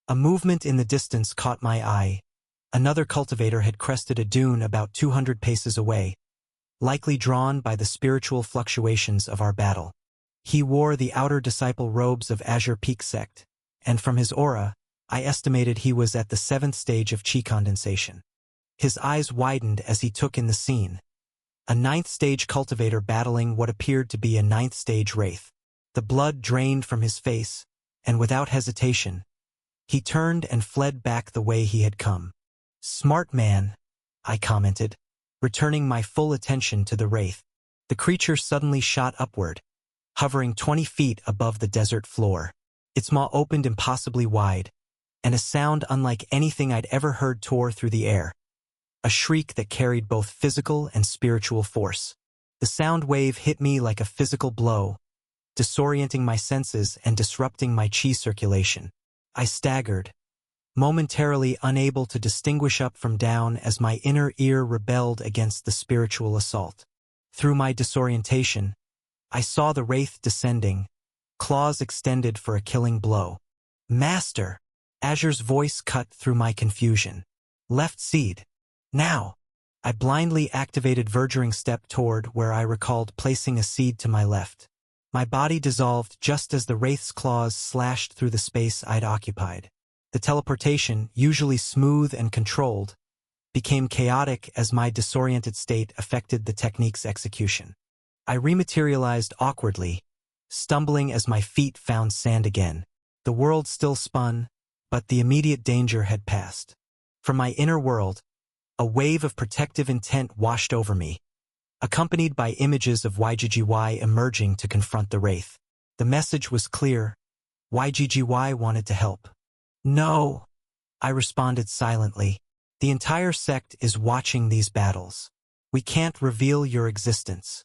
A movement in the distance caught my eye. Another cultivator had crested a dune about 200 paces away, likely drawn by the spiritual fluctuations of our battle. He wore the outer disciple robes of Azure Peak Sect, and from his aura, I estimated he was at the 7th stage of chi condensation. His eyes widened as he took in the scene. A 9th stage cultivator battling what appeared to be a 9th stage wraith. The blood drained from his face, and without hesitation, he turned and fled back the way he had come. Smart man, I commented, returning my full attention to the wraith. The creature suddenly shot upward, hovering 20 feet above the desert floor. Its maw opened impossibly wide, and a sound unlike anything I'd ever heard tore through the air. A shriek that carried both physical and spiritual force. The sound wave hit me like a physical blow, disorienting my senses and disrupting my chi circulation. I staggered, momentarily unable to distinguish up from down as my inner ear rebelled against the spiritual assault. Through my disorientation, I saw the wraith descending, claws extended for a killing blow. "Master!" Azure's voice cut through my confusion. "Left seed. Now!" I blindly activated Verduring Step toward where I recalled placing a seed to my left. My body dissolved just as the wraith's claws slashed through the space I'd occupied. The teleportation, usually smooth and controlled, became chaotic as my disoriented state affected the technique's execution. I rematerialized awkwardly, stumbling as my feet found sand again. The world still spun, but the immediate danger had passed. From my inner world, a wave of protective intent washed over me, accompanied by images of YGGY emerging to confront the wraith. The message was clear. YGGY wanted to help. "No," I responded silently. "The entire sect is watching these battles. We can't reveal your existence."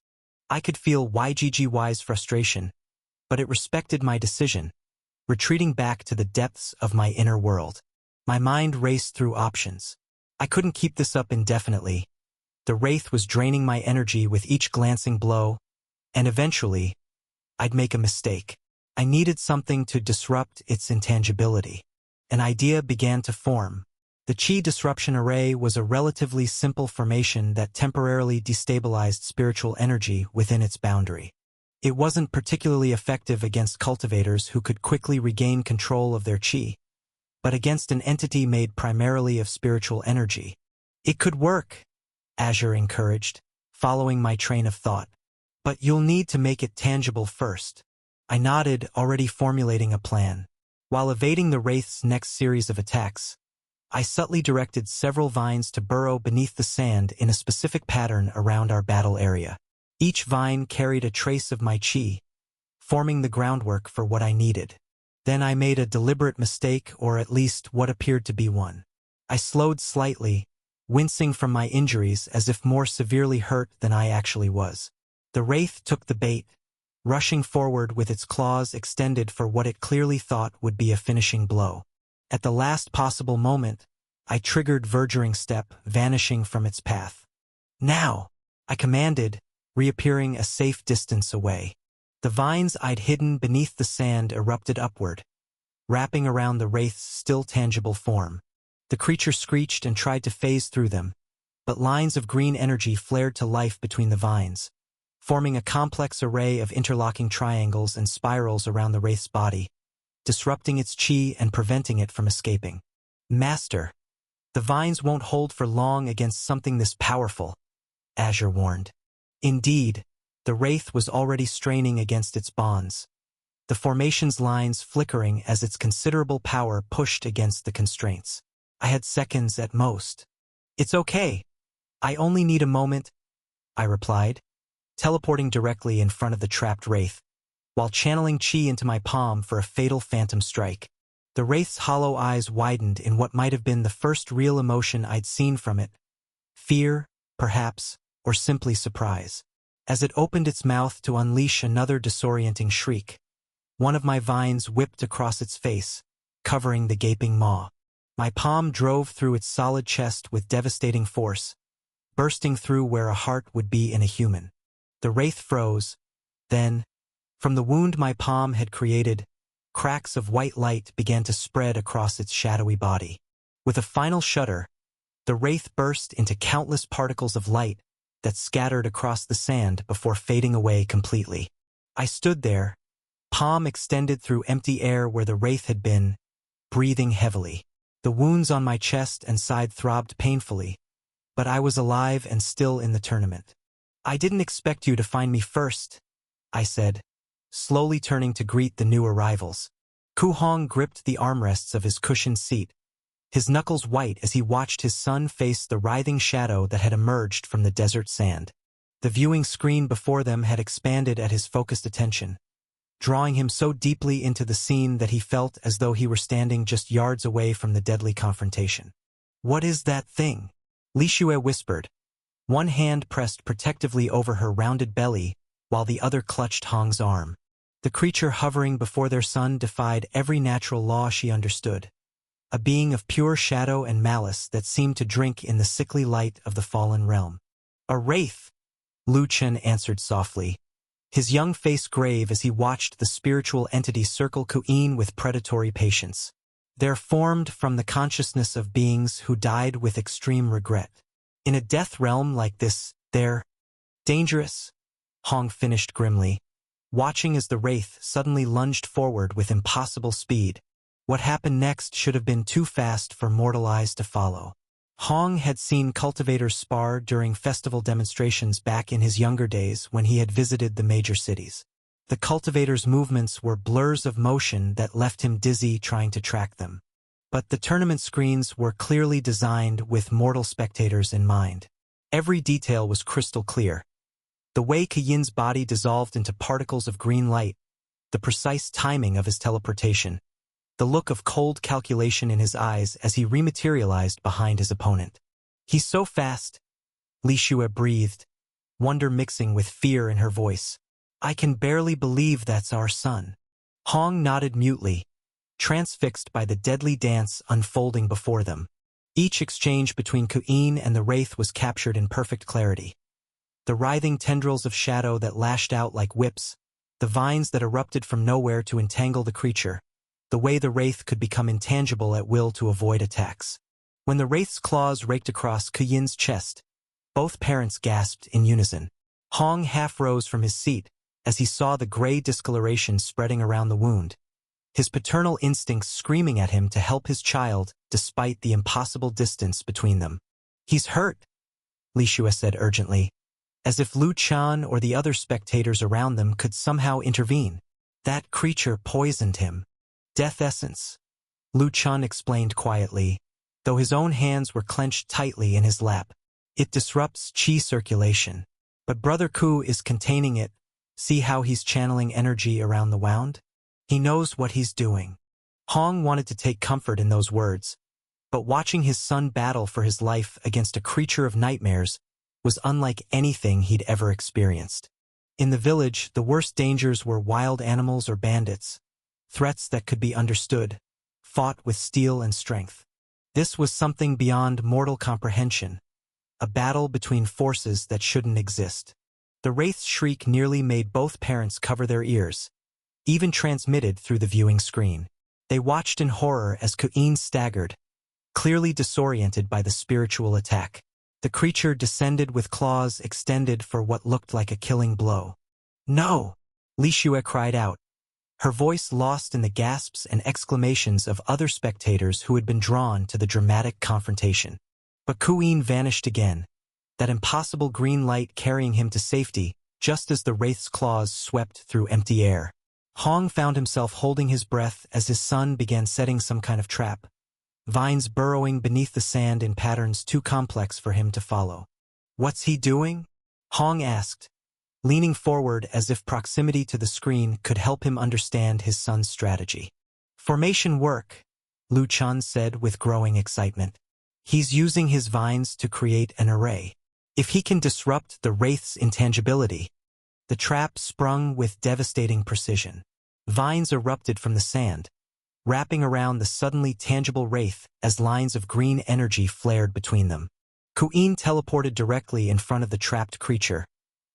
I could feel YGGY's frustration, but it respected my decision, retreating back to the depths of my inner world. My mind raced through options. I couldn't keep this up indefinitely. The wraith was draining my energy with each glancing blow, and eventually, I'd make a mistake. I needed something to disrupt its intangibility. An idea began to form. The Chi Disruption Array was a relatively simple formation that temporarily destabilized spiritual energy within its boundary. It wasn't particularly effective against cultivators who could quickly regain control of their Chi, but against an entity made primarily of spiritual energy. "It could work," Azure encouraged, following my train of thought. "But you'll need to make it tangible first." I nodded, already formulating a plan. While evading the wraith's next series of attacks, I subtly directed several vines to burrow beneath the sand in a specific pattern around our battle area. Each vine carried a trace of my chi, forming the groundwork for what I needed. Then I made a deliberate mistake, or at least what appeared to be one. I slowed slightly, wincing from my injuries as if more severely hurt than I actually was. The wraith took the bait, rushing forward with its claws extended for what it clearly thought would be a finishing blow. At the last possible moment, I triggered Verduring Step, vanishing from its path. "Now!" I commanded, reappearing a safe distance away. The vines I'd hidden beneath the sand erupted upward, wrapping around the wraith's still tangible form. The creature screeched and tried to phase through them, but lines of green energy flared to life between the vines, forming a complex array of interlocking triangles and spirals around the wraith's body, disrupting its chi and preventing it from escaping. "Master, the vines won't hold for long against something this powerful," Azure warned. Indeed, the wraith was already straining against its bonds, the formation's lines flickering as its considerable power pushed against the constraints. I had seconds at most. "It's okay. I only need a moment," I replied, teleporting directly in front of the trapped wraith, while channeling chi into my palm for a fatal phantom strike. The wraith's hollow eyes widened in what might have been the first real emotion I'd seen from it. Fear, perhaps, or simply surprise. As it opened its mouth to unleash another disorienting shriek, one of my vines whipped across its face, covering the gaping maw. My palm drove through its solid chest with devastating force, bursting through where a heart would be in a human. The wraith froze. Then, from the wound my palm had created, cracks of white light began to spread across its shadowy body. With a final shudder, the wraith burst into countless particles of light that scattered across the sand before fading away completely. I stood there, palm extended through empty air where the wraith had been, breathing heavily. The wounds on my chest and side throbbed painfully, but I was alive and still in the tournament. "I didn't expect you to find me first," I said, slowly turning to greet the new arrivals. Ku Hong gripped the armrests of his cushioned seat, his knuckles white as he watched his son face the writhing shadow that had emerged from the desert sand. The viewing screen before them had expanded at his focused attention, drawing him so deeply into the scene that he felt as though he were standing just yards away from the deadly confrontation. "What is that thing?" Li Xue whispered, one hand pressed protectively over her rounded belly while the other clutched Hong's arm. The creature hovering before their son defied every natural law she understood. A being of pure shadow and malice that seemed to drink in the sickly light of the fallen realm. "A wraith," Lu Chen answered softly, his young face grave as he watched the spiritual entity circle Ku'in with predatory patience. "They're formed from the consciousness of beings who died with extreme regret. In a death realm like this, they're dangerous," Hong finished grimly, watching as the wraith suddenly lunged forward with impossible speed. What happened next should have been too fast for mortal eyes to follow. Hong had seen cultivators spar during festival demonstrations back in his younger days when he had visited the major cities. The cultivators' movements were blurs of motion that left him dizzy trying to track them. But the tournament screens were clearly designed with mortal spectators in mind. Every detail was crystal clear. The way Keyin's body dissolved into particles of green light, the precise timing of his teleportation, the look of cold calculation in his eyes as he rematerialized behind his opponent. "He's so fast," Li Xue breathed, wonder mixing with fear in her voice. "I can barely believe that's our son." Hong nodded mutely, transfixed by the deadly dance unfolding before them. Each exchange between Ku'in and the wraith was captured in perfect clarity. The writhing tendrils of shadow that lashed out like whips, the vines that erupted from nowhere to entangle the creature, the way the wraith could become intangible at will to avoid attacks. When the wraith's claws raked across Kuyin's chest, both parents gasped in unison. Hong half rose from his seat as he saw the gray discoloration spreading around the wound, his paternal instincts screaming at him to help his child despite the impossible distance between them. "He's hurt," Li Xue said urgently, as if Lu Chan or the other spectators around them could somehow intervene. "That creature poisoned him." "Death essence," Lu Chan explained quietly, though his own hands were clenched tightly in his lap. "It disrupts qi circulation. But Brother Ku is containing it. See how he's channeling energy around the wound? He knows what he's doing." Hong wanted to take comfort in those words, but watching his son battle for his life against a creature of nightmares was unlike anything he'd ever experienced. In the village, the worst dangers were wild animals or bandits, threats that could be understood, fought with steel and strength. This was something beyond mortal comprehension, a battle between forces that shouldn't exist. The wraith's shriek nearly made both parents cover their ears, even transmitted through the viewing screen. They watched in horror as Ku'in staggered, clearly disoriented by the spiritual attack. The creature descended with claws extended for what looked like a killing blow. "No!" Li Xue cried out, her voice lost in the gasps and exclamations of other spectators who had been drawn to the dramatic confrontation. But Ku'in vanished again, that impossible green light carrying him to safety just as the wraith's claws swept through empty air. Hong found himself holding his breath as his son began setting some kind of trap, vines burrowing beneath the sand in patterns too complex for him to follow. "What's he doing?" Hong asked, leaning forward as if proximity to the screen could help him understand his son's strategy. "Formation work," Lu Chan said with growing excitement. "He's using his vines to create an array. If he can disrupt the wraith's intangibility." The trap sprung with devastating precision. Vines erupted from the sand, wrapping around the suddenly tangible wraith as lines of green energy flared between them. Ku'in teleported directly in front of the trapped creature,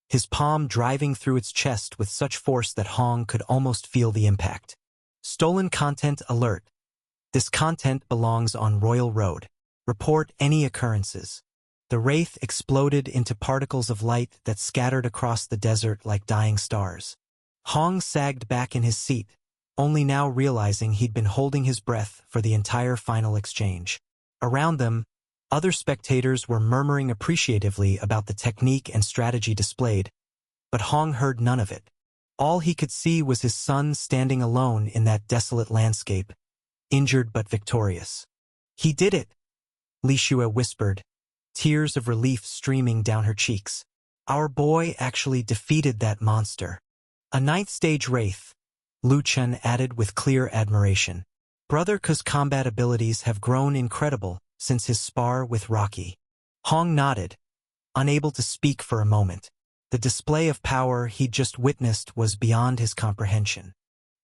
his palm driving through its chest with such force that Hong could almost feel the impact. "Stolen content alert. This content belongs on Royal Road. Report any occurrences." The wraith exploded into particles of light that scattered across the desert like dying stars. Hong sagged back in his seat, only now realizing he'd been holding his breath for the entire final exchange. Around them, other spectators were murmuring appreciatively about the technique and strategy displayed, but Hong heard none of it. All he could see was his son standing alone in that desolate landscape, injured but victorious. "He did it," Li Xue whispered, tears of relief streaming down her cheeks. "Our boy actually defeated that monster." A ninth-stage wraith, Lu Chen added with clear admiration. Brother Ke's combat abilities have grown incredible since his spar with Rocky. Hong nodded, unable to speak for a moment. The display of power he'd just witnessed was beyond his comprehension.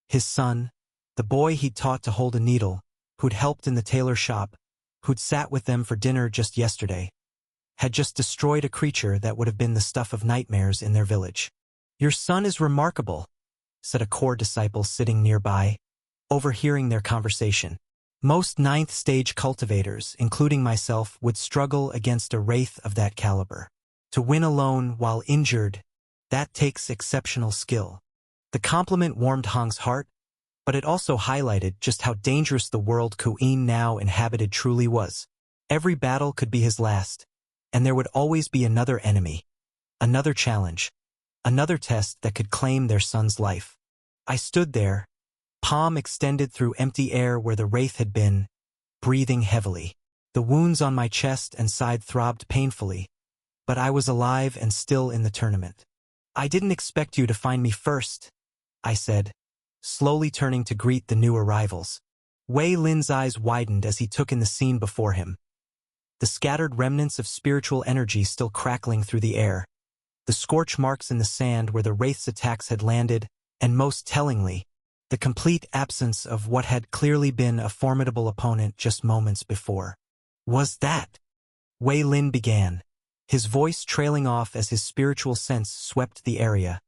His son, the boy he'd taught to hold a needle, who'd helped in the tailor shop, who'd sat with them for dinner just yesterday, had just destroyed a creature that would have been the stuff of nightmares in their village. "Your son is remarkable," said a core disciple sitting nearby, overhearing their conversation. "Most ninth-stage cultivators, including myself, would struggle against a wraith of that caliber. To win alone while injured, that takes exceptional skill." The compliment warmed Hong's heart, but it also highlighted just how dangerous the world Ku'in now inhabited truly was. Every battle could be his last, and there would always be another enemy, another challenge, another test that could claim their son's life. I stood there, palm extended through empty air where the wraith had been, breathing heavily. The wounds on my chest and side throbbed painfully, but I was alive and still in the tournament. "I didn't expect you to find me first," I said, slowly turning to greet the new arrivals. Wei Lin's eyes widened as he took in the scene before him. The scattered remnants of spiritual energy still crackling through the air, the scorch marks in the sand where the wraith's attacks had landed, and most tellingly, the complete absence of what had clearly been a formidable opponent just moments before. "Was that?" Wei Lin began, his voice trailing off as his spiritual sense swept the area,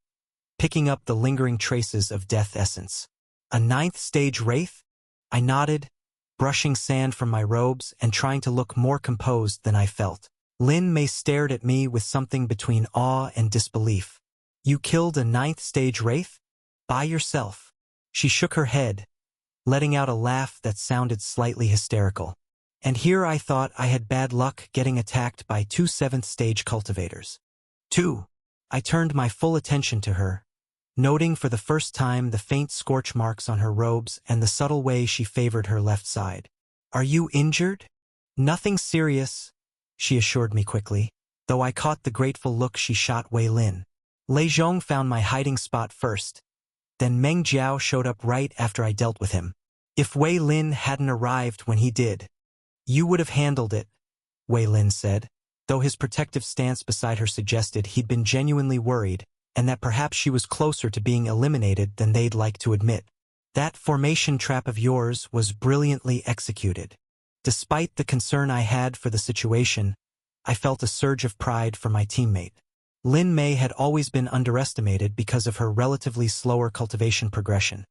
picking up the lingering traces of death essence. "A ninth-stage wraith?" I nodded, brushing sand from my robes and trying to look more composed than I felt. Lin Mei stared at me with something between awe and disbelief. "You killed a ninth-stage wraith? By yourself?" She shook her head, letting out a laugh that sounded slightly hysterical. "And here I thought I had bad luck getting attacked by 2 7th-stage cultivators." "2." I turned my full attention to her, noting for the first time the faint scorch marks on her robes and the subtle way she favored her left side. "Are you injured?" "Nothing serious," she assured me quickly, though I caught the grateful look she shot Wei Lin. "Lei Zhong found my hiding spot first. Then Meng Jiao showed up right after I dealt with him. If Wei Lin hadn't arrived when he did, you would have handled it," Wei Lin said, though his protective stance beside her suggested he'd been genuinely worried and that perhaps she was closer to being eliminated than they'd like to admit. "That formation trap of yours was brilliantly executed." Despite the concern I had for the situation, I felt a surge of pride for my teammate. Lin Mei had always been underestimated because of her relatively slower cultivation progression,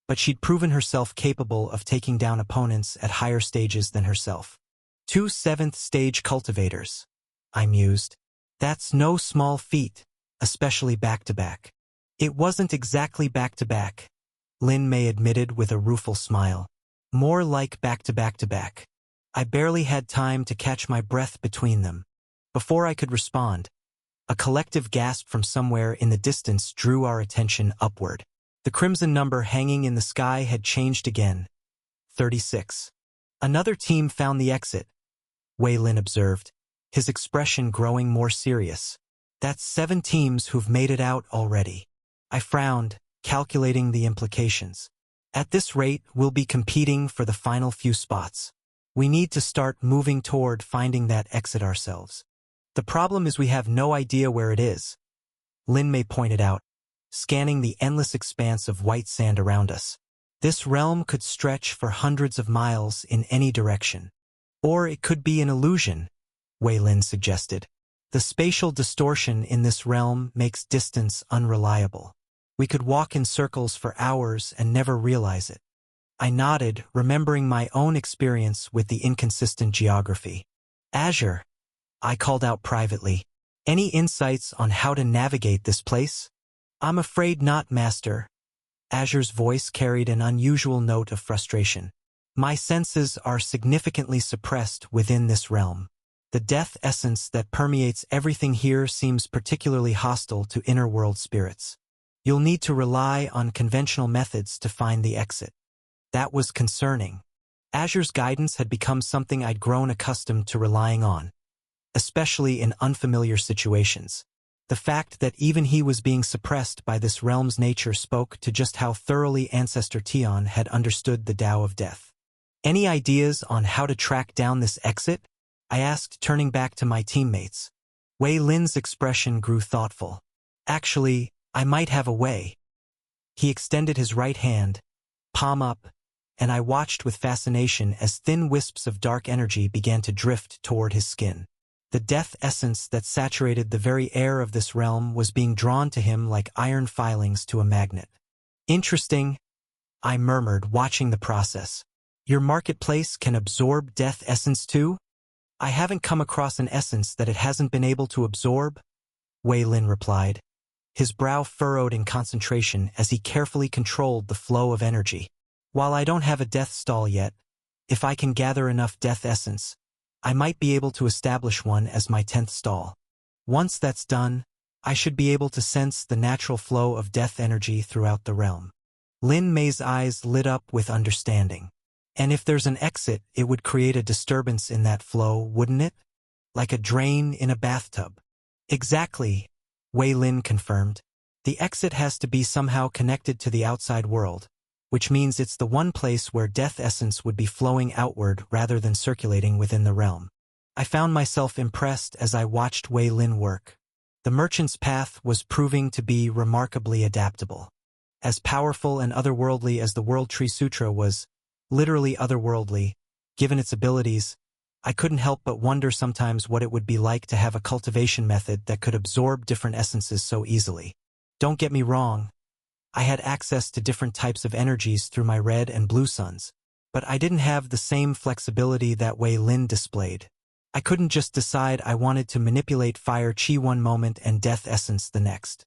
but she'd proven herself capable of taking down opponents at higher stages than herself. 2 7th-stage cultivators, I mused. That's no small feat, especially back-to-back. "It wasn't exactly back-to-back," Lin Mei admitted with a rueful smile. "More like back-to-back-to-back. I barely had time to catch my breath between them." Before I could respond, a collective gasp from somewhere in the distance drew our attention upward. The crimson number hanging in the sky had changed again. 36. "Another team found the exit," Wei Lin observed, his expression growing more serious. "That's 7 teams who've made it out already." I frowned, calculating the implications. "At this rate, we'll be competing for the final few spots. We need to start moving toward finding that exit ourselves. The problem is we have no idea where it is," Lin Mei pointed out, scanning the endless expanse of white sand around us. "This realm could stretch for hundreds of miles in any direction. Or it could be an illusion," Wei Lin suggested. "The spatial distortion in this realm makes distance unreliable. We could walk in circles for hours and never realize it." I nodded, remembering my own experience with the inconsistent geography. "Azure," I called out privately, "any insights on how to navigate this place?" "I'm afraid not, Master." Azure's voice carried an unusual note of frustration. "My senses are significantly suppressed within this realm. The death essence that permeates everything here seems particularly hostile to inner-world spirits. You'll need to rely on conventional methods to find the exit." That was concerning. Azure's guidance had become something I'd grown accustomed to relying on, especially in unfamiliar situations. The fact that even he was being suppressed by this realm's nature spoke to just how thoroughly Ancestor Tian had understood the Tao of Death. "Any ideas on how to track down this exit?" I asked, turning back to my teammates. Wei Lin's expression grew thoughtful. "Actually, I might have a way." He extended his right hand, palm up, and I watched with fascination as thin wisps of dark energy began to drift toward his skin. The death essence that saturated the very air of this realm was being drawn to him like iron filings to a magnet. "Interesting," I murmured, watching the process. "Your marketplace can absorb death essence too?" "I haven't come across an essence that it hasn't been able to absorb," Wei Lin replied. His brow furrowed in concentration as he carefully controlled the flow of energy. "While I don't have a death stall yet, if I can gather enough death essence, I might be able to establish one as my 10th stall. Once that's done, I should be able to sense the natural flow of death energy throughout the realm." Lin Mei's eyes lit up with understanding. "And if there's an exit, it would create a disturbance in that flow, wouldn't it? Like a drain in a bathtub." "Exactly," Wei Lin confirmed. "The exit has to be somehow connected to the outside world, which means it's the one place where death essence would be flowing outward rather than circulating within the realm." I found myself impressed as I watched Wei Lin work. The merchant's path was proving to be remarkably adaptable. As powerful and otherworldly as the World Tree Sutra was, literally otherworldly, given its abilities, I couldn't help but wonder sometimes what it would be like to have a cultivation method that could absorb different essences so easily. Don't get me wrong, I had access to different types of energies through my red and blue suns, but I didn't have the same flexibility that Wei Lin displayed. I couldn't just decide I wanted to manipulate fire chi one moment and death essence the next.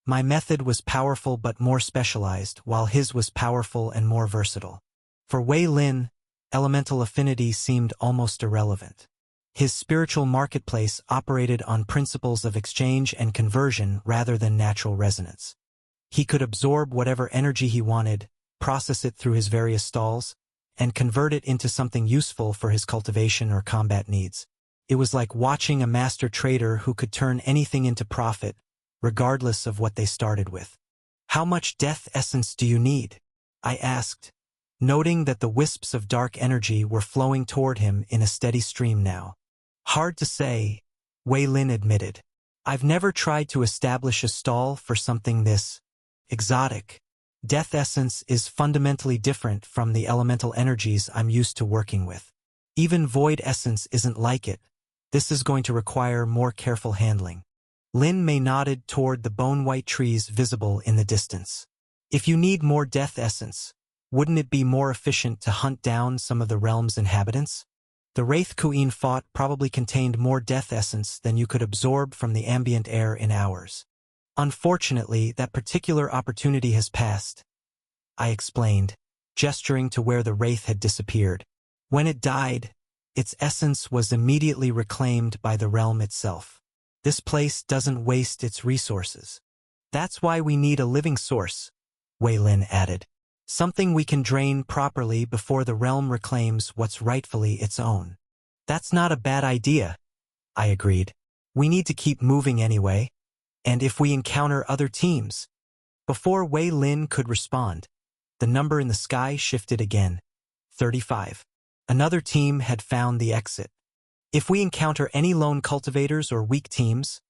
My method was powerful but more specialized, while his was powerful and more versatile. For Wei Lin, elemental affinity seemed almost irrelevant. His spiritual marketplace operated on principles of exchange and conversion rather than natural resonance. He could absorb whatever energy he wanted, process it through his various stalls, and convert it into something useful for his cultivation or combat needs. It was like watching a master trader who could turn anything into profit, regardless of what they started with. "How much death essence do you need?" I asked, noting that the wisps of dark energy were flowing toward him in a steady stream now. "Hard to say," Wei Lin admitted. "I've never tried to establish a stall for something this exotic. Death essence is fundamentally different from the elemental energies I'm used to working with. Even void essence isn't like it. This is going to require more careful handling." Lin Mei nodded toward the bone-white trees visible in the distance. "If you need more death essence, wouldn't it be more efficient to hunt down some of the realm's inhabitants? The Wraith Queen fought probably contained more death essence than you could absorb from the ambient air in hours. Unfortunately, that particular opportunity has passed," I explained, gesturing to where the wraith had disappeared. "When it died, its essence was immediately reclaimed by the realm itself. This place doesn't waste its resources. That's why we need a living source," Wei Lin added. "Something we can drain properly before the realm reclaims what's rightfully its own." "That's not a bad idea," I agreed. "We need to keep moving anyway. And if we encounter other teams..." Before Wei Lin could respond, the number in the sky shifted again. 35. Another team had found the exit. "If we encounter any lone cultivators or weak teams,"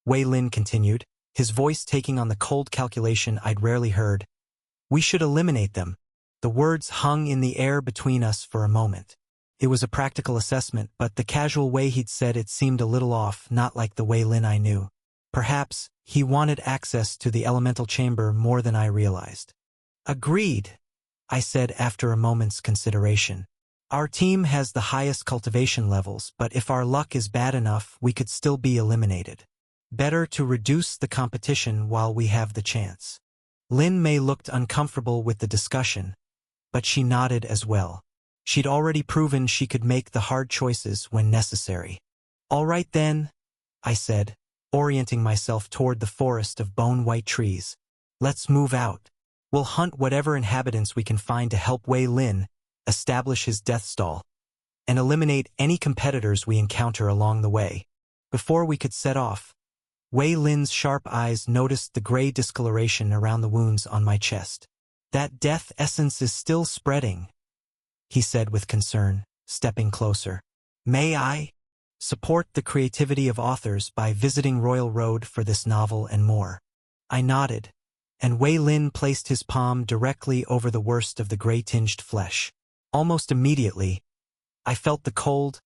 Wei Lin continued, his voice taking on the cold calculation I'd rarely heard, "we should eliminate them." The words hung in the air between us for a moment. It was a practical assessment, but the casual way he'd said it seemed a little off, not like the Wei Lin I knew. Perhaps he wanted access to the elemental chamber more than I realized. "Agreed," I said after a moment's consideration. "Our team has the highest cultivation levels, but if our luck is bad enough, we could still be eliminated. Better to reduce the competition while we have the chance." Lin Mei looked uncomfortable with the discussion, but she nodded as well. She'd already proven she could make the hard choices when necessary. "All right then," I said, orienting myself toward the forest of bone-white trees. "Let's move out. We'll hunt whatever inhabitants we can find to help Wei Lin establish his death stall, and eliminate any competitors we encounter along the way." Before we could set off, Wei Lin's sharp eyes noticed the gray discoloration around the wounds on my chest. That death essence is still spreading, he said with concern, stepping closer. May I support the creativity of authors by visiting Royal Road for this novel and more? I nodded, and Wei Lin placed his palm directly over the worst of the gray-tinged flesh. Almost immediately, I felt the cold,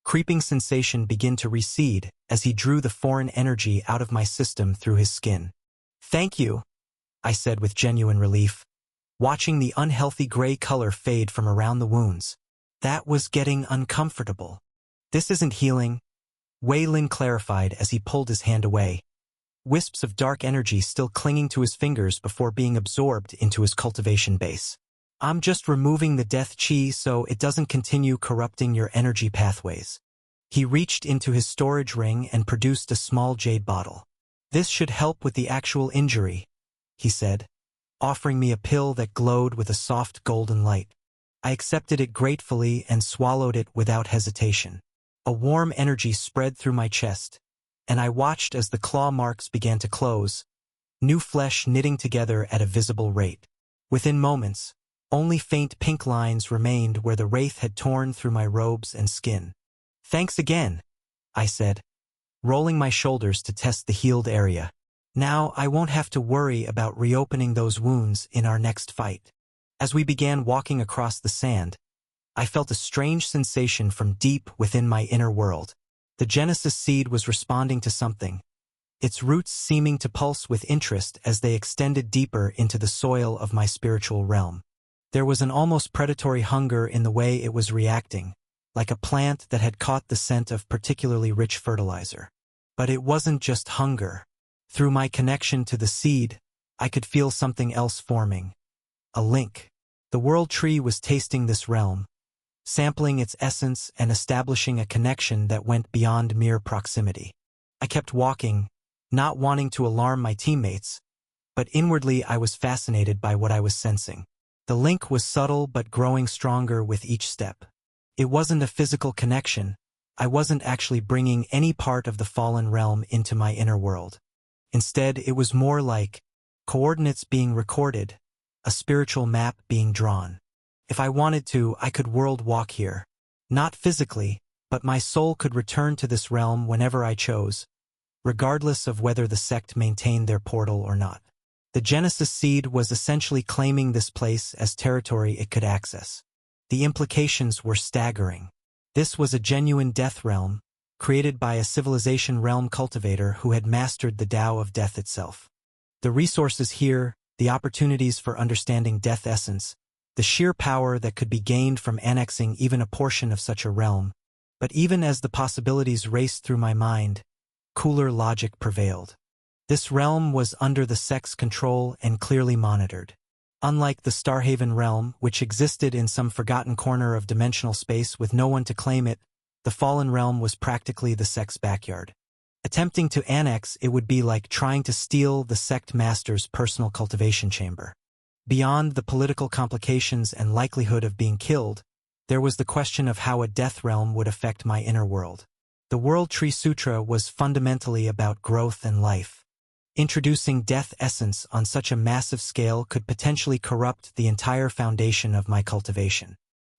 creeping sensation begin to recede as he drew the foreign energy out of my system through his skin. Thank you, I said with genuine relief, watching the unhealthy gray color fade from around the wounds. That was getting uncomfortable. This isn't healing, Wei Lin clarified as he pulled his hand away, wisps of dark energy still clinging to his fingers before being absorbed into his cultivation base. I'm just removing the death chi so it doesn't continue corrupting your energy pathways. He reached into his storage ring and produced a small jade bottle. This should help with the actual injury, he said, offering me a pill that glowed with a soft golden light. I accepted it gratefully and swallowed it without hesitation. A warm energy spread through my chest, and I watched as the claw marks began to close, new flesh knitting together at a visible rate. Within moments, only faint pink lines remained where the wraith had torn through my robes and skin. Thanks again, I said, rolling my shoulders to test the healed area. Now I won't have to worry about reopening those wounds in our next fight. As we began walking across the sand, I felt a strange sensation from deep within my inner world. The Genesis seed was responding to something, its roots seeming to pulse with interest as they extended deeper into the soil of my spiritual realm. There was an almost predatory hunger in the way it was reacting, like a plant that had caught the scent of particularly rich fertilizer. But it wasn't just hunger. Through my connection to the seed, I could feel something else forming. A link. The world tree was tasting this realm, sampling its essence and establishing a connection that went beyond mere proximity. I kept walking, not wanting to alarm my teammates, but inwardly I was fascinated by what I was sensing. The link was subtle but growing stronger with each step. It wasn't a physical connection. I wasn't actually bringing any part of the fallen realm into my inner world. Instead, it was more like coordinates being recorded, a spiritual map being drawn. If I wanted to, I could world walk here. Not physically, but my soul could return to this realm whenever I chose, regardless of whether the sect maintained their portal or not. The Genesis seed was essentially claiming this place as territory it could access. The implications were staggering. This was a genuine death realm, created by a civilization realm cultivator who had mastered the Tao of death itself. The resources here, the opportunities for understanding death essence, the sheer power that could be gained from annexing even a portion of such a realm. But even as the possibilities raced through my mind, cooler logic prevailed. This realm was under the sect's control and clearly monitored. Unlike the Starhaven realm, which existed in some forgotten corner of dimensional space with no one to claim it, the Fallen realm was practically the sect's backyard. Attempting to annex it would be like trying to steal the sect master's personal cultivation chamber. Beyond the political complications and likelihood of being killed, there was the question of how a death realm would affect my inner world. The World Tree Sutra was fundamentally about growth and life. Introducing death essence on such a massive scale could potentially corrupt the entire foundation of my cultivation.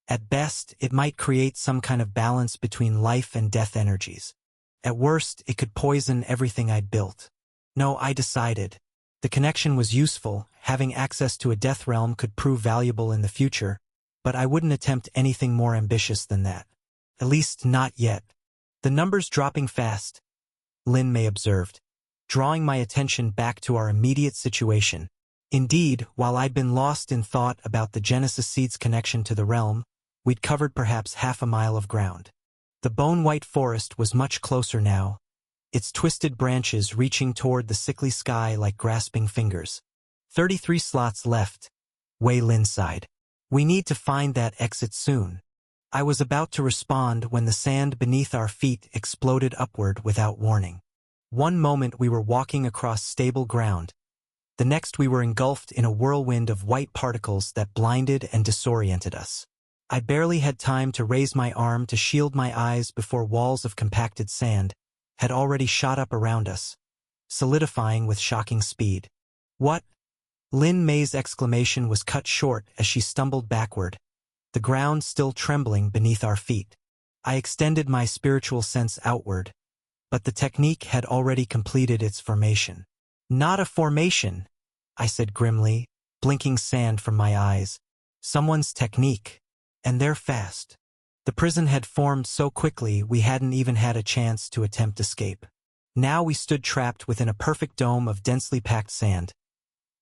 At best, it might create some kind of balance between life and death energies. At worst, it could poison everything I'd built. No, I decided. The connection was useful, having access to a death realm could prove valuable in the future, but I wouldn't attempt anything more ambitious than that. At least not yet. The numbers dropping fast, Lin Mei observed, drawing my attention back to our immediate situation. Indeed, while I'd been lost in thought about the Genesis seed's connection to the realm, we'd covered perhaps half a mile of ground. The bone-white forest was much closer now, its twisted branches reaching toward the sickly sky like grasping fingers. 33 slots left, Wei Lin sighed. We need to find that exit soon. I was about to respond when the sand beneath our feet exploded upward without warning. One moment we were walking across stable ground. The next we were engulfed in a whirlwind of white particles that blinded and disoriented us. I barely had time to raise my arm to shield my eyes before walls of compacted sand had already shot up around us, solidifying with shocking speed. What? Lin Mei's exclamation was cut short as she stumbled backward, the ground still trembling beneath our feet. I extended my spiritual sense outward, but the technique had already completed its formation. Not a formation, I said grimly, blinking sand from my eyes. Someone's technique, and they're fast. The prison had formed so quickly we hadn't even had a chance to attempt escape. Now we stood trapped within a perfect dome of densely packed sand,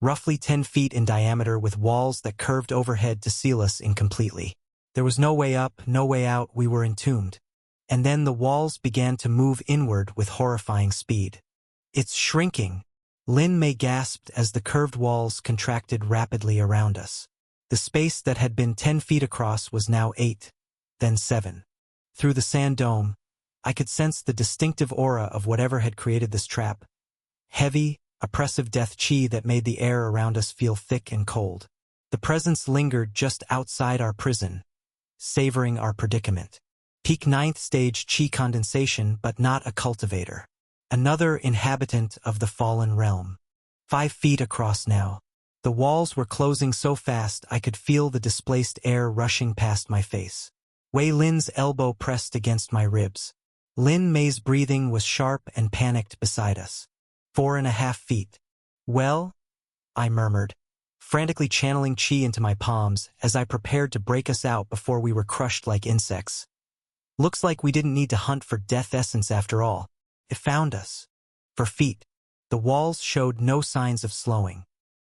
roughly 10 feet in diameter with walls that curved overhead to seal us incompletely. There was no way up, no way out, we were entombed. And then the walls began to move inward with horrifying speed. It's shrinking, Lin Mei gasped as the curved walls contracted rapidly around us. The space that had been 10 feet across was now 8, then 7. Through the sand dome, I could sense the distinctive aura of whatever had created this trap. Heavy, oppressive death chi that made the air around us feel thick and cold. The presence lingered just outside our prison, savoring our predicament. Peak 9th stage chi condensation, but not a cultivator. Another inhabitant of the fallen realm. 5 feet across now. The walls were closing so fast I could feel the displaced air rushing past my face. Wei Lin's elbow pressed against my ribs. Lin Mei's breathing was sharp and panicked beside us. 4.5 feet. Well? I murmured, frantically channeling chi into my palms as I prepared to break us out before we were crushed like insects. Looks like we didn't need to hunt for death essence after all. It found us. For feet. The walls showed no signs of slowing.